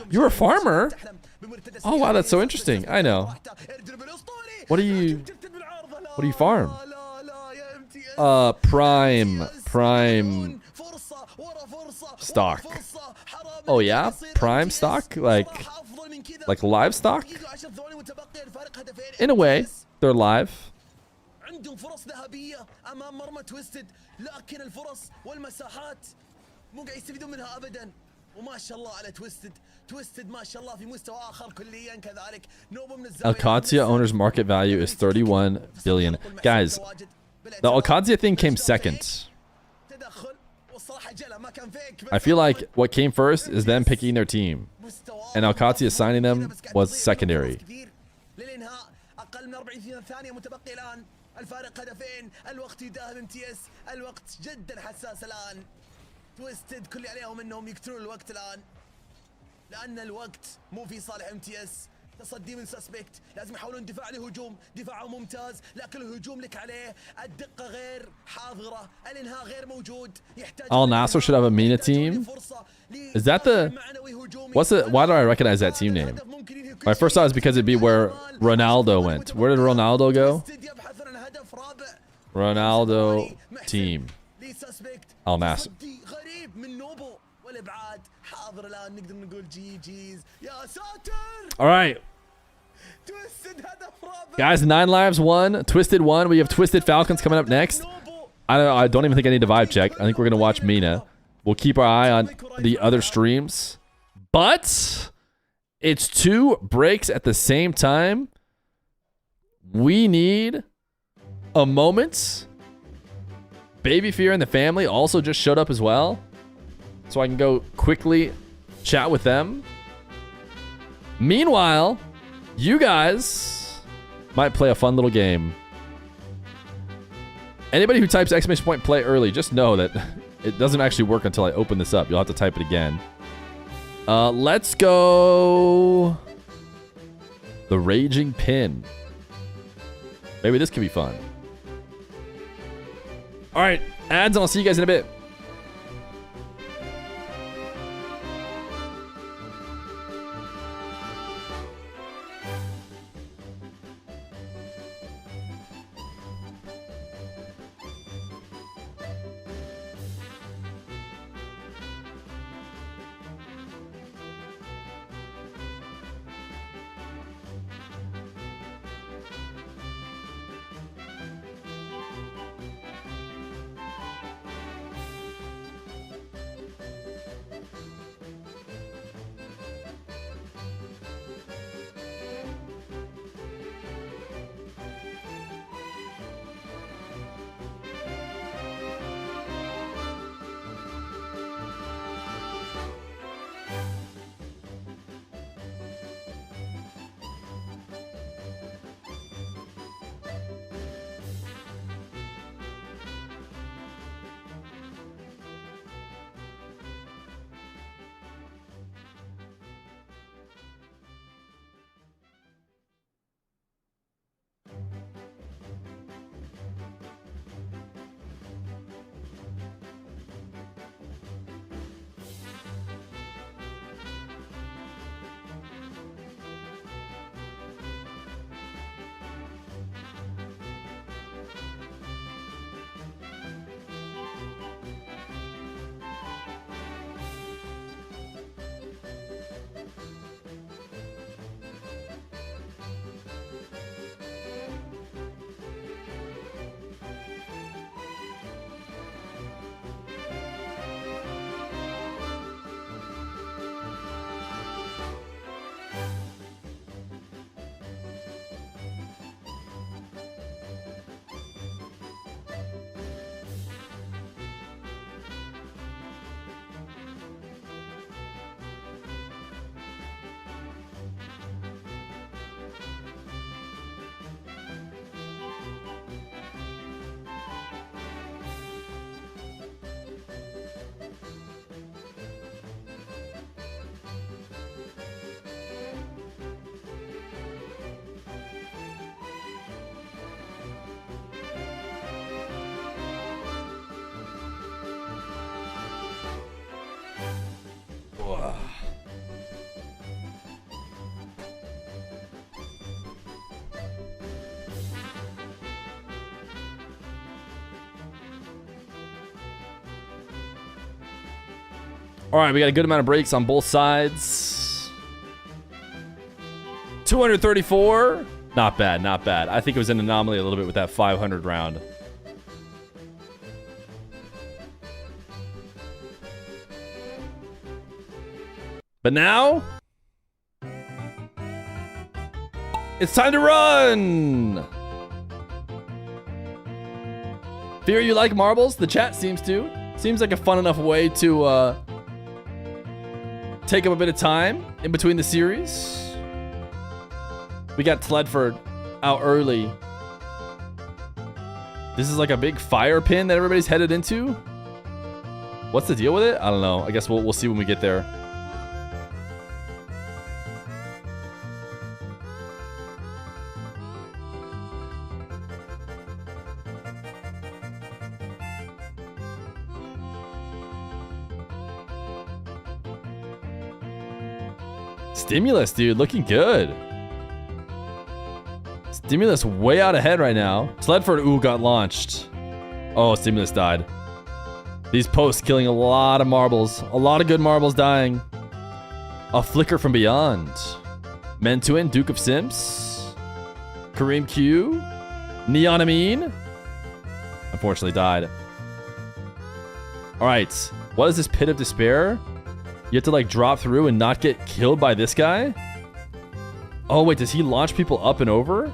You're a farmer? Oh, wow, that's so interesting. I know. What do you farm? Prime stock. Oh, yeah? Prime stock? Like livestock? In a way, they're live. Alcazia owner's market value is 31 billion. Guys, the Alcazia thing came second. I feel like what came first is them picking their team, and Alcazia signing them was secondary. الفارق هدفين الوقت يداهم امتياز الوقت جدا حساس الآن تويستد كل عليهم انهم يقتلون الوقت الآن لأن الوقت مو في صالح امتياز تصدي من سسبكت لازم يحاولون دفاع لهجوم دفاعه ممتاز لكن الهجوم لك عليه الدقة غير حاضرة الانهاء غير موجود يحتاج Al Nassr should have a Mina team. Is that the what's it? Why do I recognize that team name? My first thought is because it'd be where Ronaldo went. Where did Ronaldo go? Ronaldo team. Al Nassr. All right. Guys, 9 lives, 1. Twisted 1. We have Twisted Falcons coming up next. I don't even think I need to vibe check. I think we're going to watch Mina. We'll keep our eye on the other streams. But it's 2 breaks at the same time. We need a moment. Baby Fear and the family also just showed up as well. So I can go quickly chat with them. Meanwhile, you guys might play a fun little game. Anybody who types exclamation point play early, just know that it doesn't actually work until I open this up. You'll have to type it again. Let's go. The Raging Pin. Maybe this could be fun. All right, ads, and I'll see you guys in a bit. All right, we got a good amount of breaks on both sides. 234. Not bad, not bad. I think it was an anomaly a little bit with that 500 round. But now, it's time to run. Fear, you like marbles? The chat seems to. Seems like a fun enough way to take up a bit of time in between the series. We got Tledford out early. This is like a big fire pin that everybody's headed into. What's the deal with it? I don't know. I guess we'll see when we get there. Stimulus, dude, looking good. Stimulus way out ahead right now. Tledford, ooh, got launched. Oh, Stimulus died. These posts killing a lot of marbles. A lot of good marbles dying. A Flicker from Beyond. Mentuin, Duke of Sims. Kareem Q. Neon Amin. Unfortunately died. All right. What is this Pit of Despair? You have to like drop through and not get killed by this guy? Oh, wait, does he launch people up and over?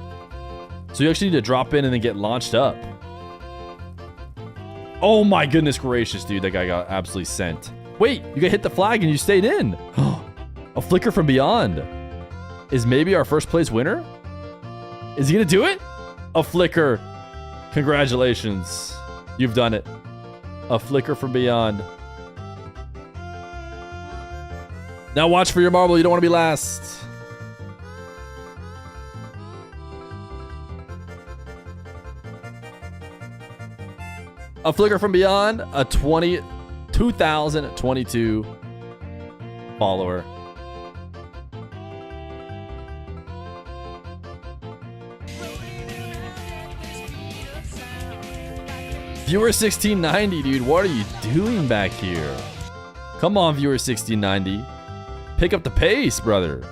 So you actually need to drop in and then get launched up. Oh my goodness gracious, dude. That guy got absolutely sent. Wait, you got hit the flag and you stayed in. A Flicker from Beyond is maybe our first place winner? Is he gonna do it? A Flicker. Congratulations. You've done it. A Flicker from Beyond. Now watch for your marble. You don't want to be last. A Flicker from Beyond, a 2022 follower. Viewer 1690, dude, what are you doing back here? Come on, viewer 1690. Pick up the pace, brother.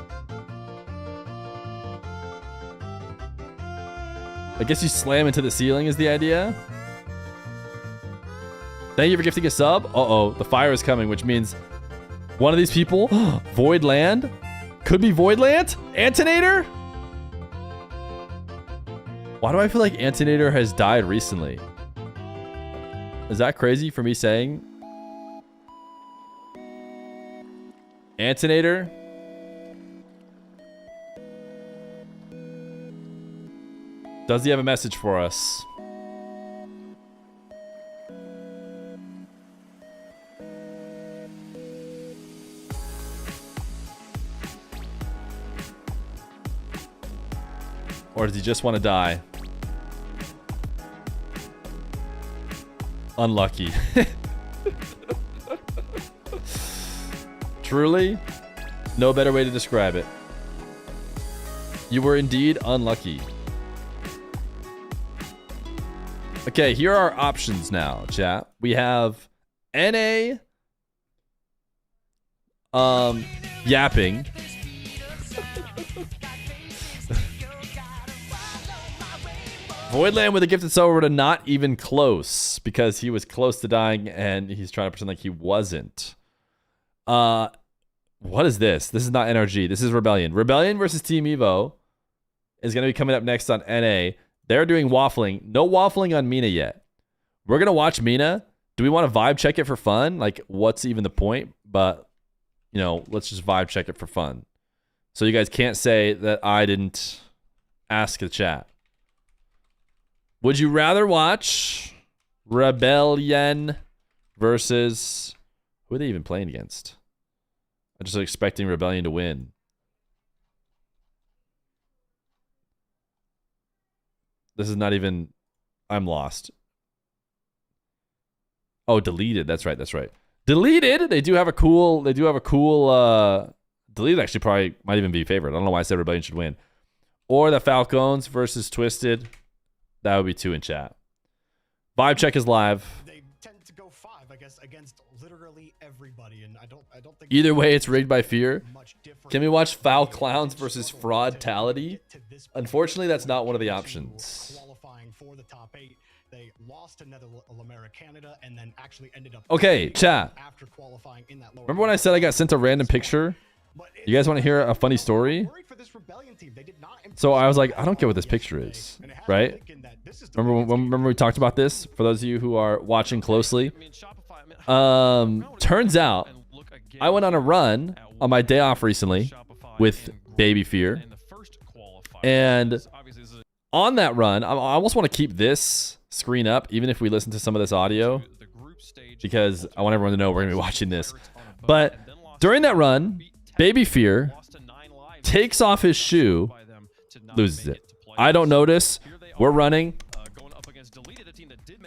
I guess you slam into the ceiling is the idea. Thank you for gifting a sub. Uh-oh, the fire is coming, which means one of these people, Void Land, could be Void Land? Antonator? Why do I feel like Antonator has died recently? Is that crazy for me saying? Antonator? Does he have a message for us? Or does he just want to die? Unlucky. Truly, no better way to describe it. You were indeed unlucky. Okay, here are our options now, chat. We have NA yapping. Voidland with a gifted soul to not even close because he was close to dying and he's trying to pretend like he wasn't. What is this? This is not NRG. This is Rebellion. Rebellion versus Team Evo is going to be coming up next on NA. They're doing waffling. No waffling on Mina yet. We're going to watch Mina. Do we want to vibe check it for fun? Like, what's even the point? But, you know, let's just vibe check it for fun. So you guys can't say that I didn't ask the chat. Would you rather watch Rebellion versus... Who are they even playing against? I'm just expecting Rebellion to win. This is not even... I'm lost. Oh, deleted. That's right. That's right. Deleted. They do have a cool... Deleted actually probably might even be favorite. I don't know why I said Rebellion should win. Or the Falcons versus Twisted. That would be 2 in chat. Vibe check is live. They tend to go 5, I guess, against literally everybody, and I don't think either way it's rigged by Fear. Can we watch Foul Clowns versus Fraudtality? Unfortunately, that's not one of the options. Qualifying for the top 8, they lost to Canada and then actually ended up okay, chat. After qualifying in that lower. Remember when I said I got sent a random picture? You guys want to hear a funny story? So I was like, I don't get what this picture is, right? Remember we talked about this? For those of you who are watching closely, turns out I went on a run on my day off recently with baby Feer, and on that run, I almost want to keep this screen up, even if we listen to some of this audio, because I want everyone to know we're gonna be watching this. But during that run, baby Feer takes off his shoe, loses it. I don't notice. We're running.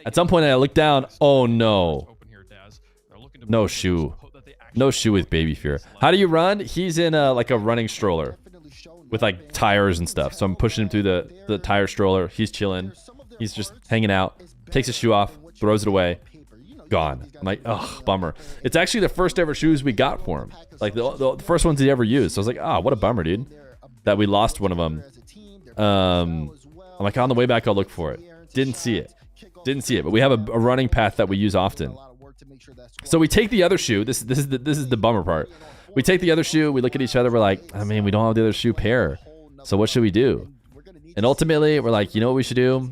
At some point, I look down. Oh no, no shoe, no shoe with baby Feer. How do you run? He's in like a running stroller with like tires and stuff. So I'm pushing him through the tire stroller. He's chilling. He's just hanging out. Takes his shoe off, throws it away. Gone. I'm like, ugh, bummer. It's actually the first ever shoes we got for him. Like the first ones he ever used. So I was like, ah, what a bummer, dude, that we lost one of them. I'm like, on the way back, I'll look for it. Didn't see it. But we have a running path that we use often. So we take the other shoe. This is the bummer part. We take the other shoe. We look at each other. We're like, I mean, we don't have the other shoe pair. So what should we do? And ultimately, we're like, you know what we should do?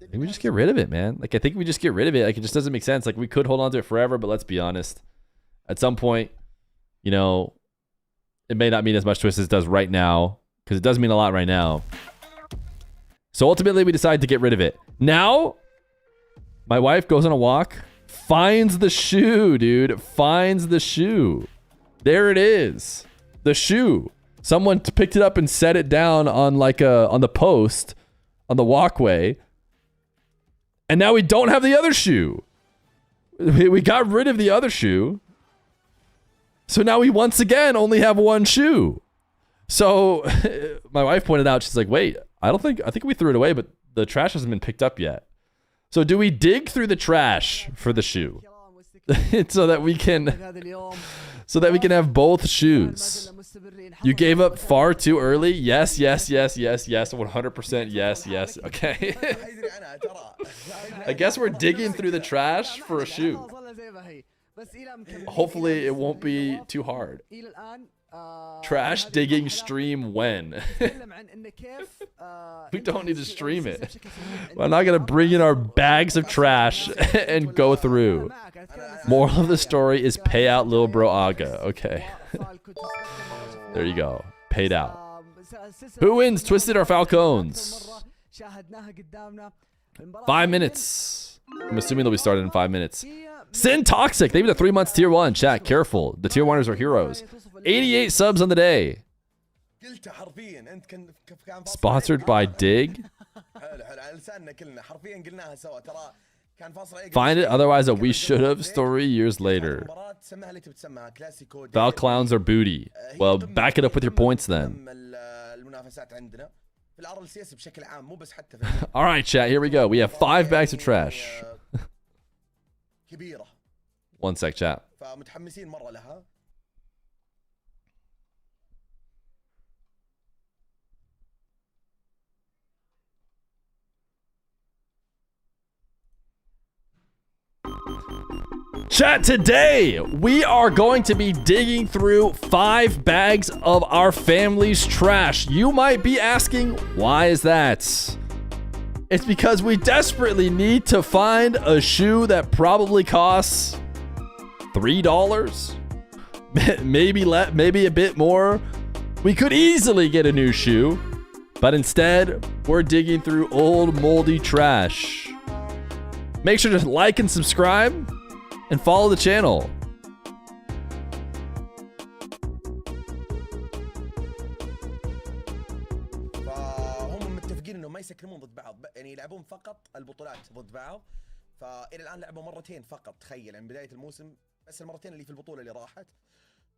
I think we just get rid of it, man. Like, I think we just get rid of it. Like, it just doesn't make sense. Like, we could hold on to it forever, but let's be honest. At some point, you know, it may not mean as much to us as it does right now, because it does mean a lot right now. So ultimately, we decide to get rid of it. Now, my wife goes on a walk, finds the shoe, dude. Finds the shoe. There it is. The shoe. Someone picked it up and set it down on like on the post on the walkway. And now we don't have the other shoe. We got rid of the other shoe. So now we once again only have one shoe. So my wife pointed out, she's like, wait, I think we threw it away, but the trash hasn't been picked up yet. So do we dig through the trash for the shoe? so that we can have both shoes. You gave up far too early? Yes, 100% yes. Okay. I guess we're digging through the trash for a shoe. Hopefully it won't be too hard. Trash digging stream when? We don't need to stream it. We're not going to bring in our bags of trash and go through. Moral of the story is pay out Lil Bro Aga. Okay. There you go. Paid out. Who wins, Twisted or Falcons? 5 minutes. I'm assuming they'll be started in 5 minutes. Sin Toxic. They've been 3 months tier 1. Chat, careful. The tier 1ers are heroes. 88 subs on the day. Sponsored by Dig. Find it, otherwise a we should have story years later. Val clowns are booty. Well, back it up with your points then. All right, chat, here we go. We have 5 bags of trash. 1 sec, chat. Chat, today we are going to be digging through 5 bags of our family's trash. You might be asking, why is that? It's because we desperately need to find a shoe that probably costs $3, maybe a bit more. We could easily get a new shoe, but instead we're digging through old moldy trash. Make sure to like and subscribe and follow the channel. فهم متفقين انه ما يسكرمون ضد بعض، يعني يلعبون فقط البطولات ضد بعض. فإلى الآن لعبوا مرتين فقط، تخيل، يعني بداية الموسم بس المرتين اللي في البطولة اللي راحت.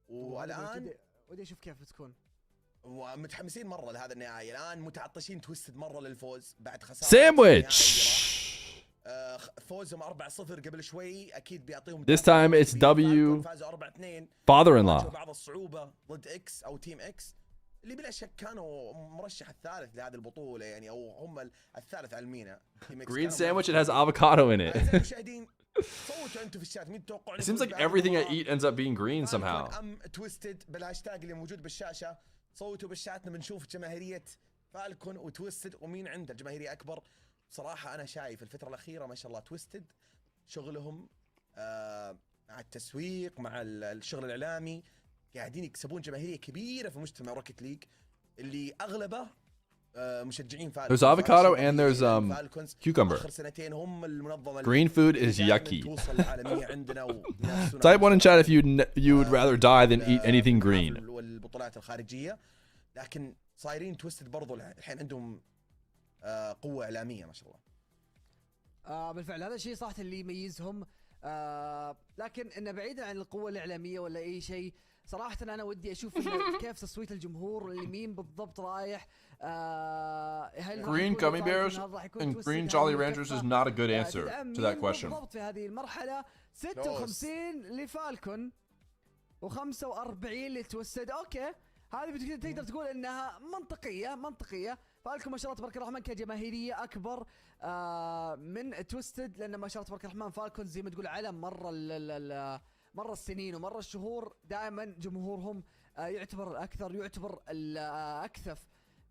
والآن ودي اشوف كيف بتكون. ومتحمسين مرة لهذا النهائي. الآن متعطشين تويستد مرة للفوز بعد خسارة ساندويتش. فوزهم 4-0 قبل شوي، اكيد بيعطيهم. This time it's W father-in-law. بعض الصعوبة ضد اكس او تيم اكس اللي بلا شك كانوا مرشح الثالث لهذه البطولة، يعني او هم الثالث على المينا. Green sandwich, it has avocado in it. It seems like everything I eat ends up being green somehow. تويستد بالهاشتاج اللي موجود بالشاشة، صوتوا بالشات بنشوف جماهيرية فالكون وتويستد ومين عنده جماهيرية اكبر. صراحة أنا شايف الفترة الأخيرة ما شاء الله تويستد شغلهم مع التسويق مع الشغل الإعلامي قاعدين يكسبون جماهيرية كبيرة في مجتمع روكيت ليج اللي أغلبه مشجعين فالكونز. There's avocado and there's cucumber. آخر سنتين هم المنظمة. Green food is yucky. Type 1 in chat if you would rather die than eat anything green. والبطولات الخارجية، لكن صايرين تويستد برضو الحين عندهم قوة إعلامية ما شاء الله. بالفعل هذا الشيء صراحة اللي يميزهم. لكن إنه بعيدا عن القوة الإعلامية ولا أي شيء، صراحة أنا ودي أشوف كيف تصويت الجمهور اللي مين بالضبط رايح. Green gummy bears and green Jolly Ranchers is not a good answer to that question. بالضبط في هذه المرحلة 56 لفالكون و45 لتوستد. أوكي، هذه تقدر تقول إنها منطقية. فالكم ما شاء الله تبارك الرحمن كجماهيرية أكبر من تويستد، لأن ما شاء الله تبارك الرحمن فالكون زي ما تقول على مر السنين ومر الشهور دائما جمهورهم يعتبر الأكثر، يعتبر الأكثف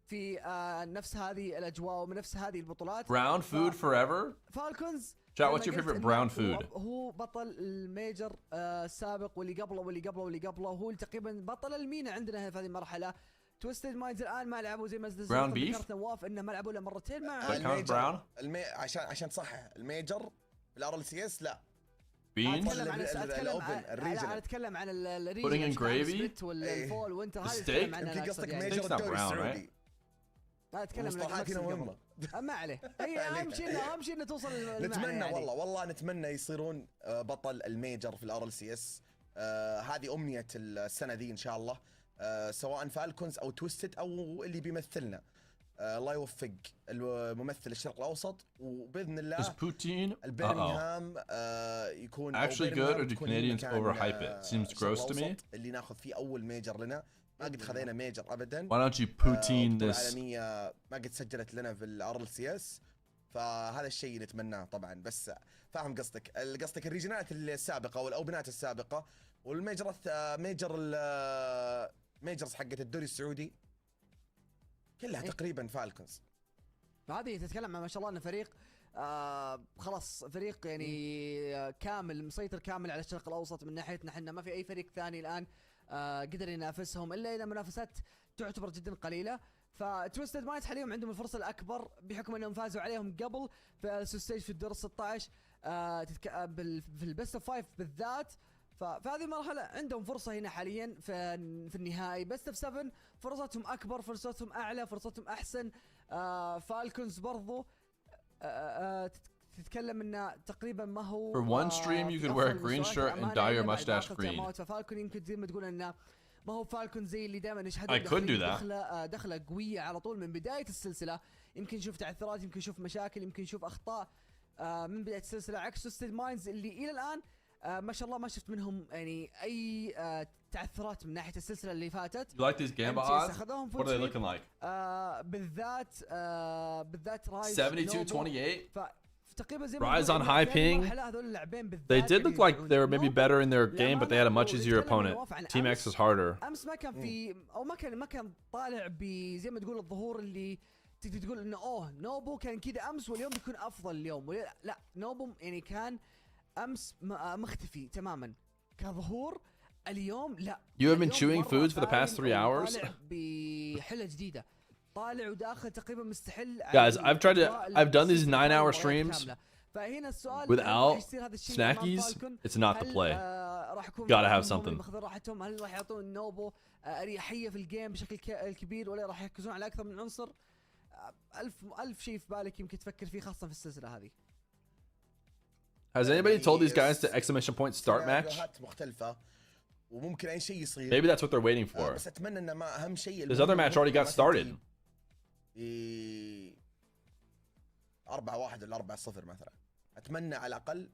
في نفس هذه الأجواء ومن نفس هذه البطولات. Brown food forever. فالكونز. Chat, what's your favorite brown food? هو بطل الميجر السابق واللي قبله هو تقريبا بطل المينا عندنا في هذه المرحلة. تويستد ماينز الان ما لعبوا زي ما ذكرت نواف انه ما لعبوا الا مرتين مع براون. عشان تصحح الميجر بالار ال سي اس لا beans, اتكلم عن الريجن pudding and gravy, والفول والوينتر. هذا steak. يمكن قصدك يعني. ميجر Steak's not الدوري brown, السعودي. لا اتكلم عن مصطلحات هنا مهمة. ما عليه. هي اهم شيء انه توصل نتمنى يعني. والله نتمنى يصيرون بطل الميجر في الار ال سي اس. هذه امنية السنة ذي ان شاء الله. سواء فالكونز او تويستد او اللي بيمثلنا. الله يوفق الممثل الشرق الاوسط وباذن الله البرمنغهام يكون actually good or do Canadians overhype it? Seems gross to me. اللي ناخذ فيه اول ميجر لنا. ما قد خذينا ميجر ابدا. Why don't you poutine this? العالمية ما قد سجلت لنا في الار ال سي اس. فهذا الشيء نتمناه طبعا. بس فاهم قصدك الريجنات السابقه والاوبنات السابقه والميجرات ميجرز حقت الدوري السعودي كلها تقريبا فالكونز. هذه تتكلم عن ما شاء الله انه فريق خلاص فريق يعني كامل مسيطر كامل على الشرق الاوسط. من ناحيتنا احنا ما في اي فريق ثاني الان قدر ينافسهم الا اذا منافسات تعتبر جدا قليله. فتويستد مايند حاليا عندهم الفرصه الاكبر بحكم انهم فازوا عليهم قبل في الستيج في الدور 16 في البيست اوف 5 بالذات. فهذه المرحله عندهم فرصه هنا حاليا في النهائي. بيست اوف 7 فرصتهم اكبر، فرصتهم اعلى، فرصتهم احسن. فالكونز برضو تتكلم انه تقريبا ما هو For one stream you could wear a green shirt and dye your mustache green. فالكون يمكن زي ما تقول انه ما هو فالكون زي اللي دائما نشهد دخله قويه على طول من بدايه السلسله. يمكن نشوف تعثرات، يمكن نشوف مشاكل، يمكن نشوف اخطاء من بدايه السلسله، عكس تويستد مايندز اللي الى الان ما شاء الله ما شفت منهم يعني اي تعثرات من ناحيه السلسله اللي فاتت. You like these Gamba odds? What are they looking like? بالذات رايز 72-28. تقريبا زي Rise on high ping. They did look like they were maybe better in their game, but they had a much easier opponent. Team X is harder. امس ما كان في او ما كان طالع زي ما تقول الظهور اللي تقدر تقول انه نوبو كان كذا امس واليوم بيكون افضل اليوم. لا نوبو يعني كان امس مختفي تماما كظهور. اليوم لا. You have been chewing foods for the past 3 hours. طالع بحلة جديدة. طالع وداخل تقريبا مستحل. Guys, I've done these 9-hour streams فهنا السؤال without snackies. It's not the play. Gotta have something. راحتهم هل راح يعطون نوبو اريحية في الجيم بشكل كبير ولا راح يركزون على اكثر من عنصر؟ ألف شيء في بالك يمكن تفكر فيه خاصة في السلسلة هذه. Has anybody told these guys to exclamation point start match? مختلفة وممكن أي شيء يصير. Maybe that's what they're waiting for. بس أتمنى إن ما أهم شيء. This other match already got started. 4-1 ولا 4-0 مثلا. أتمنى على الأقل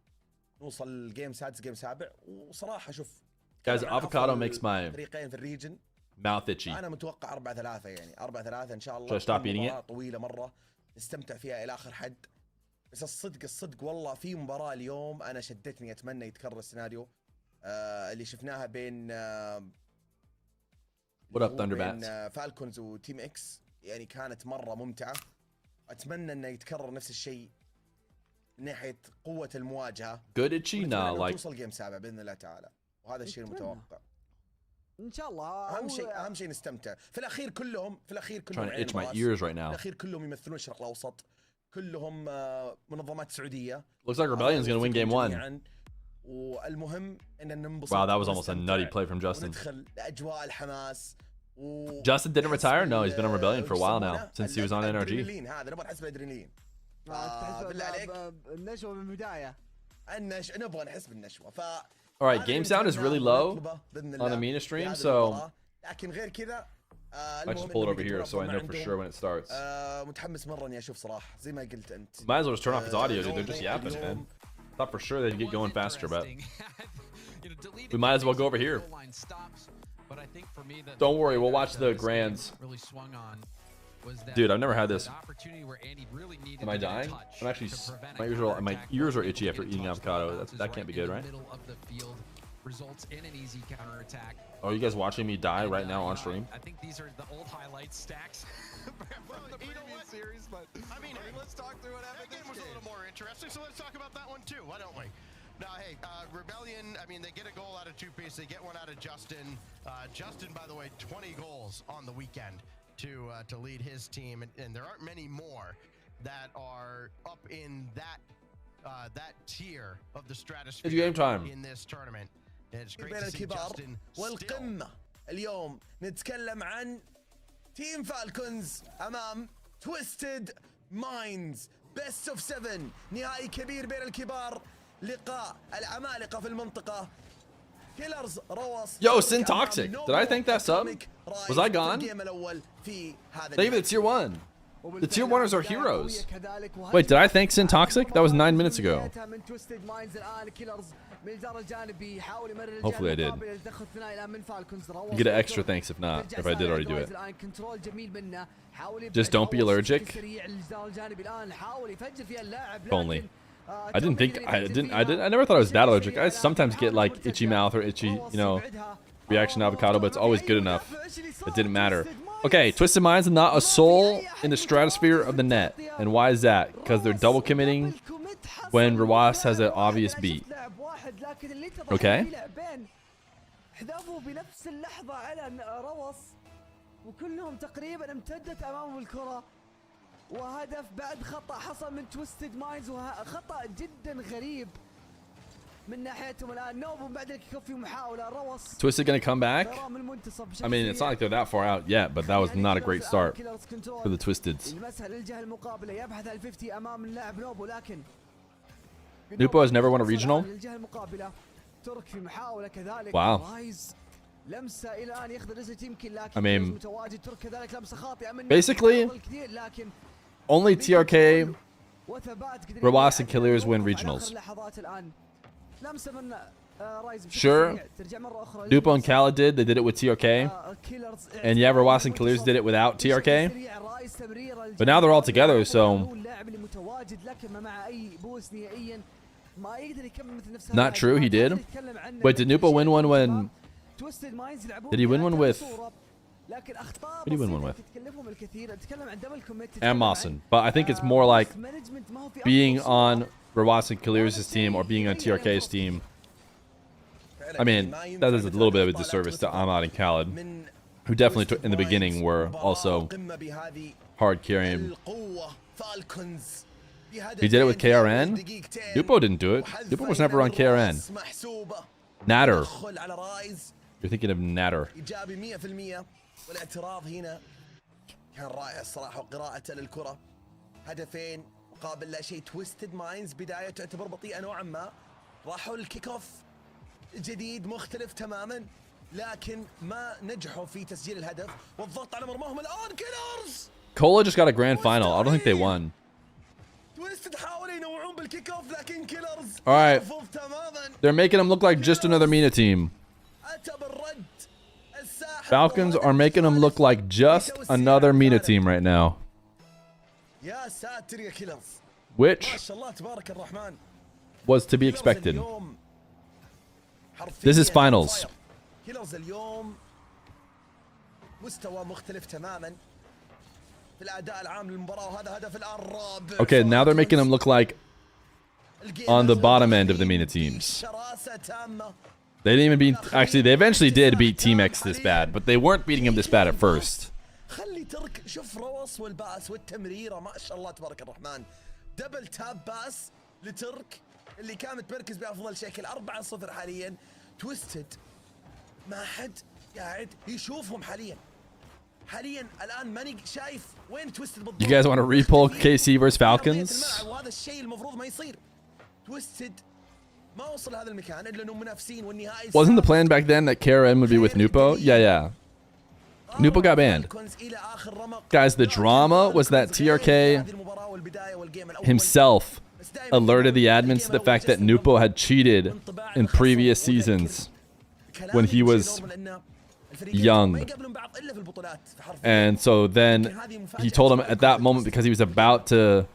نوصل جيم سادس جيم سابع. وصراحة شوف. Guys, avocado makes my فريقين في الريجن. mouth itchy. أنا متوقع 4-3 يعني 4-3 إن شاء الله. Should I stop eating it? طويلة مرة نستمتع فيها إلى آخر حد. بس الصدق والله في مباراة اليوم أنا شدتني. أتمنى يتكرر السيناريو اللي شفناها بين What up Thunderbats? بين فالكونز وتيم إكس. يعني كانت مرة ممتعة. أتمنى إنه يتكرر نفس الشيء من ناحية قوة المواجهة. Good itchy? Nah, like. توصل جيم سابع بإذن الله تعالى. وهذا الشيء المتوقع. إن شاء الله. أهم شيء نستمتع. في الأخير كلهم Trying to itch my ears right now. في الأخير كلهم يمثلون الشرق الأوسط. كلهم منظمات سعودية. Looks like Rebellion's gonna win game 1. والمهم إن ننبسط. Wow, that was almost a nutty play from Justin. ندخل لأجواء الحماس. Justin didn't retire? No, he's been on Rebellion for a while now, since he was on NRG. هذا نبغى نحس بالأدرينالين. بالله عليك. النشوة من البداية. نبغى نحس بالنشوة. Alright, game sound is really low on the Mina stream, so لكن غير كذا. I just pull it over here so I know for sure when it starts. متحمس مرة إني أشوف صراحة زي ما قلت أنت. Might as well just turn off his audio, dude. They're just yapping, man. Thought for sure they'd get going faster, but we might as well go over here. Don't worry, we'll watch the grands. Dude, I've never had this. Am I dying? I'm actually my ears are itchy after eating avocado. That can't be good, right? Results in an easy counterattack. Are you guys watching me die right now on stream? I think these are the old highlight stacks from the previous series, but I mean, let's talk through what happened. That game was a little more interesting, so let's talk about that one too. Why don't we? Now, hey, Rebellion, I mean, they get a goal out of two-piece. They get one out of Justin. Justin, by the way, 20 goals on the weekend to lead his team, and there aren't many more that are up in that that tier of the It's stratosphere game time. in this tournament. And it's great بين to see الكبار Justin still. والقمة اليوم نتكلم عن تيم فالكونز أمام تويستد مايندز بيست اوف 7 نهائي كبير بين الكبار لقاء العمالقة في المنطقة كيلرز روس. Yo, Sin Toxic. Did I thank that sub? Was I gone? Thank you for the tier 1. The tier 1ers are heroes. Wait, did I thank Sin Toxic? That was 9 minutes ago. Hopefully I did. You get an extra thanks if not, if I did already do it. Just don't be allergic. If only. I never thought I was that allergic. I sometimes get like itchy mouth or itchy, you know, reaction to avocado, but it's always good enough. It didn't matter. Okay, Twisted Minds, not a soul in the stratosphere of the net. And why is that? Because they're double committing when Rawas has an obvious beat. Okay. وهدف بعد خطأ حصل من تويستد مايندز وخطأ جدا غريب من ناحيتهم الآن. نوبو بعد الكيك في محاولة روس. Twisted gonna come back? I mean, it's not like they're that far out yet, but that was not a great start for the Twisteds. Nupo has never won a regional? Wow. I mean, basically, only TRK, Rawas, and Killers win regionals. Sure, Nupo and Khaled did. They did it with TRK. And yeah, Rawas and Killers did it without TRK. But now they're all together, so... Not true, he did. Wait, did Nupo win one when... Did he win one with... What did he win one with? And Mawson. But I think it's more like being on Rawas and Khalir's team or being on TRK's team. I mean, that is a little bit of a disservice to Ahmad and Khaled, who definitely in the beginning were also hard carrying. He did it with KRN? Nupo didn't do it. Nupo was never on KRN. Natter. You're thinking of Natter. والاعتراض هنا كان رائع الصراحة وقراءته للكرة. هدفين مقابل لا شيء. تويستد مايندز بداية تعتبر بطيئة نوعا ما. راحوا الكيك اوف جديد مختلف تماما لكن ما نجحوا في تسجيل الهدف والضغط على مرماهم الآن. كيلرز Cola just got a grand final. I don't think they won. تويستد حاولوا ينوعون بالكيك اوف لكن كيلرز Alright. They're making them look like just another Mena team. Falcons are making them look like just another Mena team right now. Which was to be expected. This is finals. Okay, now they're making them look like on the bottom end of the Mena teams. They didn't even beat... Actually, they eventually did beat Team X this bad, but they weren't beating him this bad at first. شوف روس والباس والتمريرة ما شاء الله تبارك الرحمن. دبل تاب باس لترك اللي كان متمركز بأفضل شكل. 4-0 حاليا. تويستد ما حد قاعد يشوفهم حاليا. حاليا الآن ماني شايف وين تويستد بالضبط. You guys want to repull KC versus Falcons? وهذا الشيء المفروض ما يصير. تويستد Wasn't the plan back then that KRN would be with Nupo? Yeah. Nupo got banned. Guys, the drama was that TRK himself alerted the admins to the fact that Nupo had cheated in previous seasons when he was young. And so then he told him at that moment, because he was about to,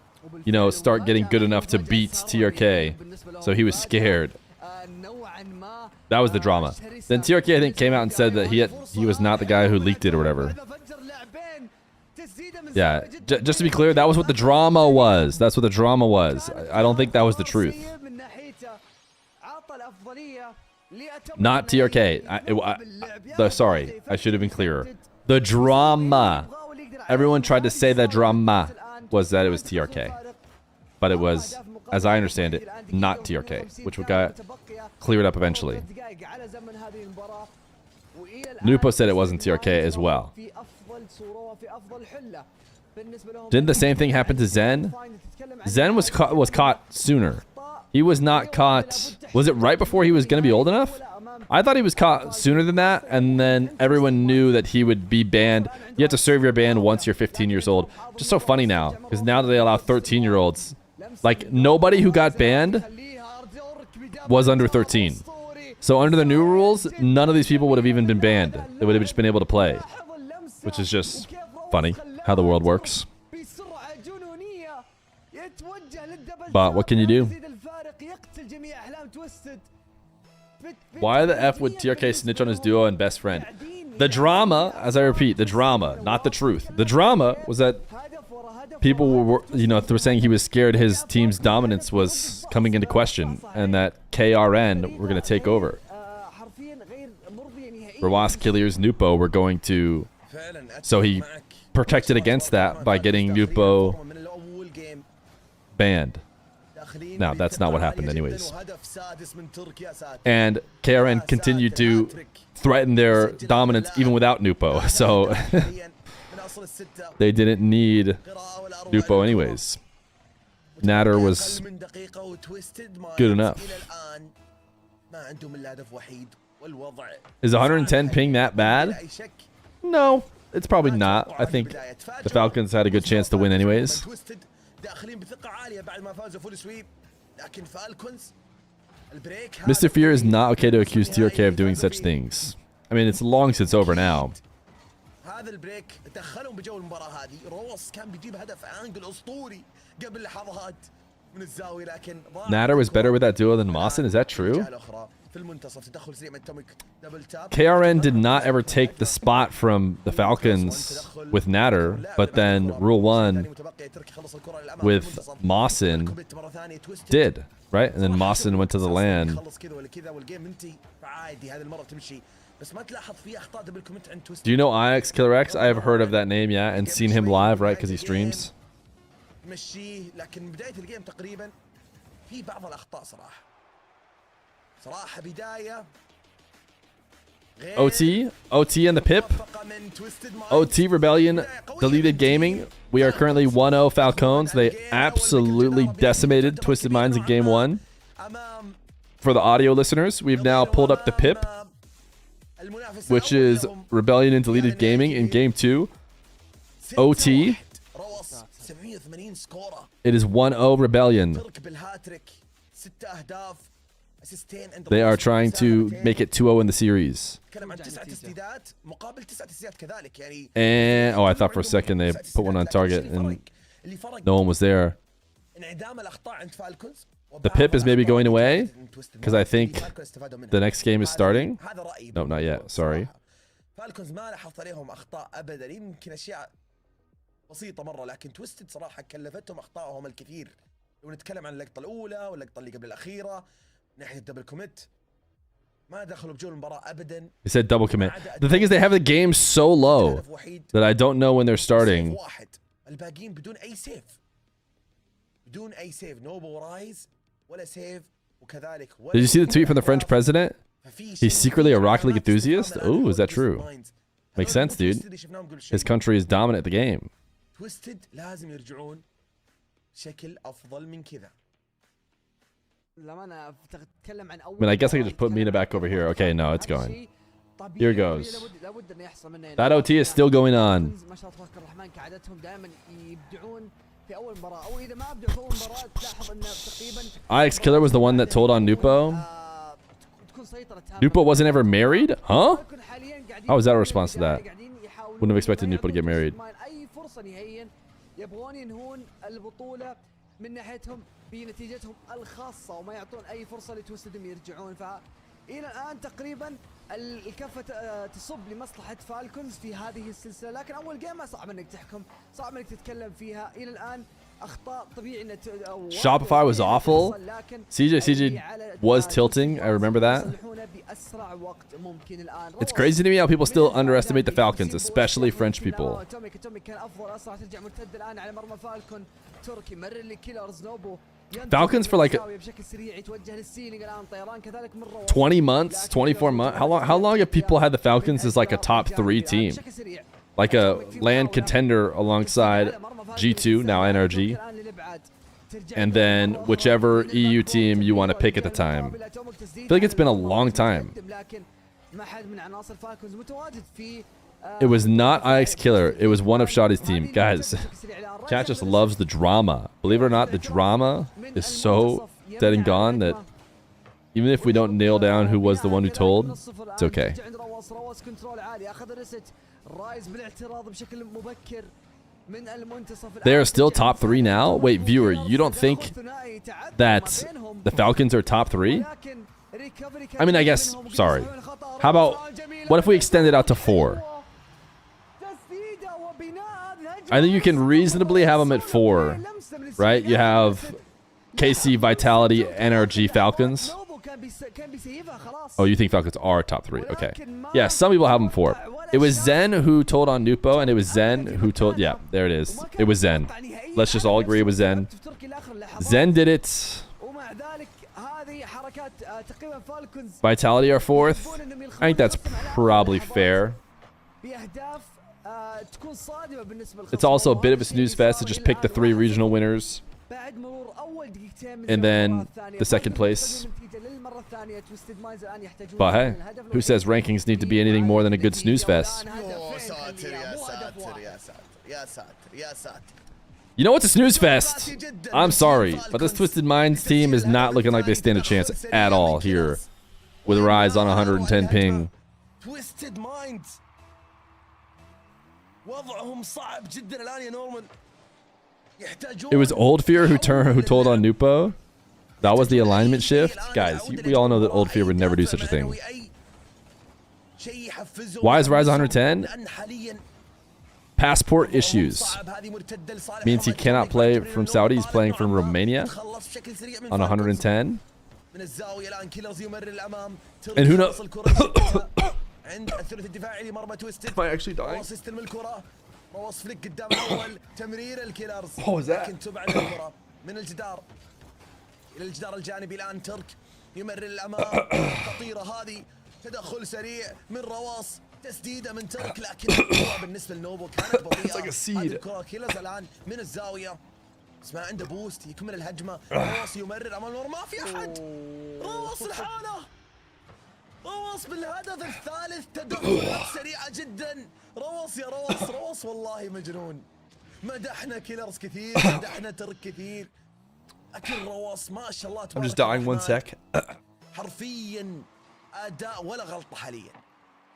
you know, start getting good enough to beat TRK. So he was scared. That was the drama. Then TRK, I think, came out and said that he was not the guy who leaked it or whatever. Yeah, just to be clear, that was what the drama was. That's what the drama was. I don't think that was the truth. Not TRK. Sorry, I should have been clearer. The drama. Everyone tried to say that drama was that it was TRK. But it was as I understand it, not TRK, which got cleared up eventually. Nupo said it wasn't TRK as well. Didn't the same thing happen to Zen? Zen was caught sooner. He was not caught. Was it right before he was going to be old enough? I thought he was caught sooner than that, and then everyone knew that he would be banned. You have to serve your ban once you're 15 years old. Just so funny now, because now that they allow 13-year-olds, like nobody who got banned was under 13. So under the new rules, none of these people would have even been banned. They would have just been able to play, which is just funny how the world works. But what can you do? Why the F would TRK snitch on his duo and best friend? The drama, as I repeat, the drama, not the truth. The drama was that people were, were saying he was scared his team's dominance was coming into question and that KRN were going to take over. Rawas, Killiers, Nupo were going to... So he protected against that by getting Nupo banned. Now, that's not what happened anyways. And KRN continued to threaten their dominance even without Nupo. So they didn't need Nupo anyways. Natter was good enough. Is 110 ping that bad? No, it's probably not. I think the Falcons had a good chance to win anyways. Mr. Feer is not okay to accuse TRK of doing such things. I mean, it's long since over now. Natter was better with that duo than Mawson, is that true? KRN did not ever take the spot from the Falcons with Natter, but then Rule 1 with Mawson did, right? And then Mawson went to the LAN. Do you know IX Killer X? I have heard of that name, yeah, and seen him live, right? Because he streams. OT and the Pip. OT Rebellion deleted gaming. We are currently 1-0 Falcons. They absolutely decimated Twisted Minds in game 1. For the audio listeners, we've now pulled up the Pip, which is Rebellion and deleted gaming in game 2. OT. It is 1-0 Rebellion. They are trying to make it 2-0 in the series. And I thought for a second they put one on target and no one was there. The Pip is maybe going away because I think the next game is starting. No, not yet. Sorry. بسيطة مرة لكن تويستد صراحة كلفتهم أخطائهم الكثير. لو نتكلم عن اللقطة الأولى واللقطة اللي قبل الأخيرة ناحية الدبل كوميت ما دخلوا بجو المباراة أبدا. They said double commit. The thing is they have the game so low that I don't know when they're starting. الباقيين بدون أي سيف. بدون أي سيف. نوبو رايز ولا سيف وكذلك. Did you see the tweet from the French president? He's secretly a Rocket League enthusiast? Ooh, is that true? Makes sense, dude. His country is dominant at the game. تويستد لازم يرجعون بشكل أفضل من كذا. I mean, I guess I could just put Mina back over here. Okay, no, it's going. Here goes. That OT is still going on. IX Killer was the one that told on Nupo. Nupo wasn't ever married? Huh? How was that a response to that? Wouldn't have expected Nupo to get married. يبغون ينهون البطولة من ناحيتهم بنتيجتهم الخاصة وما يعطون أي فرصة لتويستد يرجعون فإلى الآن تقريبا الكفة تصب لمصلحة فالكونز في هذه السلسلة لكن أول جيم صعب إنك تحكم صعب إنك تتكلم فيها إلى الآن أخطاء طبيعي إن Shopify was awful. CJ was tilting. I remember that. It's crazy to me how people still underestimate the Falcons, especially French people. Falcons for like 20 months, 24 months. How long have people had the Falcons as like a top 3 team? Like a land contender alongside G2, now NRG. And then whichever EU team you want to pick at the time. I feel like it's been a long time. It was not IX Killer. It was one of Shotty's team. Guys, chat just loves the drama. Believe it or not, the drama is so dead and gone that even if we don't nail down who was the one who told, it's okay. They are still top 3 now? Wait, viewer, you don't think that the Falcons are top 3? I mean, I guess, sorry. How about, what if we extend it out to 4? I think you can reasonably have them at 4, right? You have KC, Vitality, NRG, Falcons. Oh, you think Falcons are top 3? Okay. Yeah, some people have them 4. It was Zen who told on Nupo, and it was Zen who told... Yeah, there it is. It was Zen. Let's just all agree it was Zen. Zen did it. Vitality are 4th. I think that's probably fair. It's also a bit of a snooze fest to just pick the 3 regional winners. And then the 2nd place. But hey, who says rankings need to be anything more than a good snooze fest? You know what's a snooze fest? I'm sorry, but this Twisted Minds team is not looking like they stand a chance at all here. With Rise on 110 ping. Twisted Minds. It was Old Fear who told on Nupo. That was the alignment shift. Guys, we all know that Old Fear would never do such a thing. Why is Rise 110? Passport issues. Means he cannot play from Saudi. He's playing from Romania on 110. And who knows? Am I actually dying? What was that? إلى الجدار الجانبي الآن ترك يمرر الأمام خطيرة هذه تدخل سريع من رواص تسديدة من ترك لكن الكرة بالنسبة لنوبو كانت بطيئة هذه الكرة كيلرز الآن من الزاوية بس ما عنده بوست يكمل الهجمة رواص يمرر أمام المرمى ما في أحد رواص الحالة رواص بالهدف الثالث تدخلات سريعة جدا رواص يا رواص رواص والله مجنون مدحنا كيلرز كثير مدحنا ترك كثير أكل رواص ما شاء الله I'm just dying 1 sec. حرفيا أداء ولا غلطة حاليا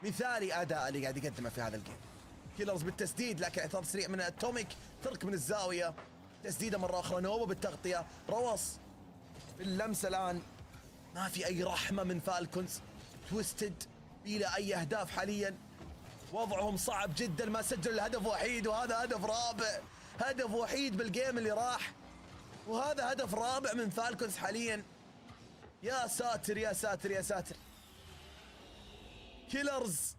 مثالي أداء اللي قاعد يقدمه في هذا الجيم كيلرز بالتسديد لكن إعطاء سريع من أتوميك ترك من الزاوية تسديدة مرة أخرى نوبو بالتغطية رواص باللمسة الآن ما في أي رحمة من فالكونز تويستد بلا أي أهداف حاليا وضعهم صعب جدا ما سجل الهدف وحيد وهذا هدف رابع هدف وحيد بالجيم اللي راح وهذا هدف رابع من فالكونز حاليا يا ساتر يا ساتر يا ساتر كيلرز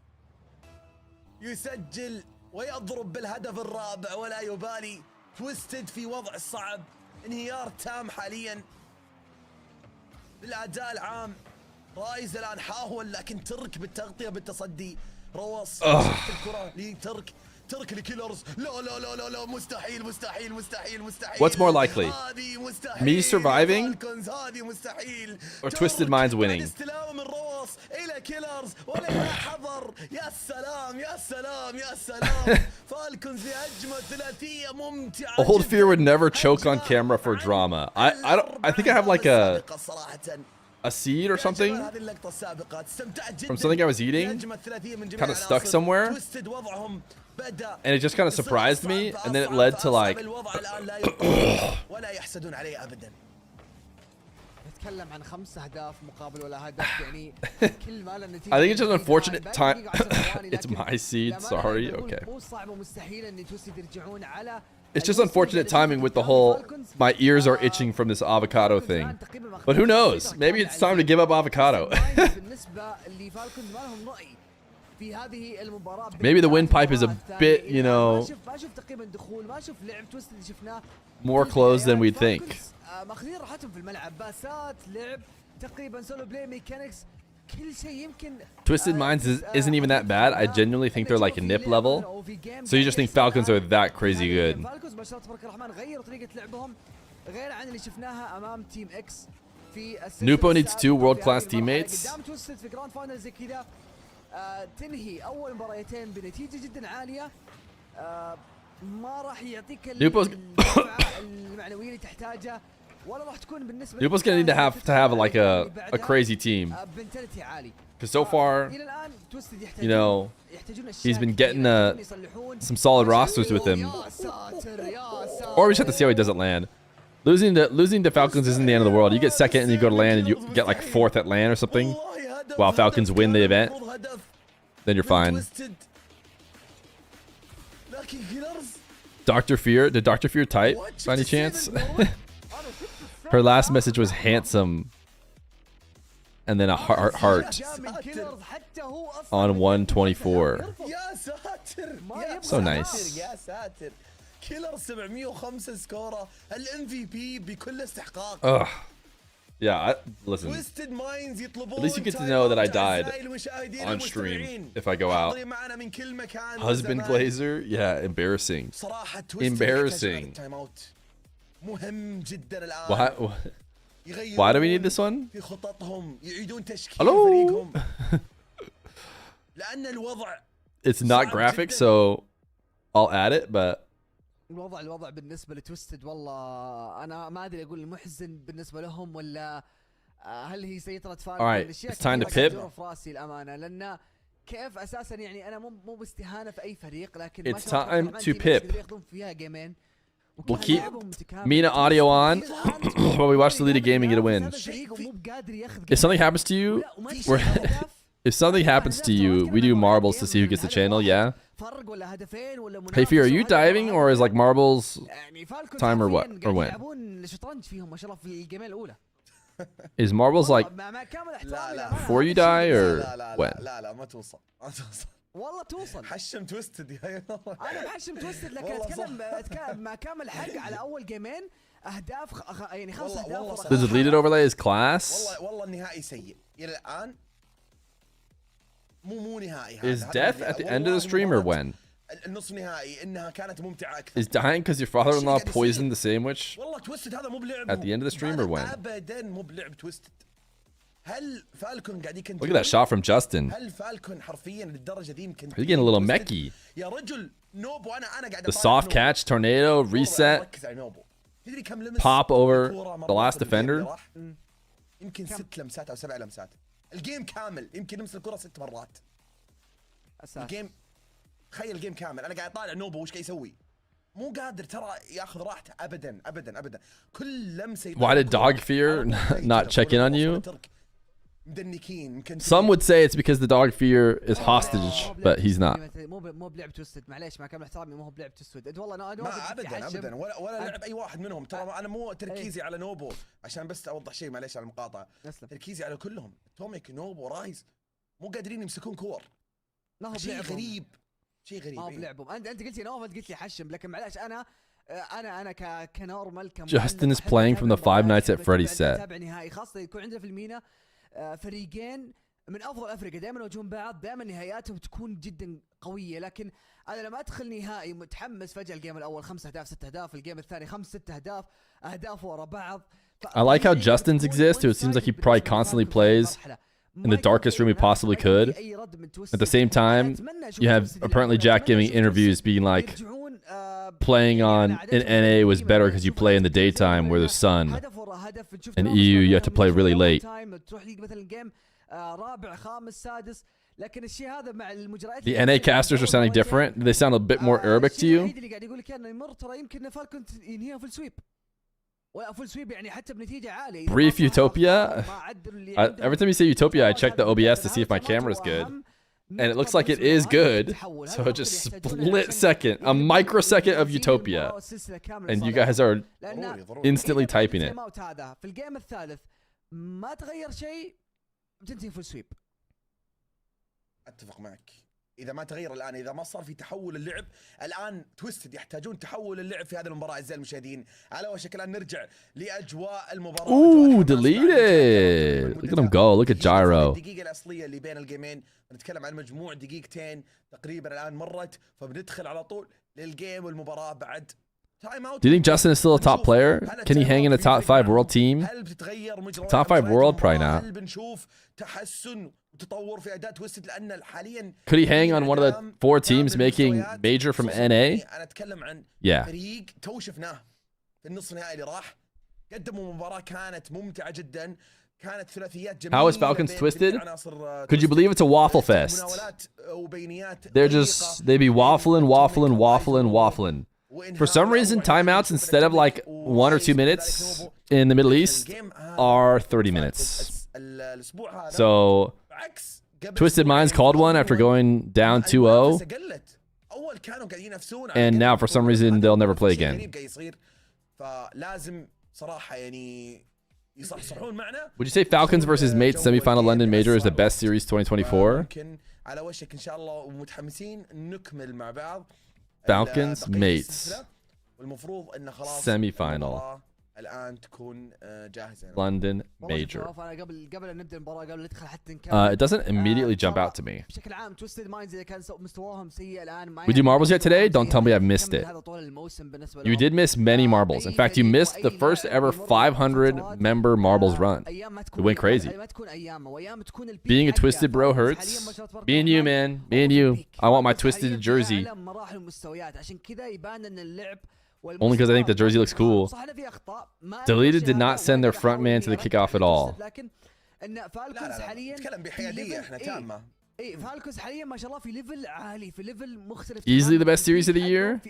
يسجل ويضرب بالهدف الرابع ولا يبالي تويستد في وضع صعب انهيار تام حاليا بالاداء العام رايز الان حاول لكن ترك بالتغطيه بالتصدي رواص الكره لترك ترك لكيلرز لا لا لا لا لا مستحيل مستحيل مستحيل مستحيل What's more likely? Me surviving هذه مستحيل or Twisted Minds winning? استلام من رواص الى كيلرز ولا حضر يا سلام يا سلام يا سلام فالكونز هجمه ثلاثيه ممتعه Old Fear would never choke on camera for drama. I think I have like a seed or something from something I was eating, kind of stuck somewhere, and it just kind of surprised me, and then it led to like I think it's just unfortunate time. It's my seed, sorry. Okay. It's just unfortunate timing with the whole my ears are itching from this avocado thing. But who knows? Maybe it's time to give up avocado. Maybe the windpipe is a bit, you know, more closed than we'd think. ماخذين راحتهم في الملعب، باسات، لعب، تقريبا سولو بلاي، ميكانكس، كل شيء يمكن. Twisted Minds isn't even that bad. I genuinely think they're like a nip level. So you just think Falcons are that crazy good. فالكونز ما شاء الله تبارك الرحمن غيروا طريقة لعبهم غير عن اللي شفناها امام تيم اكس في Nupo needs 2 world-class teammates. قدام تويستد في جراند فاينل زي كذا تنهي اول مباريتين بنتيجة جدا عالية، ما راح يعطيك المعنوية اللي تحتاجها، ولا راح تكون بالنسبة Nupo's gonna need to have like a crazy team. Because so far, you know, he's been getting some solid rosters with him. Or we just have to see how he doesn't land. Losing to Falcons isn't the end of the world. You get second and you go to land and you get like 4th at land or something, while Falcons win the event, then you're fine. Dr. Feer, did Dr. Feer type by any chance? Her last message was handsome, and then a heart on 124. So nice. Ugh. Yeah, listen. At least you get to know that I died on stream if I go out. Husband Glazer? Yeah, embarrassing. Embarrassing. Why do we need this one? Hello? It's not graphic, so I'll add it, but الوضع بالنسبة لتويستد والله أنا ما أدري أقول محزن بالنسبة لهم ولا هل هي سيطرة فالكون. Alright, it's time to pip. في راسي الأمانة لأن كيف أساسا يعني أنا مو باستهانة في أي فريق لكن it's time to pip. ياخذون فيها جيمين. We'll keep Mina audio on while we watch the lead of game and get a win. If something happens to you, if something happens to you, we do marbles to see who gets the channel, yeah? Hey Feer, are you diving or is like marbles time or what? Or when? Is marbles like before you die or when? والله توصل حشم تويستد يا انا بحشم تويستد لكن اتكلم مع كامل حق على اول جيمين اهداف يعني 5 اهداف. The deleted overlay is class. والله النهائي سيء الى الان مو نهائي. Is death at the end of the stream or when? النصف نهائي انها كانت ممتعه اكثر. Is dying because your father-in-law poisoned the sandwich والله تويستد هذا مو بلعبه at the end of the stream or when? ابدا مو بلعب تويستد. هل فالكون قاعد يكن Look at that shot from Justin. هل فالكون حرفيا للدرجه ذي يمكن He's getting a little messy. يا رجل نوب وانا قاعد The soft catch, tornado, reset, pop over the last defender. يمكن 6 لمسات او 7 لمسات. الجيم كامل يمكن يمسك الكره 6 مرات. الجيم تخيل الجيم كامل انا قاعد طالع نوبو وش قاعد يسوي؟ مو قادر ترى ياخذ راحته ابدا ابدا ابدا. كل لمسه. Why did Dog Fear not check in on you? Some would say it's because the Dog Fear is hostage, but he's not. مو بلعب تويستد معليش مع كامل احترامي مو بلعب تويستد والله انا ما ابدا ولا لعب اي واحد منهم ترى انا مو تركيزي على نوبو عشان بس اوضح شيء معليش على المقاطعه تركيزي على كلهم توميك نوبو رايز مو قادرين يمسكون كور. ما هو شيء غريب شيء غريب. ما هو بلعبهم انت قلت لي نوف انت قلت لي حشم لكن معليش انا كنورمال Justin is playing from the Five Nights at Freddy's set. تابع نهائي خاصه يكون عندنا في المينا فريقين من افضل افريقيا دائما يواجهون بعض دائما نهاياتهم تكون جدا قويه لكن انا لما ادخل نهائي متحمس فجاه الجيم الاول 5 اهداف 6 اهداف الجيم الثاني 5 6 اهداف ورا بعض. I like how Justin's exists too. It seems like he probably constantly plays in the darkest room he possibly could. At the same time, you have apparently Jack giving interviews being like, playing on in NA was better because you play in the daytime where there's sun. In EU, you have to play really late. The NA casters are sounding different. Do they sound a bit more Arabic to you? Brief Utopia. Every time you say Utopia, I check the OBS to see if my camera is good. And it looks like it is good. So just split second, a microsecond of Utopia. And you guys are instantly typing it. اتفق معك اذا ما تغير الان، اذا ما صار في تحول اللعب الان، تويستد يحتاجون تحول اللعب في هذه المباراه اعزائي المشاهدين. على وشك الان نرجع لاجواء المباراه. Ooh, deleted. Look at him go. Look at Gyro. الدقيقه الاصليه اللي بين الجيمين نتكلم عن مجموع دقيقتين تقريبا الان مرت، فبندخل على طول للجيم والمباراه بعد. Do you think Justin is still a top player? Can he hang in a top 5 world team? Top 5 world? Probably not. Could he hang on one of the 4 teams making major from NA? Yeah. How is Falcons twisted? Could you believe it's a waffle fest? They be waffling. For some reason, timeouts instead of like 1 or 2 minutes in the Middle East are 30 minutes. So, Twisted Minds called one after going down 2-0. And now, for some reason, they'll never play again. Would you say Falcons versus Mates semifinal London Major is the best series 2024? Falcons Mates semifinal London Major. It doesn't immediately jump out to me. We do marbles yet today? Don't tell me I missed it. You did miss many marbles. In fact, you missed the first ever 500 member marbles run. It went crazy. Being a Twisted bro hurts. Me and you, man. Me and you. I want my Twisted jersey. Only because I think the jersey looks cool. Deleted did not send their front man to the kickoff at all. Easily the best series of the year?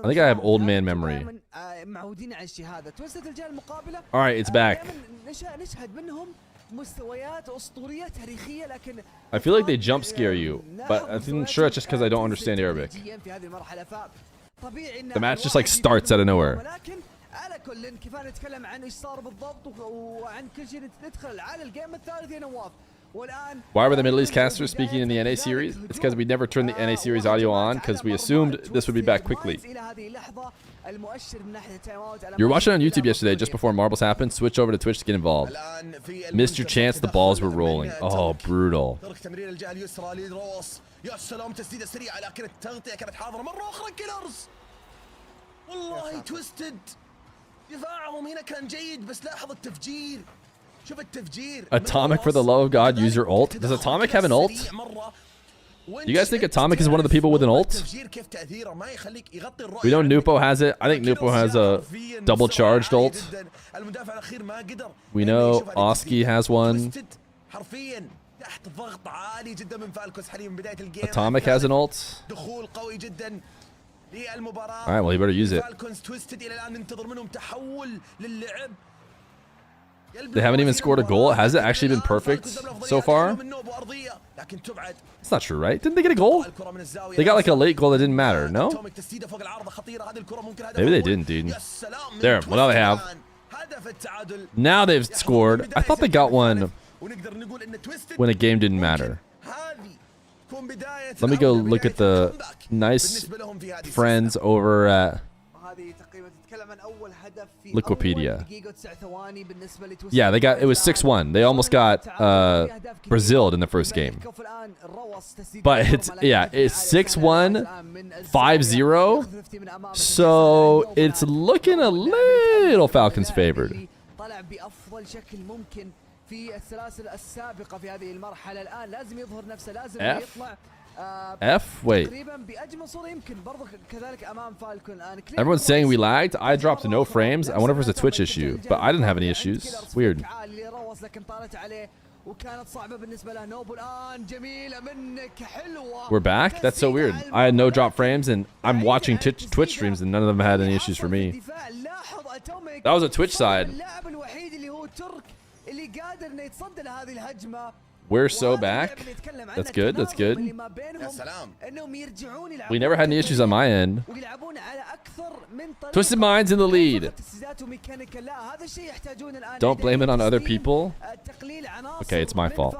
I think I have old man memory. Alright, it's back. I feel like they jump scare you, but I'm sure it's just because I don't understand Arabic. The match just like starts out of nowhere. Why were the Middle East casters speaking in the NA series? It's because we never turned the NA series audio on because we assumed this would be back quickly. You were watching on YouTube yesterday just before marbles happened. Switch over to Twitch to get involved. Missed your chance. The balls were rolling. Oh, brutal. Atomic, for the love of God, use your ult. Does Atomic have an ult? You guys think Atomic is one of the people with an ult? We know Nupo has it. I think Nupo has a double charged ult. We know Oski has one. Atomic has an ult. Alright, well, you better use it. They haven't even scored a goal. Has it actually been perfect so far? It's not true, right? Didn't they get a goal? They got like a late goal that didn't matter, no? Maybe they didn't, dude. There, well, now they have. Now they've scored. I thought they got one when a game didn't matter. Let me go look at the nice friends over at Wikipedia. Yeah, they got, it was 6-1. They almost got Braziled in the first game. But it's, yeah, it's 6-1, 5-0. So it's looking a little Falcons favored. F? Wait. Everyone's saying we lagged. I dropped no frames. I wonder if it was a Twitch issue, but I didn't have any issues. Weird. We're back? That's so weird. I had no drop frames, and I'm watching Twitch streams, and none of them had any issues for me. That was a Twitch side. We're so back. That's good. That's good. يا سلام. We never had any issues on my end. Twisted Minds in the lead. Don't blame it on other people. Okay, it's my fault.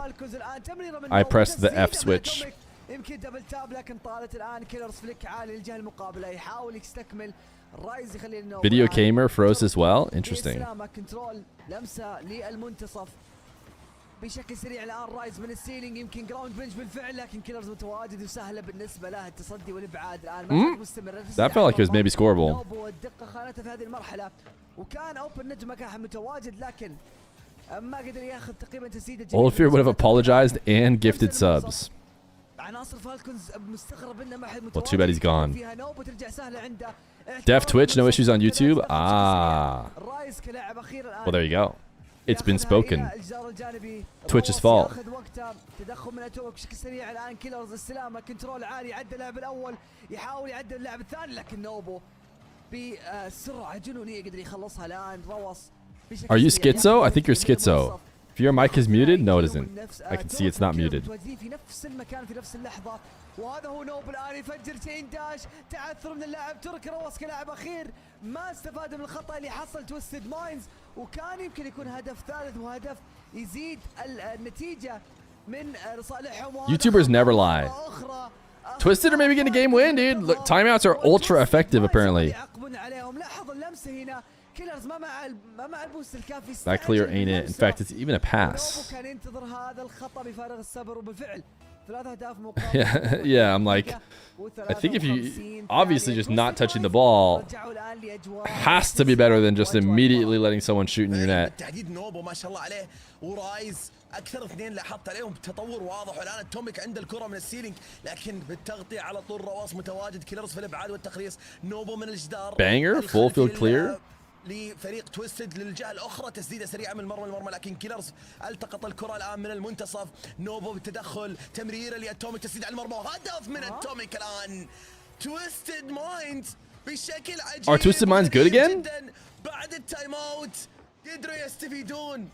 I pressed the F switch. يمكن دبل تاب لكن طالت الان كيلرز فليك عالي للجهه المقابله يحاول يستكمل الرايز يخلي النوب. Video gamer froze as well. Interesting. كنترول لمسه للمنتصف بشكل سريع الان رايز من السيلينج يمكن جراوند بنج بالفعل لكن كيلرز متواجد وسهله بالنسبه له التصدي والابعاد الان مستمر. That felt like it was maybe scoreable. نوب الدقه خانته في هذه المرحله وكان اوبن نجمه كان متواجد لكن ما قدر ياخذ تقريبا تسديده. Old Fear would have apologized and gifted subs. Well, too bad he's gone. Def Twitch, no issues on YouTube. Ah. Well, there you go. It's been spoken. Twitch's fault. Are you schizo? I think you're schizo. If your mic is muted, no it isn't. I can see it's not muted. وهذا هو نوب الان يفجر تشين داش تعثر من اللاعب ترك روس كلاعب اخير ما استفاد من الخطا اللي حصل تويستد ماينز وكان يمكن يكون هدف ثالث وهدف يزيد النتيجه من لصالحهم. YouTubers never lie. Twisted are maybe getting a game win, dude. Look, timeouts are ultra effective apparently. That clear ain't it. In fact, it's even a pass. Yeah, I'm like, I think if you obviously just not touching the ball has to be better than just immediately letting someone shoot in your net. اكثر اثنين لاحظت عليهم تطور واضح والان التوميك عند الكره من السيلينج لكن بالتغطيه على طول رواس متواجد كيلرز في الابعاد والتقريص نوبو من الجدار banger full field clear لفريق تويستد للجهه الاخرى تسديده سريعه من المرمى لكن كيلرز التقط الكره الان من المنتصف نوبو بالتدخل تمريره للتوميك تسديد على المرمى وهدف من التوميك الان تويستد مايندز بشكل عجيب. Are Twisted Minds good again? بعد التايم اوت قدروا يستفيدون.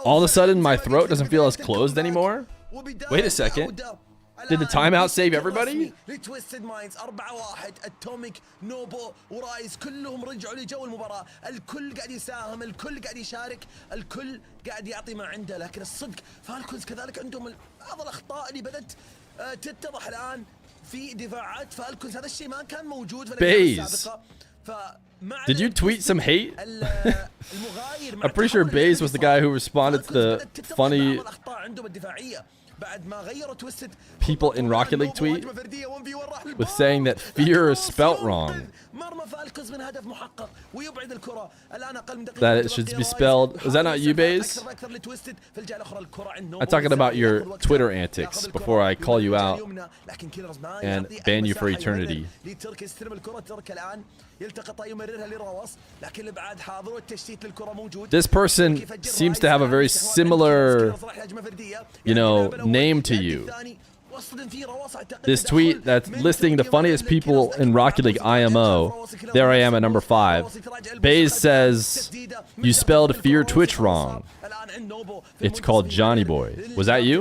All of a sudden, my throat doesn't feel as closed anymore. Wait a second. Did the timeout save everybody? لتويستد مايندز 4-1 التوميك نوبو ورايز كلهم رجعوا لجو المباراة الكل قاعد يساهم الكل قاعد يشارك الكل قاعد يعطي ما عنده لكن الصدق فالكونز كذلك عندهم بعض الأخطاء اللي بدت تتضح الآن في دفاعات فالكونز هذا الشيء ما كان موجود في الأيام السابقة. Did you tweet some hate? I'm pretty sure Baze was the guy who responded to the funny people in Rocket League tweet with saying that Feer is spelt wrong. That it should be spelled. Is that not you, Baze? I'm talking about your Twitter antics before I call you out and ban you for eternity. This person seems to have a very similar, you know, name to you. This tweet that's listing the funniest people in Rocket League IMO. There I am at number 5. Baze says, you spelled Feer Twitch wrong. It's called Johnny Boy. Was that you?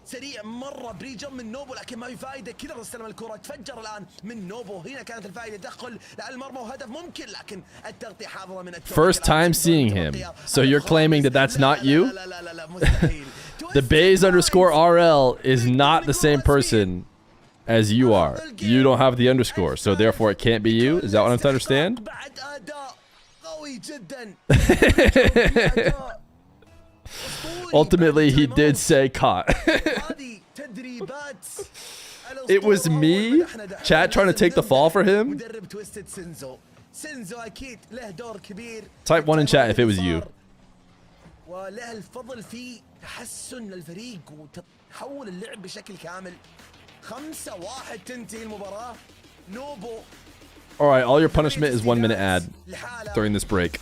سريع مرة بريجر من نوبو لكن ما في فايدة كيلر استلم الكرة تفجر الآن من نوبو هنا كانت الفائدة دخل على المرمى وهدف ممكن لكن التغطية حاضرة من First time seeing him. So you're claiming that that's not you? The Baze_RL is not the same person as you are. You don't have the underscore, so therefore it can't be you? Is that what I'm to understand? Ultimately, he did say caught. It was me, chat, trying to take the fall for him. Type 1 in chat if it was you. Alright, all your punishment is 1 minute ad during this break.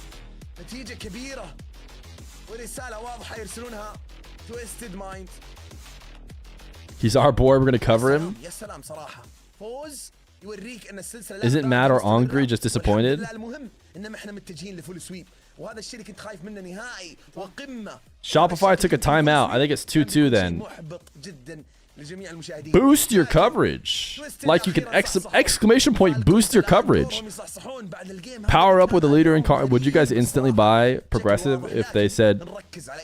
He's our boy, we're gonna cover him. Isn't Matt or Angry just disappointed? انما احنا متجهين لفول سويب وهذا الشيء اللي كنت خايف منه نهائي وقمه. Shopify took a timeout. I think it's 2-2 then. Boost your coverage. Like you can exclamation point boost your coverage. Power up with a leader in car. Would you guys instantly buy Progressive if they said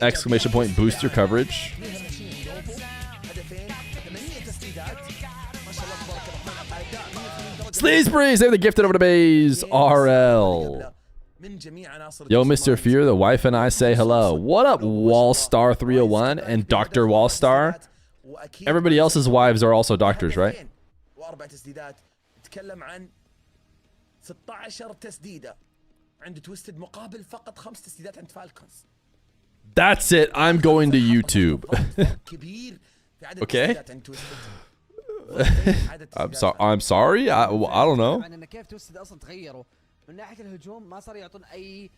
exclamation point boost your coverage? Sleazebreeze, they have the gifted over to Bays RL. Yo, Mr. Feer, the wife and I say hello. What up, Wallstar 301 and Dr. Wallstar? Everybody else's wives are also doctors, right? That's it. I'm going to YouTube. Okay. I'm sorry. I don't know. من ناحيه الهجوم ما صار يعطون اي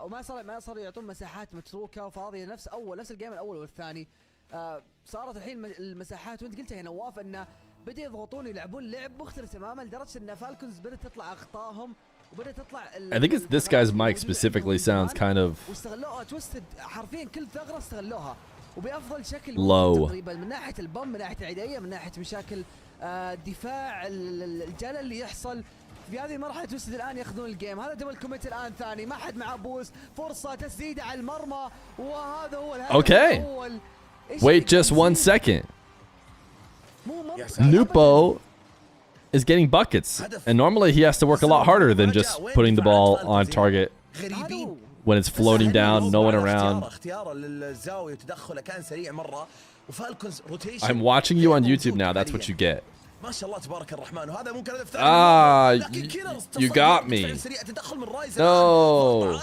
وما صار يعطون مساحات متروكه وفاضيه نفس الجيم الاول والثاني. صارت الحين المساحات وانت قلتها يا نواف انه بدا يضغطون يلعبون لعب مختلف تماما لدرجه ان فالكونز بدات تطلع اخطائهم وبدات تطلع I think it's this guy's mic specifically sounds kind of واستغلوها توستد حرفيا كل ثغره استغلوها وبافضل شكل low. تقريبا من ناحيه البم من ناحيه العيديه من ناحيه مشاكل الدفاع الجلل اللي يحصل في هذه المرحله. توستد الان ياخذون الجيم. هذا دبل كوميت الان ثاني ما حد معاه بوست فرصه تسديده على المرمى وهذا هو الهدف الاول. Wait just 1 second. Nupo is getting buckets and normally he has to work a lot harder than just putting the ball on target when it's floating down, no one around. I'm watching you on YouTube now, that's what you get. Ah, you got me. No.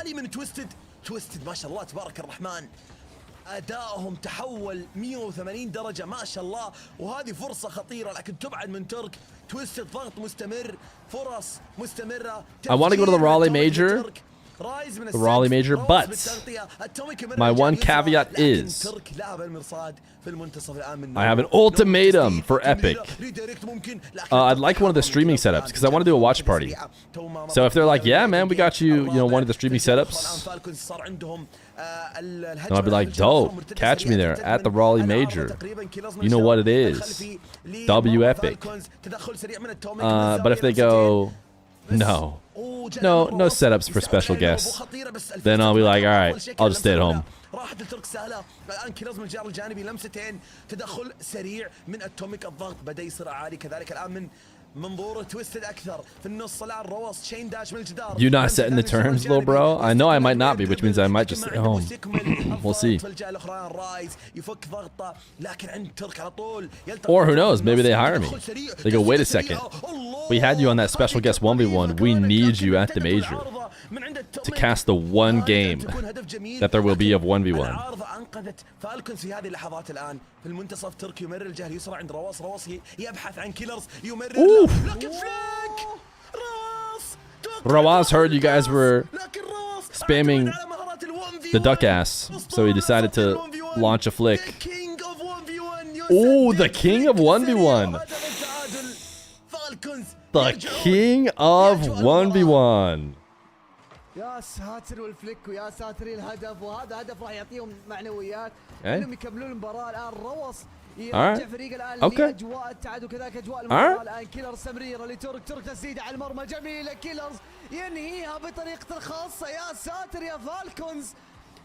أدائهم تحول 180 درجة ما شاء الله وهذه فرصة خطيرة لكن تبعد من ترك. تويستد ضغط مستمر فرص مستمرة. I want to go to the Raleigh Major. The Raleigh Major, but my one caveat is I have an ultimatum for Epic. I'd like one of the streaming setups because I want to do a watch party. So if they're like, yeah, man, we got you, one of the streaming setups, and I'll be like, dope, catch me there at the Raleigh Major. You know what it is. W Epic. But if they go, no setups for special guests, then I'll be like, all right, I'll just stay at home. راحت الترك سهله الان كيلرز من الجانب الجانبي لمستين تدخل سريع من اتوميك الضغط بدا يصير عالي كذلك الان من منظور تويستد اكثر في النص الان روس تشين داش من الجدار. You not setting the terms, little bro? I know I might not be, which means I might just stay home. We'll see. Or who knows? Maybe they hire me. They go, wait a second. We had you on that special guest 1v1. We need you at the major to cast the one game that there will be of 1v1. Ooh. Rawaz heard you guys were spamming the duck ass, so he decided to launch a flick. Ooh, the king of 1v1. The king of 1v1. يا ساتر والفليك ويا ساتر الهدف وهذا هدف راح يعطيهم معنويات انهم يكملون المباراه. الان روص يرجع فريق الان لاجواء التعادل وكذلك اجواء المباراه. الان كيلرز تمريره لترك تسديده على المرمى جميله. كيلرز ينهيها بطريقته الخاصه. يا ساتر يا فالكونز.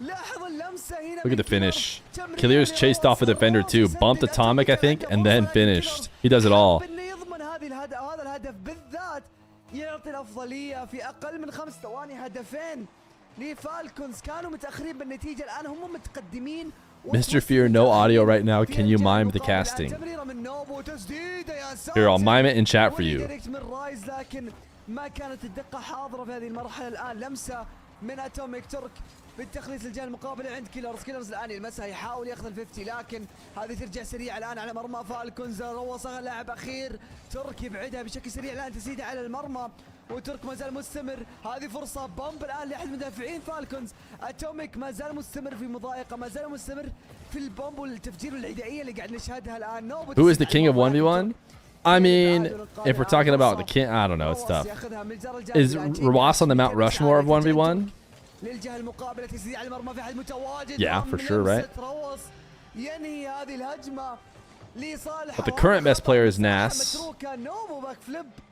لاحظ اللمسه هنا. Look at the finish. Killers chased off a defender too, bumped atomic I think, and then finished. He does it all. يضمن هذا الهدف بالذات يعطي الأفضلية في أقل من 5 ثواني. هدفين لفالكونز كانوا متأخرين بالنتيجة الآن هم متقدمين. Mr. Feer, no audio right now. Can you mime the casting? Here, I'll mime it in chat for you. لكن ما كانت الدقة حاضرة في هذه المرحلة. الآن لمسة من اتوميك ترك بالتخليص الجهه المقابله عند كيلرز الان يلمسها يحاول ياخذ ال50 لكن هذه ترجع سريع الان على مرمى فالكونز. روصها لاعب اخير ترك يبعدها بشكل سريع الان تسديده على المرمى وترك ما زال مستمر. هذه فرصه بامب الان لاحد مدافعين فالكونز. اتوميك ما زال مستمر في مضايقه ما زال مستمر في البومب والتفجير والعدائيه اللي قاعد نشهدها الان. Who is the king of 1v1? I mean, if we're talking about the king, I don't know. It's tough. Is Rawas on the Mount Rushmore of 1v1? Yeah, for sure, right? But the current best player is Nas.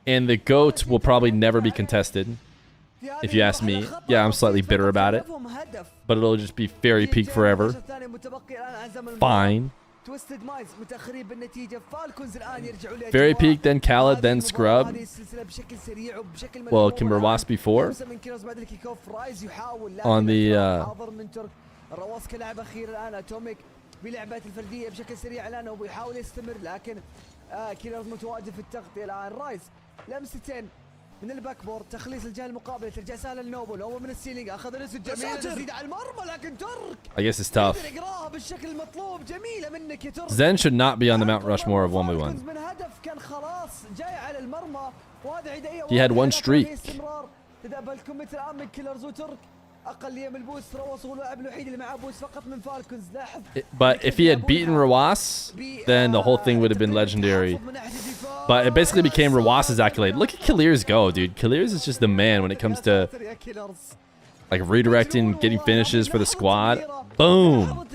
And the GOAT will probably never be contested. If you ask me. Yeah, I'm slightly bitter about it. But it'll just be Fairy Peak forever. Fine. Fairy Peak, then Khaled, then Scrub. Well, can Rawas be 4? On the بلعبات الفرديه بشكل سريع الان وبيحاول يستمر لكن كيلرز متواجد في التغطيه الان. رايز لمستين من الباك بورد، تخليص الجهه المقابله، ترجع سهله للنوبل، هو من السيلينج اخذ ريسك جميل تزيد على المرمى لكن ترك I guess it's tough. يقراها بالشكل المطلوب. جميله منك يا ترك. Zen should not be on the Mount Rushmore of 1v1. من هدف كان خلاص جاي على المرمى وهذه عدائيه. He had one streak. تدبل الكومنت الان من كيلرز وترك. But if he had beaten Rawas, then the whole thing would have been legendary. But it basically became Rawas's accolade. Look at Khalir's go, dude. Khalir's is just the man when it comes to like redirecting, getting finishes for the squad. Boom.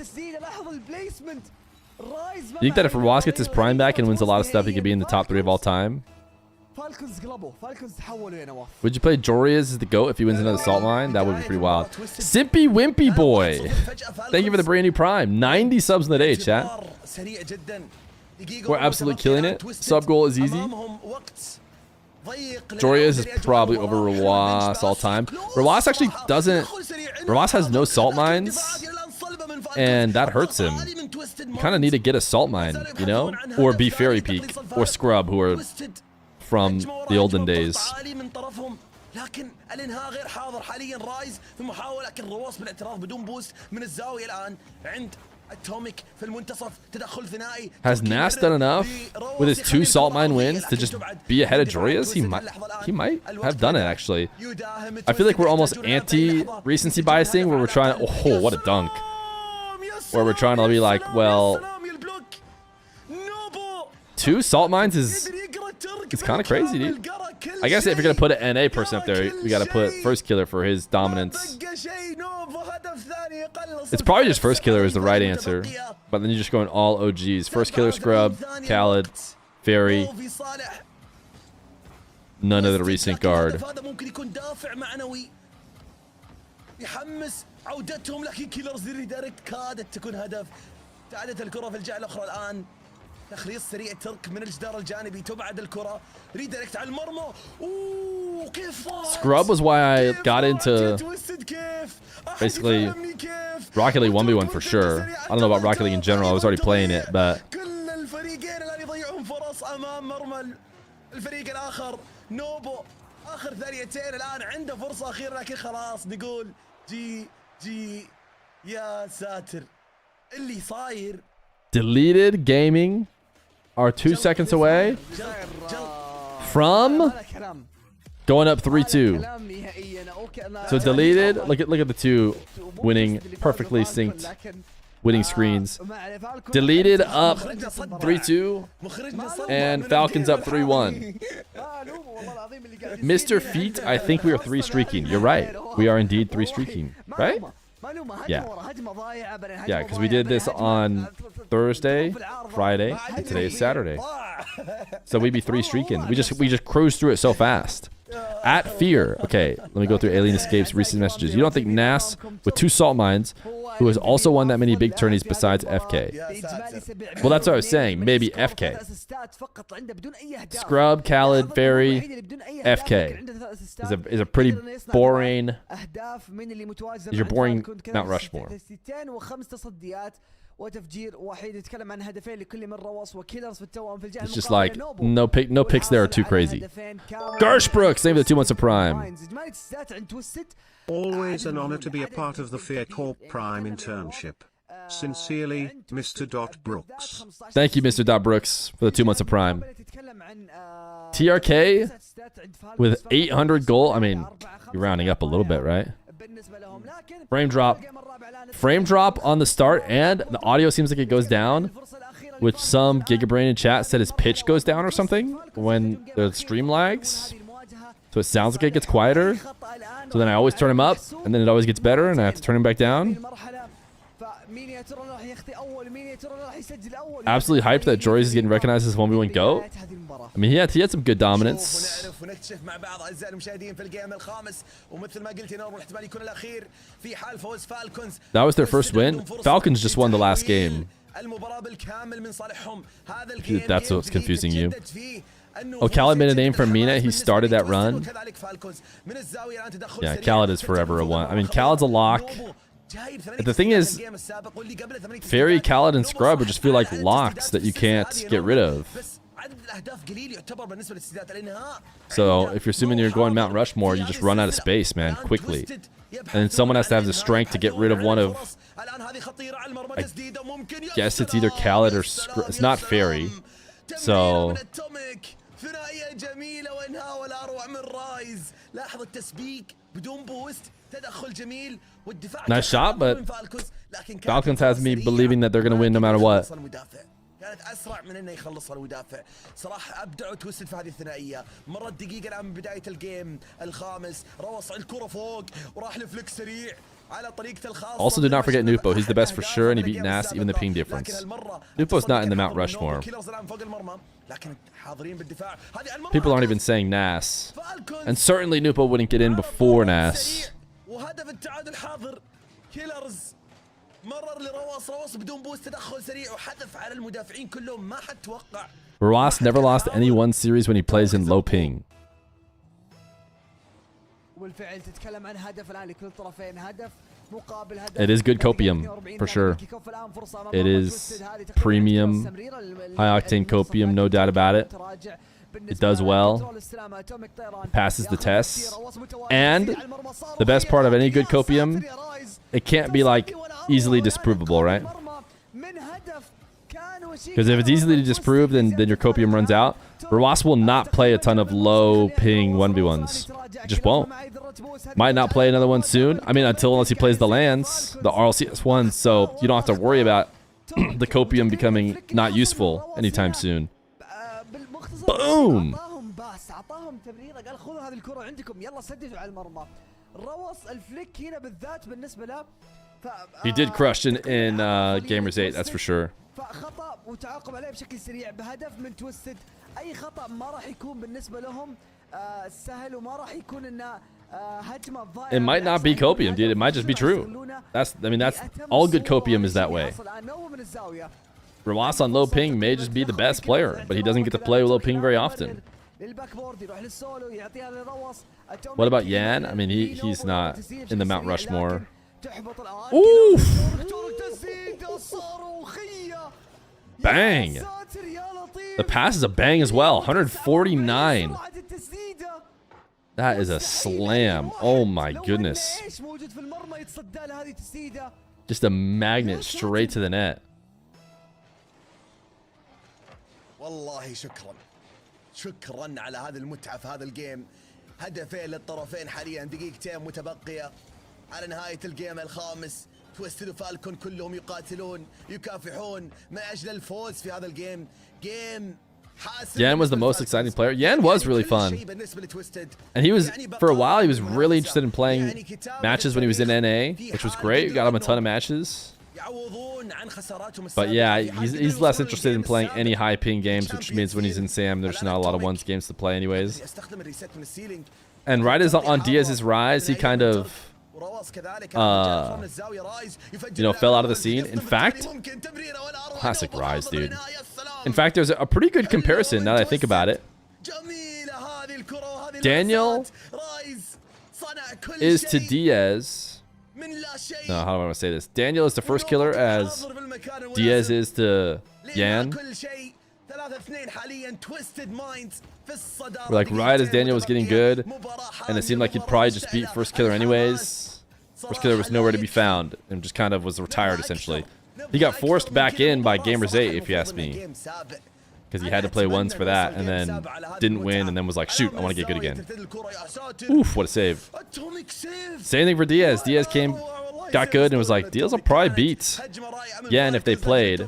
You think that if Rawas gets his prime back and wins a lot of stuff, he could be in the top 3 of all time? Would you play Jorias as the GOAT if he wins another salt mine? That would be pretty wild. Simpy Wimpy Boy. Thank you for the brand new prime. 90 subs in the day, chat. We're absolutely killing it. Sub goal is easy. Jorias is probably over Rawas all time. Rawas actually doesn't... Rawas has no salt mines. And that hurts him. You kind of need to get a salt mine, you know? Or be Fairy Peak. Or Scrub, who are... from the olden days. لكن الانهاء غير حاضر حاليا. رايز في محاولة لكن رواس بالاعتراض بدون بوست من الزاوية الآن عند اتوميك في المنتصف. تدخل ثنائي. Has Nas done enough with his 2 salt mine wins to just be ahead of Jorias? He might have done it actually. I feel like we're almost anti recency biasing where we're trying to, oh, what a dunk. Where we're trying to be like, well, 2 salt mines is it's kind of crazy, dude. I guess if you're going to put an NA person up there, we got to put First Killer for his dominance. It's probably just First Killer is the right answer. But then you're just going all OGs. First Killer, Scrub, Khaled, Fairy. None of the recent guard. عودتهم لكن كيلرز ريدايركت كادت تكون هدف. تعادت الكرة في الجهة الأخرى الآن. تخليص سريع ترك من الجدار الجانبي. تبعد الكرة. ريدايركت على المرمى. اوه كيف Scrub was why I got into basically Rocket League 1v1 for sure. I don't know about Rocket League in general. I was already playing it, but كل الفريقين الآن يضيعون فرص أمام مرمى الفريق الآخر. نوبو آخر ثانيتين الآن عنده فرصة أخيرة لكن خلاص نقول جي يا ساتر اللي صاير. Deleted Gaming are 2 seconds away from going up 3-2. So Deleted, look at the 2 winning, perfectly synced winning screens. Deleted up 3-2 and Falcons up 3-1. Mr. Feet, I think we are 3 streaking. You're right. We are indeed 3 streaking, right? Yeah. Yeah, because we did this on Thursday, Friday, and today is Saturday. So we'd be 3 streaking. We just cruised through it so fast. At Feer. Okay, let me go through Alien Escape's recent messages. You don't think Nas with 2 salt mines, who has also won that many big tourneys besides FK? Well, that's what I was saying. Maybe FK. Scrub, Khaled, Fairy, FK is a pretty boring. Is your boring Mount Rushmore? It's just like no picks there are too crazy. Garsh Brooks, name of the 2 months of Prime. Always an honor to be a part of the Fear Corp Prime internship. Sincerely, Mr. Brooks. Thank you, Mr. Brooks, for the 2 months of Prime. TRK with 800 gold. I mean, you're rounding up a little bit, right? Frame drop on the start, and the audio seems like it goes down which some Gigabrain in chat said his pitch goes down or something when the stream lags. So it sounds like it gets quieter. So then I always turn him up, and then it always gets better, and I have to turn him back down. Absolutely hyped that Joris is getting recognized as 1v1 GOAT. I mean, he had some good dominance. That was their first win. Falcons just won the last game. That's what's confusing you. Oh, Khaled made a name from Mina. He started that run. Yeah, Khaled is forever a one. I mean, Khaled's a lock. The thing is, Fairy, Khaled, and Scrub would just feel like locks that you can't get rid of. So if you're assuming you're going Mount Rushmore, you just run out of space, man, quickly. And someone has to have the strength to get rid of one of... I guess it's either Khaled or Scrub. It's not Fairy. So... Nice shot, but Falcons has me believing that they're going to win no matter what. كانت اسرع من انه يخلصها المدافع صراحه ابدعوا تويستد في هذه الثنائيه مرت دقيقه الان من بدايه الجيم الخامس روص الكره فوق وراح لفليك سريع على طريقته الخاصه. Also, do not forget Nupo. He's the best for sure, and he beat Nas, even the ping difference. Nupo's not in the Mount Rushmore. People aren't even saying Nas, and certainly Nupo wouldn't get in before Nas. وهدف التعادل حاضر كيلرز مرر لرواص بدون بوست تدخل سريع وحذف على المدافعين كلهم ما حد توقع. Ross never lost any one series when he plays in low ping. والفعل تتكلم عن هدف الان لكل طرفين هدف مقابل هدف. It is good copium for sure. It is premium high octane copium, no doubt about it. It does well. It passes the test. And the best part of any good copium, it can't be like easily disprovable, right? Because if it's easily to disprove, then your copium runs out. Rawas will not play a ton of low ping 1v1s. It just won't. Might not play another one soon. I mean, unless he plays the lands, the RLCS ones, so you don't have to worry about the copium becoming not useful anytime soon. Boom! He did crush in Gamers 8, that's for sure. It might not be copium, dude. It might just be true. That's all good copium is that way. Rawas on low ping may just be the best player, but he doesn't get to play low ping very often. What about Yan? I mean, he's not in the Mount Rushmore. Oof! Bang! The pass is a bang as well. 149. That is a slam. Oh my goodness. Just a magnet straight to the net. والله شكرا على هذه المتعة في هذا الجيم. هدفين للطرفين حاليا دقيقتين متبقية على نهاية الجيم الخامس. تويستد وفالكون كلهم يقاتلون يكافحون من أجل الفوز في هذا الجيم. جيم Yan was the most exciting player. Yan was really fun. And he was, for a while, he was really interested in playing matches when he was in NA, which was great. We got him a ton of matches. But yeah, he's less interested in playing any high ping games, which means when he's in SAM, there's not a lot of ones games to play anyways. And right as on Diaz's rise, he kind of, fell out of the scene. In fact, classic rise, dude. In fact, there's a pretty good comparison now that I think about it. Daniel is to Diaz. No, how do I want to say this? Daniel is the first killer as Diaz is to Yan. Like right as Daniel was getting good, and it seemed like he'd probably just beat first killer anyways. First killer was nowhere to be found and just kind of was retired essentially. He got forced back in by Gamers 8, if you ask me. Because he had to play ones for that, and then didn't win, and then was like, shoot, I want to get good again. Oof, what a save. Same thing for Diaz. Diaz came got good and was like, Deals will probably beat Yan if they played.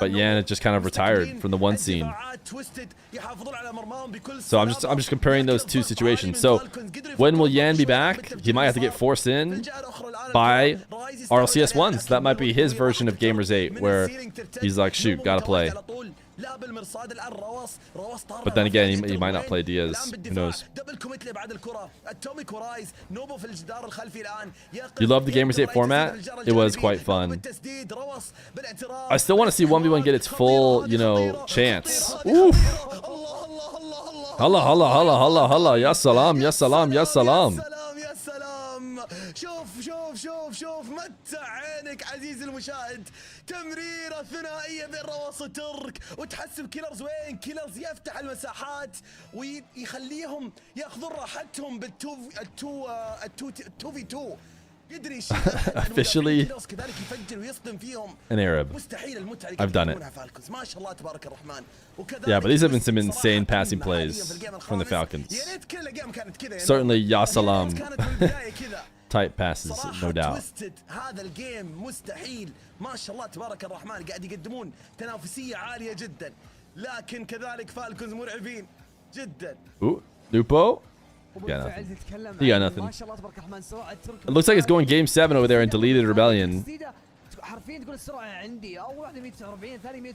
But Yan had just kind of retired from the one scene. So I'm just comparing those two situations. So when will Yan be back? He might have to get forced in by RLCS 1s. That might be his version of Gamers 8, where he's like, shoot, gotta play. But then again, he might not play Diaz. Who knows? You love the Gamers 8 format? It was quite fun. I still want to see 1v1 get its full, you know, chance. Oof. Holla, holla, holla, holla, holla. Ya salam, ya salam, ya salam. شوف متع عينك عزيزي المشاهد. تمريرة ثنائية بين رواص وترك، وتحسب كيلرز وين. كيلرز يفتح المساحات ويخليهم ياخذون راحتهم بالتو في تو. Officially an Arab. I've done it. Yeah, but these have been some insane passing plays from the Falcons. Certainly Ya Salam type passes, no doubt. هذا الجيم مستحيل. ما شاء الله تبارك الرحمن قاعد يقدمون تنافسية عالية جدا، لكن كذلك فالكونز مرعبين جدا. Ooh, Lupo. Got nothing. He got nothing. It looks like it's going game 7 over there in Deleted Rebellion.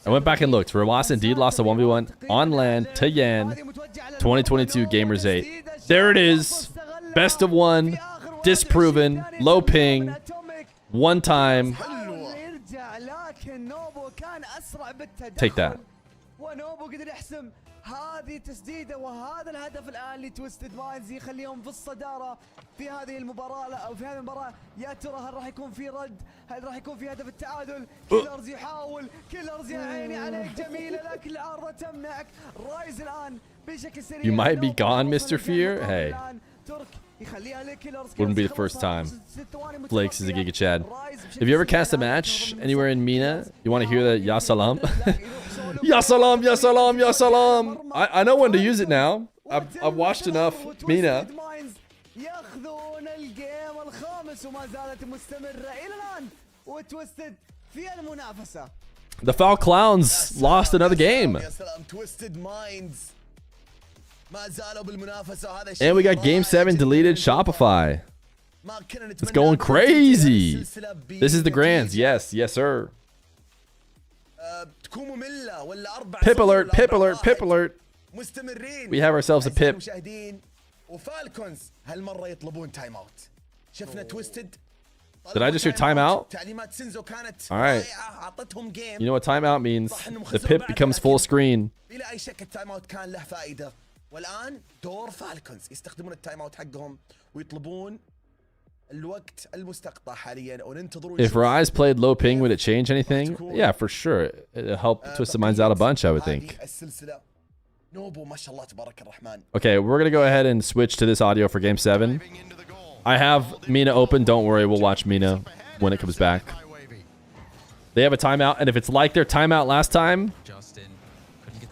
I went back and looked. Rawas indeed lost a 1v1 on land to Yan. 2022 Gamers 8. There it is. Best of one. Disproven. Low ping. One time. Take that. هذه تسديده وهذا الهدف الان لتويستد مايندز يخليهم في الصداره في هذه المباراه او في هذه المباراه. يا ترى هل راح يكون في رد؟ هل راح يكون في هدف التعادل؟ كيلرز يحاول. كيلرز يا عيني عليك جميله، لكن العارضه تمنعك. رايز الان بشكل سريع. You might be gone, Mr. Feer. Hey. Wouldn't be the first time. Flakes is a Giga Chad. Have you ever cast a match anywhere in Mena? You want to hear the Ya Salam? Ya Salam, Ya Salam, Ya Salam. I know when to use it now. I've watched enough Mena. The Foul Clowns lost another game. And we got game 7 deleted Shopify. It's going crazy. This is the Grands. Yes, yes, sir. Pip alert, pip alert, pip alert. We have ourselves a pip. Did I just hear timeout? All right. You know what timeout means? The pip becomes full screen. والآن دور فالكونز يستخدمون التايم اوت حقهم ويطلبون الوقت المستقطع حاليا وننتظر. If Rise played low ping, would it change anything? Yeah, for sure. It'll help Twisted Minds out a bunch, I would think. Okay, we're going to go ahead and switch to this audio for game 7. I have Mina open. Don't worry, we'll watch Mina when it comes back. They have a timeout, and if it's like their timeout last time,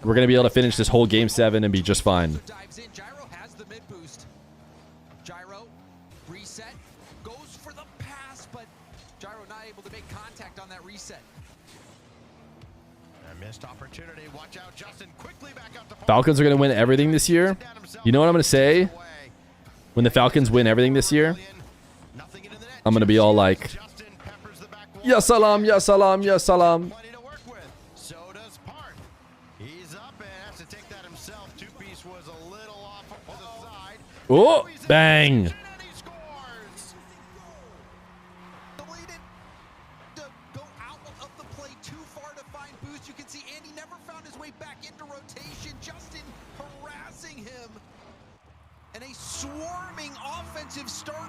we're going to be able to finish this whole game 7 and be just fine. Gyro has the mid boost. Gyro reset goes for the pass, but Gyro not able to make contact on that reset. A missed opportunity. Watch out, Justin quickly back up to Falcons are going to win everything this year. You know what I'm going to say? When the Falcons win everything this year, I'm going to be all like, Ya Salam, Ya Salam, Ya Salam. Oh, bang.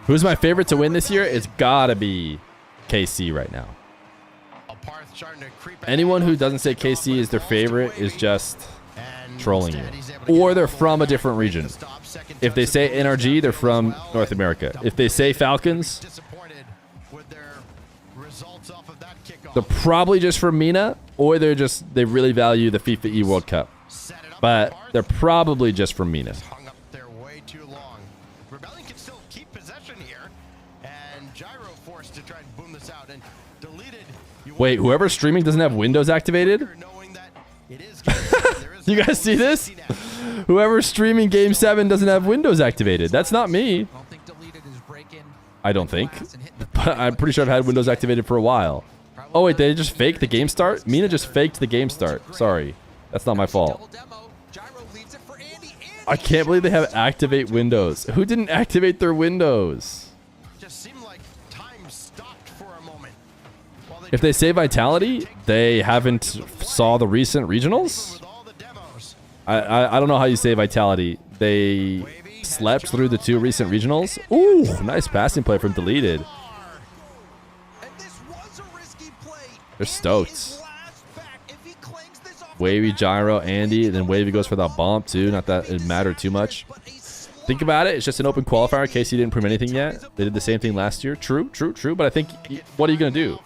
Who's my favorite to win this year? It's gotta be KC right now. Anyone who doesn't say KC is their favorite is just trolling you. Or they're from a different region. If they say NRG, they're from North America. If they say Falcons, they're probably just from Mena, or they really value the FIFA E World Cup. But they're probably just from Mena. And Gyro forced to try and boom this out and deleted. Wait, whoever's streaming doesn't have Windows activated? You guys see this? Whoever's streaming Game 7 doesn't have Windows activated. That's not me. I don't think. But I'm pretty sure I've had Windows activated for a while. Oh, wait, they just faked the game start? Mina just faked the game start. Sorry. That's not my fault. I can't believe they have activate Windows. Who didn't activate their Windows? If they say Vitality, they haven't saw the recent regionals? I don't know how you say Vitality. They slept through the 2 recent regionals. Ooh, nice passing play from Deleted. They're stoked. Wavy, Gyro, Andy, and then Wavy goes for that bump too. Not that it mattered too much. Think about it. It's just an open qualifier. Casey didn't prove anything yet. They did the same thing last year. True. But I think, what are you going to do?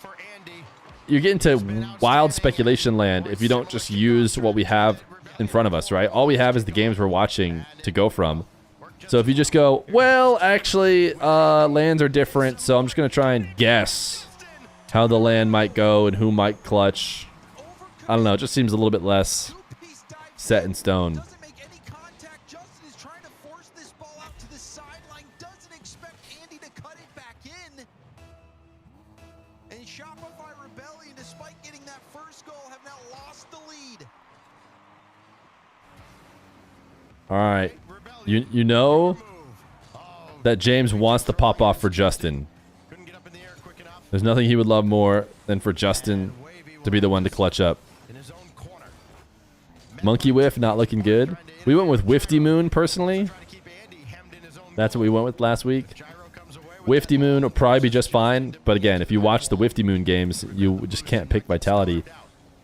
You get into wild speculation land if you don't just use what we have in front of us, right? All we have is the games we're watching to go from. So if you just go, well, actually, lands are different, so I'm just going to try and guess how the land might go and who might clutch. I don't know. It just seems a little bit less set in stone. All right. You know that James wants to pop off for Justin. There's nothing he would love more than for Justin to be the one to clutch up. Monkey Whiff not looking good. We went with Wifty Moon personally. That's what we went with last week. Wifty Moon will probably be just fine. But again, if you watch the Wifty Moon games, you just can't pick Vitality.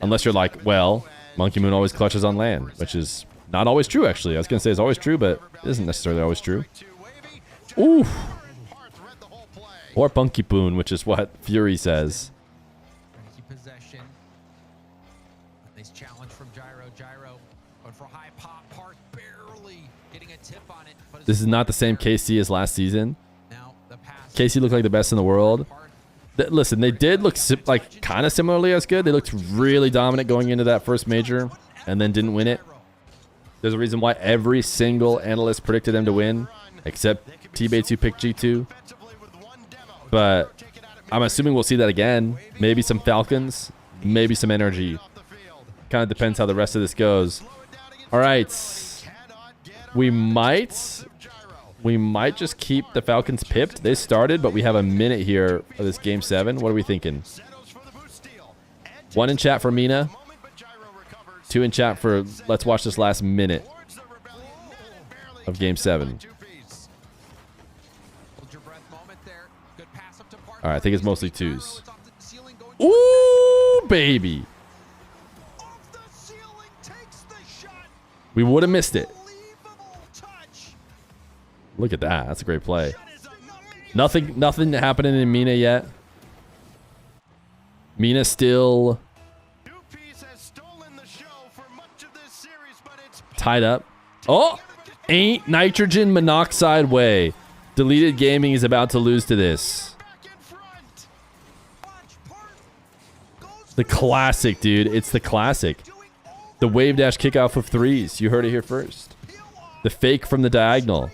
Unless you're like, well, Monkey Moon always clutches on land, which is not always true, actually. I was going to say it's always true, but it isn't necessarily always true. Oof. Or Punky Poon, which is what Fury says. Nice challenge from Gyro. Gyro went for high pop. Park barely getting a tip on it. This is not the same KC as last season. KC looked like the best in the world. Listen, they did look like kind of similarly as good. They looked really dominant going into that first major and then didn't win it. There's a reason why every single analyst predicted them to win, except T-Bates who picked G2. But I'm assuming we'll see that again. Maybe some Falcons, maybe some Energy. Kind of depends how the rest of this goes. All right. We might just keep the Falcons pipped. They started, but we have a minute here for this Game 7. What are we thinking? 1 in chat for Mina. 2 in chat for let's watch this last minute of Game 7. All right, I think it's mostly 2s. Ooh, baby. We would have missed it. Look at that. That's a great play. Nothing happening in Mina yet. Mina still tied up. Oh, ain't nitrogen monoxide way. Deleted Gaming is about to lose to this. The classic, dude. It's the classic. The wave dash kickoff of 3s. You heard it here first. The fake from the diagonal.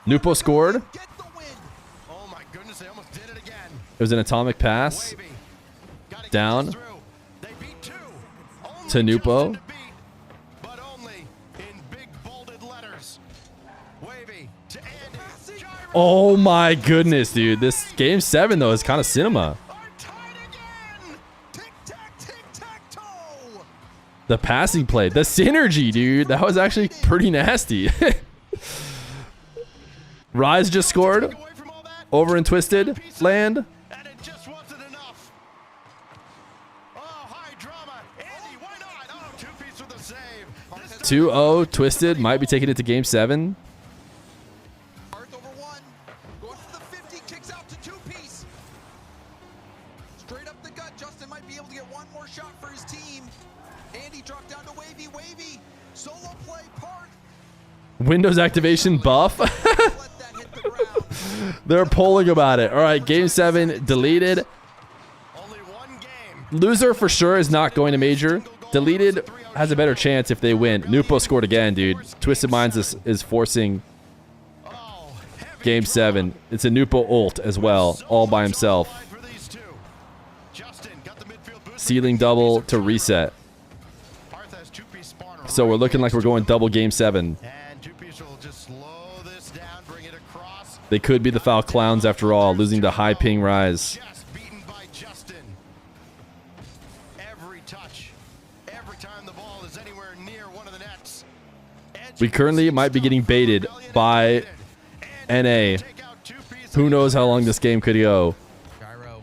Nupo scored. It was an atomic pass. Down to Nupo. Oh my goodness, dude. This Game 7, though, is kind of cinema. The passing play. The synergy, dude. That was actually pretty nasty. Rise just scored. Over and Twisted. Land. 2-0. Twisted might be taking it to Game 7. Windows activation buff. They're polling about it. All right, game 7 deleted. Loser for sure is not going to major. Deleted has a better chance if they win. Nupo scored again, dude. Twisted Minds is forcing game 7. It's a Nupo ult as well, all by himself. Ceiling double to reset. So we're looking like we're going double game 7. They could be the foul clowns after all, losing to high ping rise. We currently might be getting baited by NA. Who knows how long this game could go. Gyro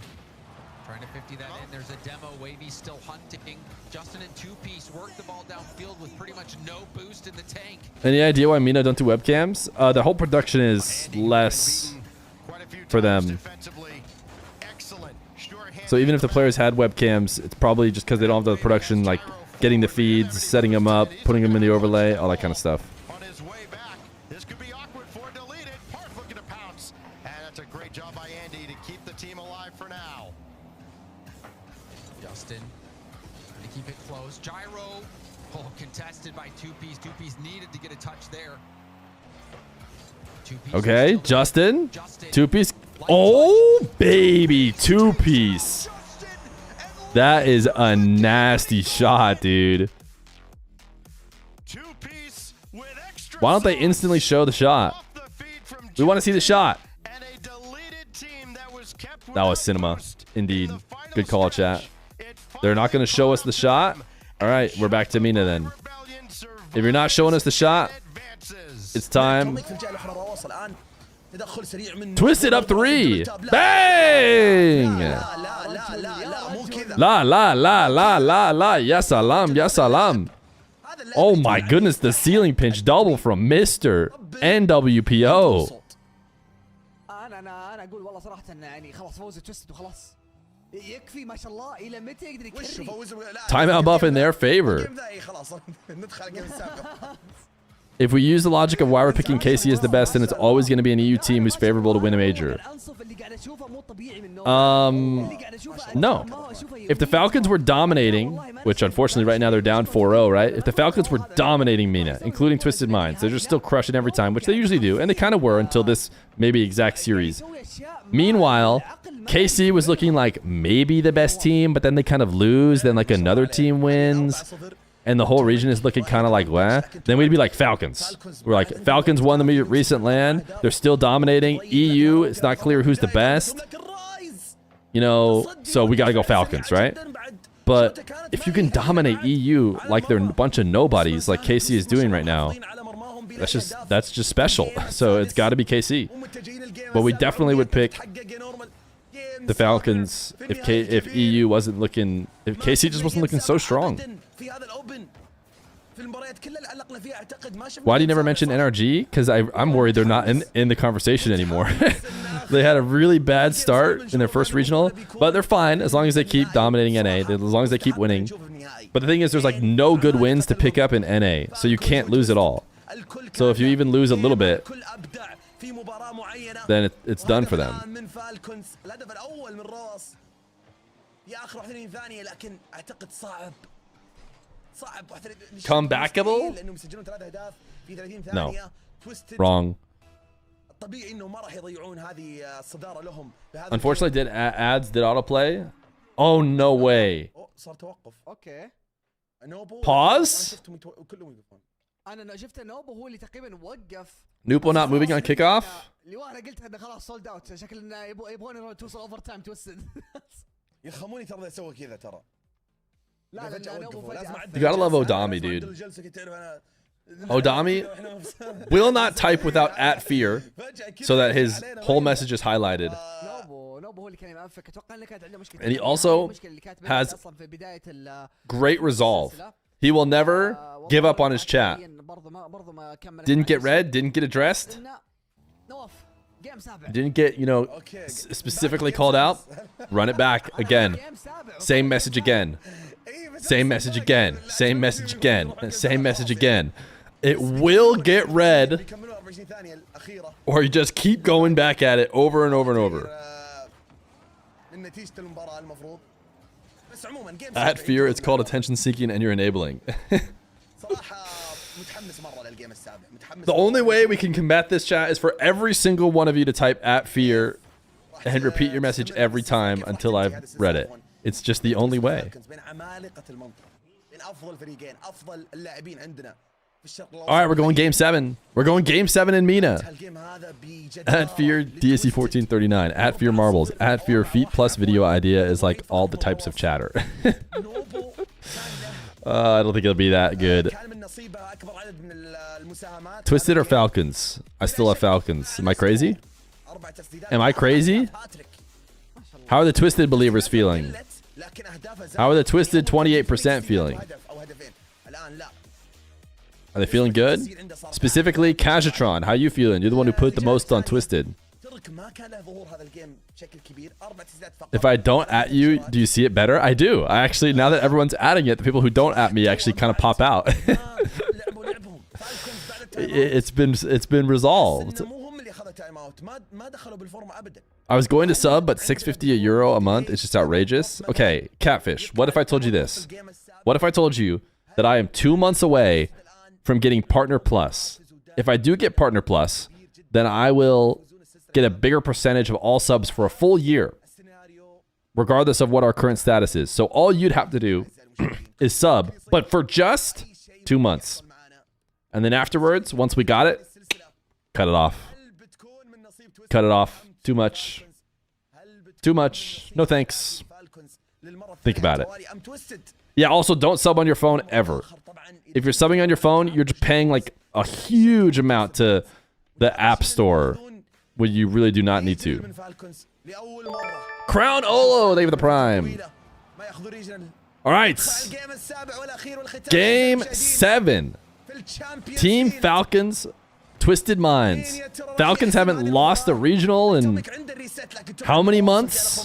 trying to 50 that in. There's a demo. Wavy still hunting. Justin in 2-piece worked the ball downfield with pretty much no boost in the tank. Any idea why Mina don't do webcams? The whole production is less for them. So even if the players had webcams, it's probably just because they don't have the production, like getting the feeds, setting them up, putting them in the overlay, all that kind of stuff. On his way back, this could be awkward for deleted. Parth looking to pounce, and that's a great job by Andy to keep the team alive for now. Justin trying to keep it close. Gyro, contested by 2-piece. 2-piece needed to get a touch there. Okay, Justin, 2-piece. Oh, baby, 2-piece. That is a nasty shot, dude. Why don't they instantly show the shot? We want to see the shot. That was cinema, indeed. Good call, chat. They're not going to show us the shot. All right, we're back to Mina then. If you're not showing us the shot, it's time. Twisted up 3. Bang! La la la la la la. Yes salam, yes salam. Oh my goodness, the ceiling pinch double from Mr. NWPO. Timeout buff in their favor. If we use the logic of why we're picking KC as the best, then it's always going to be an EU team who's favorable to win a major. No. If the Falcons were dominating, which unfortunately right now they're down 4-0, right? If the Falcons were dominating Mena, including Twisted Minds, they're just still crushing every time, which they usually do, and they kind of were until this maybe exact series. Meanwhile, KC was looking like maybe the best team, but then they kind of lose, then like another team wins. And the whole region is looking kind of like, what? Then we'd be like Falcons. We're like, Falcons won the recent LAN. They're still dominating. EU, it's not clear who's the best. You know, so we got to go Falcons, right? But if you can dominate EU like they're a bunch of nobodies, like KC is doing right now, that's just special. So it's got to be KC. But we definitely would pick the Falcons if EU wasn't looking, if KC just wasn't looking so strong. Why do you never mention NRG? Because I'm worried they're not in the conversation anymore. They had a really bad start in their first regional, but they're fine as long as they keep dominating NA, as long as they keep winning. But the thing is, there's like no good wins to pick up in NA, so you can't lose at all. So if you even lose a little bit, then it's done for them. Comebackable? No. Wrong. Unfortunately, did ads did autoplay? Oh, no way. Pause? Nupo not moving on kickoff? You gotta love Odami, dude. Odami will not type without @Feer so that his whole message is highlighted. And he also has great resolve. He will never give up on his chat. Didn't get read, didn't get addressed. Didn't get, you know, specifically called out. Run it back again. Same message again. Same message again. Same message again. Same message again. It will get red, or you just keep going back at it over and over and over. At Feer, it's called attention seeking and you're enabling. The only way we can combat this, chat, is for every single one of you to type at Feer and repeat your message every time until I've read it. It's just the only way. Alright, we're going game 7. We're going game 7 in Mina. At Feer DSC 1439. At Feer Marbles. At Feer Feet plus video idea is like all the types of chatter. I don't think it'll be that good. Twisted or Falcons? I still have Falcons. Am I crazy? Am I crazy? How are the Twisted believers feeling? How are the Twisted 28% feeling? Are they feeling good? Specifically, Kajatron, how you feeling? You're the one who put the most on Twisted. If I don't at you, do you see it better? I do. I actually, now that everyone's adding it, the people who don't at me actually kind of pop out. It's been resolved. I was going to sub, but €650 a month is just outrageous. Okay, Catfish, what if I told you this? What if I told you that I am 2 months away from getting Partner Plus? If I do get Partner Plus, then I will get a bigger percentage of all subs for a full year, regardless of what our current status is. So all you'd have to do is sub, but for just 2 months. And then afterwards, once we got it, cut it off. Cut it off. Too much. Too much. No thanks. Think about it. Yeah, also don't sub on your phone ever. If you're subbing on your phone, you're just paying like a huge amount to the App Store when you really do not need to. Crown Olo, thank you for the Prime. All right. Game 7. Team Falcons, Twisted Minds. Falcons haven't lost a regional in how many months?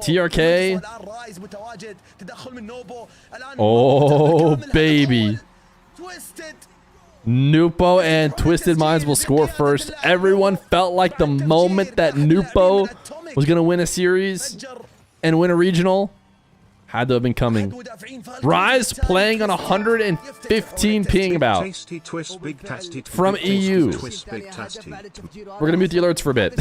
TRK. Oh, baby. Nupo and Twisted Minds will score first. Everyone felt like the moment that Nupo was going to win a series and win a regional had to have been coming. Rise playing on 115 ping about from EU. We're going to mute the alerts for a bit.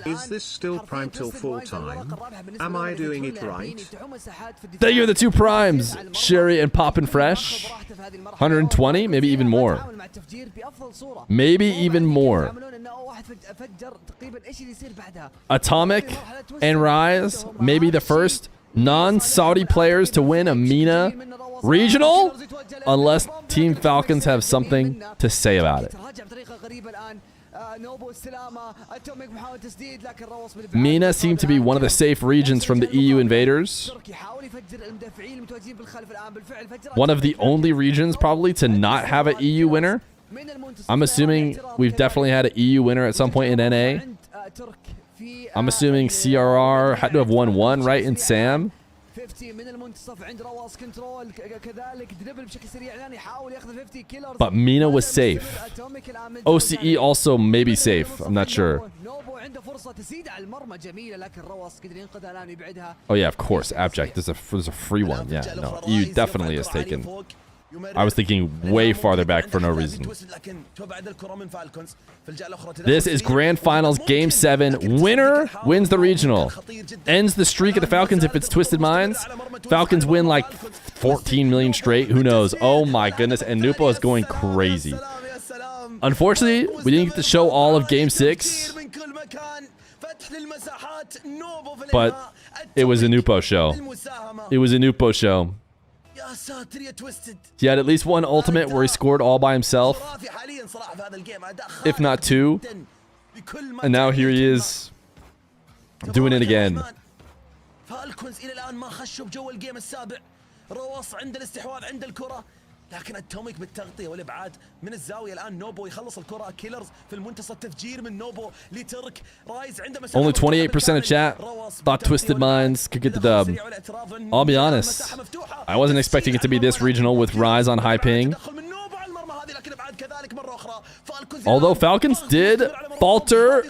Is this still prime till full time? Am I doing it right? Thank you for the 2 primes, Sherry and Poppin' Fresh. 120, maybe even more. Maybe even more. Atomic and Rise, maybe the first non-Saudi players to win a Mena regional, unless Team Falcons have something to say about it. Mena seemed to be one of the safe regions from the EU invaders. One of the only regions probably to not have an EU winner. I'm assuming we've definitely had an EU winner at some point in NA. I'm assuming CRR had to have won one, right, in SAM. But Mena was safe. OCE also may be safe. I'm not sure. Oh yeah, of course. Abject. There's a free one. Yeah, no. EU definitely is taken. I was thinking way farther back for no reason. This is Grand Finals Game 7. Winner wins the regional. Ends the streak of the Falcons if it's Twisted Minds. Falcons win like 14 million straight. Who knows? Oh my goodness. And Nupo is going crazy. Unfortunately, we didn't get to show all of Game 6. But it was a Nupo show. It was a Nupo show. He had at least one ultimate where he scored all by himself, if not 2. And now here he is doing it again. لكن اتوميك بالتغطيه والابعاد من الزاويه. الان نوبو يخلص الكره. كيلرز في المنتصف. تفجير من نوبو لترك. رايز عنده مساحه. Only 28% of chat thought Twisted Minds could get the dub. I'll be honest, I wasn't expecting it to be this regional with Rise on high ping. Although Falcons did falter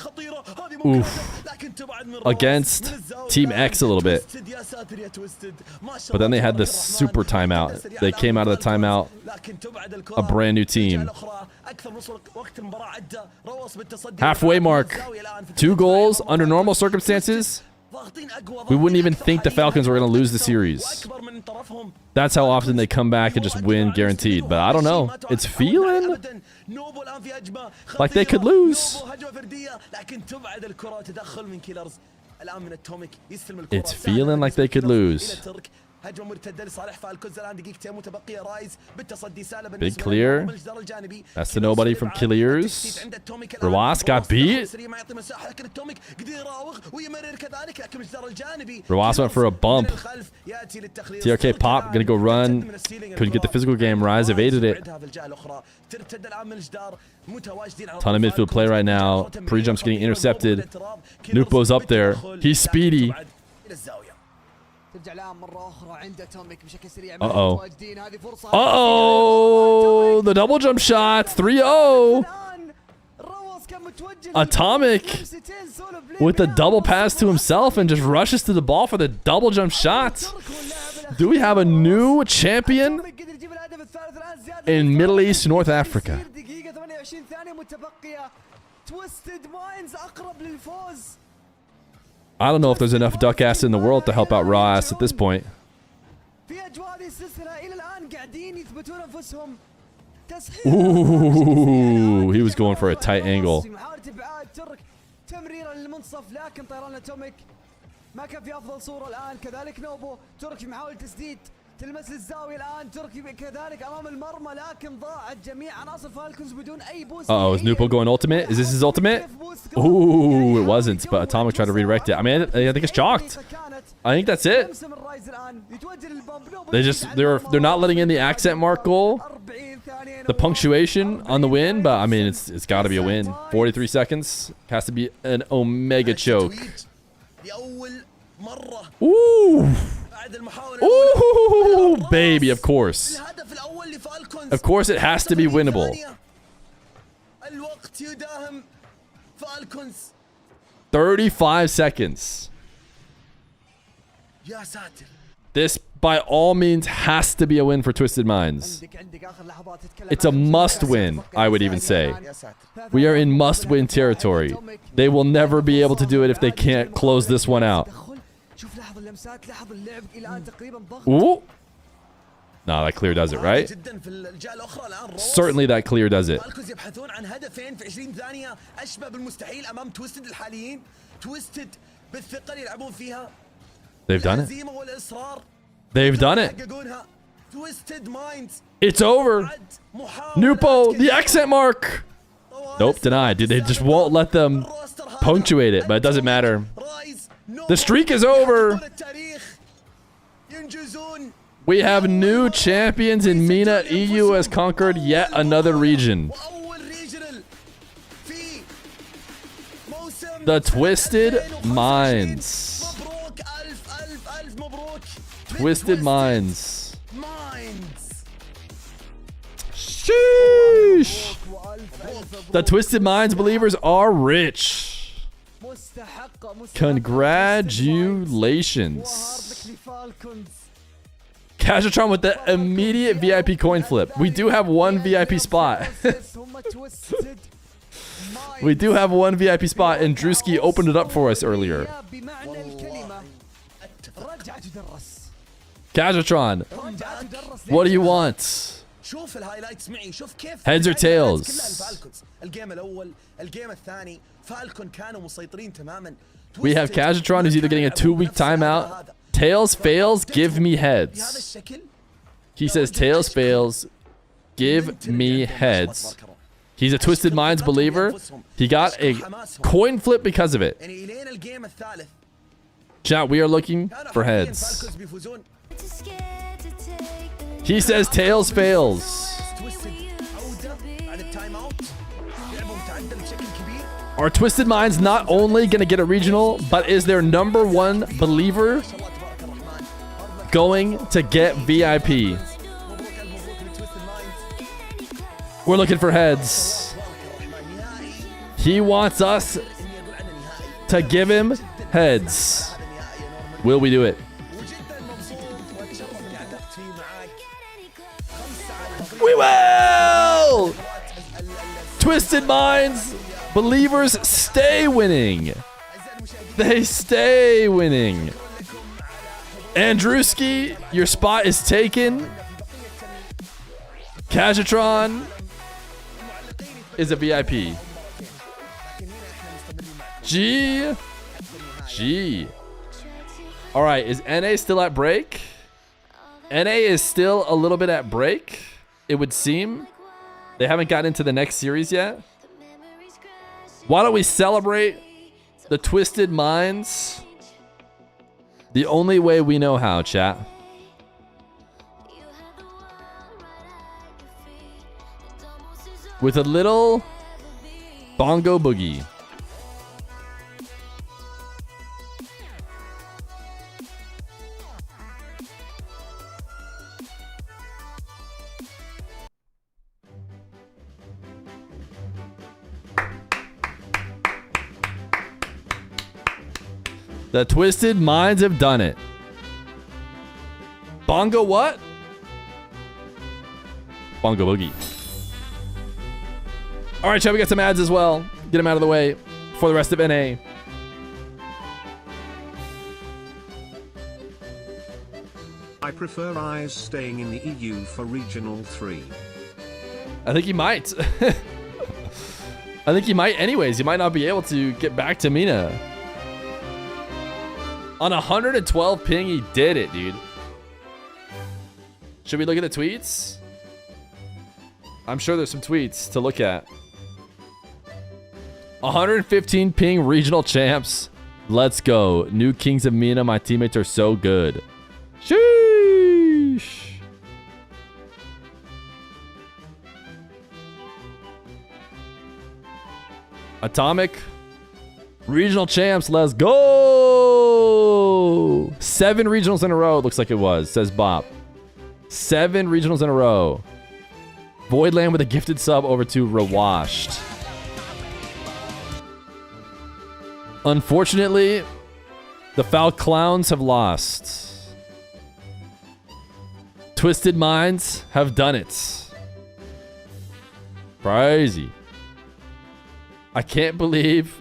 against Team X a little bit. But then they had this super timeout. They came out of the timeout a brand new team. Halfway mark. 2 goals under normal circumstances. We wouldn't even think the Falcons were going to lose the series. That's how often they come back and just win guaranteed. But I don't know. It's feeling like they could lose. It's feeling like they could lose. هجمه مرتده لصالح فالكونز. الان دقيقتين متبقيه. رايز بالتصدي سالب. Big clear. That's to nobody from Clears. Rawas got beat. Rawas went for a bump. TRK pop, gonna go run. Couldn't get the physical game. Rise evaded it. Ton of midfield play right now. Pre-jump's getting intercepted. Nupo's up there. He's speedy. Uh-oh. Uh-oh! The double jump shots. 3-0. Atomic with the double pass to himself and just rushes to the ball for the double jump shot. Do we have a new champion in Middle East, North Africa? I don't know if there's enough duck ass in the world to help out raw ass at this point. Ooh, he was going for a tight angle. تلمس للزاوية الآن. تركي كذلك أمام المرمى لكن ضاعت جميع عناصر فالكونز بدون أي بوست. Uh-oh, is Nupo going ultimate? Is this his ultimate? Ooh, it wasn't, but Atomic tried to redirect it. I mean, I think it's chalked. I think that's it. They're not letting in the accent mark goal, the punctuation on the win, but I mean, it's got to be a win. 43 seconds has to be an omega choke. Ooh. Ooh, baby, of course. Of course it has to be winnable. 35 seconds. This, by all means, has to be a win for Twisted Minds. It's a must-win, I would even say. We are in must-win territory. They will never be able to do it if they can't close this one out. Ooh. No, that clear does it, right? Certainly that clear does it. They've done it. They've done it. It's over. Nupo, the accent mark. Nope, denied. Dude, they just won't let them punctuate it, but it doesn't matter. The streak is over. We have new champions in Mena. EU has conquered yet another region. The Twisted Minds. Twisted Minds. Sheesh. The Twisted Minds believers are rich. Congratulations. Casualtron with the immediate VIP coin flip. We do have one VIP spot. We do have one VIP spot, and Drewski opened it up for us earlier. Casualtron, what do you want? Heads or tails? We have Casualtron who's either getting a 2-week timeout. Tails fails, give me heads. He says tails fails, give me heads. He's a Twisted Minds believer. He got a coin flip because of it. Chat, we are looking for heads. He says tails fails. Are Twisted Minds not only going to get a regional, but is their #1 believer going to get VIP? We're looking for heads. He wants us to give him heads. Will we do it? We will! Twisted Minds believers stay winning. They stay winning. Andrewski, your spot is taken. Kazatron is a VIP. G. All right, is NA still at break? NA is still a little bit at break, it would seem. They haven't gotten into the next series yet. Why don't we celebrate the Twisted Minds the only way we know how, chat? With a little bongo boogie. The Twisted Minds have done it. Bongo what? Bongo boogie. All right, chat, we got some ads as well. Get them out of the way for the rest of NA. I prefer Eyes staying in the EU for Regional 3. I think he might. I think he might anyways. He might not be able to get back to Mina. On 112 ping, he did it, dude. Should we look at the tweets? I'm sure there's some tweets to look at. 115 ping regional champs. Let's go. New Kings of Mina. My teammates are so good. Sheesh. Atomic. Regional champs. Let's go. 7 regionals in a row. Looks like it was. Says Bop. 7 regionals in a row. Voidland with a gifted sub over to Rewashed. Unfortunately, the Foul Clowns have lost. Twisted Minds have done it. Crazy. I can't believe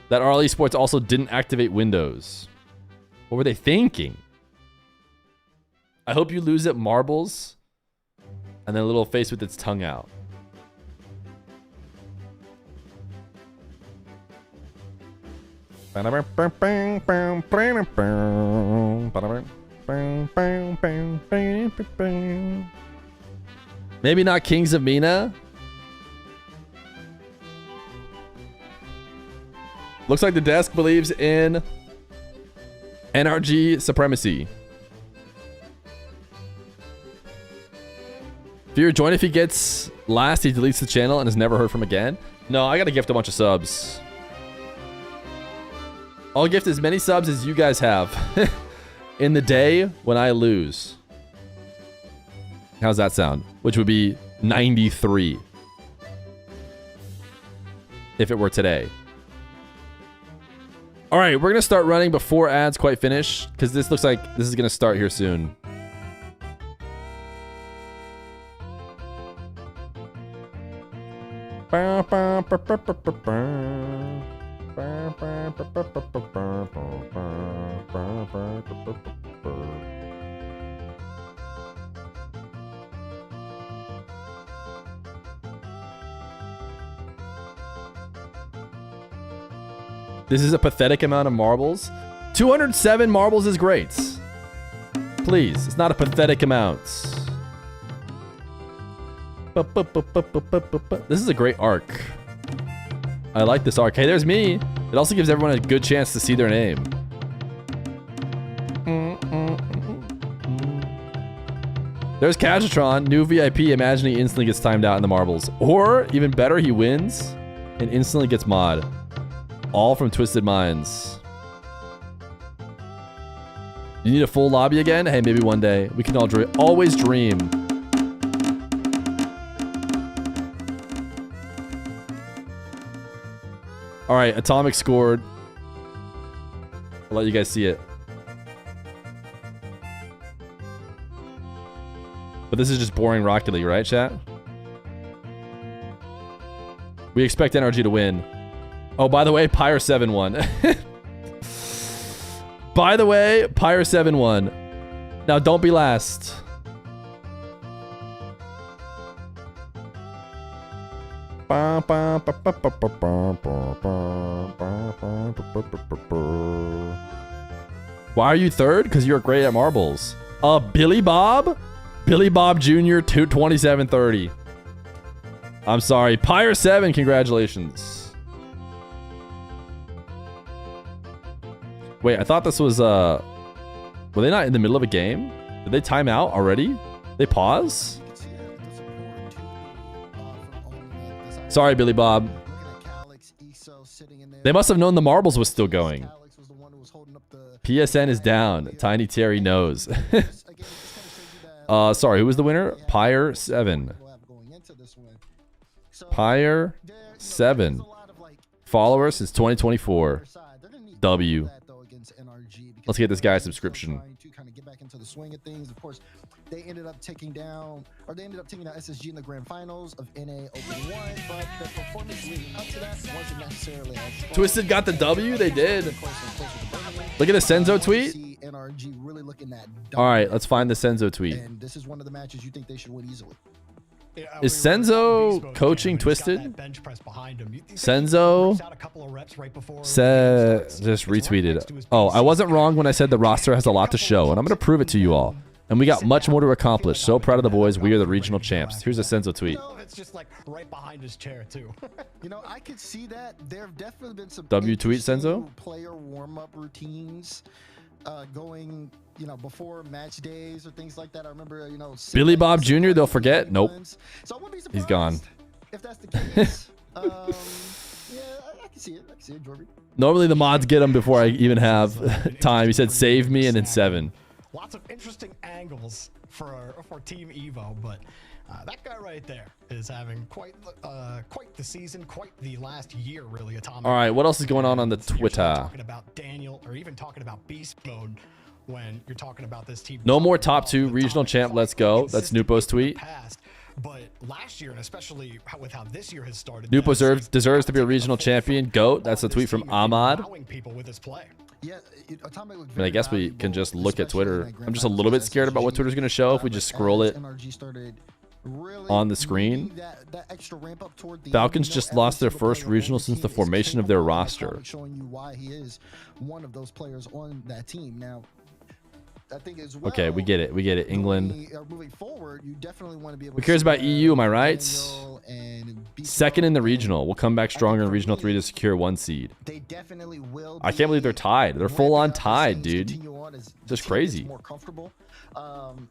that RL Esports also didn't activate Windows. What were they thinking? I hope you lose at marbles. And then a little face with its tongue out. Maybe not Kings of Mina. Looks like the desk believes in NRG supremacy. Fear, join if he gets last, he deletes the channel and is never heard from again. No, I gotta gift a bunch of subs. I'll gift as many subs as you guys have in the day when I lose. How's that sound? Which would be 93 if it were today. All right, we're gonna start running before ads quite finish because this looks like this is gonna start here soon. This is a pathetic amount of marbles. 207 marbles is great. Please, it's not a pathetic amount. This is a great arc. I like this arc. Hey, there's me. It also gives everyone a good chance to see their name. There's Cajatron, new VIP. Imagine he instantly gets timed out in the marbles. Or, even better, he wins and instantly gets mod. All from Twisted Minds. You need a full lobby again? Hey, maybe one day. We can all always dream. All right, Atomic scored. I'll let you guys see it. But this is just boring Rocket League, right, chat? We expect NRG to win. Oh, by the way, Pyre 7 won. By the way, Pyre 7 won. Now, don't be last. Why are you third? Because you're great at marbles. Billy Bob? Billy Bob Jr. 2730. I'm sorry. Pyre 7, congratulations. Wait, I thought this was were they not in the middle of a game? Did they time out already? They pause? Sorry, Billy Bob. They must have known the marbles was still going. PSN is down. Tiny Terry knows. Sorry, who was the winner? Pyre 7. Pyre 7. Followers since 2024. W. Let's get this guy a subscription. The swing of things. Of course, they ended up taking down SSG in the grand finals of NA Open 1, but the performance leading up to that wasn't necessarily as strong. Twisted got the W? They did. Look at the Senzo tweet. NRG really looking at all right, let's find the Senzo tweet. And this is one of the matches you think they should win easily. Is Senzo coaching Twisted? Senzo just retweeted. Oh, I wasn't wrong when I said the roster has a lot to show, and I'm going to prove it to you all. And we got much more to accomplish. So proud of the boys. We are the regional champs. Here's a Senzo tweet. It's just like right behind his chair too. You know, I could see that. There have definitely been some W tweet Senzo. Player warm-up routines going, you know, before match days or things like that. I remember, you know, Billy Bob Jr. They'll forget. Nope. He's gone. If that's the case, yeah, I can see it. I can see it, Jorby. Normally the mods get him before I even have time. He said save me and then 7. Lots of interesting angles for Team Evo, but that guy right there is having quite the season, quite the last year, really. Atomic. All right, what else is going on the Twitter? Talking about Daniel, or even talking about Beast Mode, when you're talking about this team. No more top 2 regional champ. Let's go. That's Nupo's tweet. But last year, and especially with how this year has started, Nupo deserves to be a regional champion. GOAT. That's a tweet from Ahmad. I mean, I guess we can just look at Twitter. I'm just a little bit scared about what Twitter's going to show if we just scroll it on the screen. Falcons just lost their first regional since the formation of their roster. Showing you why he is one of those players on that team. Now, I think as well, okay, we get it. We get it. England. Moving forward, you definitely want to be able Who cares about EU? Am I right? Second in the regional. We'll come back stronger in Regional 3 to secure 1 seed. They definitely will. I can't believe they're tied. They're full on tied, dude. Just crazy. More comfortable.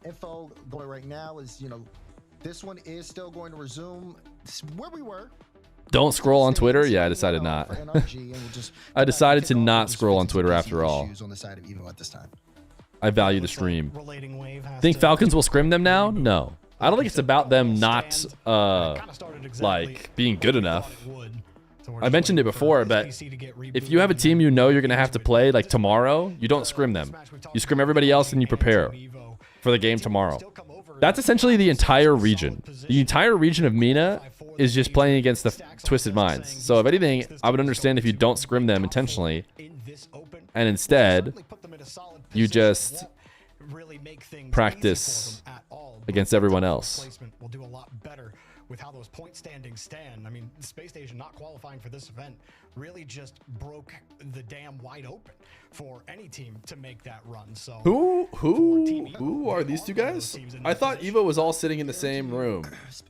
Info going right now is, you know, this one is still going to resume where we were. Don't scroll on Twitter? Yeah, I decided not. I decided to not scroll on Twitter after all. I value the stream. Think Falcons will scrim them now? No. I don't think it's about them not like being good enough. I mentioned it before, but if you have a team you know you're going to have to play like tomorrow, you don't scrim them. You scrim everybody else and you prepare for the game tomorrow. That's essentially the entire region. The entire region of Mena is just playing against the Twisted Minds. So if anything, I would understand if you don't scrim them intentionally and instead you just practice against everyone else. Will do a lot better with how those point standings stand. I mean, Space Station not qualifying for this event really just broke the dam wide open for any team to make that run. So who are these two guys? I thought Evo was all sitting in the same room.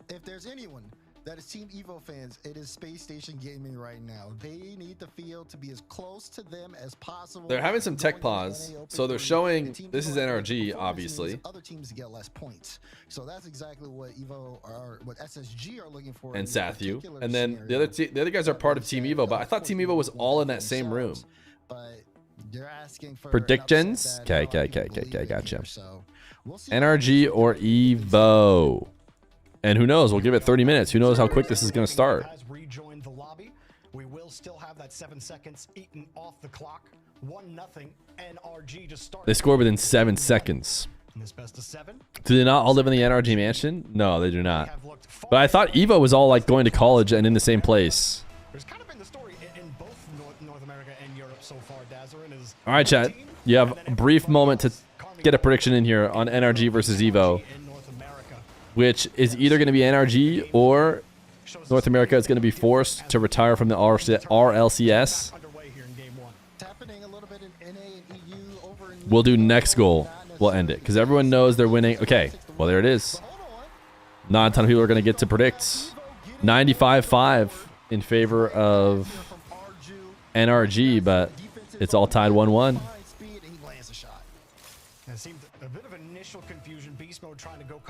If there's anyone that is Team Evo fans. It is Space Station Gaming right now. They need the field to be as close to them as possible. They're having some tech pause, so they're showing this is NRG, obviously. Other teams to get less points. So that's exactly what Evo or what SSG are looking for. And Sathu, and then the other guys are part of Team Evo, but I thought Team Evo was all in that same room. But they're asking for predictions. Okay, gotcha. NRG or Evo. And who knows? We'll give it 30 minutes. Who knows how quick this is going to start? Rejoined the lobby. We will still have that 7 seconds eaten off the clock. 1-0. NRG just started. They score within 7 seconds. This best of 7. Do they not all live in the NRG mansion? No, they do not. But I thought Evo was all like going to college and in the same place. There's kind of been the story in both North America and Europe so far. Dazarin is. All right, chat. You have a brief moment to get a prediction in here on NRG versus Evo, which is either going to be NRG or North America is going to be forced to retire from the RLCS. We'll do next goal. We'll end it because everyone knows they're winning. Okay, well, there it is. Not a ton of people are going to get to predict. 95-5 in favor of NRG, but it's all tied 1-1.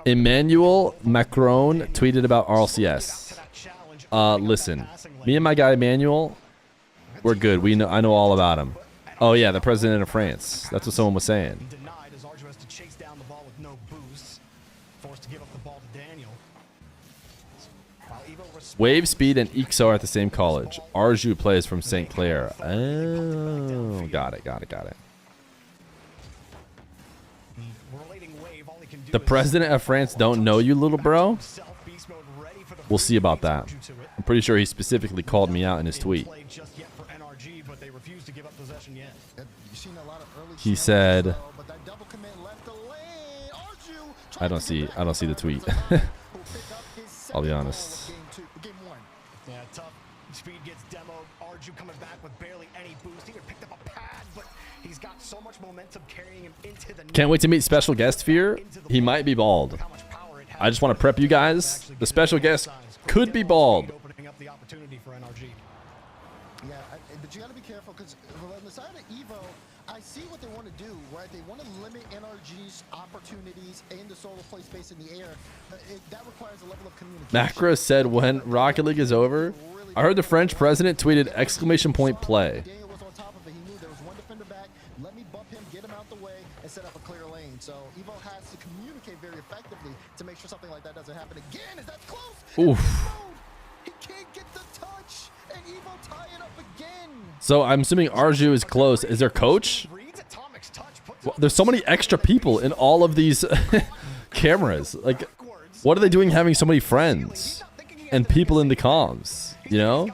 Emmanuel Macron tweeted about RLCS. Listen, me and my guy Emmanuel, we're good. I know all about him. Oh yeah, the president of France. That's what someone was saying. Wave Speed and Ixo are at the same college. Arju plays from St. Clair. Oh, got it. The president of France don't know you, little bro? We'll see about that. I'm pretty sure he specifically called me out in his tweet. He said, I don't see the tweet. I'll be honest. Yeah, tough. Speed gets demoed. Arju coming back with barely any boost. He picked up a pad, but he's got so much momentum carrying him into the. Can't wait to meet special guest Feer. He might be bald. I just want to prep you guys. The special guest could be bald. Opening up the opportunity for NRG. Yeah, but you got to be careful because on the side of Evo, I see what they want to do, right? They want to limit NRG's opportunities in the solo play space in the air. That requires a level of communication. Macro said when Rocket League is over, I heard the French president tweeted exclamation point play. Daniel was on top of it. He knew there was one defender back. Let me bump him, get him out the way, and set up a clear lane. So Evo has to communicate very effectively to make sure something like that doesn't happen again. Is that close? Oof. He can't get the touch, and Evo tie it up again. So I'm assuming Arju is close. Is their coach? Well, there's so many extra people in all of these cameras. Like, what are they doing having so many friends and people in the comms? You know?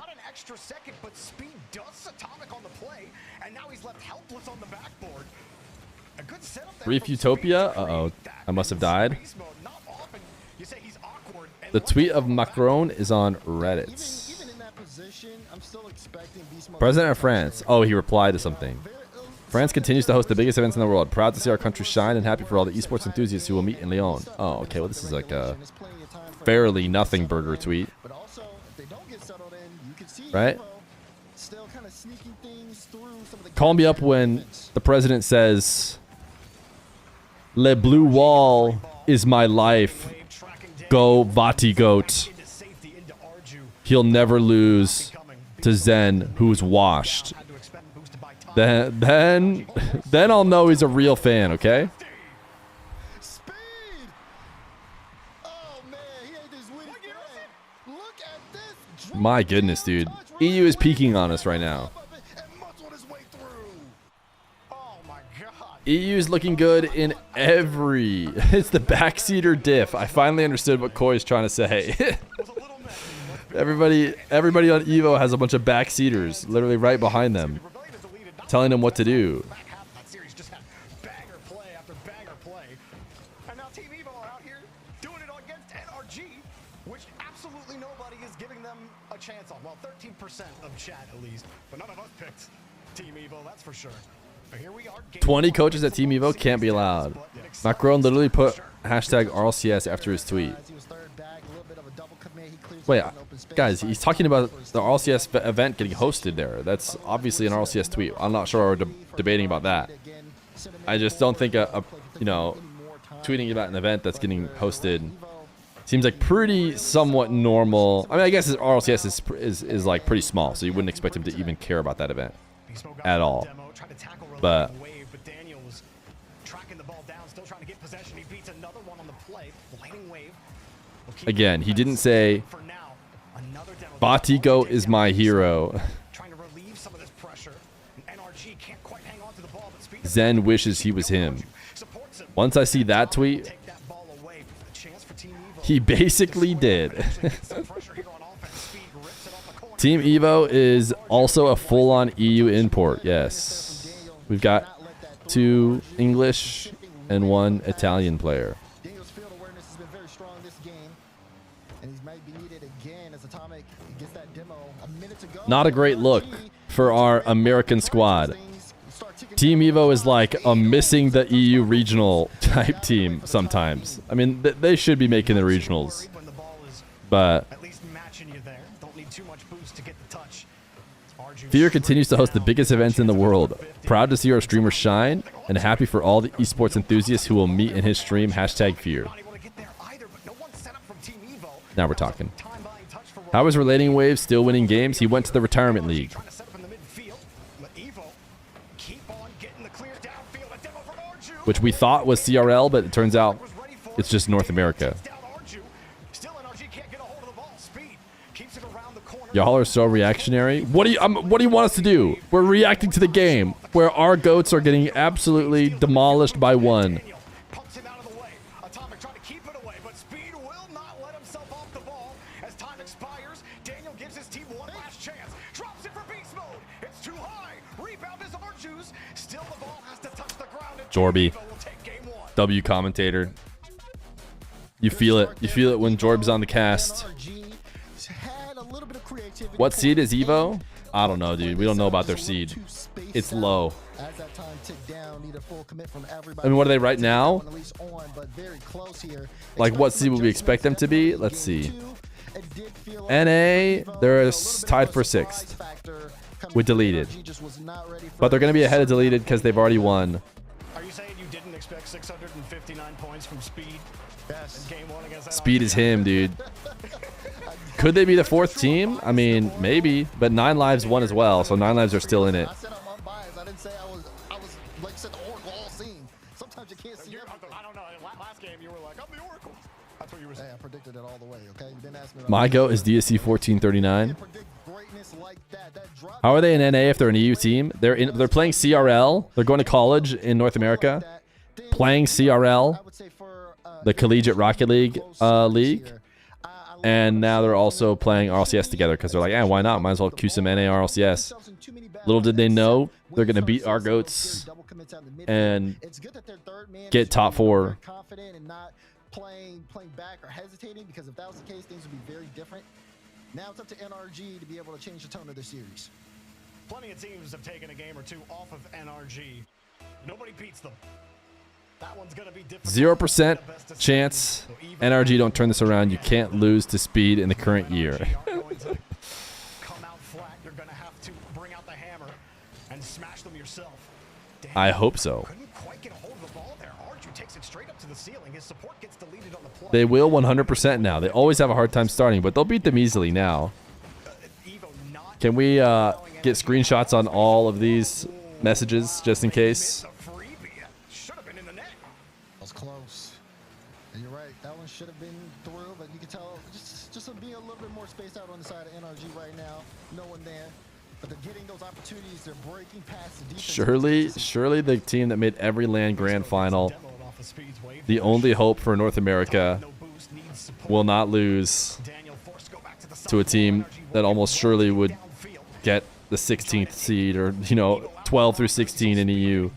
Brief Utopia? Uh-oh. I must have died. The tweet of Macron is on Reddit. President of France. Oh, he replied to something. France continues to host the biggest events in the world. Proud to see our country shine and happy for all the esports enthusiasts who will meet in Lyon. Oh, okay. Well, this is like a fairly nothing burger tweet. Right? Call me up when the president says, Le blue wall is my life. Go Vati Goat. He'll never lose to Zen, who's washed. Then I'll know he's a real fan, okay? My goodness, dude. EU is peaking on us right now. EU is looking good in every... It's the backseater diff. I finally understood what Koi is trying to say. Everybody on Evo has a bunch of backseaters literally right behind them, telling them what to do. That series just had banger play after banger play. And now Team Evo are out here doing it against NRG, which absolutely nobody is giving them a chance on. Well, 13% of chat at least, but none of us picked Team Evo, that's for sure. But here we are. 20 coaches at Team Evo can't be allowed. Macron literally put hashtag RLCS after his tweet. Wait, guys, he's talking about the RLCS event getting hosted there. That's obviously an RLCS tweet. I'm not sure we're debating about that. I just don't think you know, tweeting about an event that's getting hosted seems like pretty somewhat normal. I mean, I guess his RLCS is like pretty small, so you wouldn't expect him to even care about that event at all. But again, he didn't say Batigo is my hero. Zen wishes he was him. Once I see that tweet, he basically did. Team Evo is also a full-on EU import. Yes. We've got 2 English and 1 Italian player. Not a great look for our American squad. Team Evo is like a missing the EU regional type team sometimes. I mean, they should be making the regionals, but Feer continues to host the biggest events in the world. Proud to see our streamers shine and happy for all the esports enthusiasts who will meet in his stream. #Feer. Now we're talking. How is Relating Wave still winning games? He went to the retirement league, which we thought was CRL, but it turns out it's just North America. Y'all are so reactionary. What do you want us to do? We're reacting to the game where our goats are getting absolutely demolished by 1. Jorby, W commentator. You feel it. You feel it when Jorb's on the cast. What seed is Evo? I don't know, dude. We don't know about their seed. It's low. I mean, what are they right now? Like, what seed would we expect them to be? Let's see. NA, they're tied for 6th with deleted. But they're going to be ahead of deleted because they've already won. Are you saying you didn't expect 659 points from Speed? Yes. Game 1 against Speed is him, dude. Could they be the 4th team? I mean, maybe. But 9 Lives won as well, so 9 Lives are still in it. I said I'm unbiased. I didn't say I was like said the Oracle all seen. Sometimes you can't see everything. I don't know. Last game you were like, I'm the Oracle. That's what you were saying. Hey, I predicted it all the way, okay? You didn't ask me. My goat is DSC 1439. How are they in NA if they're an EU team? They're playing CRL. They're going to college in North America, playing CRL, the Collegiate Rocket League league, and now they're also playing RLCS together because they're like, yeah, why not? Might as well queue some NA RLCS. Little did they know they're going to beat our goats and get top 4. Playing back or hesitating, because if that was the case, things would be very different. Now it's up to NRG to be able to change the tone of the series. Plenty of teams have taken a game or 2 off of NRG. Nobody beats them. That one's gonna be difficult. 0% chance NRG don't turn this around. You can't lose to Speed in the current year. Come out flat. You're gonna have to bring out the hammer and smash them yourself. I hope so. Couldn't quite get a hold of the ball there. Arju takes it straight up to the ceiling. His support gets deleted on the play. They will 100% now. They always have a hard time starting, but they'll beat them easily now. Can we get screenshots on all of these messages just in case? That was close. And you're right, that one should have been through, but you can tell just being a little bit more spaced out on the side of NRG right now. No one there. But they're getting those opportunities. They're breaking past the defense. Surely the team that made every LAN grand final, the only hope for North America, will not lose to a team that almost surely would get the 16th seed, or 12 through 16 in EU.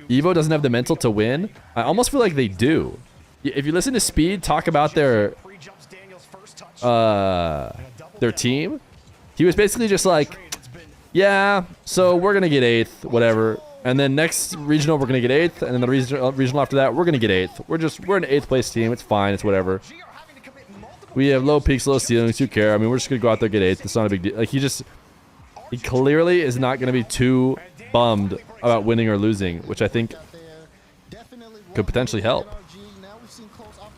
Evo doesn't have the mental to win. I almost feel like they do. If you listen to Speed talk about their team, he was basically just like, yeah, so we're gonna get 8th, whatever. And then next regional, we're going to get 8th. And then the regional after that, we're going to get 8th. We're an 8th place team. It's fine. It's whatever. We have low peaks, low ceilings. Who care? I mean, we're just going to go out there and get 8th. It's not a big deal. Like, he clearly is not going to be too bummed about winning or losing, which I think could potentially help.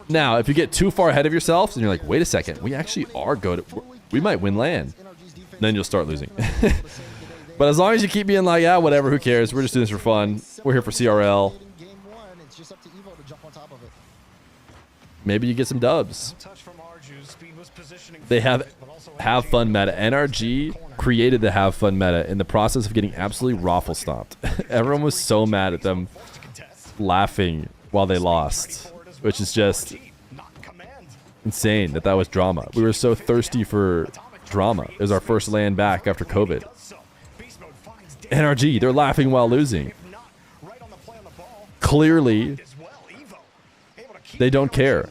Now, if you get too far ahead of yourselves and you're like, wait a second, we actually are good. We might win LAN. Then you'll start losing. But as long as you keep being like, yeah, whatever, who cares? We're just doing this for fun. We're here for CRL. Maybe you get some dubs. They have fun meta. NRG created the have fun meta in the process of getting absolutely raffle stomped. Everyone was so mad at them laughing while they lost, which is just insane that was drama. We were so thirsty for drama. It was our first LAN back after COVID. NRG, they're laughing while losing. Clearly, they don't care.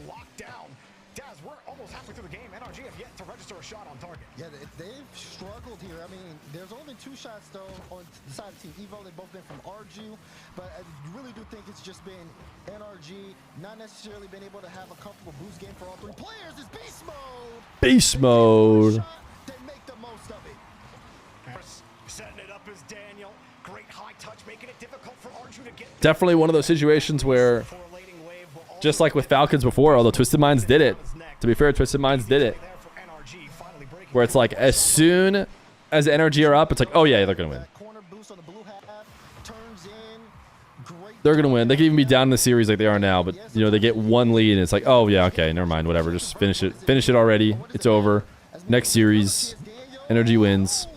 Yeah, they've struggled here. I mean, there's only 2 shots though on the side of Team Evo. They've both been from RG, but I really do think it's just been NRG not necessarily been able to have a comfortable boost game for all 3 players. It's beast mode. Beast mode. They make the most of it. Setting it up as Daniel. Great high touch, making it difficult for RG to get. Definitely one of those situations where, just like with Falcons before, although Twisted Minds did it. To be fair, Twisted Minds did it. Where it's like, as soon as NRG are up, it's like, oh yeah, they're going to win. They're going to win. They can even be down in the series like they are now, but, you know, they get 1 lead, and it's like, oh yeah, okay, never mind, whatever. Just finish it. Finish it already. It's over. Next series, NRG wins.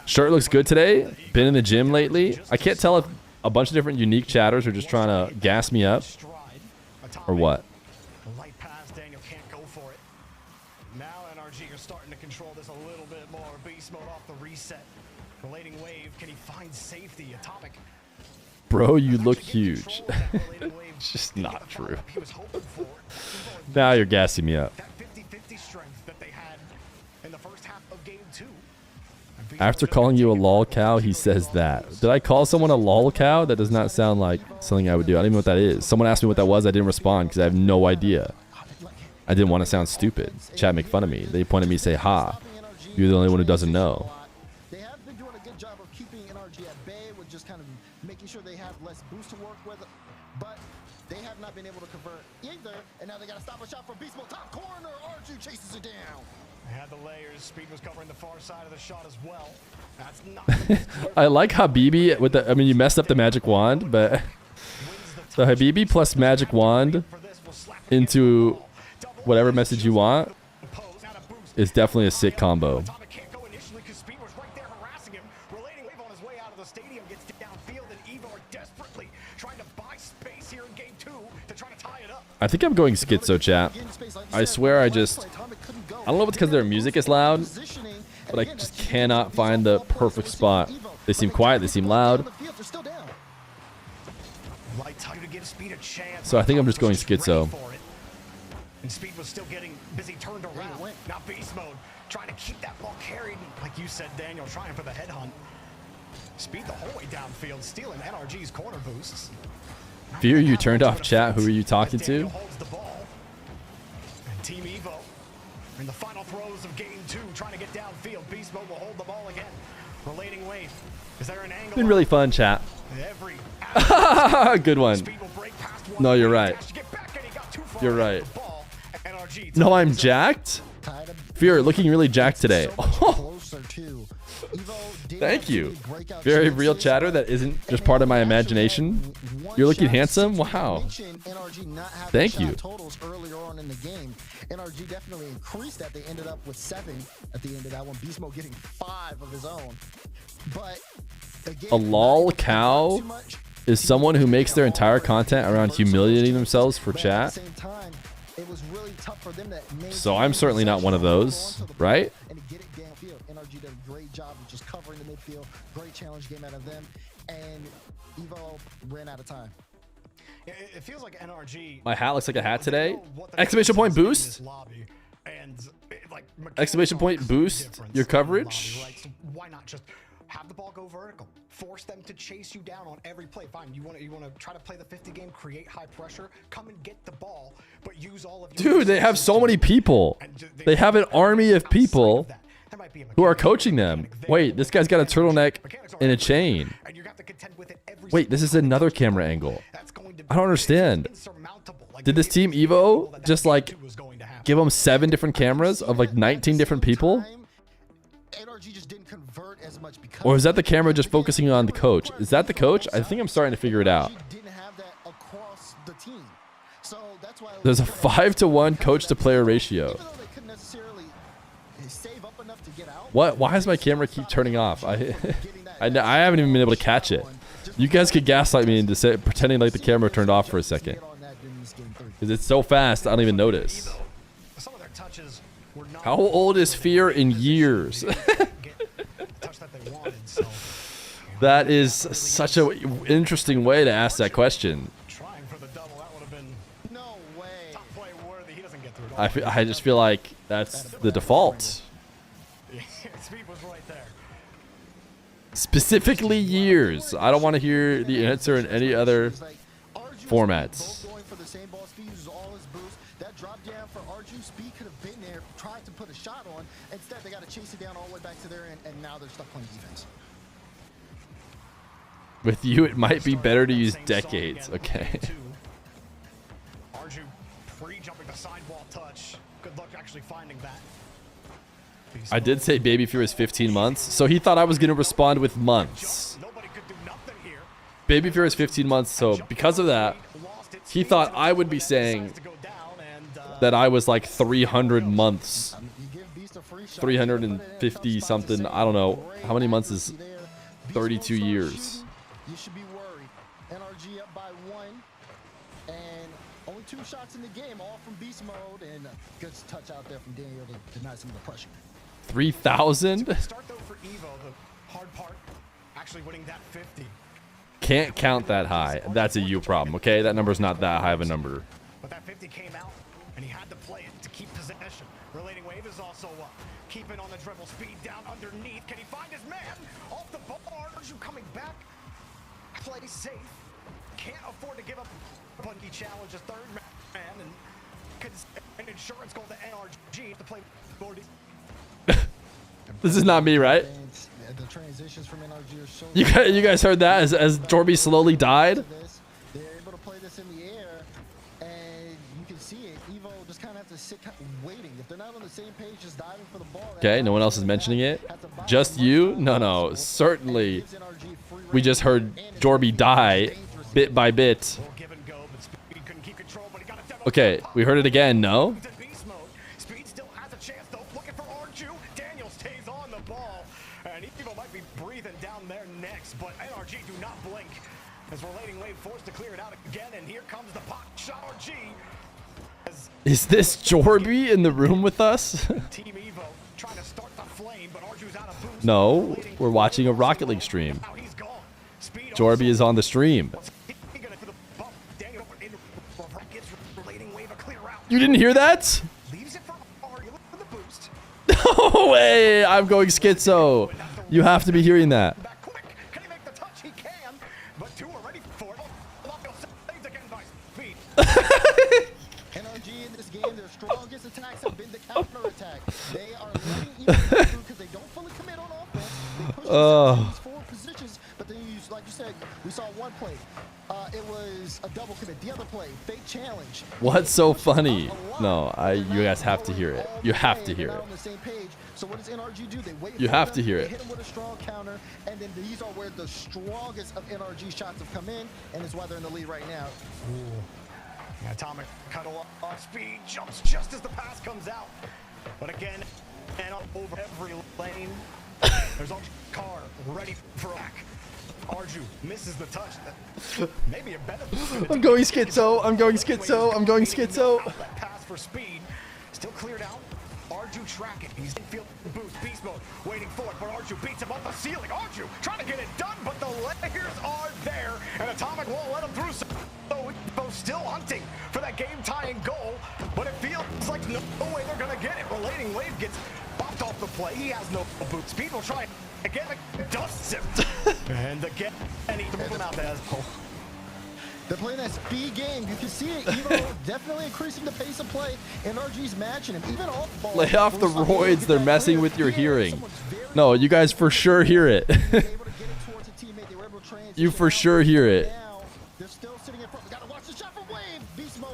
Shirt looks good today. Been in the gym lately. I can't tell if a bunch of different unique chatters are just trying to gas me up or what. Light pass, Daniel can't go for it. Now NRG are starting to control this a little bit more. Beast mode off the reset. Relating wave, can he find safety? Atomic. Bro, you look huge. It's just not true. Now you're gassing me up. After calling you a lol cow, he says that. Did I call someone a lol cow? That does not sound like something I would do. I don't even know what that is. Someone asked me what that was. I didn't respond because I have no idea. I didn't want to sound stupid. Chat make fun of me. They point at me and say, ha. You're the only one who doesn't know. They have been doing a good job of keeping NRG at bay with just kind of making sure they have less boost to work with. But they have not been able to convert either. And now they got to stop a shot from Beast Mode top corner. RG chases it down. They had the layers. Speed was covering the far side of the shot as well. That's not. I like Habibi with the. I mean, you messed up the magic wand, but the Habibi plus magic wand into whatever message you want is definitely a sick combo. I think I'm going schizo, chat. I swear I don't know if it's because their music is loud, but I just cannot find the perfect spot. They seem quiet, they seem loud. So I think I'm just going schizo. And Speed was still getting busy turned around. Now beast mode, trying to keep that ball carried. Like you said, Daniel, trying for the headhunt. Speed the whole way downfield, stealing NRG's corner boosts. Fear, you turned off chat. Who are you talking to? And Team Evo in the final throws of game 2, trying to get downfield. Beast mode will hold the ball again. Relating wave. Is there an angle? Been really fun, chat. Good one. No, you're right. You're right. No, I'm jacked. Fear, looking really jacked today. Thank you. Very real chatter that isn't just part of my imagination. You're looking handsome. Wow. Thank you. Earlier on in the game, NRG definitely increased that. They ended up with 7 at the end of that one. Beast Mode getting 5 of his own. But again, a lol cow is someone who makes their entire content around humiliating themselves for chat. It was really tough for them to So I'm certainly not one of those, right? And get it downfield. NRG did a great job of just covering the midfield. Great challenge game out of them. And Evo ran out of time. It feels like NRG. My hat looks like a hat today. Exclamation point boost. And Exclamation point boost your coverage. Right? So why not just have the ball go vertical? Force them to chase you down on every play. Fine, you want to try to play the 50 game, create high pressure, come and get the ball, but use all of your Dude, they have so many people. They have an army of people who are coaching them. Wait, this guy's got a turtleneck and a chain. Wait, this is another camera angle. I don't understand. Did this team Evo just like give them 7 different cameras of like 19 different people? Or is that the camera just focusing on the coach? Is that the coach? I think I'm starting to figure it out. There's a 5-to-1 coach to player ratio. What? Why does my camera keep turning off? I haven't even been able to catch it. You guys could gaslight me into pretending like the camera turned off for a second. Because it's so fast, I don't even notice. How old is Feer in years? That is such an interesting way to ask that question. I just feel like that's the default. Specifically years. I don't want to hear the answer in any other formats. That drop down for RG, Speed could have been there, tried to put a shot on. Instead, they got to chase it down all the way back to their end, and now they're stuck playing defense. With you, it might be better to use decades. Okay. RG pre-jumping the sidewall touch. Good luck actually finding that. I did say Baby Fear is 15 months, so he thought I was going to respond with months. Baby Fear is 15 months, so because of that, he thought I would be saying that I was like 300 months. 350 something. I don't know. How many months is 32 years? You should be worried. NRG up by 1, and only 2 shots in the game, all from beast mode, and a good touch out there from Daniel to deny some of the pressure. 3,000? Start though for Evo, the hard part, actually winning that 50. Can't count that high. That's a you problem, okay? That number's not that high of a number. But that 50 came out, and he had to play it to keep possession. Relating wave is also up. Keeping on the dribble, Speed down underneath. Can he find his man? Off the bar. Arju coming back. Play safe. Can't afford to give up. Bungie challenges third man, and an insurance goal to NRG to play. This is not me, right? The transitions from NRG are so you guys heard that as Jorby slowly died? They're able to play this in the air, and you can see it. Evo just kind of have to sit waiting. If they're not on the same page, just diving for the ball. Okay, no one else is mentioning it. Just you? No, certainly. We just heard Jorby die bit by bit. Okay, we heard it again, no? Speed still has a chance though, looking for Arju. Daniel stays on the ball, and Evo might be breathing down there next, but NRG do not blink. As Relating Wave forced to clear it out again, and here comes the pop shot. RG. Is this Jorby in the room with us? Team Evo trying to start the flame, but Arju's out of boost. No, we're watching a Rocket League stream. Jorby is on the stream. You didn't hear that? No way! I'm going schizo. You have to be hearing that. NRG in this game, their strongest attacks have been the counter attack. They are letting Evo through because they don't fully commit on offense. They push these forward positions, but then you, like you said, we saw one play. It was a double commit. The other play, fake challenge. What's so funny? No, you guys have to hear it. You have to hear it. On the same page. So what does NRG do? They wait. You have to hear it. Hit him with a strong counter, and then these are where the strongest of NRG shots have come in, and it's why they're in the lead right now. Ooh. Atomic cuddle off Speed, jumps just as the pass comes out. But again, and up over every lane, there's a car ready for back. Arju misses the touch. Maybe a better. I'm going schizo. I'm going schizo. I'm going schizo. Pass for Speed, still cleared out. Arju tracking. He's in field boost, beast mode, waiting for it, but Arju beats him off the ceiling. Arju trying to get it done, but the layers are there, and Atomic won't let him through. So Evo still hunting for that game-tying goal, but it feels like no way they're gonna get it. Relating Wave gets play. He has no boots. Speed will try again. Dusts him. And again, and he threw him out there. They're playing that speed game. You can see it. Evo definitely increasing the pace of play. NRG's matching him. Even off ball. Lay off the roids. They're messing with your hearing. No, you guys for sure hear it. You for sure hear it. They're still sitting in front. We gotta watch the shot from Wave. Beast mode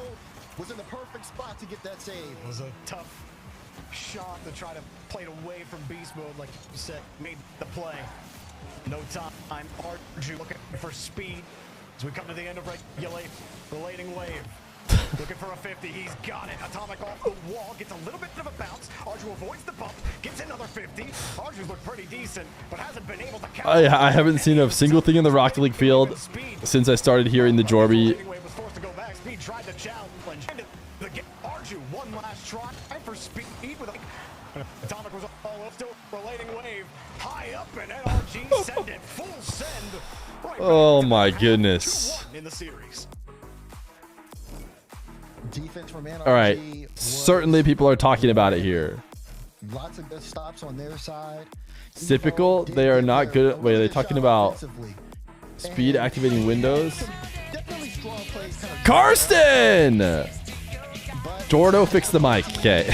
was in the perfect spot to get that save. It was a tough shot to try to play it away from beast mode, like you said. Made the play. No time. Arju looking for speed. As we come to the end of relating wave. Looking for a 50. He's got it. Atomic off the wall. Gets a little bit of a bounce. Arju avoids the bump. Gets another 50. Arju's looked pretty decent, but hasn't been able to catch. I haven't seen a single thing in the Rocket League field since I started hearing the Jorby. Was forced to go back. Speed tried to challenge. Arju one last try for speed. With Atomic was all still relating wave. High up and NRG send it full send. Right, oh my goodness. In the series. Defense from NRG. All right. Certainly people are talking about it here. Lots of good stops on their side. Typical, they are not good. Wait, are they talking about speed activating windows? Karsten! Jordo, fix the mic. Okay.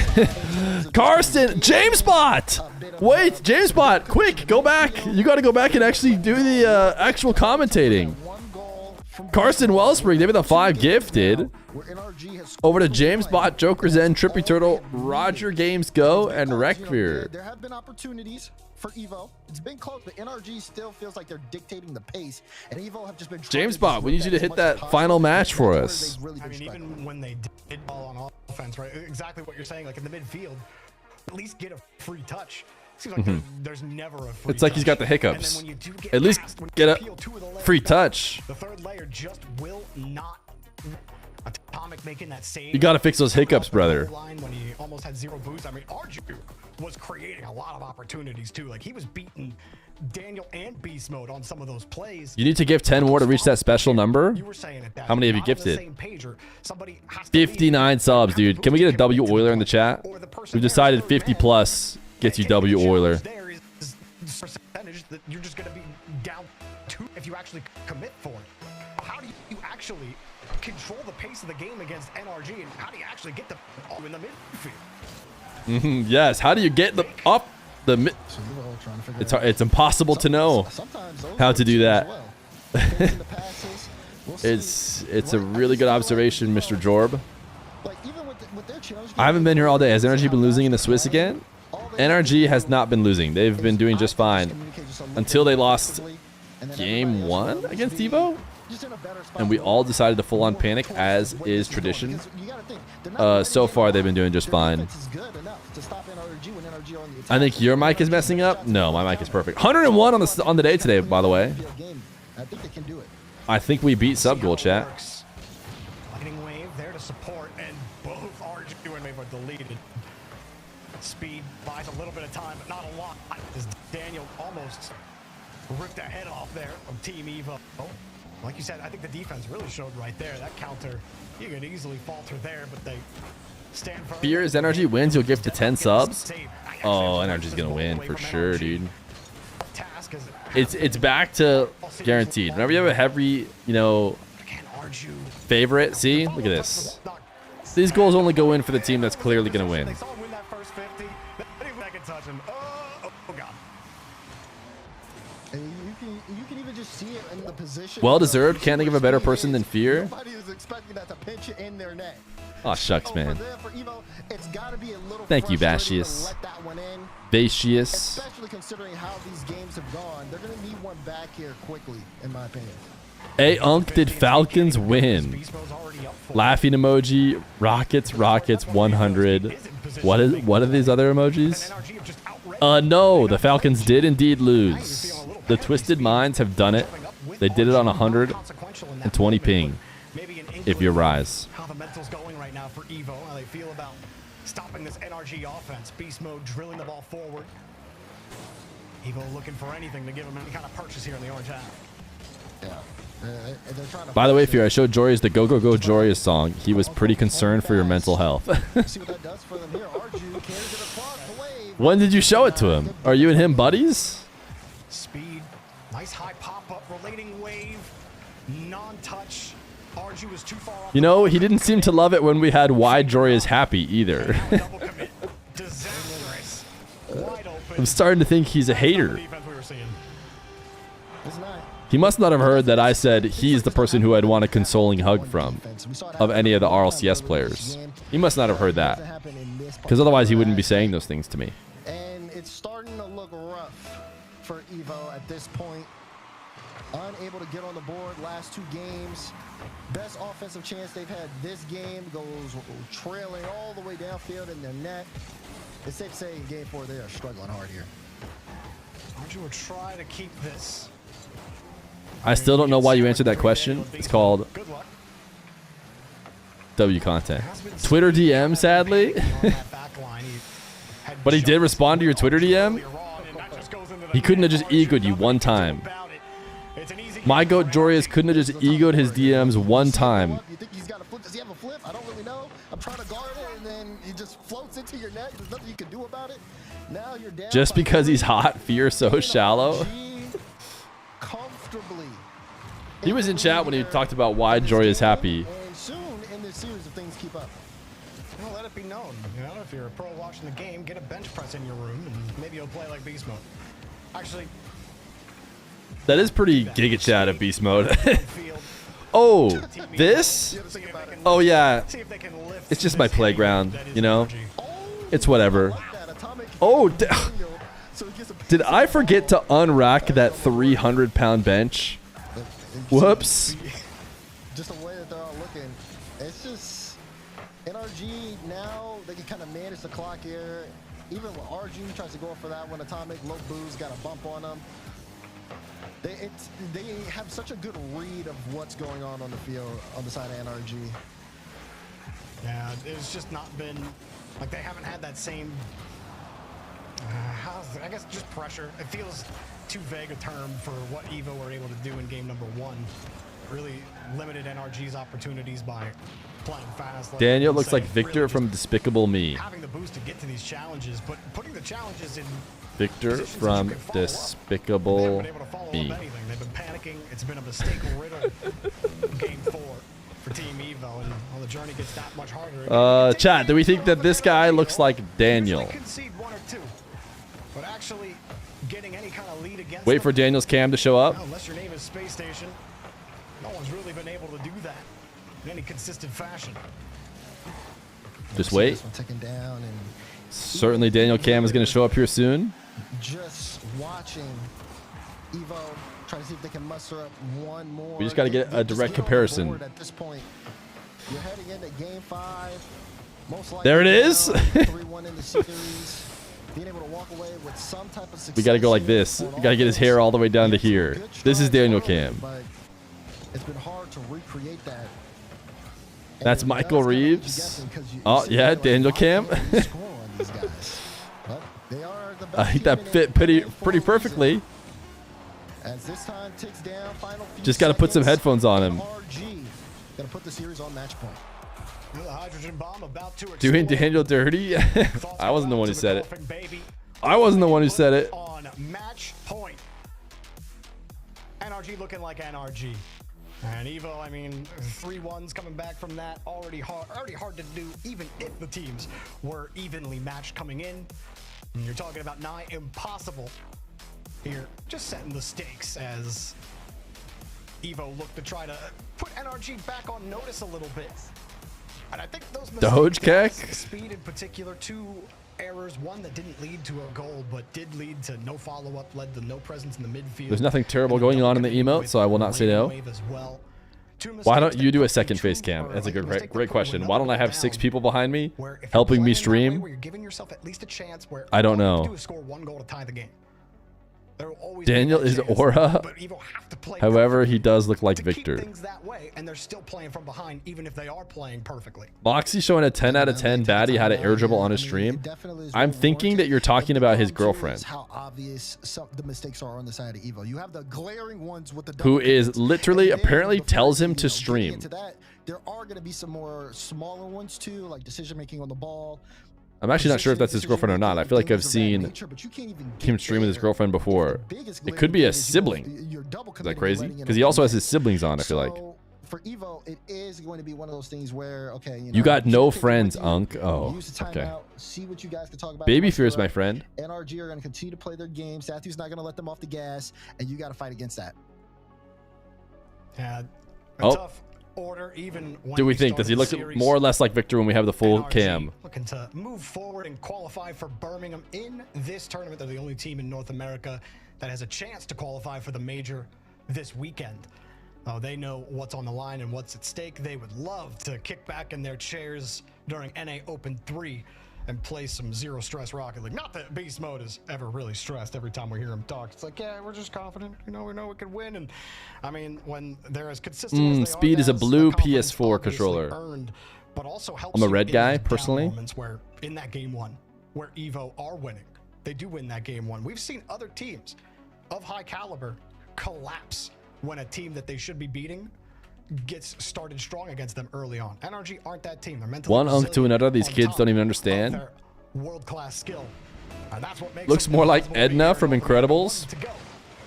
Karsten, Jamespot! Wait, Jamespot, quick, go back. You got to go back and actually do the actual commentating. Karsten Wellspring, they were the 5 gifted. Over to Jamespot, Joker Zen, Trippy Turtle, Roger Games Go, and Feer. There have been opportunities for Evo. It's been close, but NRG still feels like they're dictating the pace. And Evo have just been Jamespot, we need you to hit that final match for us. I mean, even when they did ball on offense, right? Exactly what you're saying, like in the midfield, at least get a free touch. Seems like there's never a free It's like he's got the hiccups. At least get a free touch. The third layer just will not. Atomic making that save. You got to fix those hiccups, brother. When he almost had 0 boost. I mean, Arju was creating a lot of opportunities too. Like he was beating Daniel and Beast Mode on some of those plays. You need to give 10 more to reach that special number. How many have you gifted? 59 subs, dude. Can we get a W Oiler in the chat? We've decided 50 plus gets you W Oiler. There is percentage that you're just going to be down to if you actually commit for it. How do you actually control the pace of the game against NRG, and how do you actually get the ball in the midfield? Yes, how do you get the up the mid? It's impossible to know how to do that. It's a really good observation, Mr. Jorb. I haven't been here all day. Has NRG been losing in the Swiss again? NRG has not been losing. They've been doing just fine until they lost game 1 against Evo. And we all decided to full-on panic, as is tradition. So far, they've been doing just fine. I think your mic is messing up. No, my mic is perfect. 101 on the day today, by the way. I think we beat sub goal, chat. Lightning wave there to support, and both Arju and Wave are deleted. Speed buys a little bit of time, but not a lot. As Daniel almost ripped a head off there from Team Evo. Like you said, I think the defense really showed right there. That counter, you could easily falter there, but they stand firm. Fear is NRG wins, you'll give to 10 subs. Oh, NRG's gonna win for sure, dude. It's back to guaranteed. Whenever you have a heavy, favorite, see? Look at this. These goals only go in for the team that's clearly gonna win. You can even just see it in the position. Well deserved. Can't think of a better person than Fear. Nobody is expecting that to pinch it in their net. Oh, shucks, man. It's gotta be a little Thank you, Vasius. Vasius. Especially considering how these games have gone. They're going to need one back here quickly, in my opinion. Hey, Unk, did Falcons win? Laughing emoji. Rockets, 100. What are these other emojis? No, the Falcons did indeed lose. The Twisted Minds have done it. They did it on 120 ping. If you rise. How the mental's going right now for Evo, how they feel about stopping this NRG offense. Beast mode drilling the ball forward. Evo looking for anything to give him any kind of purchase here in the orange half. Yeah. By the way, Fear, I showed Jorius the Go Go Go Jorius song. He was pretty concerned for your mental health. See what that does for them here. Arju carries it across the wave. When did you show it to him? Are you and him buddies? Speed, nice high pop-up, relating wave, non-touch. RG was too far off. You know, he didn't seem to love it when we had Why Joy is Happy either. Disastrous. Wide open. I'm starting to think he's a hater. He must not have heard that I said he's the person who I'd want a consoling hug from of any of the RLCS players. He must not have heard that. Because otherwise he wouldn't be saying those things to me. And it's starting to look rough for Evo at this point. Unable to get on the board last 2 games. Best offensive chance they've had this game goes trailing all the way downfield in their net. It's safe to say in game 4 they are struggling hard here. RG will try to keep this. I still don't know why you answered that question. It's called W content. Twitter DM, sadly. But he did respond to your Twitter DM. He couldn't have just egoed you one time. My goat Jorius couldn't have just egoed his DMs one time. You think he's got a flip? Does he have a flip? I don't really know. I'm trying to guard it, and then he just floats into your net. There's nothing you can do about it. Now you're down. Just because he's hot, Fear so shallow. Comfortably. He was in chat when he talked about why Joy is happy. And soon in this series, if things keep up. Let it be known. You know, if you're a pro watching the game, get a bench press in your room, and maybe you'll play like beast mode. Actually, that is pretty Giga Chat of beast mode. Oh, this? Oh yeah. It's just my playground, you know? It's whatever. Oh, did I forget to unrack that 300-pound bench? Whoops. Just the way that they're all looking. It's just NRG now, they can kind of manage the clock here. Even when RG tries to go for that one, Atomic, low boost, got a bump on them. They have such a good read of what's going on the field on the side of NRG. Yeah, it's just not been, like they haven't had that same, I guess just pressure. It feels too vague a term for what Evo were able to do in game number 1. Really limited NRG's opportunities by playing fast. Like Daniel looks like Victor from Despicable Me. Having the boost to get to these challenges, but putting the challenges in Victor from Despicable Me. They've been panicking. It's been a mistake-riddled game 4 for Team Evo, and the journey gets that much harder. Chat, do we think that this guy looks like Daniel? Concede 1 or 2, but actually getting any kind of lead against Wait for Daniel's cam to show up. Well, unless your name is Space Station, no one's really been able to do that in any consistent fashion. Just wait. Certainly Daniel Cam is going to show up here soon. Just watching Evo try to see if they can muster up one more. We just got to get a direct comparison. At this point, you're heading into game 5. Most likely there it is. 3-1 in the series. Being able to walk away with some type of success. We got to go like this. We got to get his hair all the way down to here. This is Daniel Cam. But it's been hard to recreate that. That's Michael Reeves. Oh, yeah, Daniel Cam. I think that fit pretty perfectly. As this time ticks down, final few just got to put some headphones on him. RG got to put the series on match point. The hydrogen bomb about to doing Daniel dirty? I wasn't the one who said it. I wasn't the one who said it. On match point. NRG looking like NRG. And Evo, I mean, 3-1s coming back from that, already hard to do, even if the teams were evenly matched coming in. And you're talking about nigh impossible here, just setting the stakes as Evo looked to try to put NRG back on notice a little bit. And I think those Doge Keck? Speed in particular, 2 errors, one that didn't lead to a goal, but did lead to no follow-up, led to no presence in the midfield. There's nothing terrible going on in the emote, so I will not say no. Why don't you do a second face cam? That's a great question. Why don't I have 6 people behind me helping me stream? I don't know. Daniel is aura. However, he does look like Victor. And they're still playing from behind, even if they are playing perfectly. Moxie showing a 10 out of 10 baddie had an air dribble on his stream. I'm thinking that you're talking about his girlfriend, how obvious the mistakes are on the side of Evo. You have the glaring ones with the who is literally apparently tells him to stream. There are going to be some more smaller ones too, like decision making on the ball. I'm actually not sure if that's his girlfriend or not. I feel like I've seen him stream with his girlfriend before. It could be a sibling. Is that crazy? Because he also has his siblings on, I feel like. For Evo, it is going to be one of those things where, okay, you got no friends, Unk. Oh, okay. See what you guys can talk about. Baby Fear is my friend. NRG are going to continue to play their game. Sathu's not going to let them off the gas, and you got to fight against that. Yeah. Tough order, even when do we think? Does he look more or less like Victor when we have the full cam? Looking to move forward and qualify for Birmingham in this tournament. They're the only team in North America that has a chance to qualify for the major this weekend. They know what's on the line and what's at stake. They would love to kick back in their chairs during NA Open 3 and play some zero stress Rocket League. Not that Beast Mode is ever really stressed every time we hear him talk. It's like, yeah, we're just confident. You know, we know we could win. And I mean, when they're as consistent as they Speed are, is a blue PS4 controller. Earned, but also helps I'm a red guy, personally. Moments where in that game one, where Evo are winning, they do win that game one. We've seen other teams of high caliber collapse when a team that they should be beating gets started strong against them early on. NRG aren't that team. They're mentally one Unk to another. These kids don't even understand. World-class skill. And that's what makes looks more like Edna from Incredibles. To go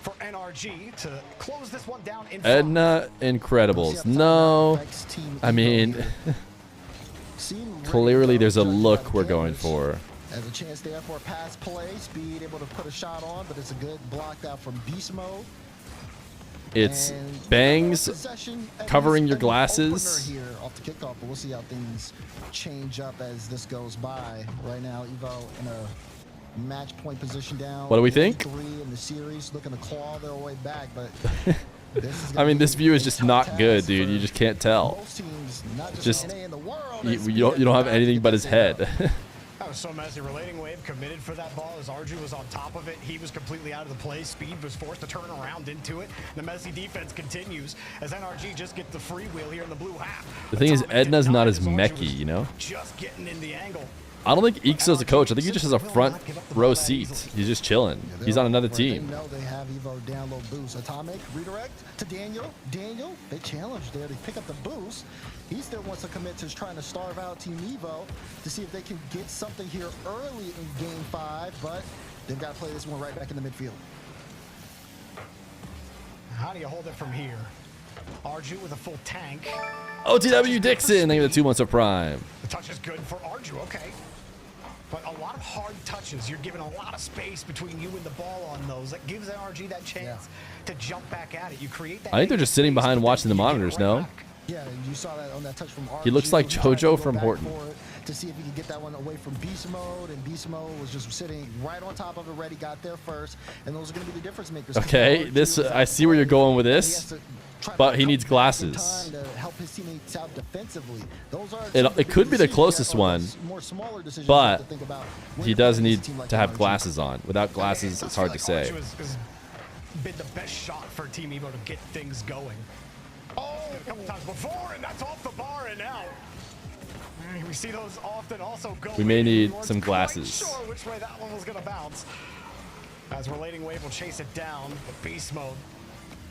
for NRG to close this one down in Edna Incredibles. No, I mean, clearly there's a look we're going for. There's a chance there for a pass play. Speed able to put a shot on, but it's a good blocked out from Beast Mode. It's bangs covering your glasses. Here off the kickoff, but we'll see how things change up as this goes by. Right now, Evo in a match point position down. What do we think? 3 in the series, looking to claw their way back, but I mean, this view is just not good, dude. You just can't tell. Just you don't have anything but his head. That was so messy. Relating Wave committed for that ball as Arju was on top of it. He was completely out of the play. Speed was forced to turn around into it. The messy defense continues as NRG just gets the freewheel here in the blue half. The thing is, Edna's not as mechy, you know? Just getting in the angle. I don't think Ixo's a coach. I think he just has a front row seat. He's just chilling. He's on another team. They know they have Evo download boost. Atomic redirect to Daniel. Daniel, they challenge there to pick up the boost. He still wants to commit to trying to starve out Team Evo to see if they can get something here early in Game 5, but they've got to play this one right back in the midfield. How do you hold it from here? Arju with a full tank. OTW Dixon, thank you for the 2 months of Prime. The touch is good for Arju, okay. But a lot of hard touches. You're giving a lot of space between you and the ball on those. That gives NRG that chance to jump back at it. You create that. I think they're just sitting behind watching the monitors, no? Yeah, you saw that on that touch from Arju. He looks like JoJo from Horton. To see if he could get that one away from Beast Mode, and Beast Mode was just sitting right on top of it, ready, got there first, and those are going to be the difference makers. Okay, this I see where you're going with this, but he needs glasses. It could be the closest one, but he does need to have glasses on. Without glasses, it's hard to say. Has been the best shot for Team Evo to get things going. Oh, a couple times before, and that's off the bar and out. We see those often also go. We may need some glasses. Sure which way that one was going to bounce. As Relating Wave will chase it down, but Beast Mode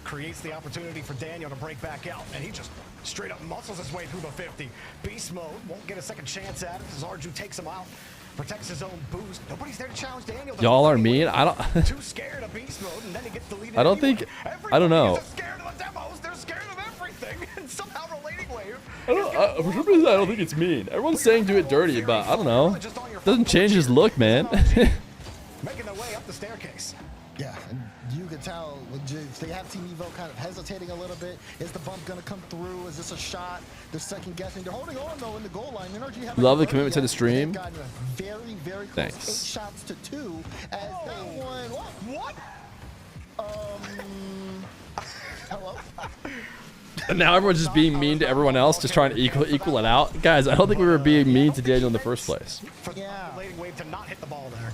creates the opportunity for Daniel to break back out, and he just straight up muscles his way through the 50. Beast Mode won't get a second chance at it as Arju takes him out, protects his own boost. Nobody's there to challenge Daniel. Y'all are mean. I don't. Too scared of Beast Mode, and then he gets the lead. I don't think. I don't know. Scared of the demos. They're scared of everything, and somehow Relating Wave. For some reason, I don't think it's mean. Everyone's saying do it dirty, but I don't know. Doesn't change his look, man. Making their way up the staircase. Yeah, and you can tell they have Team Evo kind of hesitating a little bit. Is the bump going to come through? Is this a shot? They're second guessing. They're holding on though in the goal line. NRG love the commitment to the stream. Very, very close. Thanks. 8 shots to 2. As that one. What? Hello. And now everyone's just being mean to everyone else, just trying to equal it out. Guys, I don't think we were being mean to Daniel in the first place. Yeah. Relating Wave to not hit the ball there.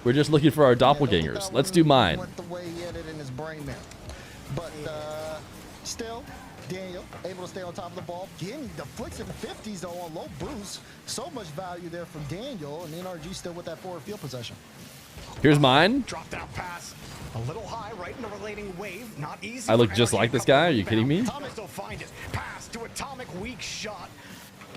We're just looking for our doppelgangers. Let's do mine. The way he had it in his brain there. But still, Daniel able to stay on top of the ball. Getting the flicks in the 50s though on low boost. So much value there from Daniel, and NRG still with that forward field possession. Here's mine. Dropped out pass. A little high, right in the Relating Wave. Not easy. I look just like this guy. Are you kidding me? Atomic still find it. Pass to Atomic, weak shot.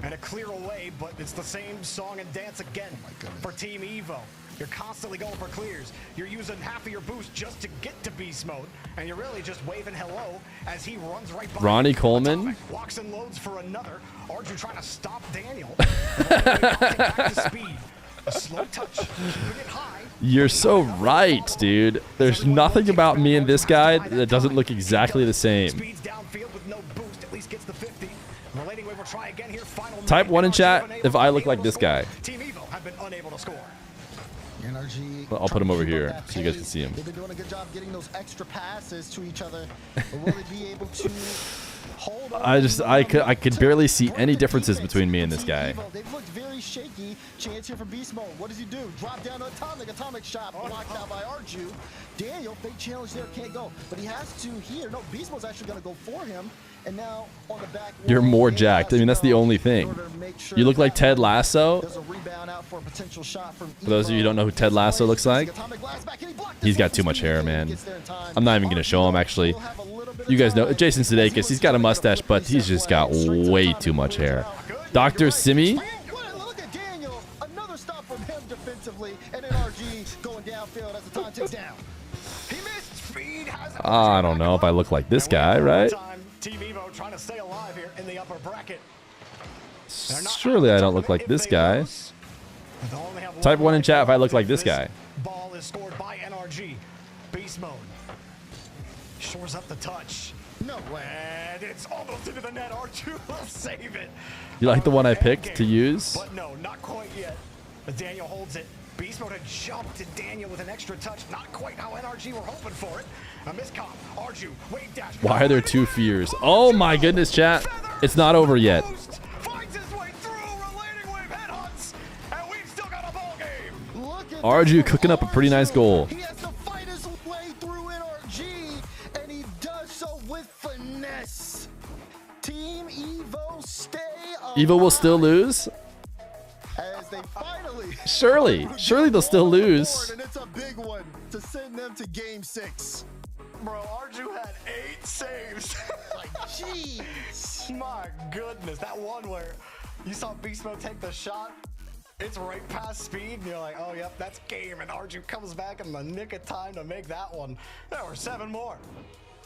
and a clear away, but it's the same song and dance again for Team Evo. You're constantly going for clears. You're using half of your boost just to get to beast mode, and you're really just waving hello as he runs right by. Ronnie Coleman walks and loads for another. Arju trying to stop Daniel. Back to speed. A slow touch. Keeping it high. You're so right, dude. There's nothing about me and this guy that doesn't look exactly the same. Speeds downfield with no boost. At least gets the 50. Relating wave will try again here. Final Type 1 in chat if I look like this guy. Team Evo have been unable to score. NRG. I'll put him over here so you guys can see him. They've been doing a good job getting those extra passes to each other. But will they be able to hold on? I could barely see any differences between me and this guy. They've looked very shaky. Chance here for beast mode. What does he do? Drop down to atomic shot blocked out by Arju. Daniel, fake challenge there, can't go. But he has to here. No, beast mode's actually going to go for him. And now on the back, you're more jacked. I mean, that's the only thing. You look like Ted Lasso. For those of you who don't know who Ted Lasso looks like, he's got too much hair, man. I'm not even going to show him, actually. You guys know Jason Sudeikis. He's got a mustache, but he's just got way too much hair. Dr. Simi. Look at Daniel. Another stop from him defensively. And NRG going downfield as the time ticks down. He missed speed. I don't know if I look like this guy, right? Team Evo trying to stay alive here in the upper bracket. Surely I don't look like this guy. Type 1 in chat if I look like this guy. Ball is scored by NRG. Beast mode. Shores up the touch. No way. And it's almost into the net. R2 will save it. You like the one I picked to use? But no, not quite yet. But Daniel holds it. Beast mode had jumped to Daniel with an extra touch. Not quite how NRG were hoping for it. A miscom. Arju, wave dash. Why are there 2 Fears? Oh my goodness, chat. It's not over yet. Arju cooking up a pretty nice goal. He has to fight his way through NRG, and he does so with finesse. Team Evo stay alive. Evo will still lose? As they finally Surely they'll still lose. And it's a big one to send them to game 6. Bro, Arju had 8 saves. Like, jeez. My goodness, that one where you saw Beast Mode take the shot. It's right past speed, and you're like, oh, yep, that's game. And Arju comes back in the nick of time to make that one. There were 7 more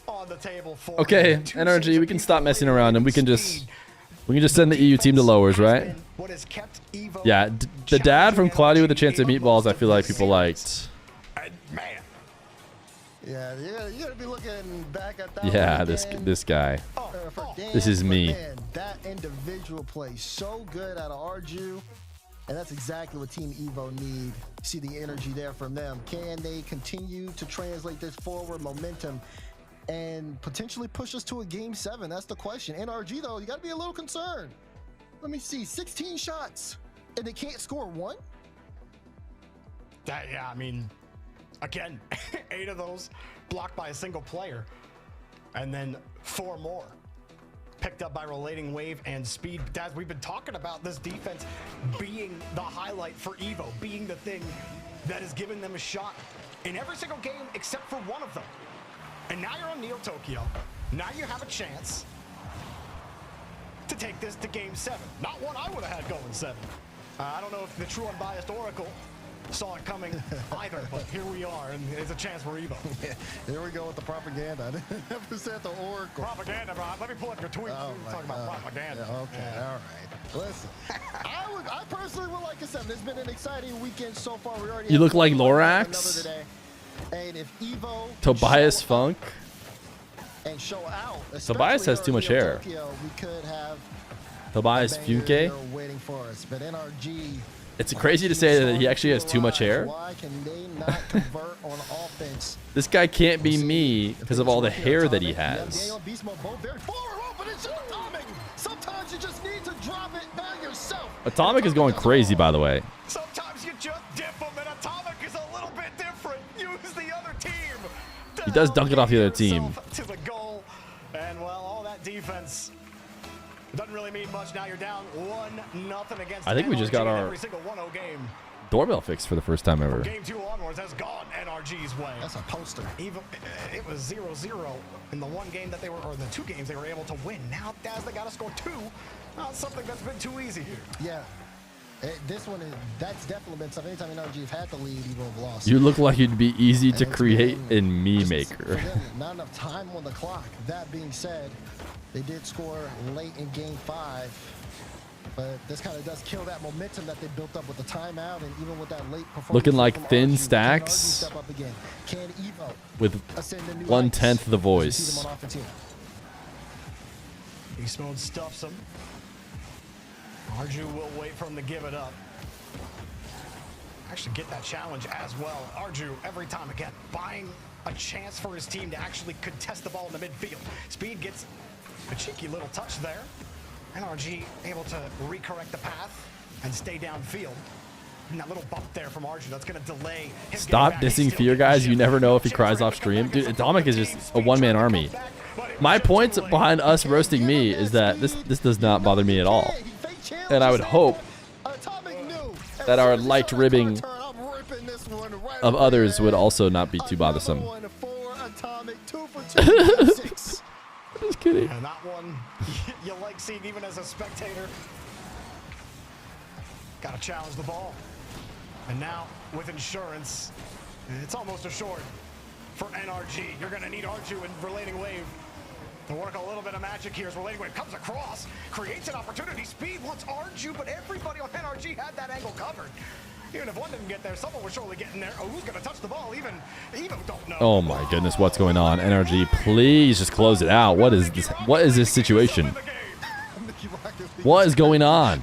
on the table for okay, NRG, we can stop messing around and we can just send the EU team to lowers, right? Yeah, the dad from Cloudy with a Chance of Meatballs, I feel like people liked. Man. Yeah, you're gonna be looking back at that. Yeah, this guy. This is me. Man, that individual plays so good out of Arju. And that's exactly what Team Evo need. See the energy there from them. Can they continue to translate this forward momentum and potentially push us to a game 7? That's the question. NRG, though, you got to be a little concerned. Let me see. 16 shots, and they can't score 1? Yeah, I mean, again, 8 of those blocked by a single player. And then 4 more picked up by relating wave and speed. Daz, we've been talking about this defense being the highlight for Evo, being the thing that is giving them a shot in every single game except for one of them. And now you're on Neo Tokyo. Now you have a chance to take this to game 7. Not one I would have had going 7. I don't know if the true unbiased Oracle saw it coming either, but here we are, and it's a chance for Evo. Yeah, here we go with the propaganda. I never said the Oracle. Propaganda, bro. Let me pull up your tweet. Oh, talking about propaganda. Yeah, okay, all right. Listen, I personally would like a 7. It's been an exciting weekend so far. We already you look like Lorax. And if Evo Tobias Funk. And show out, Tobias has too much hair. Tokyo, we could have Tobias Funke. Waiting for us, but NRG. It's crazy to say that he actually has too much hair. Why can they not convert on offense? This guy can't be me because of all the hair that he has. Sometimes you just need to drop it by yourself. Atomic is going crazy, by the way. Sometimes you just dip them, and Atomic is a little bit different. Use the other team. He does dunk it off the other team. To the goal, and well, all that defense doesn't really mean much. Now you're down 1-0 against. I think we just got our every single 1-0 game. doorbell fixed for the first time ever. Game 2 onwards has gone NRG's way. That's a poster. Even it was 0-0 in the one game that they were, or the 2 games they were able to win. Now, Daz, they got to score 2. Not something that's been too easy here. Yeah. This one that's definitely been something. Anytime NRG have had the lead, Evo have lost. You look like you'd be easy to create in Me Maker. Not enough time on the clock. That being said, they did score late in game 5. But this kind of does kill that momentum that they built up with the timeout, and even with that late performance. Looking like thin RG, stacks step up again. Can Evo with ascend to new 1/10 the heights? voice. Beast Mode stuffs him. Arju will wait for him to give it up. Actually get that challenge as well. Arju, every time again, buying a chance for his team to actually contest the ball in the midfield. Speed gets a cheeky little touch there. NRG able to recorrect the path and stay downfield. And that little bump there from Arju, that's going to delay him. Stop dissing Fear, guys. You never know if he cries off stream. Dude, Atomic is just a one-man army. My points behind us roasting me is that this does not bother me at all. And I would hope that our light ribbing of others would also not be too bothersome. Just kidding. And that one, you like seeing even as a spectator. Got to challenge the ball. And now, with insurance, it's almost assured for NRG. You're going to need Arju and Relating Wave to work a little bit of magic here as Relating Wave comes across, creates an opportunity. Speed wants Arju, but everybody on NRG had that angle covered. Even if one didn't get there, someone was surely getting there. Oh, who's going to touch the ball? Even don't know. Oh my goodness, what's going on? NRG, please just close it out. What is this? What is this situation? What is going on?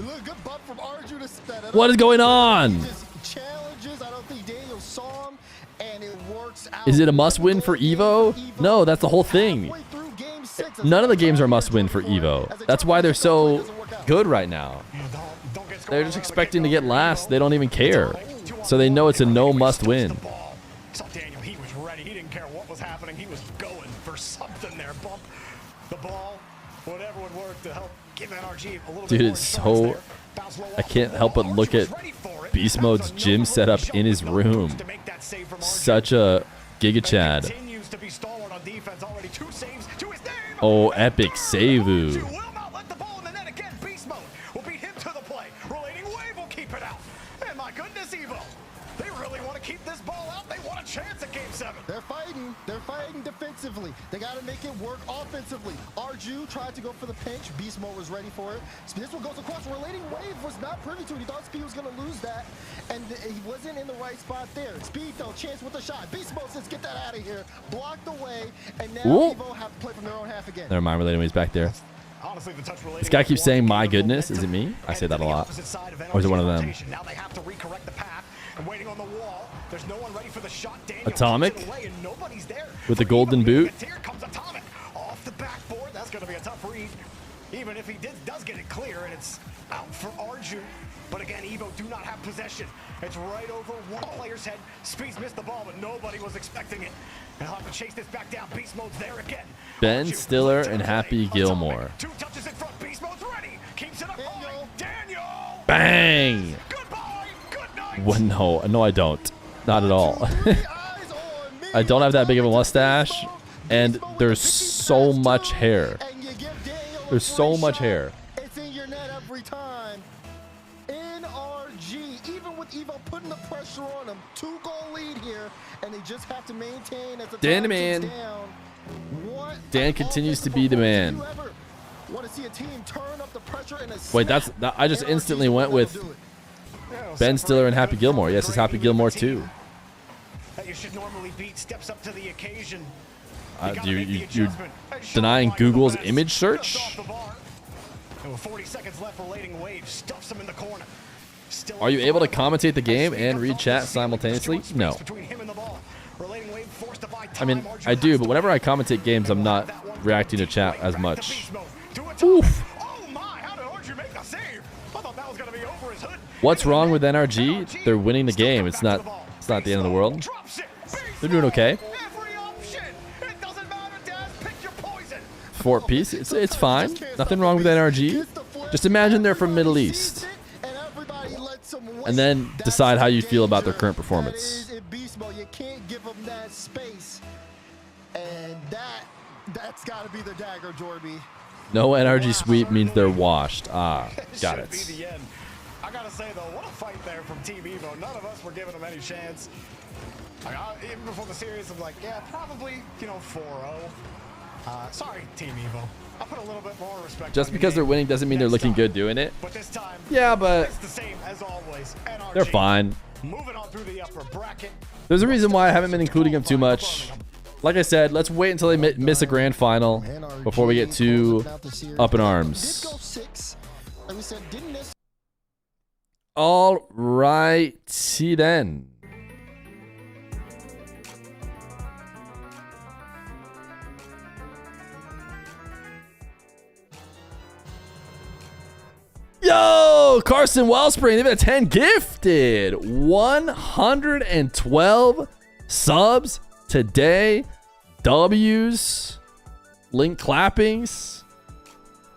What is going on? Is it a must-win for Evo? No, that's the whole thing. None of the games are must-win for Evo. That's why they're so good right now. They're just expecting to get last. They don't even care. So they know it's a no must-win. Saw Daniel, he was ready. He didn't care what was happening. He was going for something there. Bump the ball, whatever would work to help give NRG a little bit more. Dude, it's so... I can't help but look at Beast Mode's gym setup in his room. Such a Giga Chad. Oh, epic Seivu. They're fighting defensively. They got to make it work offensively. Arju tried to go for the pinch. Beast Mode was ready for it. This one goes across. Relating Wave was not privy to it. He thought Speed was going to lose that, and he wasn't in the right spot there. Speed, though, chance with a shot. Beast Mode says, get that out of here. Blocked away, and now Evo have to play from their own half again. Never mind, Relating Wave's back there. Honestly, This guy keeps saying, my goodness. Is it me? I say that a lot. Or is it one of them? Now they have to recorrect the path and waiting on the wall. There's no one ready for the shot. Daniel Atomic with the golden boot. Here comes Atomic off the backboard. That's going to be a tough read. Even if he does get it clear, and it's out for Arju. But again, Evo do not have possession. It's right over one player's head. Speeds missed the ball, but nobody was expecting it. They'll have to chase this back down. Beast Mode's there again. Ben Stiller and Happy Gilmore. 2 touches in front. Beast Mode's ready. Keeps it up high. Daniel. Bang! Goodbye. Good night. Well, no, I don't. Not at all. I don't have that big of a mustache, and there's so much hair. There's so much hair. It's in your net every time. NRG, even with Evo putting the pressure on them, 2-goal lead here, and they just have to maintain as the Dan the time man. ticks down. Dan continues to be the man. Want to see a team turn up the pressure in a Wait, I just instantly went with Ben Stiller and Happy Gilmore. Yes, it's Happy Gilmore too. You should normally beat steps up to the occasion. You're denying Google's image search? 40 seconds left. Relating Wave stuffs him in the corner. Are you able to commentate the game and read chat simultaneously? No. I mean, I do, but whenever I commentate games, I'm not reacting to chat as much. Oof. What's wrong with NRG? They're winning the game. It's not the end of the world. They're doing okay. Fort Peace, it's fine. Nothing wrong with NRG. Just imagine they're from Middle East. and then decide how you feel about their current performance. In beast mode, you can't give them that space, and that's got to be the dagger, Jorby. No NRG sweep means they're washed. Ah, got it. Be the end. I gotta say though, what a fight there from Team Evo. None of us were giving them any chance. Even before the series, I'm like, yeah, probably, 4-0. Sorry, Team Evo. I put a little bit more respect. Just because they're winning doesn't mean they're looking good doing it. But this time, yeah, but it's the same as always. NRG, they're fine. Moving on through the upper bracket. There's a reason why I haven't been including them too much. Like I said, let's wait until they miss a grand final before we get too up in arms. All righty then. Yo, Carson Wellspring, they've got a 10 gifted. 112 subs today. W's, link clappings,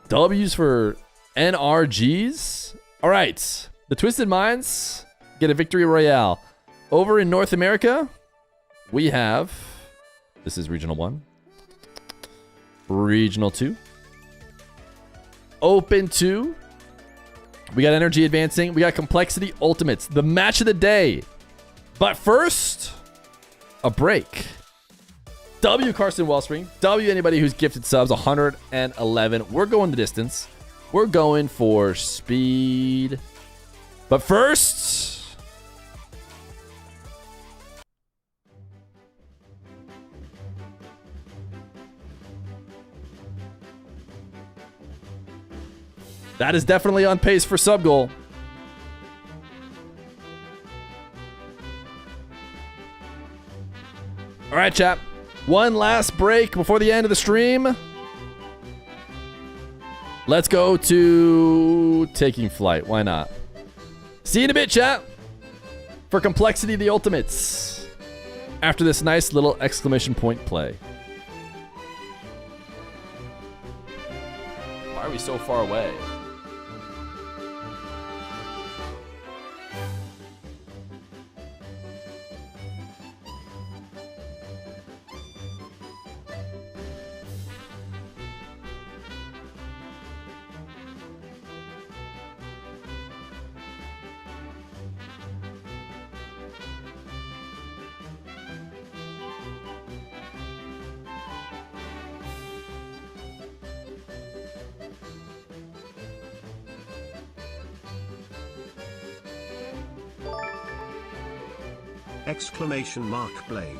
W's for NRGs. All right, the Twisted Minds get a victory royale. Over in North America, we have, this is Regional 1, Regional 2, Open 2. We got Energy advancing. We got Complexity Ultimates, the match of the day. But first, a break. W Carson Wellspring. W anybody who's gifted subs, 111. We're going the distance. We're going for speed. But first, that is definitely on pace for sub goal. All right, chap. One last break before the end of the stream. Let's go to Taking Flight. Why not? See you in a bit, chat. For Complexity the Ultimates. After this nice little exclamation point play. Why are we so far away? Exclamation mark play.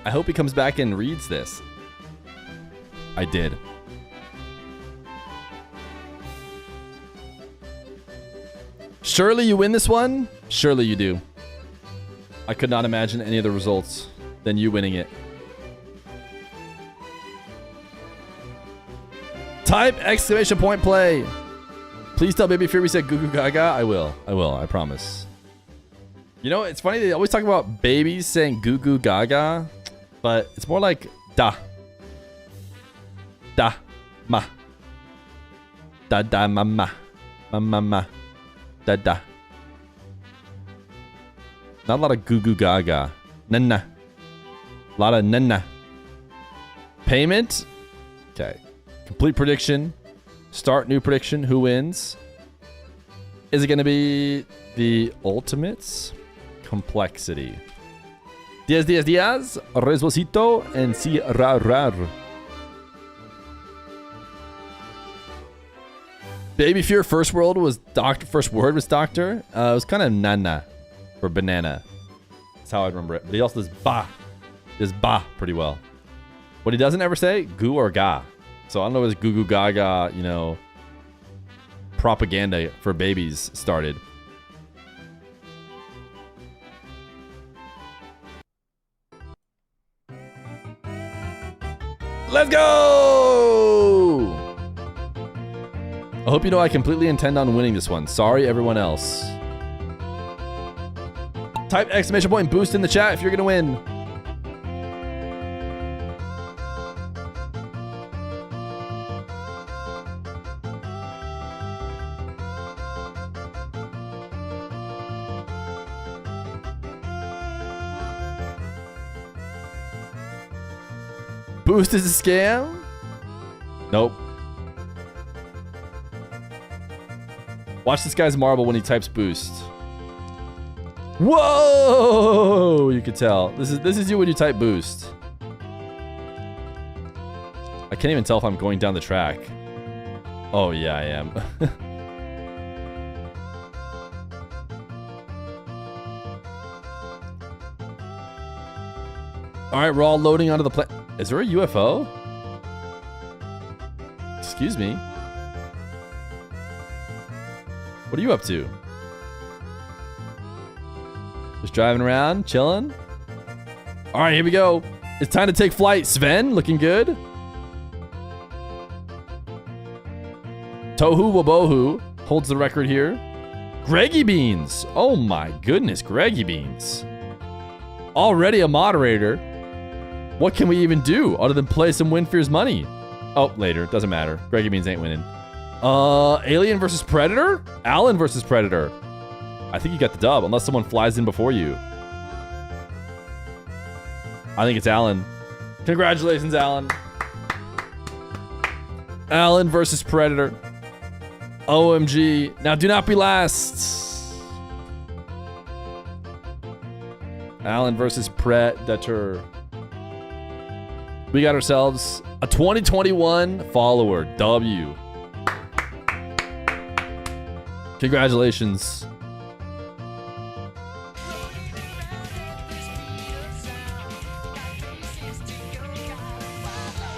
I hope he comes back and reads this. I did. Surely you win this one? Surely you do. I could not imagine any other results than you winning it. Type exclamation point play. Please tell Baby Fear we said goo goo gaga. I will. I promise. You know, it's funny. They always talk about babies saying goo goo gaga, but it's more like da. Da. Ma. Da da ma ma. Ma ma ma. Da da. Not a lot of goo goo gaga. Nana. A lot of nana. Payment. Okay. Complete prediction. Start new prediction. Who wins? Is it going to be the Ultimates? Complexity. Diaz, Diaz, Diaz. Resbosito and si rar rar. Baby Fear first word was doctor. It was kind of nana for banana. That's how I remember it. But he also does ba. Does ba pretty well. What he doesn't ever say, goo or ga. So I don't know if it's goo goo gaga, you know, propaganda for babies started. Let's go! I hope you know I completely intend on winning this one. Sorry, everyone else. Type exclamation point and boost in the chat if you're gonna win. Boost is a scam? Nope. Watch this guy's marble when he types boost. Whoa! You could tell. This is you when you type boost. I can't even tell if I'm going down the track. Oh yeah, I am. All right, we're all loading onto the plane. Is there a UFO? Excuse me. What are you up to? Just driving around, chilling? All right, here we go. It's time to take flight. Sven, looking good. Tohu Wabohu holds the record here. Greggy Beans. Oh my goodness, Greggy Beans. Already a moderator. What can we even do other than play some Win Fear's money? Oh, later. Doesn't matter. Greggy Beans ain't winning. Alien versus Predator? Alan versus Predator. I think you got the dub, unless someone flies in before you. I think it's Alan. Congratulations, Alan. Alan versus Predator. OMG. Now do not be last. Alan versus Predator. We got ourselves a 2021 follower. W. Congratulations.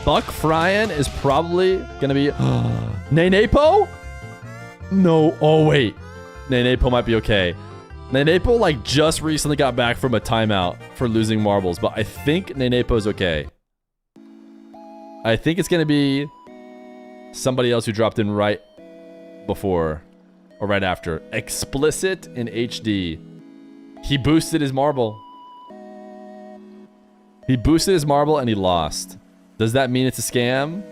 Buck Fryan is probably gonna be Nenepo? No. Oh wait. Nenepo might be okay. Nenepo like just recently got back from a timeout for losing marbles, but I think Nenepo's okay. I think it's gonna be somebody else who dropped in right before or right after. Explicit in HD. He boosted his marble. He boosted his marble and he lost. Does that mean it's a scam?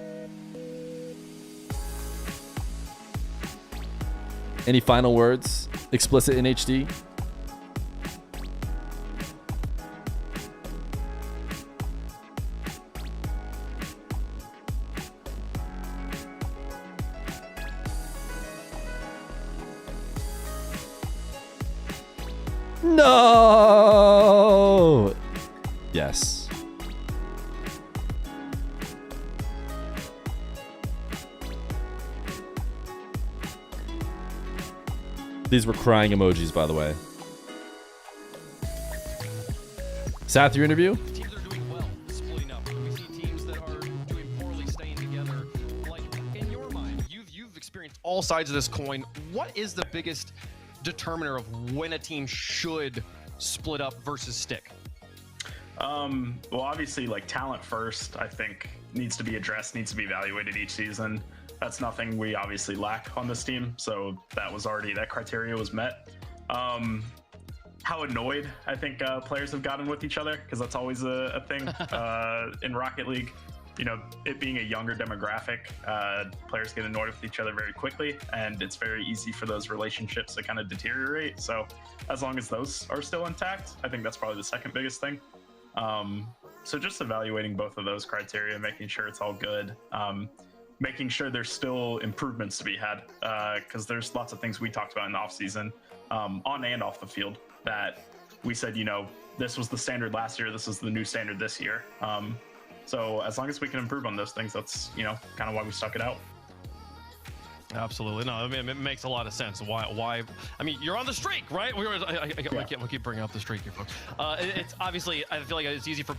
Any final words? Explicit in HD? No! Yes. These were crying emojis, by the way. Sath, your interview? Teams are doing well. all sides of this coin, what is the biggest determiner of when a team should split up versus stick? Well, obviously, like, talent first, I think, needs to be addressed, needs to be evaluated each season. That's nothing we obviously lack on this team, so that criteria was met. How annoyed I think players have gotten with each other, because that's always a thing in Rocket League. You know, it being a younger demographic, players get annoyed with each other very quickly, and it's very easy for those relationships to kind of deteriorate. So as long as those are still intact, I think that's probably the second biggest thing. So just evaluating both of those criteria, making sure it's all good, making sure there's still improvements to be had, because there's lots of things we talked about in the offseason, on and off the field, that we said, you know, this was the standard last year, this is the new standard this year. So as long as we can improve on those things, that's, you know, kind of why we stuck it out. Absolutely. No, I mean, it makes a lot of sense. Why? I mean, you're on the streak, right? We keep bringing up the streak here, folks. It's obviously, I feel like it's easy for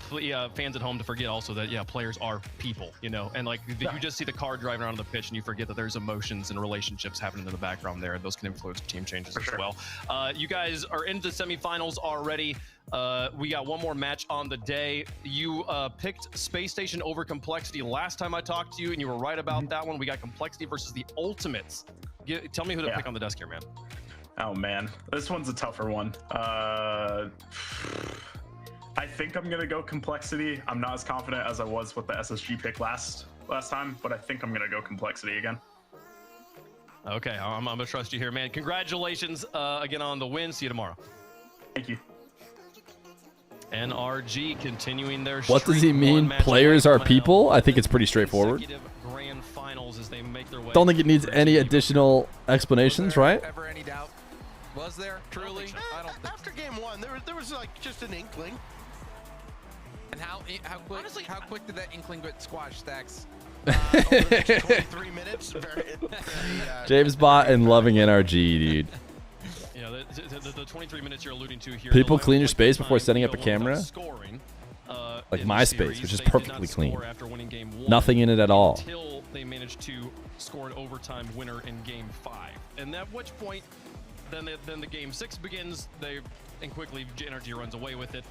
fans at home to forget also that, yeah, players are people, you know, and like you just see the car driving around the pitch and you forget that there's emotions and relationships happening in the background there, and those can influence team changes as well. You guys are into the semifinals already. We got one more match on the day. You picked Space Station over Complexity last time I talked to you, and you were right about that one. We got Complexity versus the Ultimates. Tell me who to pick on the desk here, man. Oh man, this one's a tougher one. I think I'm gonna go Complexity. I'm not as confident as I was with the SSG pick last time, but I think I'm gonna go Complexity again. Okay, I'm gonna trust you here, man. Congratulations again on the win. See you tomorrow. Thank you. NRG continuing their What does he mean? Players are people? I think it's pretty straightforward. Grand finals as they make their way. Don't think it needs any additional explanations, right? Ever any doubt? Was there truly? I don't think After game one, there was like just an inkling. And how quick did that inkling get squashed, Stacks? Over the next 23 minutes. James Bot and loving NRG, dude. Yeah, the 23 minutes you're alluding to here. People clean your space before setting up a camera. Like my space, which is perfectly clean. Nothing in it at all. Until they managed to score an overtime winner in game 5. And at which point, then the game 6 begins. And quickly Gen.G runs away with it.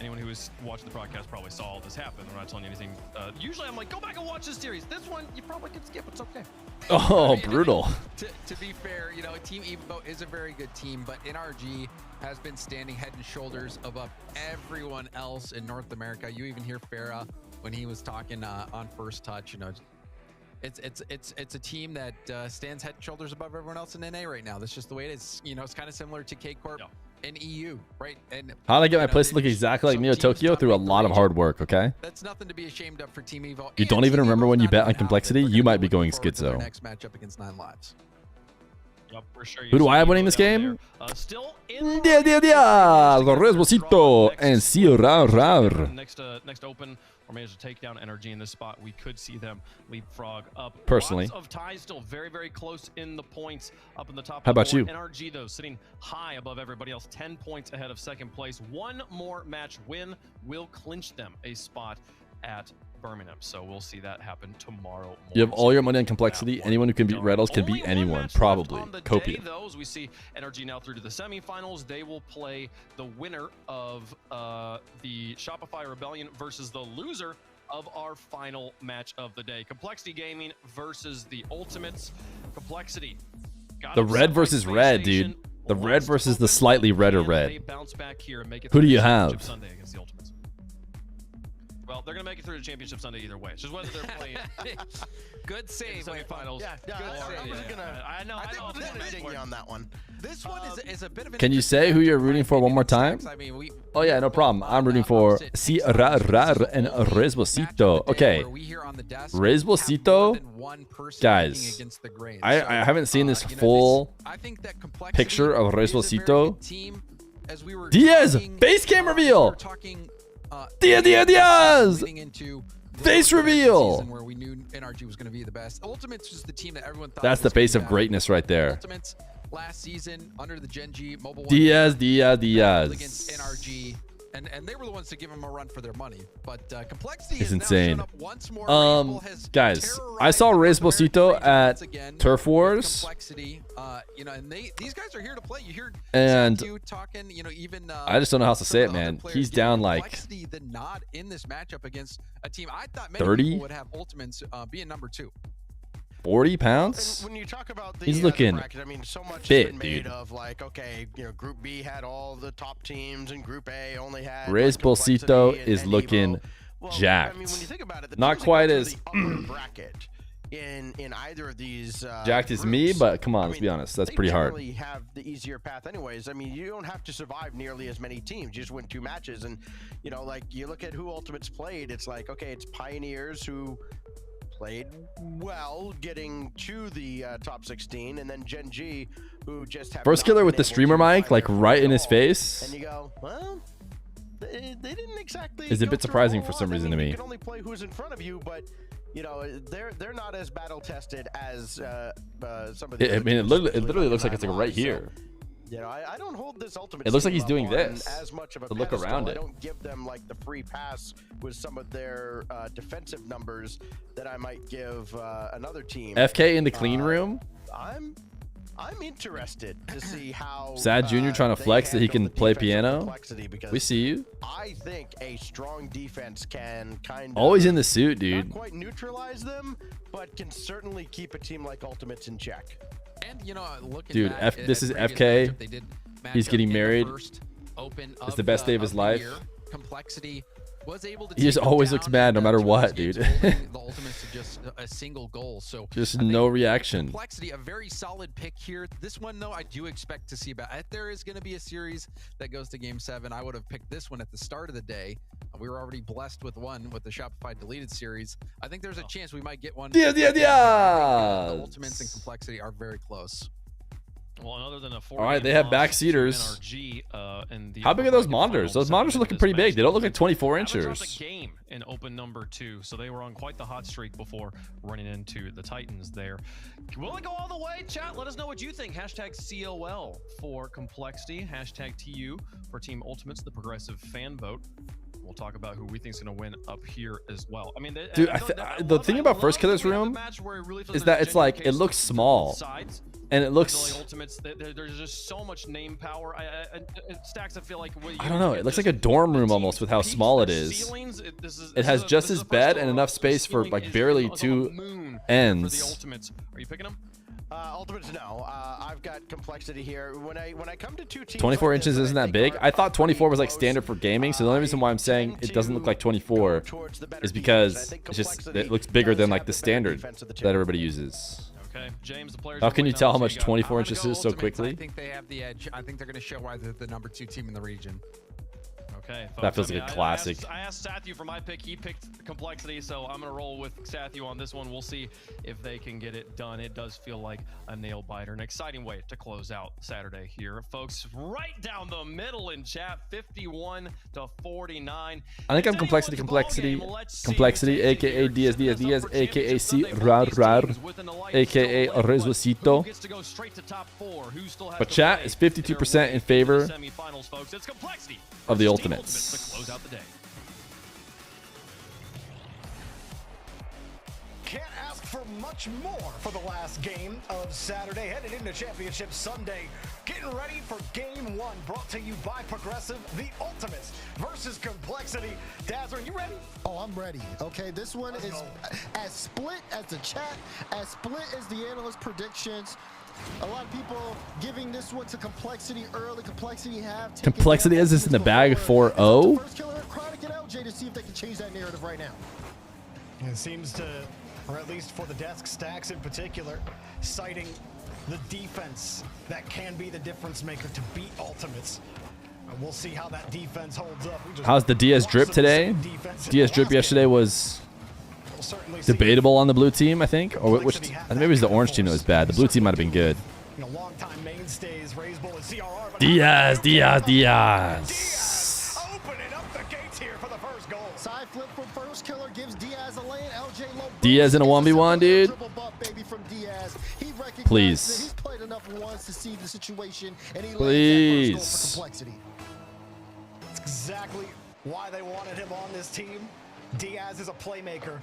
Anyone who was watching the broadcast probably saw all this happen. I'm not telling you anything. Usually I'm like, go back and watch this series. This one, you probably could skip. It's okay. Oh, brutal. To be fair, you know, Team Evo is a very good team, but NRG has been standing head and shoulders above everyone else in North America. You even hear Farah when he was talking on First Touch. You know, it's a team that stands head and shoulders above everyone else in NA right now. That's just the way it is. You know, it's kind of similar to K Corp. In EU, right? And how did I get my place to look exactly like Neo Tokyo? Through a lot of hard work, okay? That's nothing to be ashamed of for Team Evo. You don't even remember when you bet on Complexity? You might be going schizo. Next matchup against 9 Lives. Yep, for sure. Who do I have winning this game? Still Loresbosito and Ciar. Next open, or managed to take down NRG in this spot. We could see them leapfrog up. Personally. Lots of ties, still very, very close in the points up in the top. How about you? NRG, though, sitting high above everybody else, 10 points ahead of second place. One more match win will clinch them a spot at Birmingham. So we'll see that happen tomorrow morning. You have all your money on Complexity. Anyone who can beat Wordle can beat anyone, probably. Copia. Those we see NRG now through to the semifinals. They will play the winner of the Shopify Rebellion versus the loser of our final match of the day. Complexity Gaming versus the Ultimates. Complexity. The red versus red, dude. The red versus the slightly redder red. Who do you have? Sunday against the Ultimates. Well, they're going to make it through the championship Sunday either way. It's just whether they're playing. Good save. Semifinals. Yeah, I know. I think we're going to ding you on that one. This one is a bit of an. Can you say who you're rooting for one more time? I mean, oh yeah, no problem. I'm rooting for Ciar and Resbosito. Okay, Resbosito. Guys, I haven't seen this full picture of Resbosito. Diaz, base cam reveal. Diaz! Face reveal! Where we knew NRG was going to be the best. Ultimates was the team that everyone thought. That's the face of greatness right there. Ultimates last season under the Gen.G mobile. Diaz. Against NRG. And they were the ones to give him a run for their money. But Complexity is is insane. now shown up once more. Guys, I saw Rezbosito at Turf Wars. Complexity, you know, and these guys are here to play. You hear And you talking, you know, even I just don't know how to say it, man. He's down like Complexity the nod in this matchup against a team I thought many 30? people would have Ultimates being number 2. 40 pounds. When you talk about the, He's looking bracket, I mean, so much fit, has been made dude. of like, okay, you know, Group B had all the top teams, and Group A only had. Rezbosito is looking jacked. I mean, when you think about it, the Not teams that quite go as through the upper bracket in either of these jacked as groups, me, but come on, let's be honest. That's they pretty hard. generally have the easier path anyways. I mean, you don't have to survive nearly as many teams. You just win 2 matches, and you know, like you look at who Ultimates played. It's like, okay, it's Pioneers who played well, getting to the top 16, and then Gen.G, who just have First killer with the streamer mic, like right in his face. And you go, well, they didn't exactly. Is a go bit through surprising a for whole some lot. reason I to mean, me. You can only play who's in front of you, but you know, they're not as battle tested as some of the. I mean, it literally looks like it's like right here. You know, I don't hold this Ultimate. It looks like he's team doing up on this as much of a to look pedestal. around I it. don't give them like the free pass with some of their defensive numbers that I might give another team. FK in the clean room. I'm interested to see how Sad Junior trying to flex that he can play piano. We see you. I think a strong defense can kind of Always in the suit, dude. not quite neutralize them, but can certainly keep a team like Ultimates in check. And you know, looking Dude, back this at is previous FK. matchup, they did match He's up getting in the married. first open It's the best day of his life. year. Complexity was able to He just take them always down looks mad no in matter two what, first games, dude. holding the Ultimates to just a single goal. So Just I think no reaction. Complexity, a very solid pick here. This one, though, I do expect to see about. If there is going to be a series that goes to Game 7, I would have picked this one at the start of the day. We were already blessed with one with the Shopify deleted series. I think there's a chance we might get one. Diaz. The Ultimates and Complexity are very close. Well, and other than a All right, they have backseaters. How big are those monitors? Those monitors are looking pretty big. They don't look like 24 inchers. Game in open number 2, so they were on quite the hot streak before running into the Titans there. Will it go all the way? Chat, let us know what you think. Hashtag COL for Complexity. Hashtag TU for Team Ultimates, the progressive fan vote. We'll talk about who we think is going to win up here as well. I mean, Dude, the thing about First Killer's room is that it's like, it looks small. And it looks... Ultimates, there's just so much name power. Stacks, I feel like... I don't know. It looks like a dorm room almost with how small it is. It has just his bed and enough space for like barely 2 ends. Are you picking them? Ultimates, no. I've got Complexity here. When I come to 2 teams, 24 inches isn't that big? I thought 24 was like standard for gaming, so the only reason why I'm saying it doesn't look like 24 is because it's just, it looks bigger than like the standard that everybody uses. Okay, James, the players. How can you tell how much 24 inches is so quickly? I think they have the edge. I think they're going to show why they're the number 2 team in the region. Okay, folks, that feels like a classic. I asked Sathu for my pick. He picked Complexity, so I'm going to roll with Sathu on this one. We'll see if they can get it done. It does feel like a nail biter. An exciting way to close out Saturday here. Folks, right down the middle in chat, 51-49. I think I'm Complexity, aka Diaz, aka C, aka Rezbosito. But chat is 52% in favor of the Ultimates. Can't ask for much more for the last game of Saturday, headed into Championship Sunday. Getting ready for Game 1, brought to you by Progressive, the Ultimates versus Complexity. Dazzler, you ready? Oh, I'm ready. Okay, this one is as split as the chat, as split as the analyst predictions. A lot of people giving this one to Complexity early. Complexity has this in the bag 4-0. First killer, Chronic and LJ to see if they can change that narrative right now. It seems to, or at least for the desk stacks in particular, citing the defense that can be the difference maker to beat Ultimates. We'll see how that defense holds up. How's the Diaz drip today? Diaz drip yesterday was debatable on the blue team, I think. Or which? I think maybe it was the orange team that was bad. The blue team might have been good. Diaz. Opening up the gates here for the first goal. Side flip from First Killer gives Diaz a lane. LJ low. Diaz in a 1v1, dude. Please. He's played enough once to see the situation, and he please. That's exactly why they wanted him on this team. Diaz is a playmaker,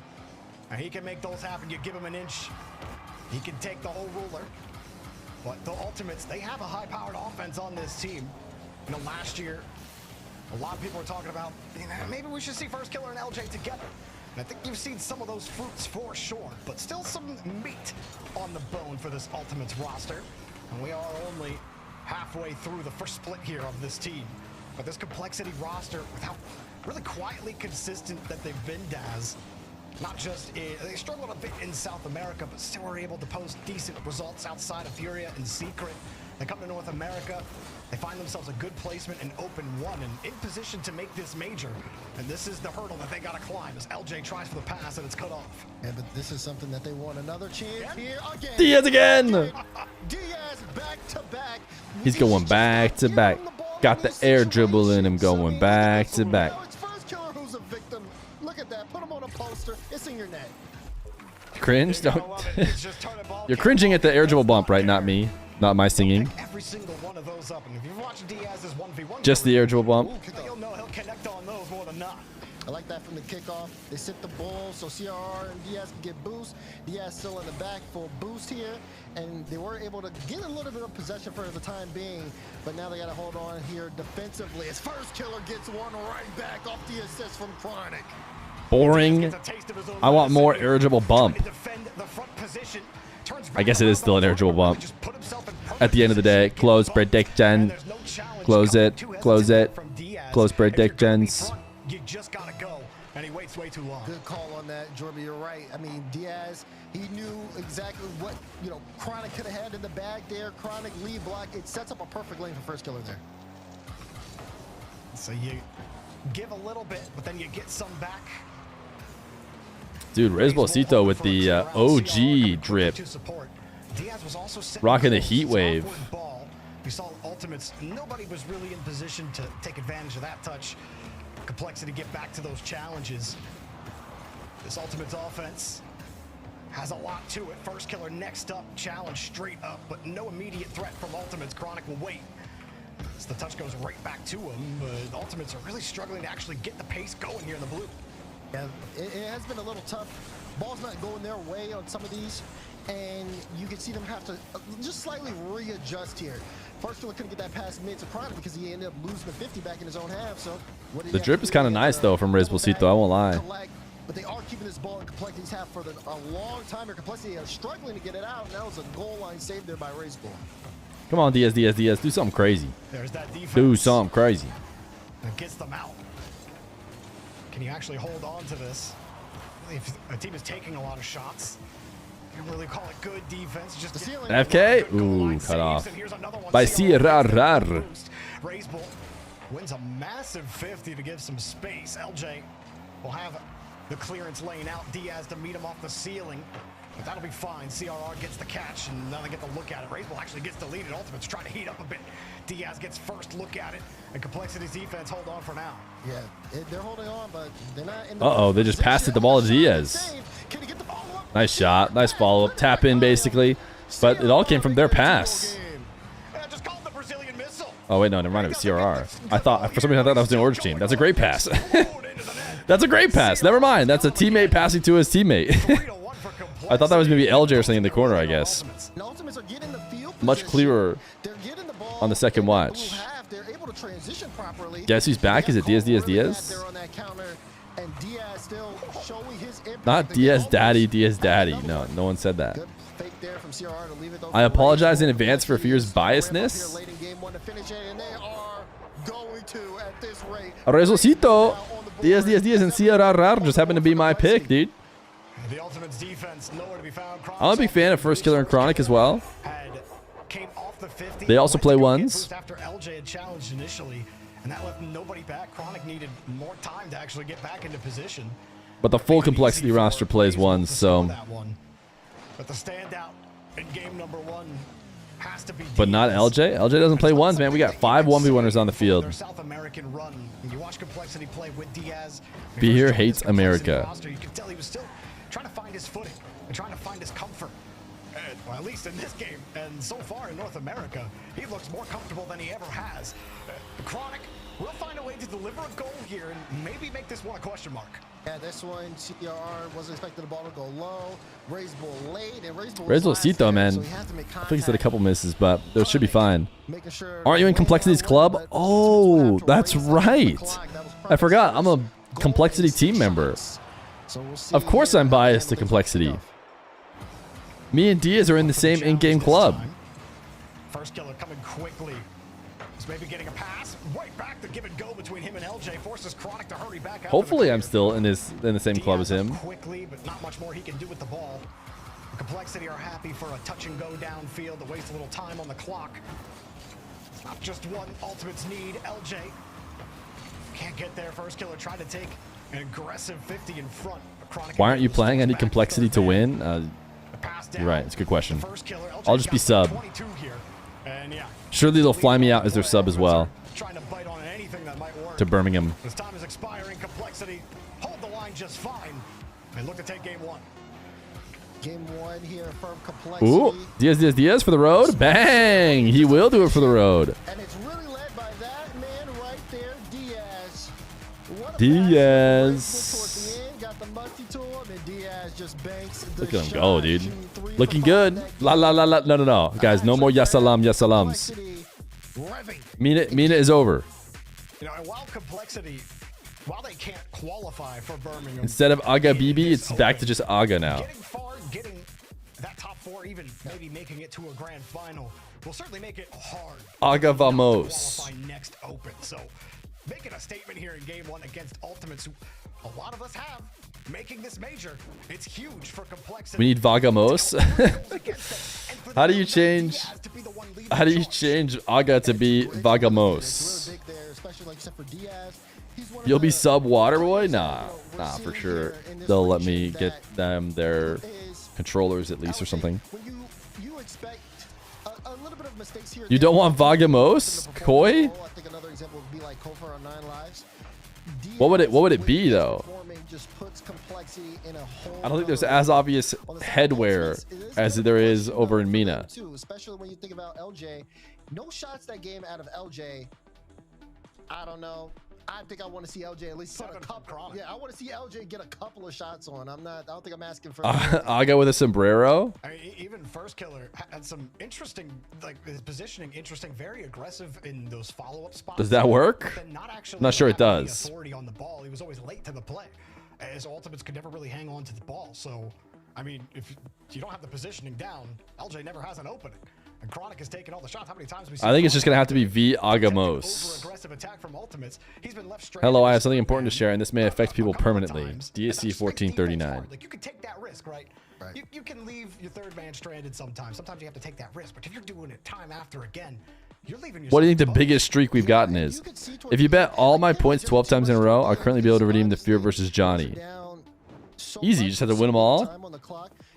and he can make those happen. You give him an inch, he can take the whole ruler. But the Ultimates, they have a high-powered offense on this team. You know, last year, a lot of people were talking about, maybe we should see First Killer and LJ together. And I think you've seen some of those fruits for sure, but still some meat on the bone for this Ultimates roster. And we are only halfway through the first split here of this team. But this Complexity roster, with how really quietly consistent that they've been, Daz, not just they struggled a bit in South America, but still were able to post decent results outside of Furia and Secret. They come to North America, they find themselves a good placement in Open 1 and in position to make this major. And this is the hurdle that they gotta climb as LJ tries for the pass and it's cut off. Yeah, but this is something that they want another chance here again. Diaz again! Diaz back to back. He's going back to back. Got the air dribble in him going back to back. It's First Killer who's a victim. Look at that. Put him on a poster. It's in your net. Cringe? Don't. You're cringing at the air dribble bump, right? Not me. Not my singing. Every single one of those up, and if you've watched Diaz's 1v1, Just the air dribble bump. you'll know he'll connect on those more than not. I like that from the kickoff. They sit the ball so CRR and Diaz can get boost. Diaz still in the back for boost here, and they were able to get a little bit of possession for the time being, but now they got to hold on here defensively as First Killer gets one right back off the assist from Chronic. Boring. I want more air dribble bump. I guess it is still an air dribble bump. At the end of the day, close prediction. Close it. Close it. Close predictions. You just gotta go, and he waits way too long. Good call on that, Jordan. You're right. I mean, Diaz, he knew exactly what, you know, Chronic could have had in the bag there. Chronic lead block. It sets up a perfect lane for First Killer there. So you give a little bit, but then you get some back. Dude, Rezbolcito with the OG drip. Rocking the heat wave. You saw Ultimates. Nobody was really in position to take advantage of that touch. Complexity get back to those challenges. This Ultimates offense has a lot to it. First Killer next up, challenge straight up, but no immediate threat from Ultimates. Chronic will wait. As the touch goes right back to him, but the Ultimates are really struggling to actually get the pace going here in the blue. Yeah, it has been a little tough. Ball's not going their way on some of these, and you can see them have to just slightly readjust here. First Killer couldn't get that pass mid to Chronic because he ended up losing the 50 back in his own half. So the drip is kind of nice though from Rezbolcito, I won't lie. But they are keeping this ball in Complexity's half for a long time. Here, Complexity is struggling to get it out, and that was a goal line save there by Rezbol. Come on, Diaz, Diaz, Diaz, do something crazy. There's that defense. Do something crazy. That gets them out. Can you actually hold on to this? If a team is taking a lot of shots, you don't really call it good defense. Just FK? Ooh, cut off. By CRR. Rezbol wins a massive 50 to give some space. LJ will have the clearance lane out. Diaz to meet him off the ceiling. But that'll be fine. CRR gets the catch, and now they get the look at it. Rezbol actually gets deleted. Ultimate's trying to heat up a bit. Diaz gets first look at it, and Complexity's defense hold on for now. Yeah, they're holding on, but they're not in the Uh-oh, they just passed it the ball to Diaz. Nice shot. Nice follow-up. Tap in, basically. But it all came from their pass. Oh, wait, no, never mind. It was CRR. I thought, for some reason, I thought that was the Orange team. That's a great pass. That's a great pass. Never mind. That's a teammate passing to his teammate. I thought that was maybe LJ or something in the corner, I guess. Much clearer on the second watch. Guess who's back? Is it Diaz, Diaz, Diaz? Not Diaz Daddy, Diaz Daddy. No, no one said that. I apologize in advance for Fear's biasness. Rezbolcito, Diaz, Diaz, Diaz, and CRR just happened to be my pick, dude. The Ultimates defense nowhere to be found. I'm a big fan of First Killer and Chronic as well. Came off the 50. They also play ones. After LJ had challenged initially, and that left nobody back. Chronic needed more time to actually get back into position. But the full Complexity roster plays ones, so. But the standout in game number 1 has to be. But not LJ. LJ doesn't play ones, man. We got 5 1v1ers on the field. Their South American run. You watch Complexity play with Diaz. Feer hates America. You can tell he was still trying to find his footing and trying to find his comfort. Well, at least in this game, and so far in North America, he looks more comfortable than he ever has. Chronic will find a way to deliver a goal here and maybe make this one a question mark. Yeah, this one, CRR wasn't expecting the ball to go low. Raised ball late, and raised ball Rezolcito, man. so I think he's had a couple misses, but those should be fine. Aren't you in Complexity's club? Oh, that's right. I forgot. I'm a Complexity team member. Of course I'm biased to Complexity. Me and Diaz are in the same in-game club. First killer coming quickly. He's maybe getting a pass. Right back to give and go between him and LJ. Forces Chronic to hurry back out. Hopefully I'm still in the same club as him. Quickly, but not much more he can do with the ball. Complexity are happy for a touch and go downfield to waste a little time on the clock. It's not just one Ultimates need. LJ can't get there. First killer tried to take an aggressive 50 in front. Why aren't you playing? I need Complexity to win. You're right. It's a good question. I'll just be sub. Surely they'll fly me out as their sub as well. To Birmingham. This time is expiring. Complexity hold the line just fine. And look to take game one. Game one here from Complexity. Ooh, Diaz for the road. Bang! He will do it for the road. And it's really led by that man right there, Diaz. Diaz. Got the musty to him, and Diaz just banks the Look at him go, dude. Looking good. La la la la. No. Guys, no more yasalam yasalams. Mina is over. You know, and while Complexity, while they can't qualify for Birmingham, instead of Aga BB, it's back to just Aga now. Getting far, getting that top four, even maybe making it to a grand final, will certainly make it hard. Aga vamos. Qualify next open. So making a statement here in game one against Ultimates, who a lot of us have, making this major. It's huge for Complexity. We need Vagamos. How do you change Aga to be Vagamos? You'll be sub Waterboy? Nah, for sure. They'll let me get them their controllers at least or something. You don't want Vagamos? Koi? What would it be though? I don't think there's as obvious headwear as there is over in Mina. Especially when you think about LJ. No shots that game out of LJ. I don't know. I think I want to see LJ at least get a couple. Yeah, I want to see LJ get a couple of shots on. I don't think I'm asking for. Aga with a sombrero. I mean, even First Killer had some interesting, like his positioning, interesting, very aggressive in those follow-up spots. Does that work? I'm not sure it does. Authority on the ball. He was always late to the play, as Ultimates could never really hang on to the ball. So, I mean, if you don't have the positioning down, LJ never has an opening. And Chronic is taking all the shots. How many times we see? I think it's just gonna have to be V Agamos. Hello, I have something important to share, and this may affect people permanently. DSC 1439. Like you can take that risk, right? You can leave your third man stranded sometimes. Sometimes you have to take that risk. But if you're doing it time after again, you're leaving yourself. What do you think the biggest streak we've gotten is? If you bet all my points 12 times in a row, I'll currently be able to redeem the Fear versus Johnny. Easy, you just have to win them all.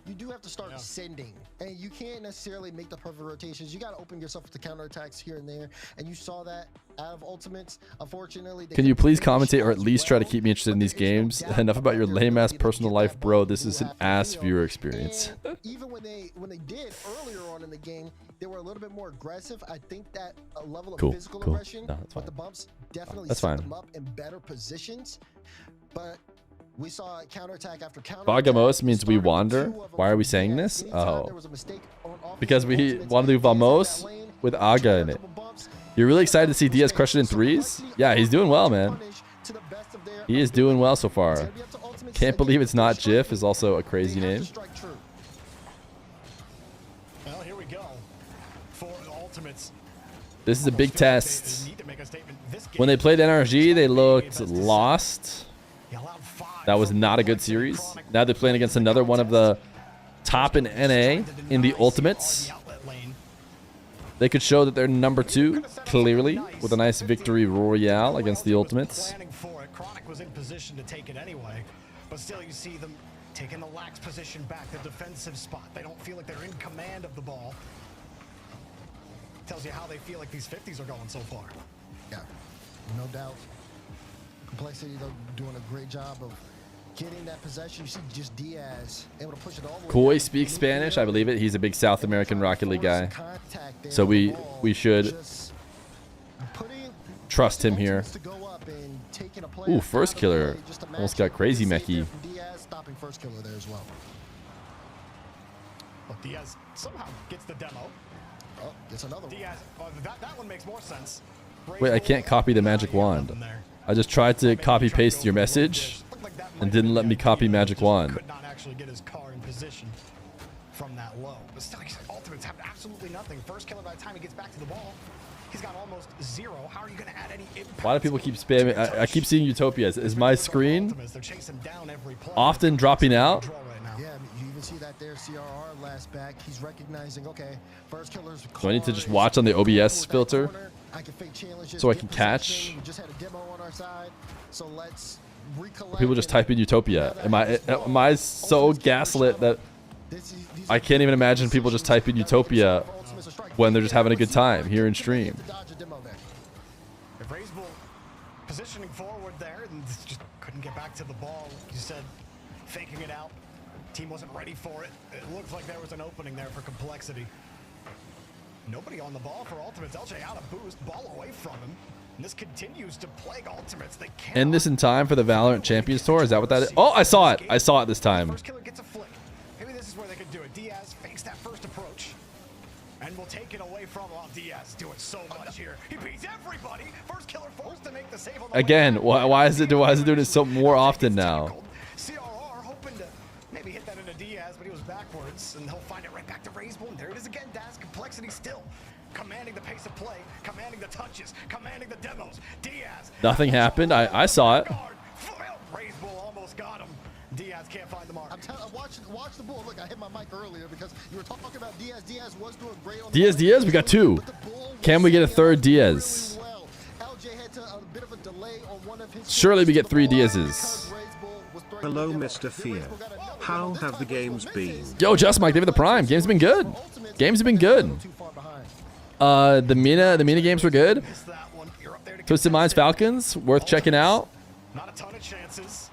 You do have to start sending, and you can't necessarily make the perfect rotations. You got to open yourself to counterattacks here and there, and you saw that out of Ultimates. Unfortunately, can you please commentate or at least try to keep me interested in these games? Enough about your lame ass personal life, bro. This is an ass viewer experience. Even when they did earlier on in the game, they were a little bit more aggressive. I think that a level of physical aggression, but the bumps definitely set them up in better positions. But we saw counterattack after counterattack. Vagamos means we wander. Why are we saying this? Oh, because we want to do Vamos with Aga in it. You're really excited to see Diaz crush it in threes? Yeah, he's doing well, man. He is doing well so far. Can't believe it's not Jiff is also a crazy name. Well, here we go for Ultimates. This is a big test. When they played NRG, they looked lost. That was not a good series. Now they're playing against another one of the top in NA in the Ultimates. They could show that they're number 2, clearly, with a nice victory royale against the Ultimates. Chronic was in position to take it anyway, but still you see them taking the lax position back, the defensive spot. They don't feel like they're in command of the ball. Tells you how they feel like these 50s are going so far. Yeah, no doubt. Complexity, they're doing a great job of getting that possession. You see just Diaz able to push it all. Koi speaks Spanish, I believe it. He's a big South American Rocket League guy. So we should trust him here. Ooh, first killer. Almost got crazy mechie. Stopping first killer there as well. But Diaz somehow gets the demo. Oh, it's another one. Diaz, that one makes more sense. Wait, I can't copy the magic wand. I just tried to copy paste your message and didn't let me copy magic wand. Could not actually get his car in position from that low. But still, ultimates have absolutely nothing. First killer by the time he gets back to the ball. He's got almost 0. How are you going to add any impact? Why do people keep spamming? I keep seeing Utopias. Is my screen often dropping out? Yeah, you even see that there. CRR last back. He's recognizing, okay, first killer's. Do I need to just watch on the OBS filter so I can catch? We just had a demo on our side, so let's recollect. People just type in Utopia. Am I so gaslit that I can't even imagine people just type in Utopia when they're just having a good time here in stream? If Razebull positioning forward there and just couldn't get back to the ball, you said faking it out. Team wasn't ready for it. It looked like there was an opening there for complexity. Nobody on the ball for Ultimates. LJ out of boost, ball away from him. And this continues to plague Ultimates. They can't End this in time for the Valorant Champions Tour? Is that what that is? Oh, I saw it. I saw it this time. First killer gets a flick. Maybe this is where they could do it. Diaz fakes that first approach. And we'll take it away from Diaz doing so much here. He beats everybody. First killer forced to make the save on the Again, why is it doing it so more often now? CRR hoping to maybe hit that into Diaz, but he was backwards, and he'll find it right back to Razebull. And there it is again. Daz complexity still commanding the pace of play, commanding the touches, commanding the demos. Diaz. Nothing happened. I saw it. Razebull almost got him. Diaz can't find the mark. Watch the bull. Look, I hit my mic earlier because you were talking about Diaz. Diaz was doing great on Diaz, we got 2. Can we get a third Diaz? LJ had a bit of a delay on one of his. Surely we get 3 Diazes. Hello, Mr. Fear. How have the games been? Yo, Just Mike, David the Prime. Games have been good. Games have been good. The Mina games were good. Twisted Minds Falcons, worth checking out. Not a ton of chances.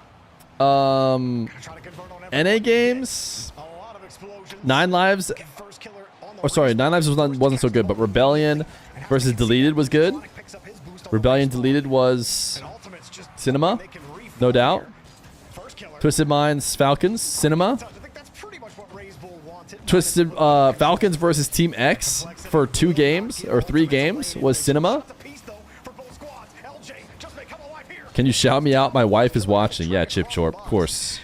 NA games. 9 Lives. Oh, sorry, 9 Lives wasn't so good, but Rebellion versus Deleted was good. Rebellion Deleted was cinema, no doubt. Twisted Minds Falcons, cinema. Twisted Falcons versus Team X for 2 games or 3 games was cinema. Can you shout me out? My wife is watching. Yeah, Chip Chorp, of course.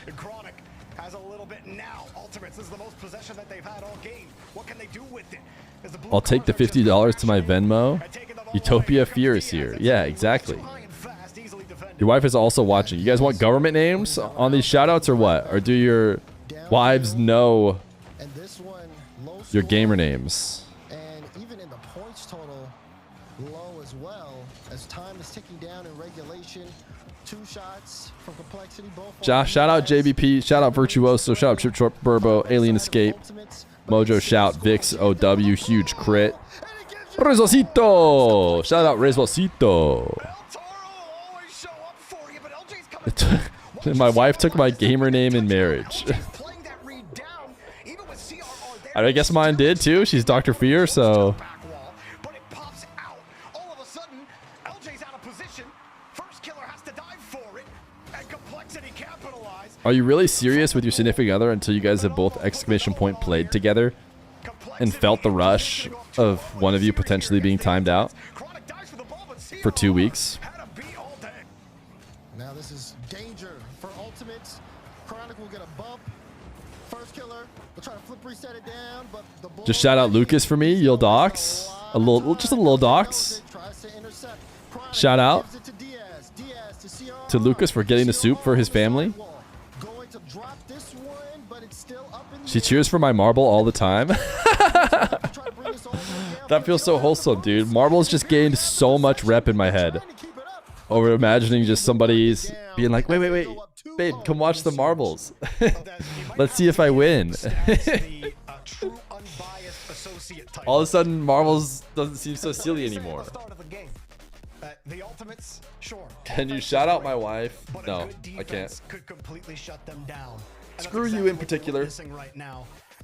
I'll take the $50 to my Venmo. Utopia Fear is here. Yeah, exactly. Your wife is also watching. You guys want government names on these shoutouts or what? Or do your wives know your gamer names? And even in the points total, low as well, as time is ticking down in regulation. 2 shots from complexity. Shout out JBP. Shout out Virtuoso. Shout out Chip Chorp, Burbo, Alien Escape, Mojo. Shout Vix OW. Huge crit. Rezosito. Shout out Rezosito. My wife took my gamer name in marriage. I guess mine did too. She's Dr. Fear, so. Are you really serious with your significant other until you guys have both exclamation point played together and felt the rush of one of you potentially being timed out for 2 weeks? Now this is danger for Ultimates. Chronic will get a bump. First killer will try to flip reset it down, but the bull just shout out Lucas for me, Yil Docs. Just a little Docs. Shout out to Lucas for getting the soup for his family. She cheers for my marble all the time. That feels so wholesome, dude. Marbles just gained so much rep in my head over imagining just somebody's being like, wait, babe, come watch the marbles. Let's see if I win. All of a sudden, marbles doesn't seem so silly anymore. Can you shout out my wife? No, I can't. Could completely shut them down. Screw you in particular.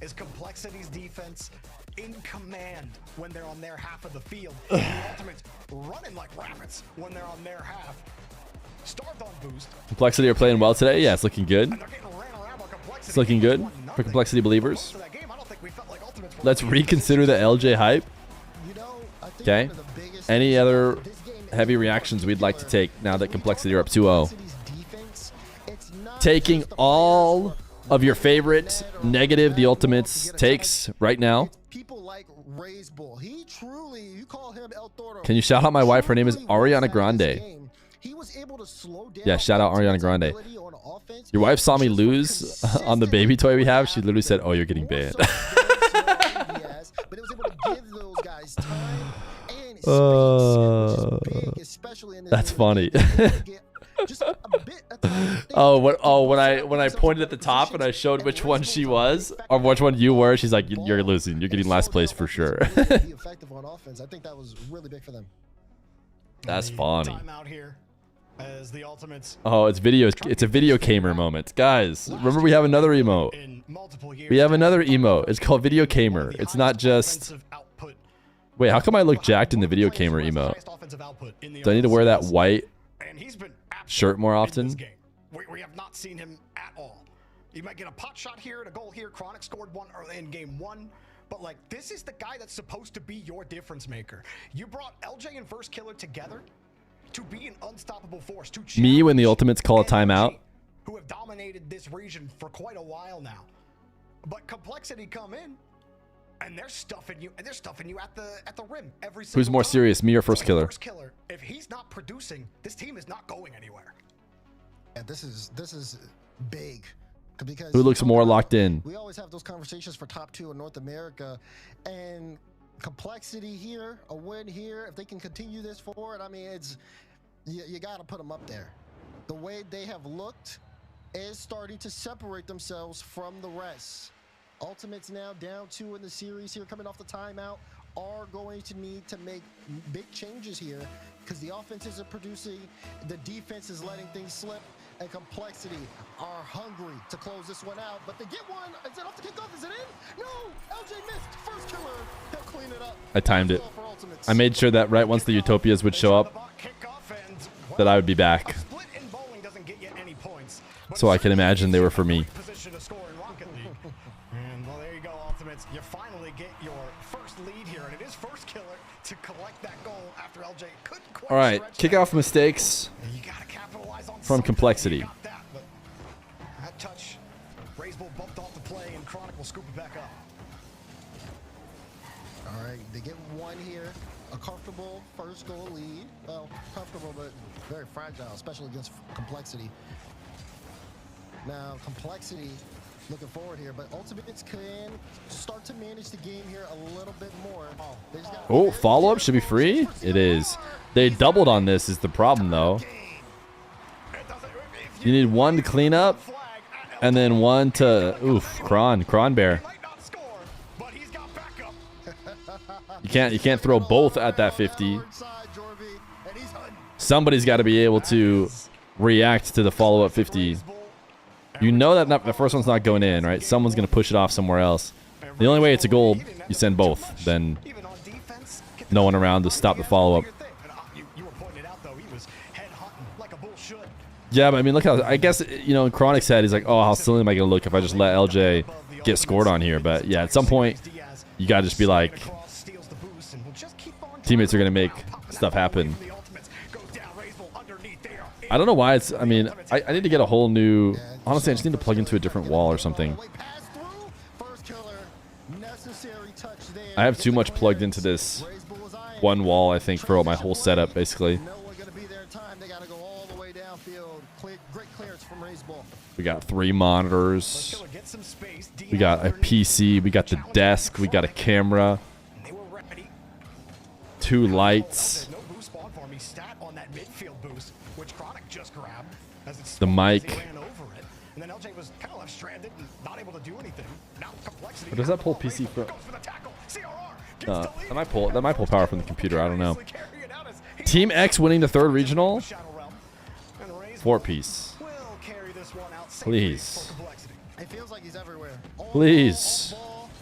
is Complexity's defense in command when they're on their half of the field. The Ultimates running like rabbits when they're on their half. Starved on boost. Complexity are playing well today. Yeah, it's looking good. It's looking good for Complexity believers. Let's reconsider the LJ hype. Okay. Any other heavy reactions we'd like to take now that Complexity are up 2-0? Taking all of your favorite negative The Ultimates takes right now. Can you shout out my wife? Her name is Ariana Grande. Yeah, shout out Ariana Grande. Your wife saw me lose on the baby toy we have. She literally said, "Oh, you're getting banned." That's funny. When I pointed at the top and I showed which one she was or which one you were, she's like, "You're losing. You're getting last place for sure." That's funny. Oh, it's video. It's a video gamer moment, guys. Remember, we have another emote. We have another emote. It's called Video Gamer. It's not just. Wait, how come I look jacked in the Video Gamer emote? Do I need to wear that white shirt more often? We have not seen him at all. You might get a pot shot here and a goal here. Chronic scored one early in game 1. But like, this is the guy that's supposed to be your difference maker. You brought LJ and First Killer together to be an unstoppable force. To Me when the Ultimates call a timeout. Who have dominated this region for quite a while now. But Complexity come in and they're stuffing you at the rim every single Who's more time. serious, me or First Killer? First Killer, if he's not producing, this team is not going anywhere. Yeah, this is big. Because Who looks more locked in? We always have those conversations for top 2 in North America, and Complexity here, a win here, if they can continue this forward, I mean, it's you got to put them up there. The way they have looked is starting to separate themselves from the rest. Ultimates now down 2 in the series here, coming off the timeout, are going to need to make big changes here because the offense isn't producing, the defense is letting things slip, and Complexity are hungry to close this one out. But they get one. Is it off the kickoff? Is it in? No! LJ missed. First Killer. He'll clean it up. I timed it. I made sure that right once the Utopias would show up, that I would be back. So I can imagine they were for me. And well, there you go, Ultimates. You finally get your first lead here, and it is First Killer to collect that goal after LJ couldn't quite. All right, kickoff mistakes from Complexity. That touch, Raiseball bumped off the play, and Chronic will scoop it back up. All right, they get one here. A comfortable first goal lead. Well, comfortable, but very fragile, especially against Complexity. Now, Complexity looking forward here, but Ultimates can start to manage the game here a little bit more. Oh, follow-up should be free? It is. They doubled on this is the problem, though. You need one to clean up, and then one to... Oof, Kron Bear. You can't throw both at that 50. Somebody's got to be able to react to the follow-up 50. You know that the first one's not going in, right? Someone's going to push it off somewhere else. The only way it's a goal, you send both. Then no one around to stop the follow-up. Yeah, but I mean, look how... I guess, you know, in Chronic's head, he's like, oh, how silly am I going to look if I just let LJ get scored on here? But yeah, at some point, you got to just be like... Teammates are going to make stuff happen. I don't know why it's... I mean, I need to get a whole new... Honestly, I just need to plug into a different wall or something. I have too much plugged into this one wall, I think, for my whole setup, basically. We got 3 monitors. We got a PC. We got the desk. We got a camera. 2 lights. The mic. Or does that pull PC from? That might pull power from the computer. I don't know. Team X winning the 3rd regional. 4-piece. Please. It feels like he's everywhere. Please.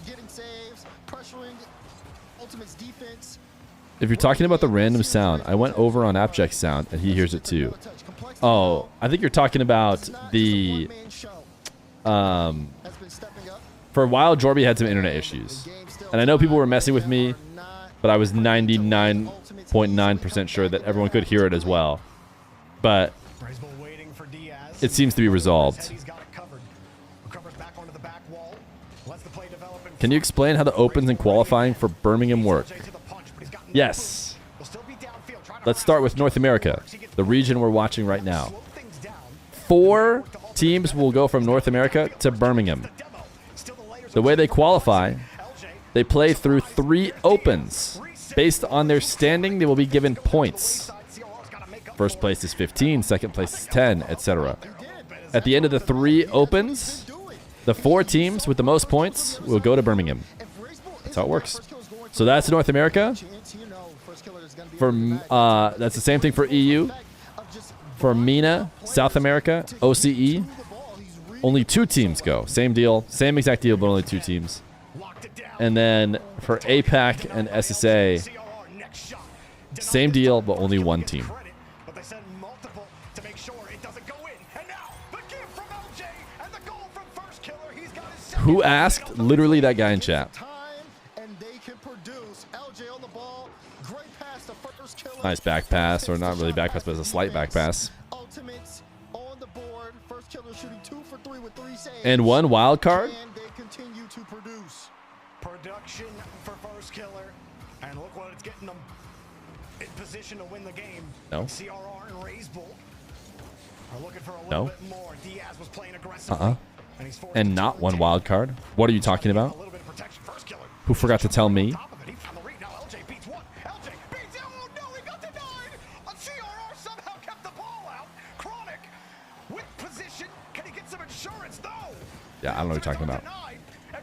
Getting saves, pressuring Ultimate's defense. If you're talking about the random sound, I went over on Abject sound and he hears it too. Oh, I think you're talking about the for a while Jorby had some internet issues. And I know people were messing with me, but I was 99.9% sure that everyone could hear it as well. But it seems to be resolved. Can you explain how the opens and qualifying for Birmingham work? Yes. Let's start with North America, the region we're watching right now. 4 teams will go from North America to Birmingham. The way they qualify, they play through 3 opens. Based on their standing, they will be given points. First place is 15, second place is 10, etc. At the end of the 3 opens, the 4 teams with the most points will go to Birmingham. That's how it works. So that's North America. That's the same thing for EU. For Mena, South America, OCE, only 2 teams go. Same deal, same exact deal, but only 2 teams. And then for APAC and SSA, same deal, but only 1 team. Who asked? Literally that guy in chat. Nice back pass, or not really back pass, but it's a slight back pass. And 1 wild card. Production for First Killer, and look what it's getting them in position to win the game. No. CRR and Razebull are looking for a little No. bit more. Diaz was playing aggressively. And not 1 wild card. What are you talking about? Who forgot to tell me? Yeah, I don't know what you're talking about.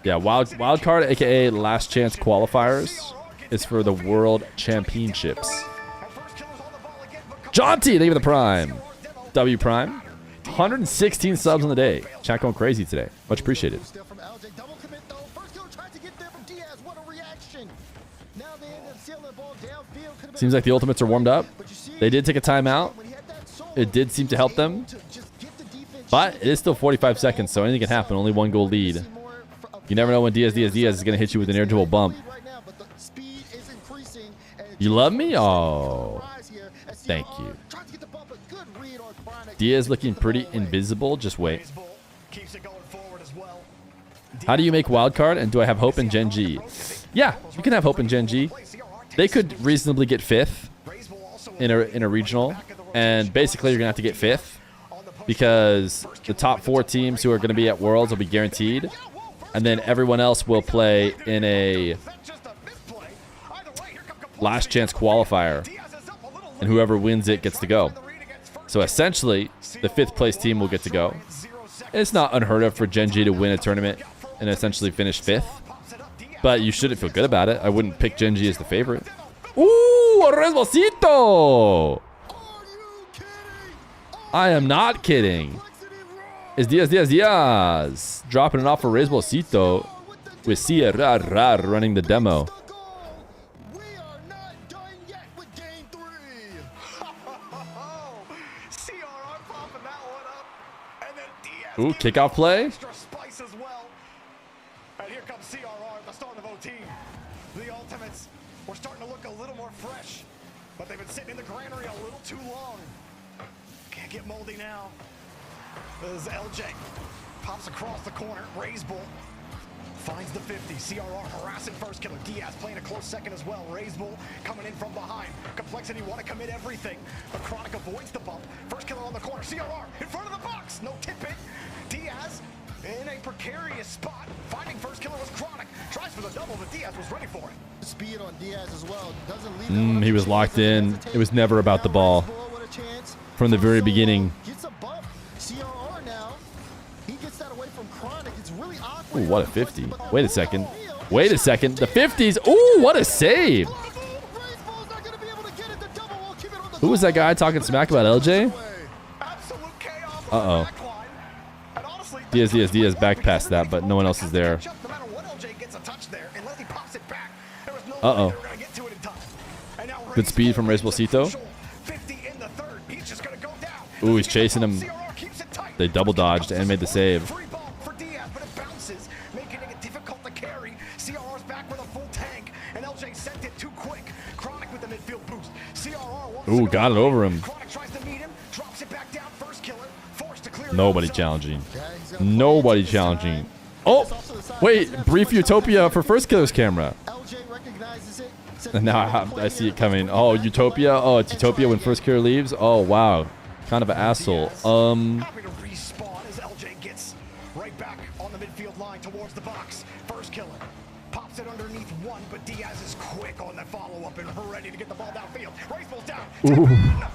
Yeah, wild card, aka last chance qualifiers, is for the World Championships. Jaunty, thank you for the Prime. W Prime. 116 subs on the day. Chat going crazy today. Much appreciated. Seems like the ultimates are warmed up. They did take a timeout. It did seem to help them. But it is still 45 seconds, so anything can happen. Only 1 goal lead. You never know when Diaz is going to hit you with an air dribble bump. You love me? Oh, thank you. Diaz looking pretty invisible. Just wait. How do you make wildcard? And do I have hope in Gen.G? Yeah, you can have hope in Gen.G. They could reasonably get 5th in a regional. And basically, you're going to have to get 5th. Because the top 4 teams who are going to be at Worlds will be guaranteed. And then everyone else will play in a last chance qualifier. And whoever wins it gets to go. So essentially, the 5th place team will get to go. It's not unheard of for Gen.G to win a tournament and essentially finish 5th. But you shouldn't feel good about it. I wouldn't pick Gen.G as the favorite. Ooh, a Resbolsito! I am not kidding. It's Diaz. Dropping it off for Resbolsito with Feer running the demo. Ooh, kickoff play. And here comes CRR at the start of OT. The Ultimates were starting to look a little more fresh, but they've been sitting in the granary a little too long. Can't get moldy now. This is LJ. Pops across the corner. Razebull finds the 50. CRR harassing First Killer. Diaz playing a close second as well. Razebull coming in from behind. Complexity want to commit everything, but Chronic avoids the bump. First Killer on the corner. CRR in front of the box. No tip it. Diaz in a precarious spot. Finding First Killer was Chronic. Tries for the double, but Diaz was ready for it. Speed on Diaz as well. Doesn't leave He was locked in. It was never about the ball. From the very beginning. Ooh, what a 50. Wait a second. Wait a second. The 50s. Ooh, what a save. Who was that guy talking smack about LJ? Uh-oh. Diaz back past that, but no one else is there. Uh-oh. Good speed from Resbolsito. Ooh, he's chasing him. They double dodged and made the save. Ooh, got it over him. Nobody challenging. Nobody challenging. Oh, wait, brief Utopia for first killer's camera. And now I see it coming. Oh, Utopia. Oh, it's Utopia when first killer leaves. Oh, wow. Kind of an asshole. Happy to respawn as LJ gets right back on the midfield line towards the box. First killer pops it underneath one, but Diaz is quick on the follow-up and ready to get the ball downfield. Raceball's down.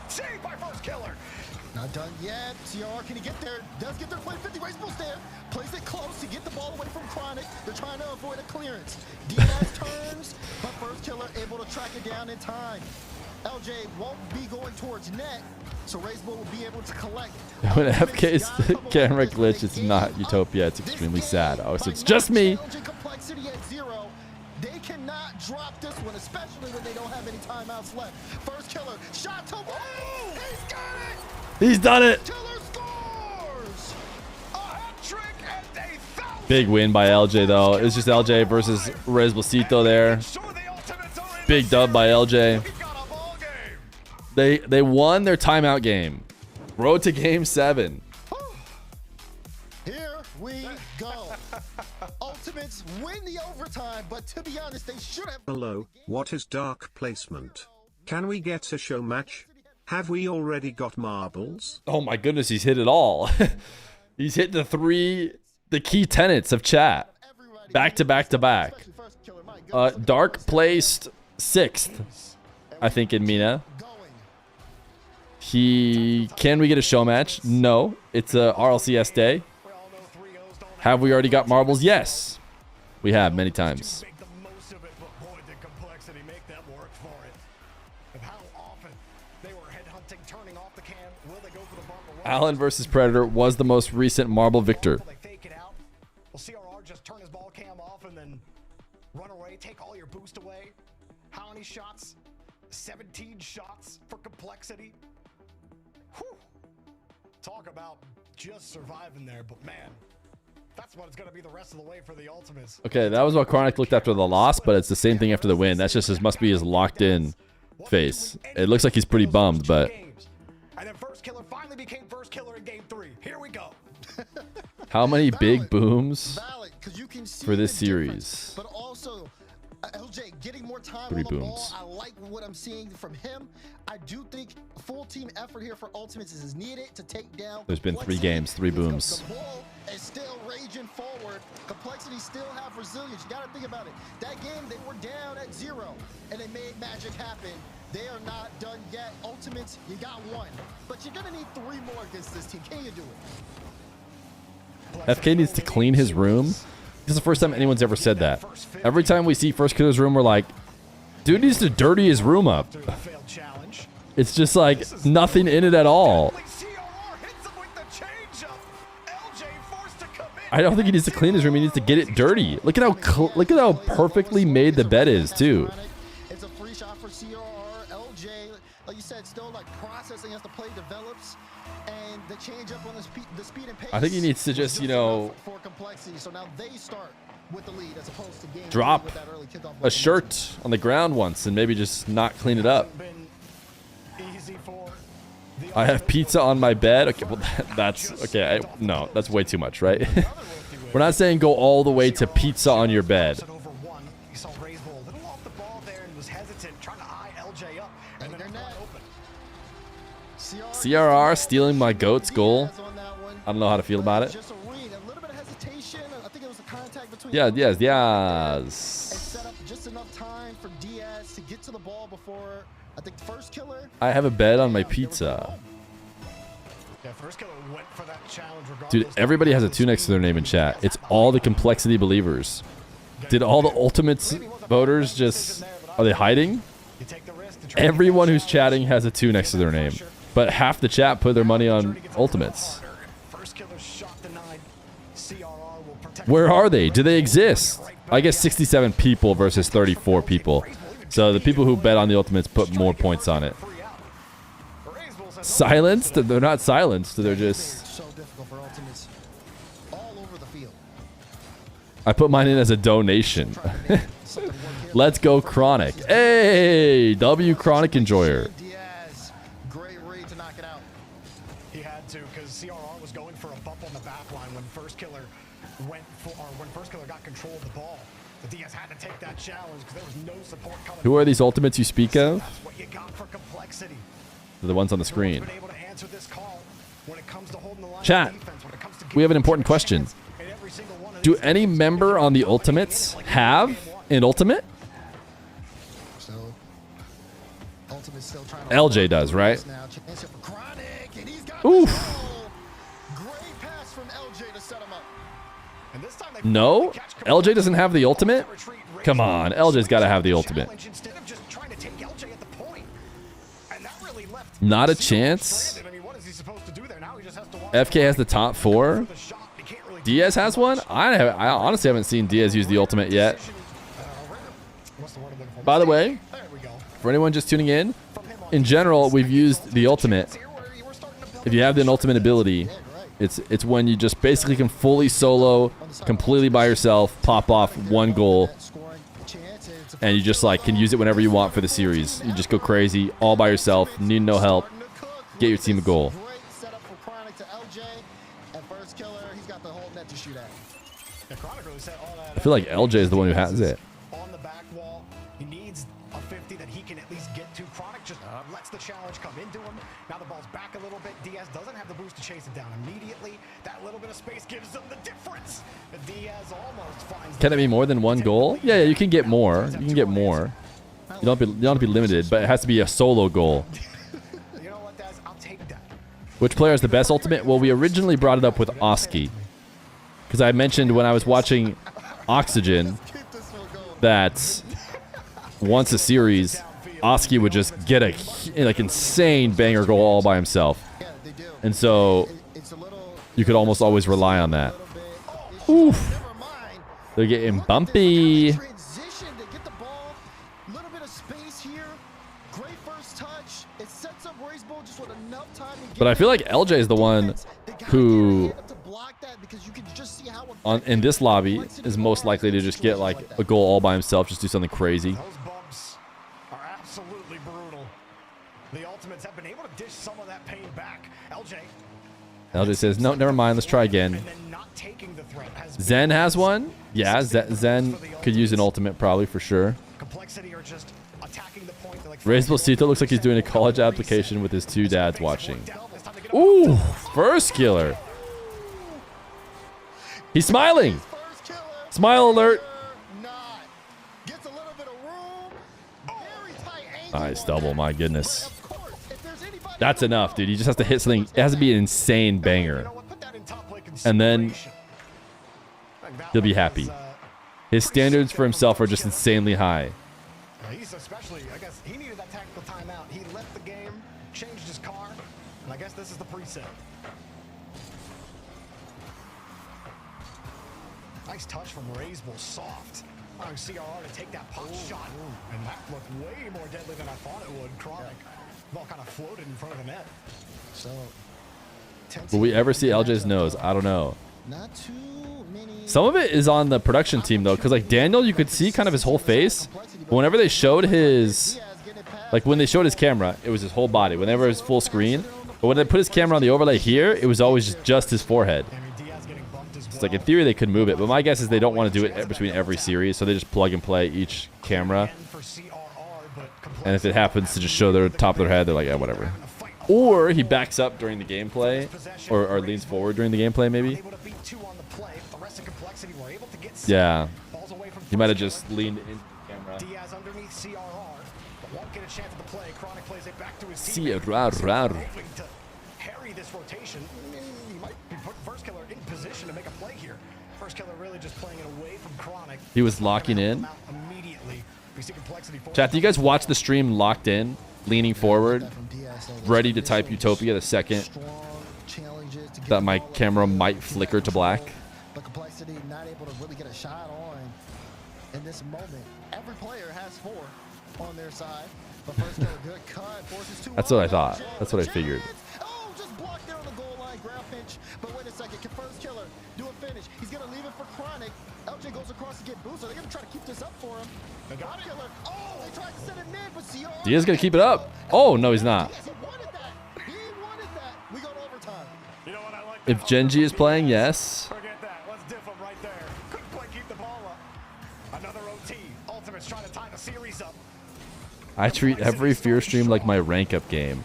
Saved by first killer. Not done yet. CR, can he get there? Does get there. Play 50. Raceball's there. Plays it close to get the ball away from Chronic. They're trying to avoid a clearance. Diaz turns, but first killer able to track it down in time. LJ won't be going towards net, so Raceball will be able to collect. When FK's camera glitch, it's not Utopia. It's extremely sad. Oh, so it's just me. Complexity at 0. They cannot drop this one, especially when they don't have any timeouts left. First killer, shot to wall. He's got it. He's done it. Killer scores. A hat trick and a thousand. Big win by LJ, though. It's just LJ versus Resbolsito there. Big dub by LJ. They won their timeout game. Road to game 7. Here we go. Ultimates win the overtime, but to be honest, they should have. Hello, what is dark placement? Can we get a show match? Have we already got marbles? Oh my goodness, he's hit it all. He's hit the key tenets of chat. Back to back to back. Dark placed 6th, I think, in Mina. Can we get a show match? No. It's a RLCS day. Have we already got marbles? Yes. We have many times. Allen versus Predator was the most recent marble victor. Will CRR just turn his ball cam off and then run away, take all your boost away? How many shots? 17 shots for complexity. Whew. Talk about just surviving there, but man, that's what it's going to be the rest of the way for the Ultimates. Okay, that was what Chronic looked after the loss, but it's the same thing after the win. That's just must be his locked in face. It looks like he's pretty bummed, but and then first killer finally became first killer in game 3. Here we go. how many big booms for this series? But also LJ getting more time 3 on the booms. ball. I like what I'm seeing from him. I do think a full team effort here for Ultimates is needed to take down. There's been 3 games, 3 booms. The ball is still raging forward. Complexity still have resilience. You got to think about it. That game, they were down at 0, and they made magic happen. They are not done yet. Ultimates, you got 1, but you're gonna need 3 more against this team. Can you do it? FK needs to clean his room. This is the first time anyone's ever said that. Every time we see first killer's room, we're like, dude needs to dirty his room up. It's just like nothing in it at all. I don't think he needs to clean his room. He needs to get it dirty. Look at how perfectly made the bed is too. It's a free shot for CRR. LJ, like you said, still like processing as the play develops, and the change up on the speed and pace. I think he needs to just, you know, for complexity. So now they start with the lead as opposed to game drop with that early kickoff a shirt on the ground once and maybe just not clean it up. I have pizza on my bed. Okay, well that's okay. No, that's way too much, right? We're not saying go all the way to pizza on your bed. CRR stealing my goat's goal. I don't know how to feel about it. Yeah, yes, yes. Set up just enough time for Diaz to get to the ball before I think first killer. I have a bed on my pizza. Dude, everybody has a 2 next to their name in chat. It's all the complexity believers. Did all the Ultimates voters just... Are they hiding? Everyone who's chatting has a 2 next to their name. But half the chat put their money on Ultimates. Where are they? Do they exist? I guess 67 people versus 34 people. So the people who bet on the ultimates put more points on it. Silenced? They're not silenced. They're just... So difficult for ultimates all over the field. I put mine in as a donation. Let's go Chronic. Hey, W Chronic Enjoyer. Great read to knock it out. He had to, because CRR was going for a bump on the back line when First Killer got control of the ball. The DS had to take that challenge because there was no support coming. Who are these ultimates you speak of? That's what you got for complexity. They're the ones on the screen. Chat, we have an important question. Do any member on the Ultimates have an ultimate? LJ does, right? Oof. No? LJ doesn't have the ultimate? Come on, LJ's got to have the ultimate. Not a chance. FK has the top 4. Diaz has one? I honestly haven't seen Diaz use the ultimate yet. By the way, for anyone just tuning in general, we've used the ultimate. If you have the ultimate ability, it's when you just basically can fully solo, completely by yourself, pop off one goal, and you just like can use it whenever you want for the series. You just go crazy all by yourself, need no help, get your team a goal. I feel like LJ is the one who has it. On the back wall, he needs a 50 that he can at least get to. Chronic just lets the challenge come into him. Now the ball's back a little bit. Diaz doesn't have the boost to chase it down immediately. That little bit of space gives them the difference. Diaz almost finds. Can it be more than one goal? Yeah, you can get more. You can get more. You don't have to be limited, but it has to be a solo goal. You know what, Daz? I'll take that. Which player is the best ultimate? Well, we originally brought it up with Oski, because I mentioned when I was watching Oxygen that once a series, Oski would just get a like insane banger goal all by himself, and so you could almost always rely on that. Oof! They're getting bumpy. But I feel like LJ is the one who, in this lobby, is most likely to just get like a goal all by himself, just do something crazy. Those bumps are absolutely brutal. The Ultimates have been able to dish some of that pain back. LJ says, no, never mind, let's try again. Zen has one? Yeah, Zen could use an ultimate probably for sure. Raiseball looks like he's doing a college application with his 2 dads watching. Ooh, first killer. He's smiling. Smile alert. Nice double, my goodness. That's enough, dude. He just has to hit something. It has to be an insane banger. And then he'll be happy. His standards for himself are just insanely high. He's especially, I guess, he needed that tactical timeout. He left the game, changed his car, and I guess this is the preset. Nice touch from Raiseball, soft. Allowing CRR to take that pot shot, and that looked way more deadly than I thought it would. Chronic, ball kind of floated in front of the net. So, will we ever see LJ's nose? I don't know. Not too many. Some of it is on the production team though, because like Daniel, you could see kind of his whole face. But whenever they showed his, like when they showed his camera, it was his whole body. Whenever it was full screen, but when they put his camera on the overlay here, it was always just his forehead. It's like in theory they could move it, but my guess is they don't want to do it between every series, so they just plug and play each camera. And if it happens to just show their top of their head, they're like, yeah, whatever. Or he backs up during the gameplay, or leans forward during the gameplay, maybe. Yeah. He might have just leaned into the camera. Diaz underneath CRR, but won't get a chance at the play. Chronic plays it back to his CRR. Harry this rotation. He might be putting First Killer in position to make a play here. First Killer really just playing it away from Chronic. He was locking in. Immediately. We see complexity. Chat, do you guys watch the stream locked in, leaning forward, ready to type Utopia the second that my camera might flicker to black? Complexity not able to really get a shot on in this moment. Every player has 4 on their side. But first kill, a good cut, forces 2. That's what I thought. That's what I figured. Oh, just blocked there on the goal line, ground pinch. But wait a second, can first killer do a finish? He's gonna leave it for Chronic. LJ goes across to get boost. Are they gonna try to keep this up for him? They got it. Killer. Oh, they tried to send it mid, but CR. Diaz gonna keep it up. Oh no, he's not. Yes, he wanted that. He wanted that. We go to overtime. You know what I like? If Gen.G is playing, yes. Forget that. Let's diff him right there. Couldn't quite keep the ball up. Another OT. Ultimate's trying to tie the series up. I treat every Fear stream like my rank up game.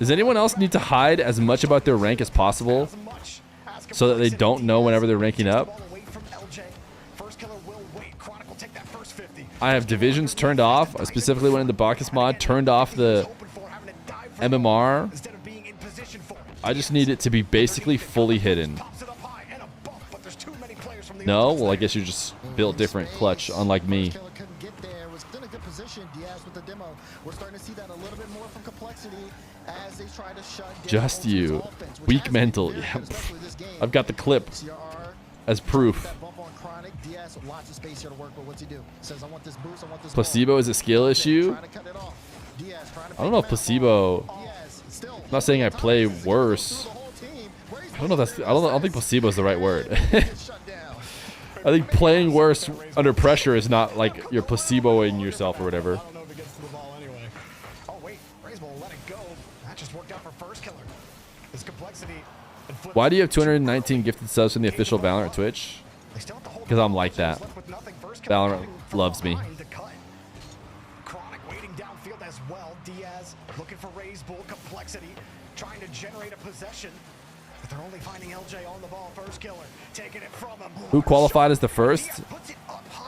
Does anyone else need to hide as much about their rank as possible so that they don't know whenever they're ranking up? I have divisions turned off. I specifically went into Bacchus mod, turned off the MMR. I just need it to be basically fully hidden. No? Well, I guess you're just built different, Clutch, unlike me. We're starting to see that a little bit more from Complexity as they try to shut down Just you. Weak mental. Yeah. I've got the clip as proof. Placebo is a skill issue? I don't know if placebo... I'm not saying I play worse. I don't know if that's... I don't think placebo is the right word. I think playing worse under pressure is not like you're placeboing yourself or whatever. Why do you have 219 gifted subs from the official Valorant Twitch? Because I'm like that. Valorant loves me. Chronic waiting downfield as well. Diaz looking for Ray's Bull. Complexity trying to generate a possession. But they're only finding LJ on the ball. First killer taking it from him. Who qualified as the first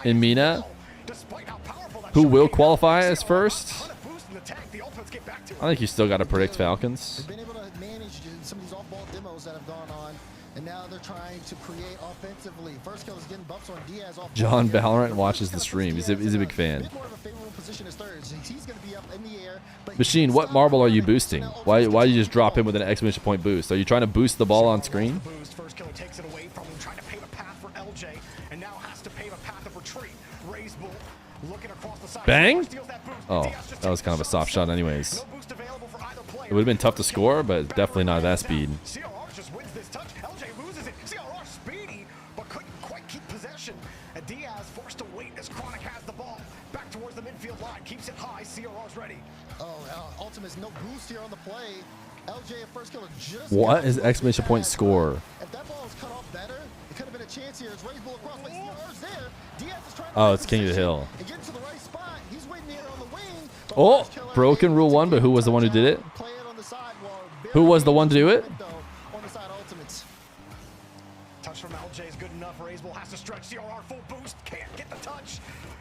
in Mena? Who will qualify as first? I think you still got to predict Falcons. They've been able to manage some of these off-ball demos that have gone on, and now they're trying to create offensively. First kill is getting buffs on Diaz off. John Valorant watches the stream. He's a big fan. Machine, what marble are you boosting? Why do you just drop him with an exclamation point boost? Are you trying to boost the ball on screen? First killer takes it away from him, trying to pave a path for LJ, and now has to pave a path of retreat. Ray's Bull looking across the side. Bang! Oh, that was kind of a soft shot anyways. It would have been tough to score, but definitely not at that speed. CRR just wins this touch. LJ loses it. CRR speedy, but couldn't quite keep possession. And Diaz forced to wait as Chronic has the ball. Back towards the midfield line. Keeps it high. CRR's ready. Oh, Ultimate's no boost here on the play. LJ at first killer just... What is exclamation point score? If that ball was cut off better, it could have been a chance here. It's Ray's Bull across, but CRR's there. Diaz is trying to... Oh, it's King of the Hill. And get to the right spot. He's waiting here on the wing. Oh, broken rule 1, but who was the one who did it? Who was the one to do it? Touch from LJ is good enough. Ray's Bull has to stretch. CRR full boost. Can't get the touch.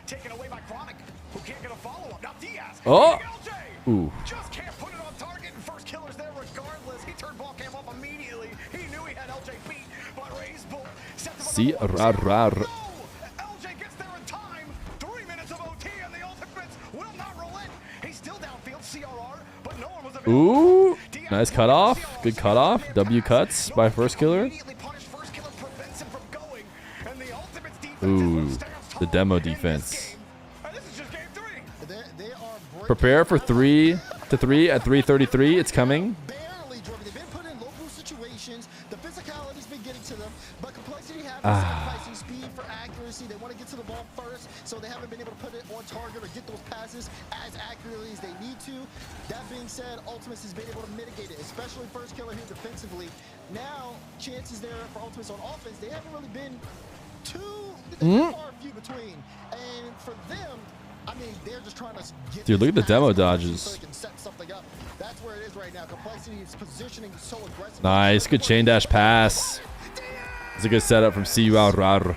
Taken away by Chronic, who can't get a follow-up. Now Diaz. Oh! LJ. Ooh. Just can't put it on target, and first killer's there regardless. He turned ball cam up immediately. He knew he had LJ beat, but Ray's Bull set the LJ gets there in time. 3 minutes of OT, and the Ultimates will not relent. He's still downfield, CRR, but no one was available. Ooh, nice cutoff. Good cutoff. W cuts by first killer. Ooh, the demo defense. Prepare for 3-3 at 3:33. It's coming. Speed for accuracy. They want to get to the ball first, so they haven't been able to put it on target or get those passes as accurately as they need to. That being said, Ultimates has been able to mitigate it, especially first killer here defensively. Now, chances there for Ultimates on offense, they haven't really been too far few between. And for them, I mean, they're just trying to get... Dude, look at the demo dodges. So they can set something up. That's where it is right now. Complexity is positioning so aggressive. Nice, good chain dash pass. It's a good setup from CURR.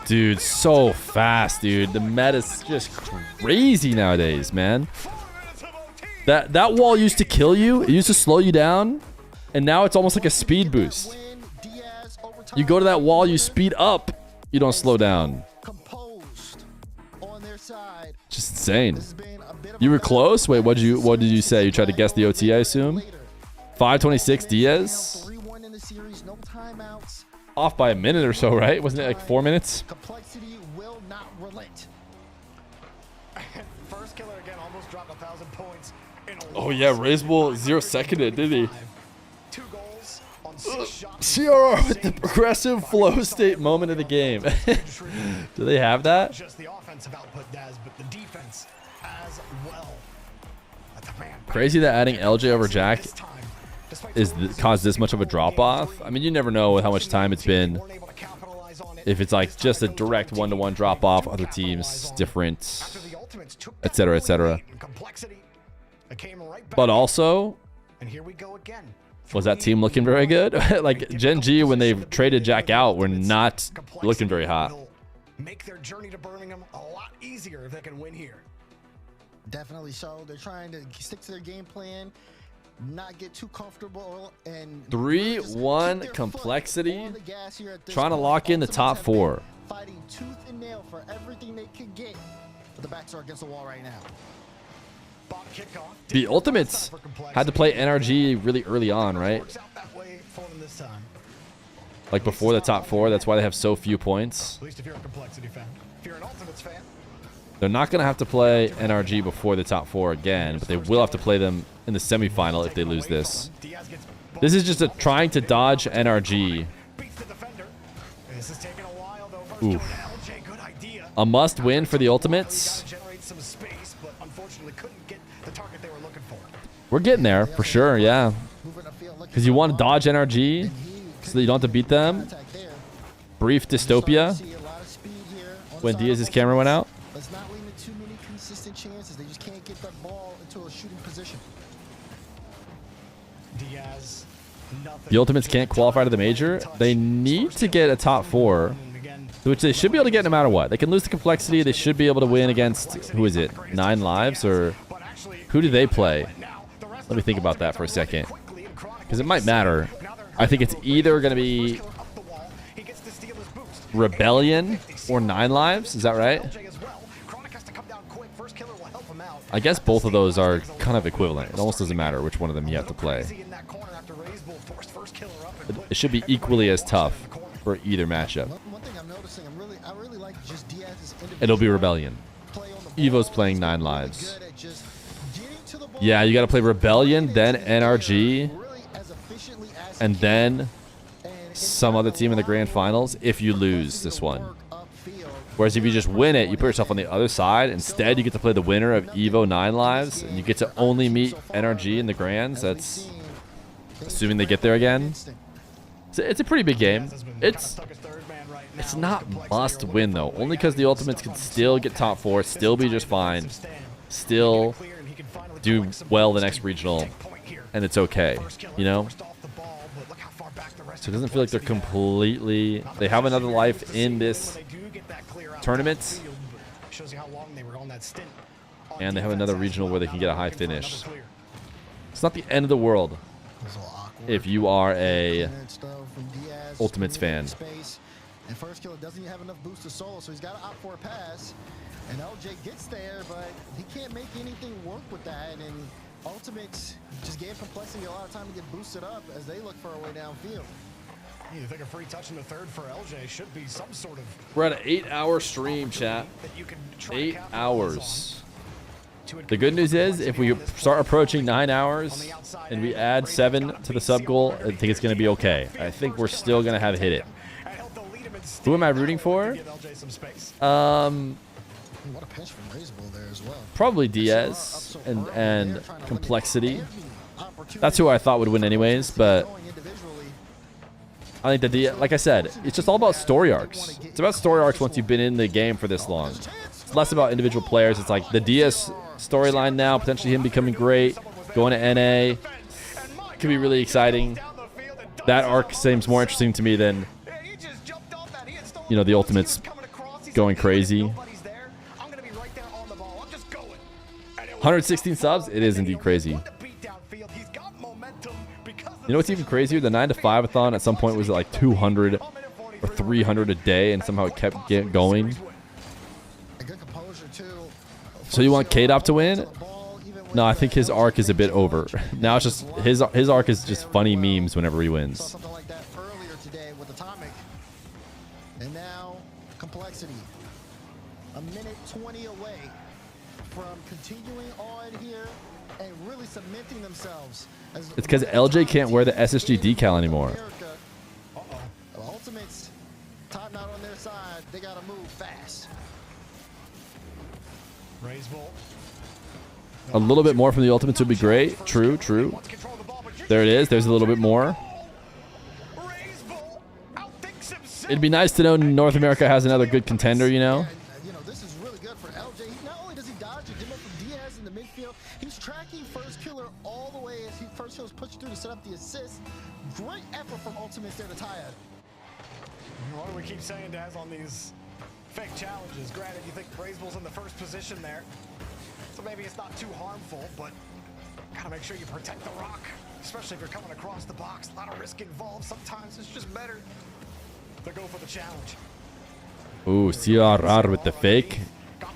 Dude, so fast, dude. The meta's just crazy nowadays, man. That wall used to kill you. It used to slow you down. And now it's almost like a speed boost. You go to that wall, you speed up. You don't slow down. Just insane. You were close? Wait, what did you say? You tried to guess the OT, I assume? 5:26 Diaz. 3-1 in the series, no timeouts. Off by a minute or so, right? Wasn't it like 4 minutes? Complexity will not relent. First killer again almost dropped 1,000 points. Oh yeah, Razebull 0-seconded, did he? 2 goals on 6 shots. CRR with the progressive flow state moment of the game. Do they have that? Just the offensive output does, but the defense as well. Crazy that adding LJ over Jack caused this much of a drop off. I mean, you never know with how much time it's been. If it's like just a direct one-to-one drop off, other teams different, etc., etc. But also, was that team looking very good? Like Gen.G, when they traded Jack out, were not looking very hot. Make their journey to Birmingham a lot easier if they can win here. Definitely so. They're trying to stick to their game plan, not get too comfortable, and 3-1 complexity. Trying to lock in the top 4. Fighting tooth and nail for everything they could get. But the backs are against the wall right now. The Ultimates had to play NRG really early on, right? Like before the top 4. That's why they have so few points. At least if you're a complexity fan. If you're an Ultimates fan. They're not going to have to play NRG before the top 4 again, but they will have to play them in the semifinal if they lose this. This is just a trying to dodge NRG. Oof. A must win for the Ultimates. We're getting there for sure, yeah. Because you want to dodge NRG so that you don't have to beat them. Brief dystopia when Diaz's camera went out. Let's not limit too many consistent chances. They just can't get that ball into a shooting position. Diaz, the Ultimates can't qualify to the major. They need to get a top 4, which they should be able to get no matter what. They can lose the complexity. They should be able to win against, who is it, 9 Lives? Or who do they play? Let me think about that for a second, because it might matter. I think it's either going to be Rebellion or 9 Lives. Is that right? I guess both of those are kind of equivalent. It almost doesn't matter which one of them you have to play. It should be equally as tough for either matchup. It'll be Rebellion. Evo's playing 9 Lives. Yeah, you got to play Rebellion, then NRG, and then some other team in the grand finals if you lose this one. Whereas if you just win it, you put yourself on the other side. Instead, you get to play the winner of Evo 9 Lives, and you get to only meet NRG in the grands. That's assuming they get there again. It's a pretty big game. It's not must win, though. Only because the Ultimates can still get top 4, still be just fine, still do well the next regional, and it's okay, you know? So it doesn't feel like they're completely... They have another life in this tournament, and they have another regional where they can get a high finish. It's not the end of the world if you are a Ultimates fan. And first killer doesn't have enough boost to solo, so he's got to opt for a pass. And LJ gets there, but he can't make anything work with that. And Ultimates just gave Complexity a lot of time to get boosted up as they look for a way downfield. You think a free touch in the third for LJ should be some sort of... We're at an 8-hour stream, chat. 8 hours. The good news is, if we start approaching 9 hours and we add 7 to the sub goal, I think it's going to be okay. I think we're still going to have hit it. Who am I rooting for? Probably Diaz and Complexity. That's who I thought would win anyways, but I think that Diaz, like I said, it's just all about story arcs. It's about story arcs once you've been in the game for this long. It's less about individual players. It's like the Diaz storyline now, potentially him becoming great, going to NA. Could be really exciting. That arc seems more interesting to me than, you know, the Ultimates going crazy. 116 subs? It is indeed crazy. You know what's even crazier? The 9 to 5-a-thon at some point was like 200 or 300 a day, and somehow it kept going. So you want K-Dop to win? No, I think his arc is a bit over. Now it's just his arc is just funny memes whenever he wins. Something like that earlier today with Atomic. And now Complexity. A minute 20 away from continuing on here and really cementing themselves. As It's because LJ can't wear the SSG decal anymore. Ultimates, time not on their side. They got to move fast. A little bit more from the Ultimates would be great. True, true. There it is. There's a little bit more. It'd be nice to know North America has another good contender, you know? This is really good for LJ. Not only does he dodge a demo from Diaz in the midfield, he's tracking first killer all the way as he first kills pushed through to set up the assist. Great effort from Ultimates there to tie it. What do we keep saying, Daz, on these fake challenges? Granted, you think Brazeball's in the first position there, so maybe it's not too harmful, but gotta make sure you protect the rock, especially if you're coming across the box. A lot of risk involved. Sometimes it's just better to go for the challenge. Ooh, CRR with the fake.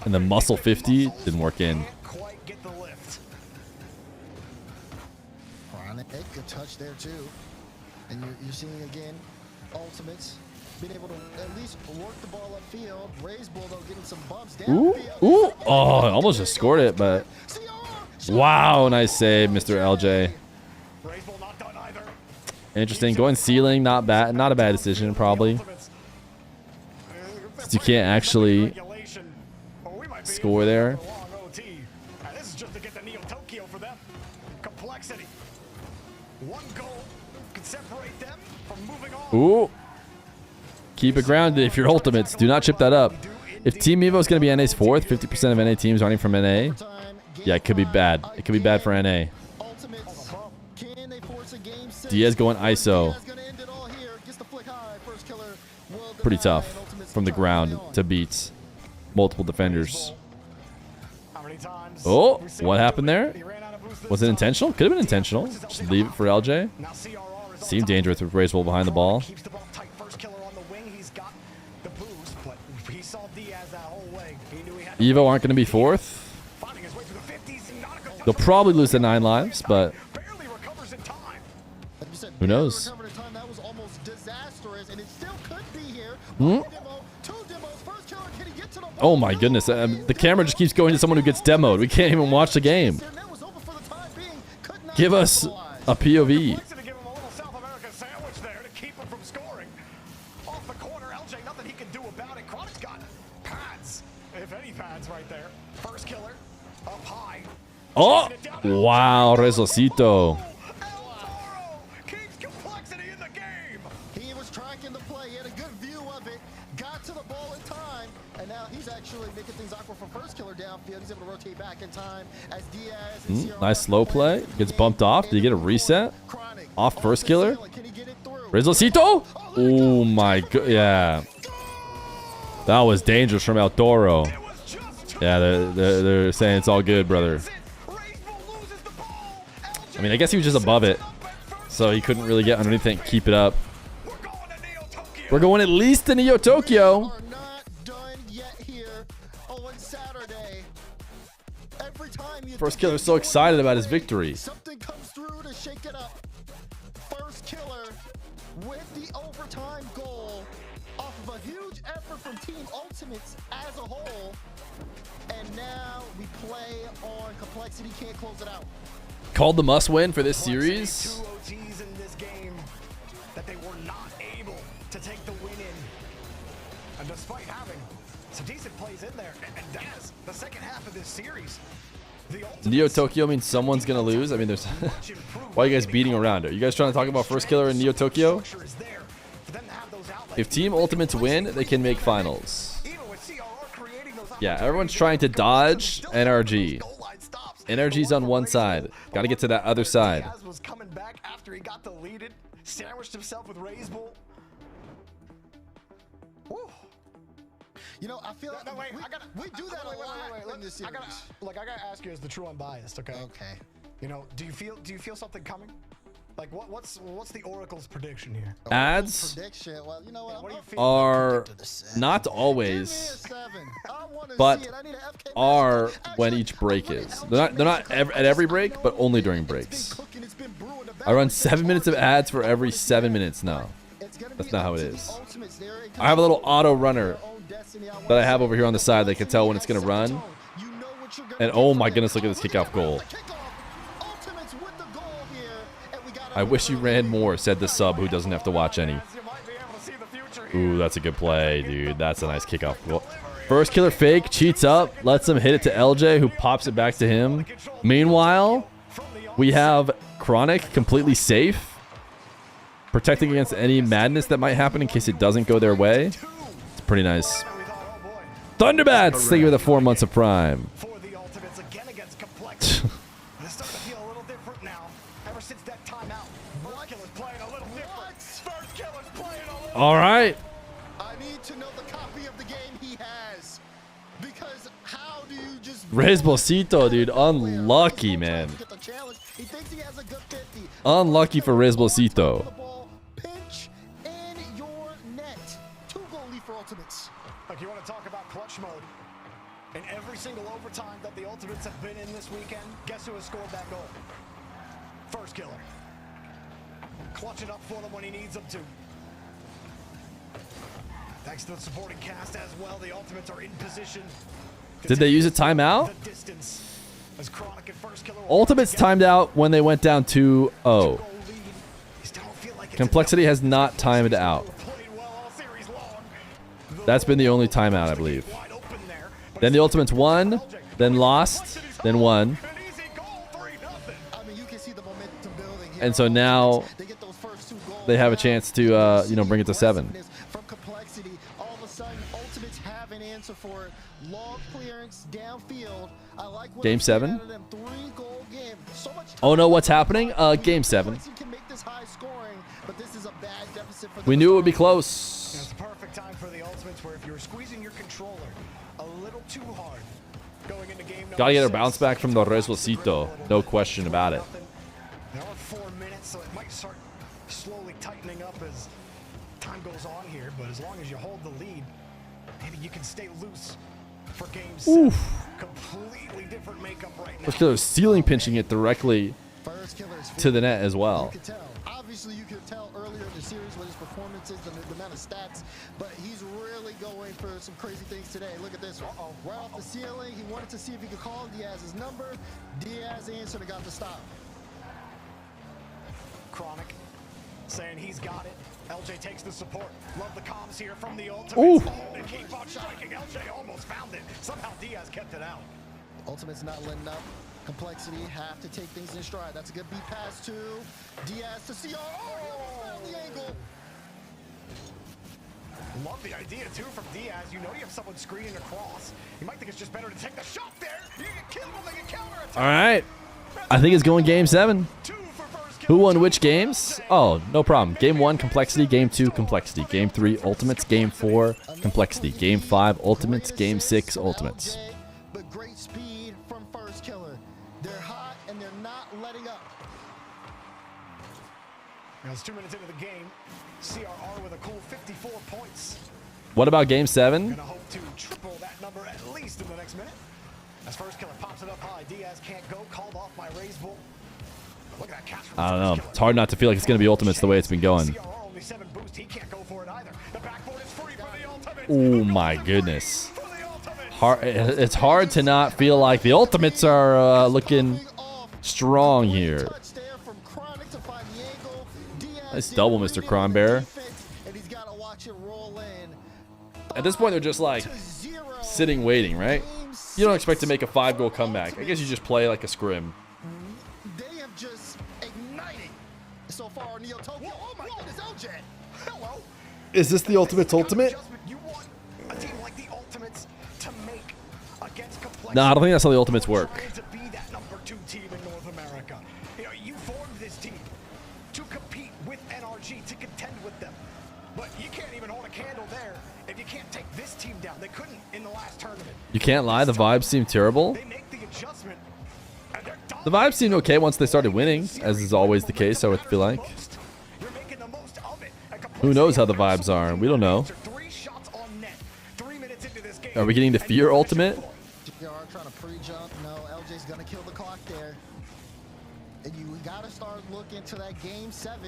And the muscle 50 didn't work in. Quite get the lift. Good touch there, too. And you're seeing, again, Ultimates being able to at least work the ball upfield. Raise Bull, though, getting some bumps down. Ooh. Oh, I almost just scored it, but... Wow, nice save, Mr. LJ. Interesting. Going ceiling, not bad. Not a bad decision, probably. Since you can't actually score there. This is just to get the Neo Tokyo for them. Complexity. One goal can separate them from moving on. Ooh. Keep it grounded if you're Ultimates. Do not chip that up. If Team Evo is going to be NA's fourth, 50% of NA teams running from NA, yeah, it could be bad. It could be bad for NA. Diaz going ISO. Pretty tough from the ground to beat multiple defenders. Oh, what happened there? Was it intentional? Could have been intentional. Just leave it for LJ. Seemed dangerous with Bracewell behind the ball. Evo aren't going to be fourth. They'll probably lose the 9 lives, but who knows? Hmm? Oh my goodness. The camera just keeps going to someone who gets demoed. We can't even watch the game. Give us a POV. Oh! Wow, Rezocito. He was tracking the play. He had a good view of it. Got to the ball in time. And now he's actually making things awkward for first killer downfield. He's able to rotate back in time as Diaz and Nice slow play. Gets bumped off. Did he get a reset? Off first killer? Rezocito? Oh my god. Yeah. That was dangerous from El Toro. Yeah, they're saying it's all good, brother. I mean, I guess he was just above it, so he couldn't really get underneath it and keep it up. We're going at least to Neo Tokyo. First Killer's so excited about his victory. Something comes through to shake it up. First Killer with the overtime goal off of a huge effort from Team Ultimates as a whole. And now we play on Complexity. Can't close it out. Called the must-win for this series. 2 OTs in this game that they were not able to take the win in. And despite having some decent plays in there, and Daz, the second half of this series, Neo Tokyo means someone's gonna lose. I mean, there's. Why are you guys beating around it? Are you guys trying to talk about First Killer and Neo Tokyo? If Team Ultimates win, they can make finals. Yeah, everyone's trying to dodge NRG. NRG's on one side. Got to get to that other side. Diaz was coming back after he got deleted, sandwiched himself with Raise Bull. You know, I feel like we do that a lot in this series. I gotta ask you as the true unbiased, okay? Okay. You know, do you feel something coming? Like what's the Oracle's prediction here? Ads Prediction. Well, you know what? are not always, but are when each break is. They're not at every break, but only during breaks. I run 7 minutes of ads for every 7 minutes now. That's not how it is. I have a little auto runner that I have over here on the side that can tell when it's gonna run. And oh my goodness, look at this kickoff goal. I wish you ran more, said the sub who doesn't have to watch any. Ooh, that's a good play, dude. That's a nice kickoff goal. First killer fake, cheats up, lets him hit it to LJ, who pops it back to him. Meanwhile, we have Chronic completely safe, protecting against any madness that might happen in case it doesn't go their way. It's pretty nice. Thunderbats, thank you for the 4 months of Prime. All right. I need to know the copy of the game he has. Because how do you just Rezbosito, dude. Unlucky, man. Unlucky for Rezbosito. Pinch in your net. 2 goal lead for Ultimates. Like, you want to talk about clutch mode? In every single overtime that the Ultimates have been in this weekend, guess who has scored that goal? First killer. Clutch it up for them when he needs them to. Thanks to the supporting cast as well, the Ultimates are in position. Did they use a timeout? Ultimates timed out when they went down 2-0. Complexity has not timed out. That's been the only timeout, I believe. Then the Ultimates won, then lost, then won. And so now they have a chance to, you know, bring it to 7. For long clearance downfield. I like Game 7. Oh no, what's happening? Game 7. We knew it would be close. It's the perfect time for the Ultimates, where if you're squeezing your controller a little too hard going into game Gotta get a bounce back from the Rezbosito. No question about it. There are 4 minutes, so it might start slowly tightening up as time goes on here, but as long as you hold the lead, maybe you can stay loose for game 7. Completely different makeup right now. First Killer's ceiling pinching it directly to the net as well. Obviously, you could tell earlier in the series with his performances, the amount of stats, but he's really going for some crazy things today. Look at this one. Right off the ceiling, he wanted to see if he could call Diaz's number. Diaz answered and got the stop. Chronic saying he's got it. LJ takes the support. Love the comms here from the Ultimates. They keep on striking. LJ almost found it. Somehow Diaz kept it out. Ultimate's not letting up. Complexity have to take things in stride. That's a good beat pass to Diaz to CR. Oh, he almost found the angle. Love the idea too from Diaz. You know you have someone screening across. You might think it's just better to take the shot there. You can kill them, they can counter attack. All right. I think it's going game 7. Who won which games? Oh, no problem. Game 1, Complexity. Game 2, Complexity. Game 3, Ultimates. Game 4, Complexity. Game 5, Ultimates. Game 6, Ultimates. But great speed from First Killer. They're hot and they're not letting up. Now it's 2 minutes into the game. CRR with a cool 54 points. What about Game 7? Gonna hope to triple that number at least in the next minute. As First Killer pops it up high, Diaz can't go. Called off by Raise Bull. Look at that catch from I don't know. It's hard not to feel like it's going to be Ultimates the way it's been going. only 7 boost. He can't go for it either. The backboard is free for the Ultimates. Oh my goodness. It's hard to not feel like the Ultimates are looking strong here. Nice double, Mr. Cronbear. At this point, they're just like sitting, waiting, right? You don't expect to make a 5-goal comeback. I guess you just play like a scrim. They have just ignited so far. Neo Tokyo. Oh my goodness, LJ. Hello. Is this the Ultimates ultimate? You want a team like the Ultimates to make against Complexity. No, I don't think that's how the Ultimates work. To be that number 2 team in North America. You know, you formed this team to compete with NRG, to contend with them. But you can't even hold a candle there if you can't take this team down. They couldn't in the last tournament. You can't lie, the vibes seem terrible. They make the adjustment The vibes seemed okay once they started winning, as is always the case, I would feel like. Who knows how the vibes are? We don't know. Are we getting the Feer ultimate? You are trying to pre-jump. No, LJ's gonna kill the clock there. And you gotta start looking to that game 7.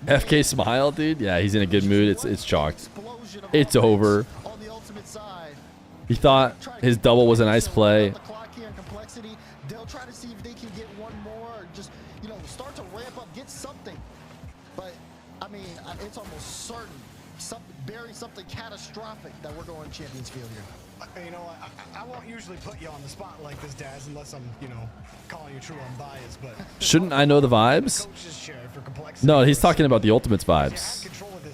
FK smile, dude. Yeah, he's in a good mood. It's chalked. It's over. He thought his double was a nice play. They'll try to see if they can get one more, or just, you know, start to ramp up, get something. But I mean, it's almost certain, bearing something catastrophic, that we're going Champions Field here. You know, I won't usually put you on the spot like this, Daz, unless I'm, you know, calling you true unbiased, but Shouldn't I know the vibes? No, he's talking about the Ultimates vibes.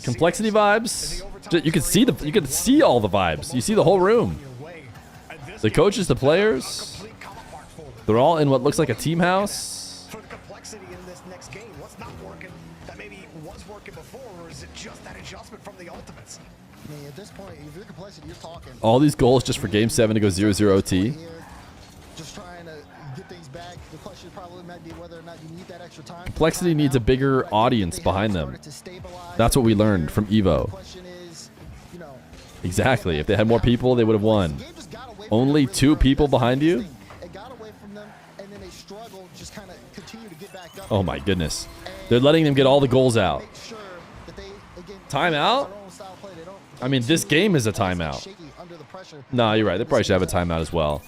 Complexity vibes? You can see all the vibes. You see the whole room. The coaches, the players, they're all in what looks like a team house. For the complexity in this next game, what's not working that maybe was working before, or is it just that adjustment from the Ultimates? I mean, at this point, if you're complexity, you're talking. All these goals just for Game 7 to go 0-0 OT. Just trying to get things back. The question probably might be whether or not you need that extra time. Complexity needs a bigger audience behind them. That's what we learned from Evo. Exactly. If they had more people, they would have won. Only 2 people behind you? Oh my goodness. They're letting them get all the goals out. Timeout? I mean, this game is a timeout. Nah, you're right. They probably should have a timeout as well.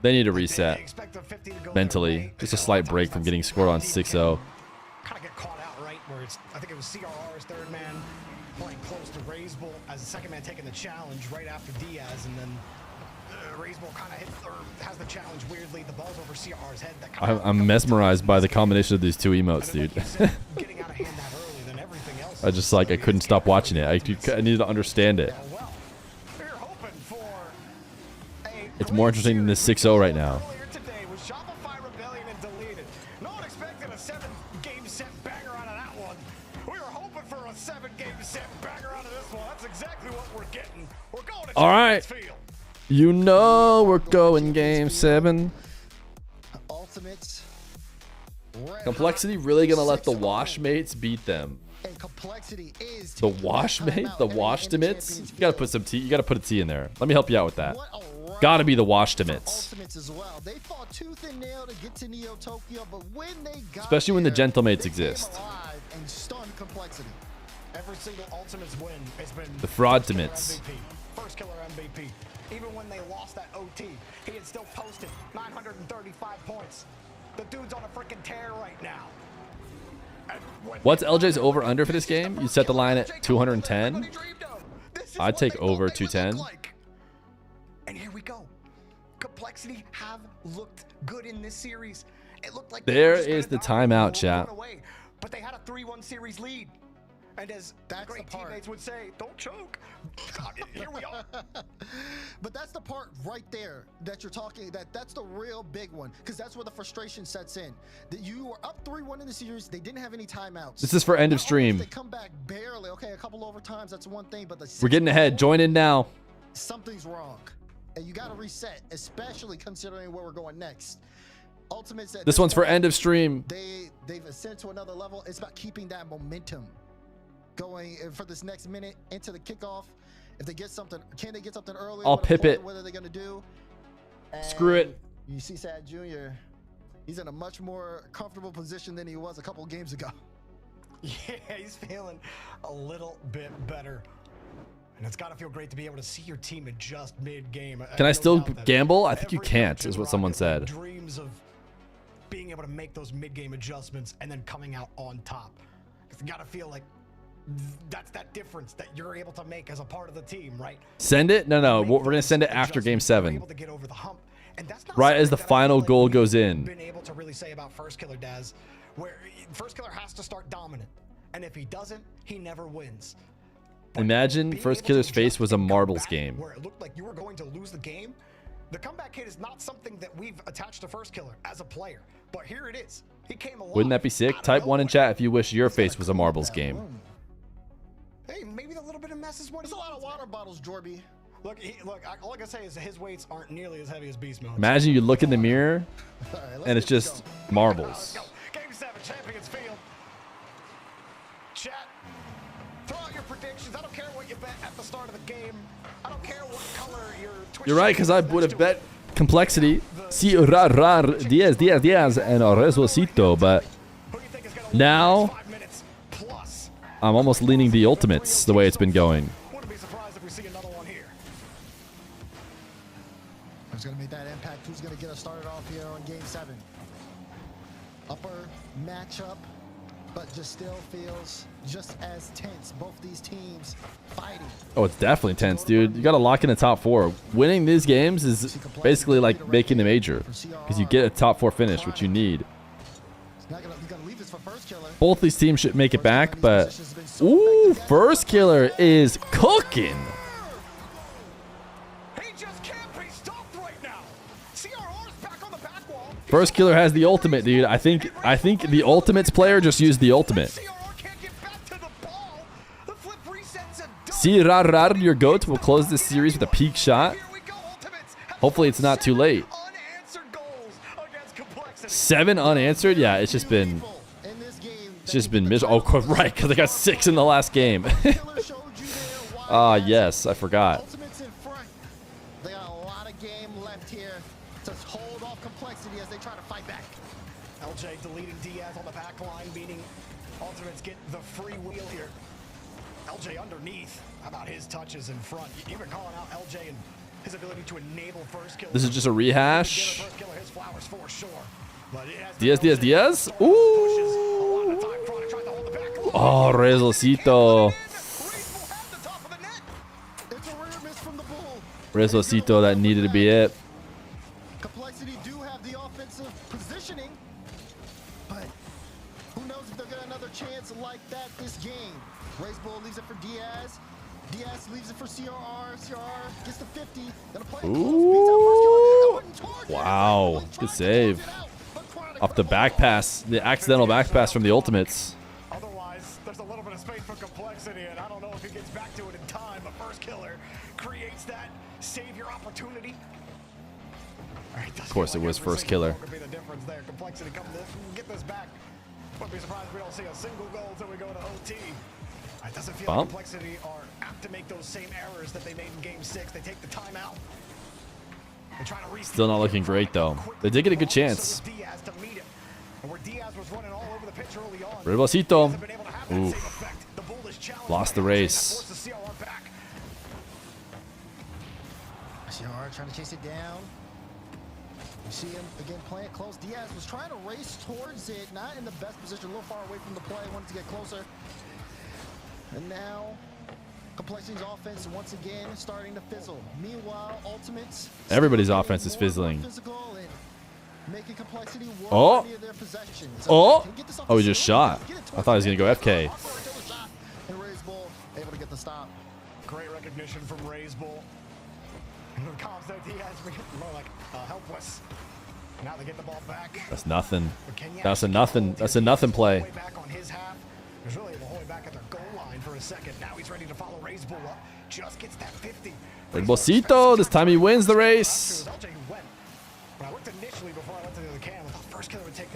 They need to reset mentally. Just a slight break from getting scored on 6-0. Kind of get caught out, right? Where it's, I think it was CRR's third man playing close to Raisbull as the second man taking the challenge right after Diaz, and then Raisbull kind of hits or has the challenge weirdly. The ball's over CRR's head. That I'm mesmerized by the combination of these 2 emotes, dude. I couldn't stop watching it. I needed to understand it. It's more interesting than this 6-0 right now. All right. You know we're going Game 7. Complexity really gonna let the Washmates beat them? The Washmate? The Washtimates? You gotta put some T. You gotta put a T in there. Let me help you out with that. Gotta be the Washtimates. Especially when the Gentlemates exist. Every single Ultimates win has been the Fraudtimates. First killer MVP. Even when they lost that OT, he had still posted 935 points. The dude's on a freaking tear right now. What's LJ's over under for this game? You set the line at 210? I'd take over 210. And here we go. Complexity have looked good in this series. It looked like there is the timeout, chat. But they had a 3-1 series lead. And as great teammates would say, don't choke. Here we are. But that's the part right there that you're talking, that's the real big one, because that's where the frustration sets in. That you were up 3-1 in the series, they didn't have any timeouts. This is for end of stream. They come back barely. Okay, a couple overtimes, that's one thing, but we're getting ahead. Join in now. Something's wrong. And you got to reset, especially considering where we're going next. Ultimates. This one's for end of stream. They've ascended to another level. It's about keeping that momentum going for this next minute into the kickoff. If they get something, can they get something early? I'll pip it. What are they going to do? And screw it. You see Sad Jr., he's in a much more comfortable position than he was a couple games ago. Yeah, he's feeling a little bit better. And it's got to feel great to be able to see your team adjust mid-game. Can I still gamble? I think you can't, is what someone said. Dreams of being able to make those mid-game adjustments and then coming out on top. It's got to feel like that's that difference that you're able to make as a part of the team, right? Send it? No. We're going to send it after Game 7. Right as the final goal goes in. Been able to really say about First Killer, Daz, where First Killer has to start dominant. And if he doesn't, he never wins. Imagine First Killer's face was a marbles game. Where it looked like you were going to lose the game. The comeback hit is not something that we've attached to First Killer as a player. But here it is. He came along. Wouldn't that be sick? Type 1 in chat if you wish your face was a marbles game. Hey, maybe the little bit of mess is what there's a lot of water bottles, Jorby. Look, all I can say is his weights aren't nearly as heavy as beast mode. Imagine you look in the mirror, and it's just marbles. Game 7, Champions Field. Chat, throw out your predictions. I don't care what you bet at the start of the game. I don't care what color your Twitch. You're right, because I would have bet complexity, si rar, Diaz, and Rezosito, but now I'm almost leaning the ultimates the way it's been going. Wouldn't be surprised if we see another one here. Who's going to make that impact? Who's going to get us started off here on Game 7? Upper matchup, but just still feels just as tense. Both these teams fighting. Oh, it's definitely tense, dude. You got to lock in the top 4. Winning these games is basically like making the major, because you get a top 4 finish, which you need. Both these teams should make it back, but ooh, First Killer is cooking. First Killer has the ultimate, dude. I think the ultimates player just used the ultimate. Si Rar, your GOAT, will close this series with a peak shot. Hopefully it's not too late. 7 unanswered? Yeah, it's just been miserable. Oh, right, because I got 6 in the last game. Ah, yes, I forgot. They got a lot of game left here to hold off complexity as they try to fight back. LJ deleting Diaz on the back line, meaning Ultimates get the free wheel here. LJ underneath. How about his touches in front? You've been calling out LJ and his ability to enable First Killer. This is just a rehash. Diaz. Ooh. Oh, Rezosito. Rezosito, that needed to be it. Complexity do have the offensive positioning, but who knows if they'll get another chance like that this game. Racebull leaves it for Diaz. Diaz leaves it for CRR. CRR gets the 50. Then a play Ooh. Wow. Good save. Off the back pass. The accidental back pass from the ultimates. Otherwise, there's a little bit of space for complexity, and I don't know if he gets back to it in time, but First Killer creates that savior opportunity. Of course, it was First Killer. Could be the difference there. Complexity come this, get this back. Wouldn't be surprised if we don't see a single goal until we go to OT. It doesn't feel like Complexity are apt to make those same errors that they made in Game 6. They take the timeout. Still not looking great, though. They did get a good chance. Ribosito. Ooh. Lost the race. CR trying to chase it down. You see him again playing it close. Diaz was trying to race towards it, not in the best position, a little far away from the play, wanted to get closer. And now, Complexity's offense once again starting to fizzle. Meanwhile, Ultimates. Everybody's offense is fizzling. Oh. Oh. Oh, he just shot. I thought he was going to go FK. And Racebull able to get the stop. Great recognition from Racebull. More like helpless. Now they get the ball back. That's nothing. That's a nothing. That's a nothing play. Back on his half. There's really the whole way back at their goal line for a second. Now he's ready to follow Racebull up. Just gets that 50. Ribosito. This time he wins the race.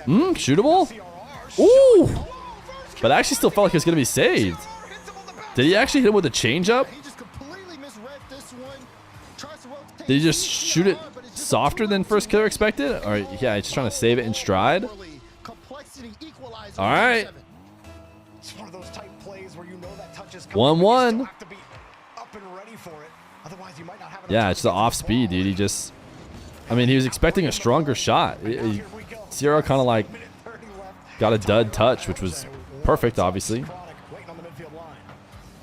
Shootable? Ooh. But I actually still felt like it was going to be saved. Did he actually hit him with a changeup? Did he just shoot it softer than First Killer expected? Or yeah, he's just trying to save it in stride. All right. 1-1. Yeah, it's the off speed, dude. He just, I mean, he was expecting a stronger shot. Sierra kind of like got a dud touch, which was perfect, obviously.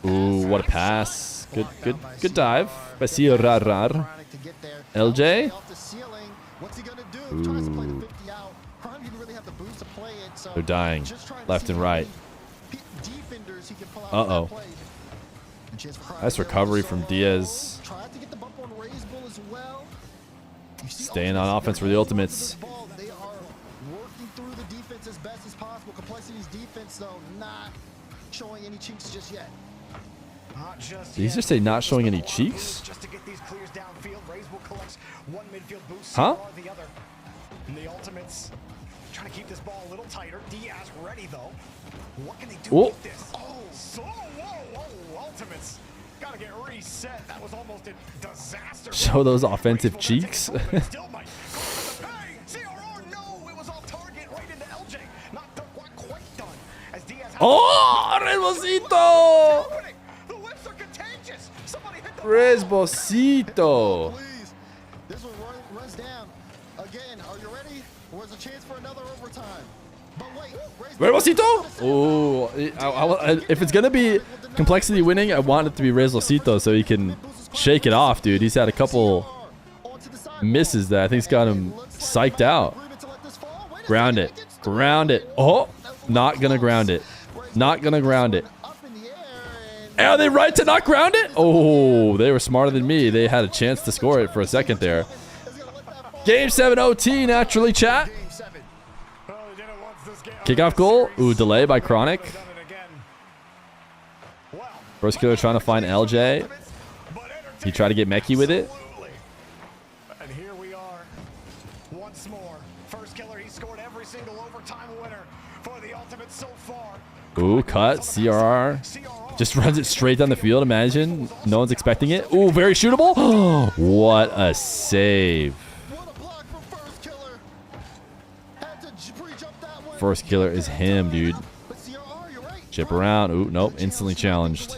Ooh, what a pass. Good dive by Sierra. LJ. Ooh. They're dying left and right. Uh-oh. Nice recovery from Diaz. Staying on offense for the Ultimates. They are working through the defense as best as possible. Complexity's defense, though, not showing any chinks just yet. Did he just say not showing any cheeks? Huh? And the ultimates trying to keep this ball a little tighter. Diaz ready though. What can they do Oh. with this? Oh, so whoa, ultimates. Gotta get reset. That was almost a disaster. Show those offensive cheeks. Still might. Hey, CRR, no, it was off target right into LJ. Not quite done. As Diaz Oh, Resbosito! the whips are contagious. Somebody hit the Resbosito. Please. This one runs down. Again, are you ready? There's a chance for another overtime. But wait, Resbosito? Oh, if it's gonna be complexity winning, I want it to be Resbosito so he can shake it off, dude. He's had a couple misses that I think's got him psyched out. Ground it. Ground it. Oh, not gonna ground it. Not gonna ground it. Are they right to not ground it? Oh, they were smarter than me. They had a chance to score it for a second there. Game 7 OT, naturally, chat. Kickoff goal. Ooh, delay by Chronic. First killer trying to find LJ. He tried to get Meki with it. And here we are once more. First killer, he scored every single overtime winner for the ultimate so far. Ooh, cut. CRR. Just runs it straight down the field. Imagine. No one's expecting it. Ooh, very shootable. What a save. First killer is him, dude. Chip around. Ooh, nope. Instantly challenged.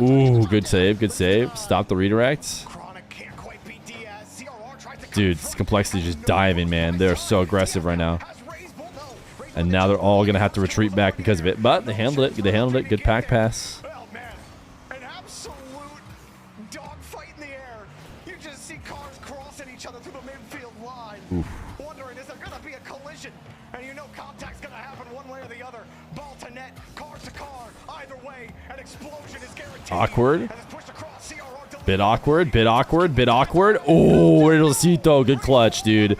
Ooh, good save. Good save. Stop the redirect. Dude, this complexity just diving, man. They're so aggressive right now. And now they're all going to have to retreat back because of it. But they handled it. They handled it. Good pack pass. An absolute dogfight in the air. You just see cars crossing each other through the midfield line. Oof. Wondering, is there going to be a collision? And you know contact's going to happen one way or the other. Ball to net, car to car. Either way, an explosion is guaranteed. Awkward. Bit awkward. Bit awkward. Bit awkward. Oh, Resbosito. Good clutch, dude.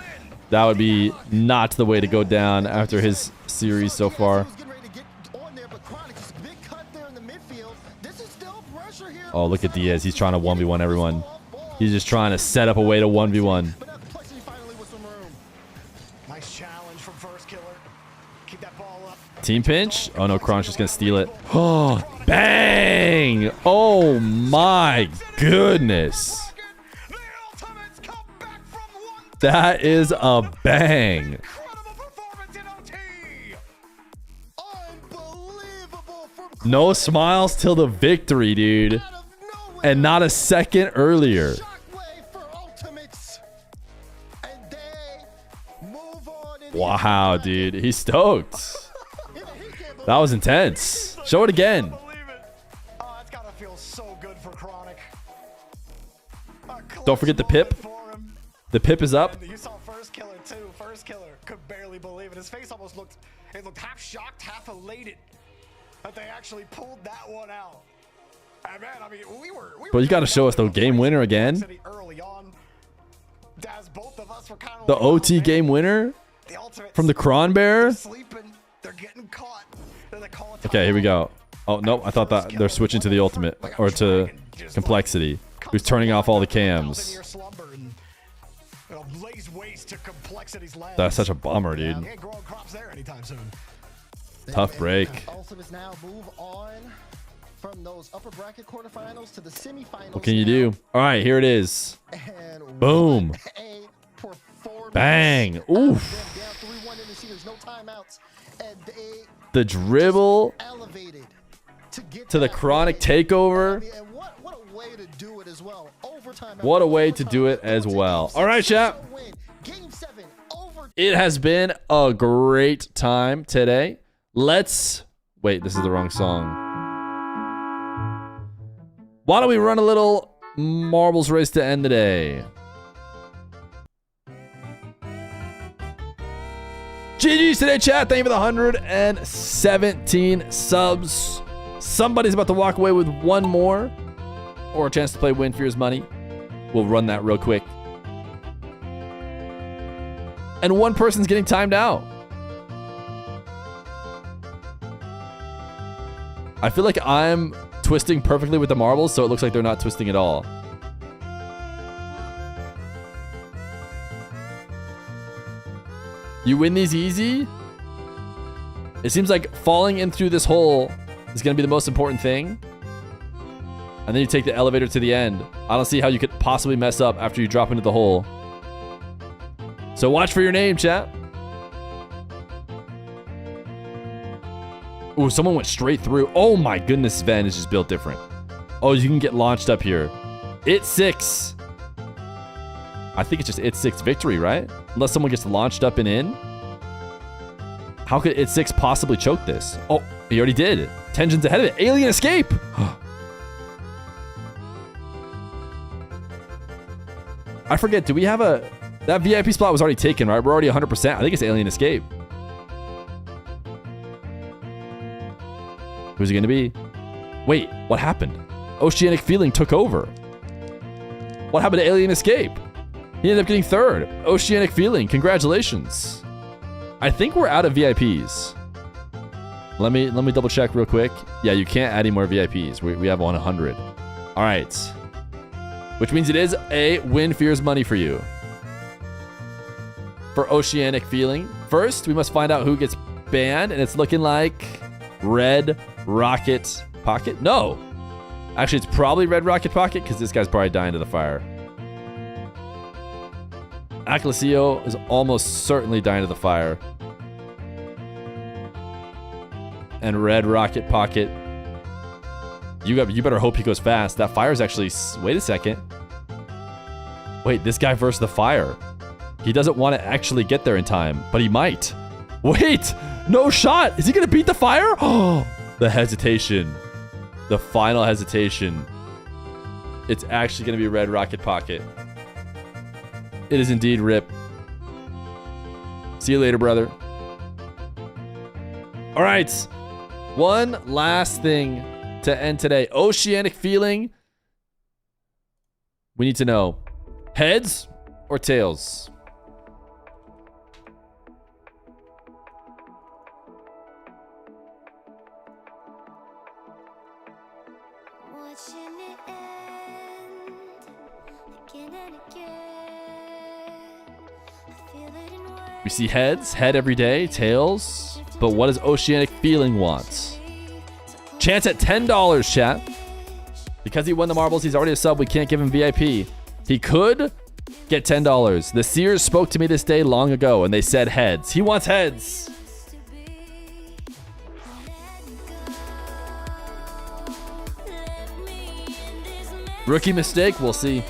That would be not the way to go down after his series so far. Oh, look at Diaz. He's trying to 1v1 everyone. He's just trying to set up a way to 1v1. Nice challenge from first killer. Keep that ball up. Team pinch. Oh, no. Kron's just going to steal it. Oh, bang. Oh, my goodness. That is a bang. No smiles till the victory, dude. And not a second earlier. Wow, dude. He's stoked. That was intense. Show it again. That's gotta feel so good for Chronic. Don't forget the pip. The pip is up. You saw first killer too. First killer could barely believe it. His face almost looked half shocked, half elated that they actually pulled that one out. And man, I mean, we were But you got to show us the game winner again. early on. As both of us were kind of The OT game winner from the Kron Bear. They're getting caught. Okay, here we go. Oh, no. I thought that they're switching to the ultimate or to complexity. Who's turning off all the cams. That's such a bummer, dude. Tough break. Now move on from those upper bracket quarterfinals to the semifinals. What can you do? All right, here it is. Boom. Bang. Oof. The dribble to the Chronic takeover. What a way to do it as well. All right, chat. It has been a great time today. Let's... Wait, this is the wrong song. Why don't we run a little marbles race to end the day? GG's today, chat. Thank you for the 117 subs. Somebody's about to walk away with one more or a chance to play Win Fear's money. We'll run that real quick. And one person's getting timed out. I feel like I'm twisting perfectly with the marbles, so it looks like they're not twisting at all. You win these easy? It seems like falling in through this hole is going to be the most important thing. And then you take the elevator to the end. I don't see how you could possibly mess up after you drop into the hole. So watch for your name, chat. Ooh, someone went straight through. Oh my goodness, Sven is just built different. Oh, you can get launched up here. It's 6. I think it's just It's 6 victory, right? Unless someone gets launched up and in. How could It's 6 possibly choke this? Oh, he already did. Tension's ahead of it. Alien escape! I forget, do we have a... That VIP spot was already taken, right? We're already 100%. I think it's Alien Escape. Who's it going to be? Wait, what happened? Oceanic Feeling took over. What happened to Alien Escape? He ended up getting 3rd. Oceanic Feeling, congratulations. I think we're out of VIPs. Let me double check real quick. Yeah, you can't add any more VIPs. We have 100. All right. Which means it is a win Fear's money for you. For Oceanic Feeling. First, we must find out who gets banned, and it's looking like Red Rocket Pocket. No. Actually, it's probably Red Rocket Pocket because this guy's probably dying to the fire. Aclasio is almost certainly dying to the fire. And Red Rocket Pocket. You better hope he goes fast. That fire's actually... Wait a second. Wait, this guy versus the fire. He doesn't want to actually get there in time, but he might. Wait! No shot! Is he going to beat the fire? Oh, the hesitation. The final hesitation. It's actually going to be Red Rocket Pocket. It is indeed Rip. See you later, brother. All right. One last thing to end today. Oceanic Feeling. We need to know. Heads or tails? We see heads, head every day, tails. But what does Oceanic Feeling want? Chance at $10, chat. Because he won the marbles, he's already a sub. We can't give him VIP. He could get $10. The Seers spoke to me this day long ago, and they said heads. He wants heads. Rookie mistake, we'll see.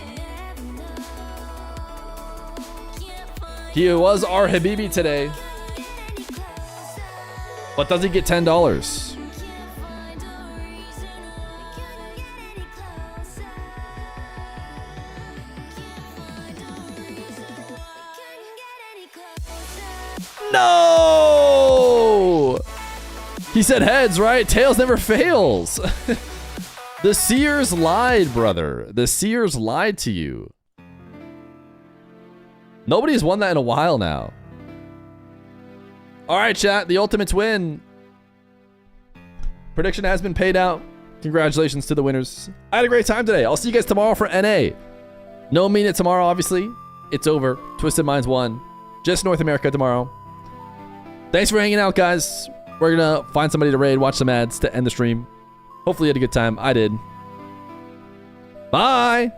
He was our Habibi today. But does he get $10? No! He said heads, right? Tails never fails. The Seers lied, brother. The Seers lied to you. Nobody's won that in a while now. All right, chat. The Ultimates win. Prediction has been paid out. Congratulations to the winners. I had a great time today. I'll see you guys tomorrow for NA. No Mina tomorrow, obviously. It's over. Twisted Minds won. Just North America tomorrow. Thanks for hanging out, guys. We're going to find somebody to raid, watch some ads to end the stream. Hopefully you had a good time. I did. Bye.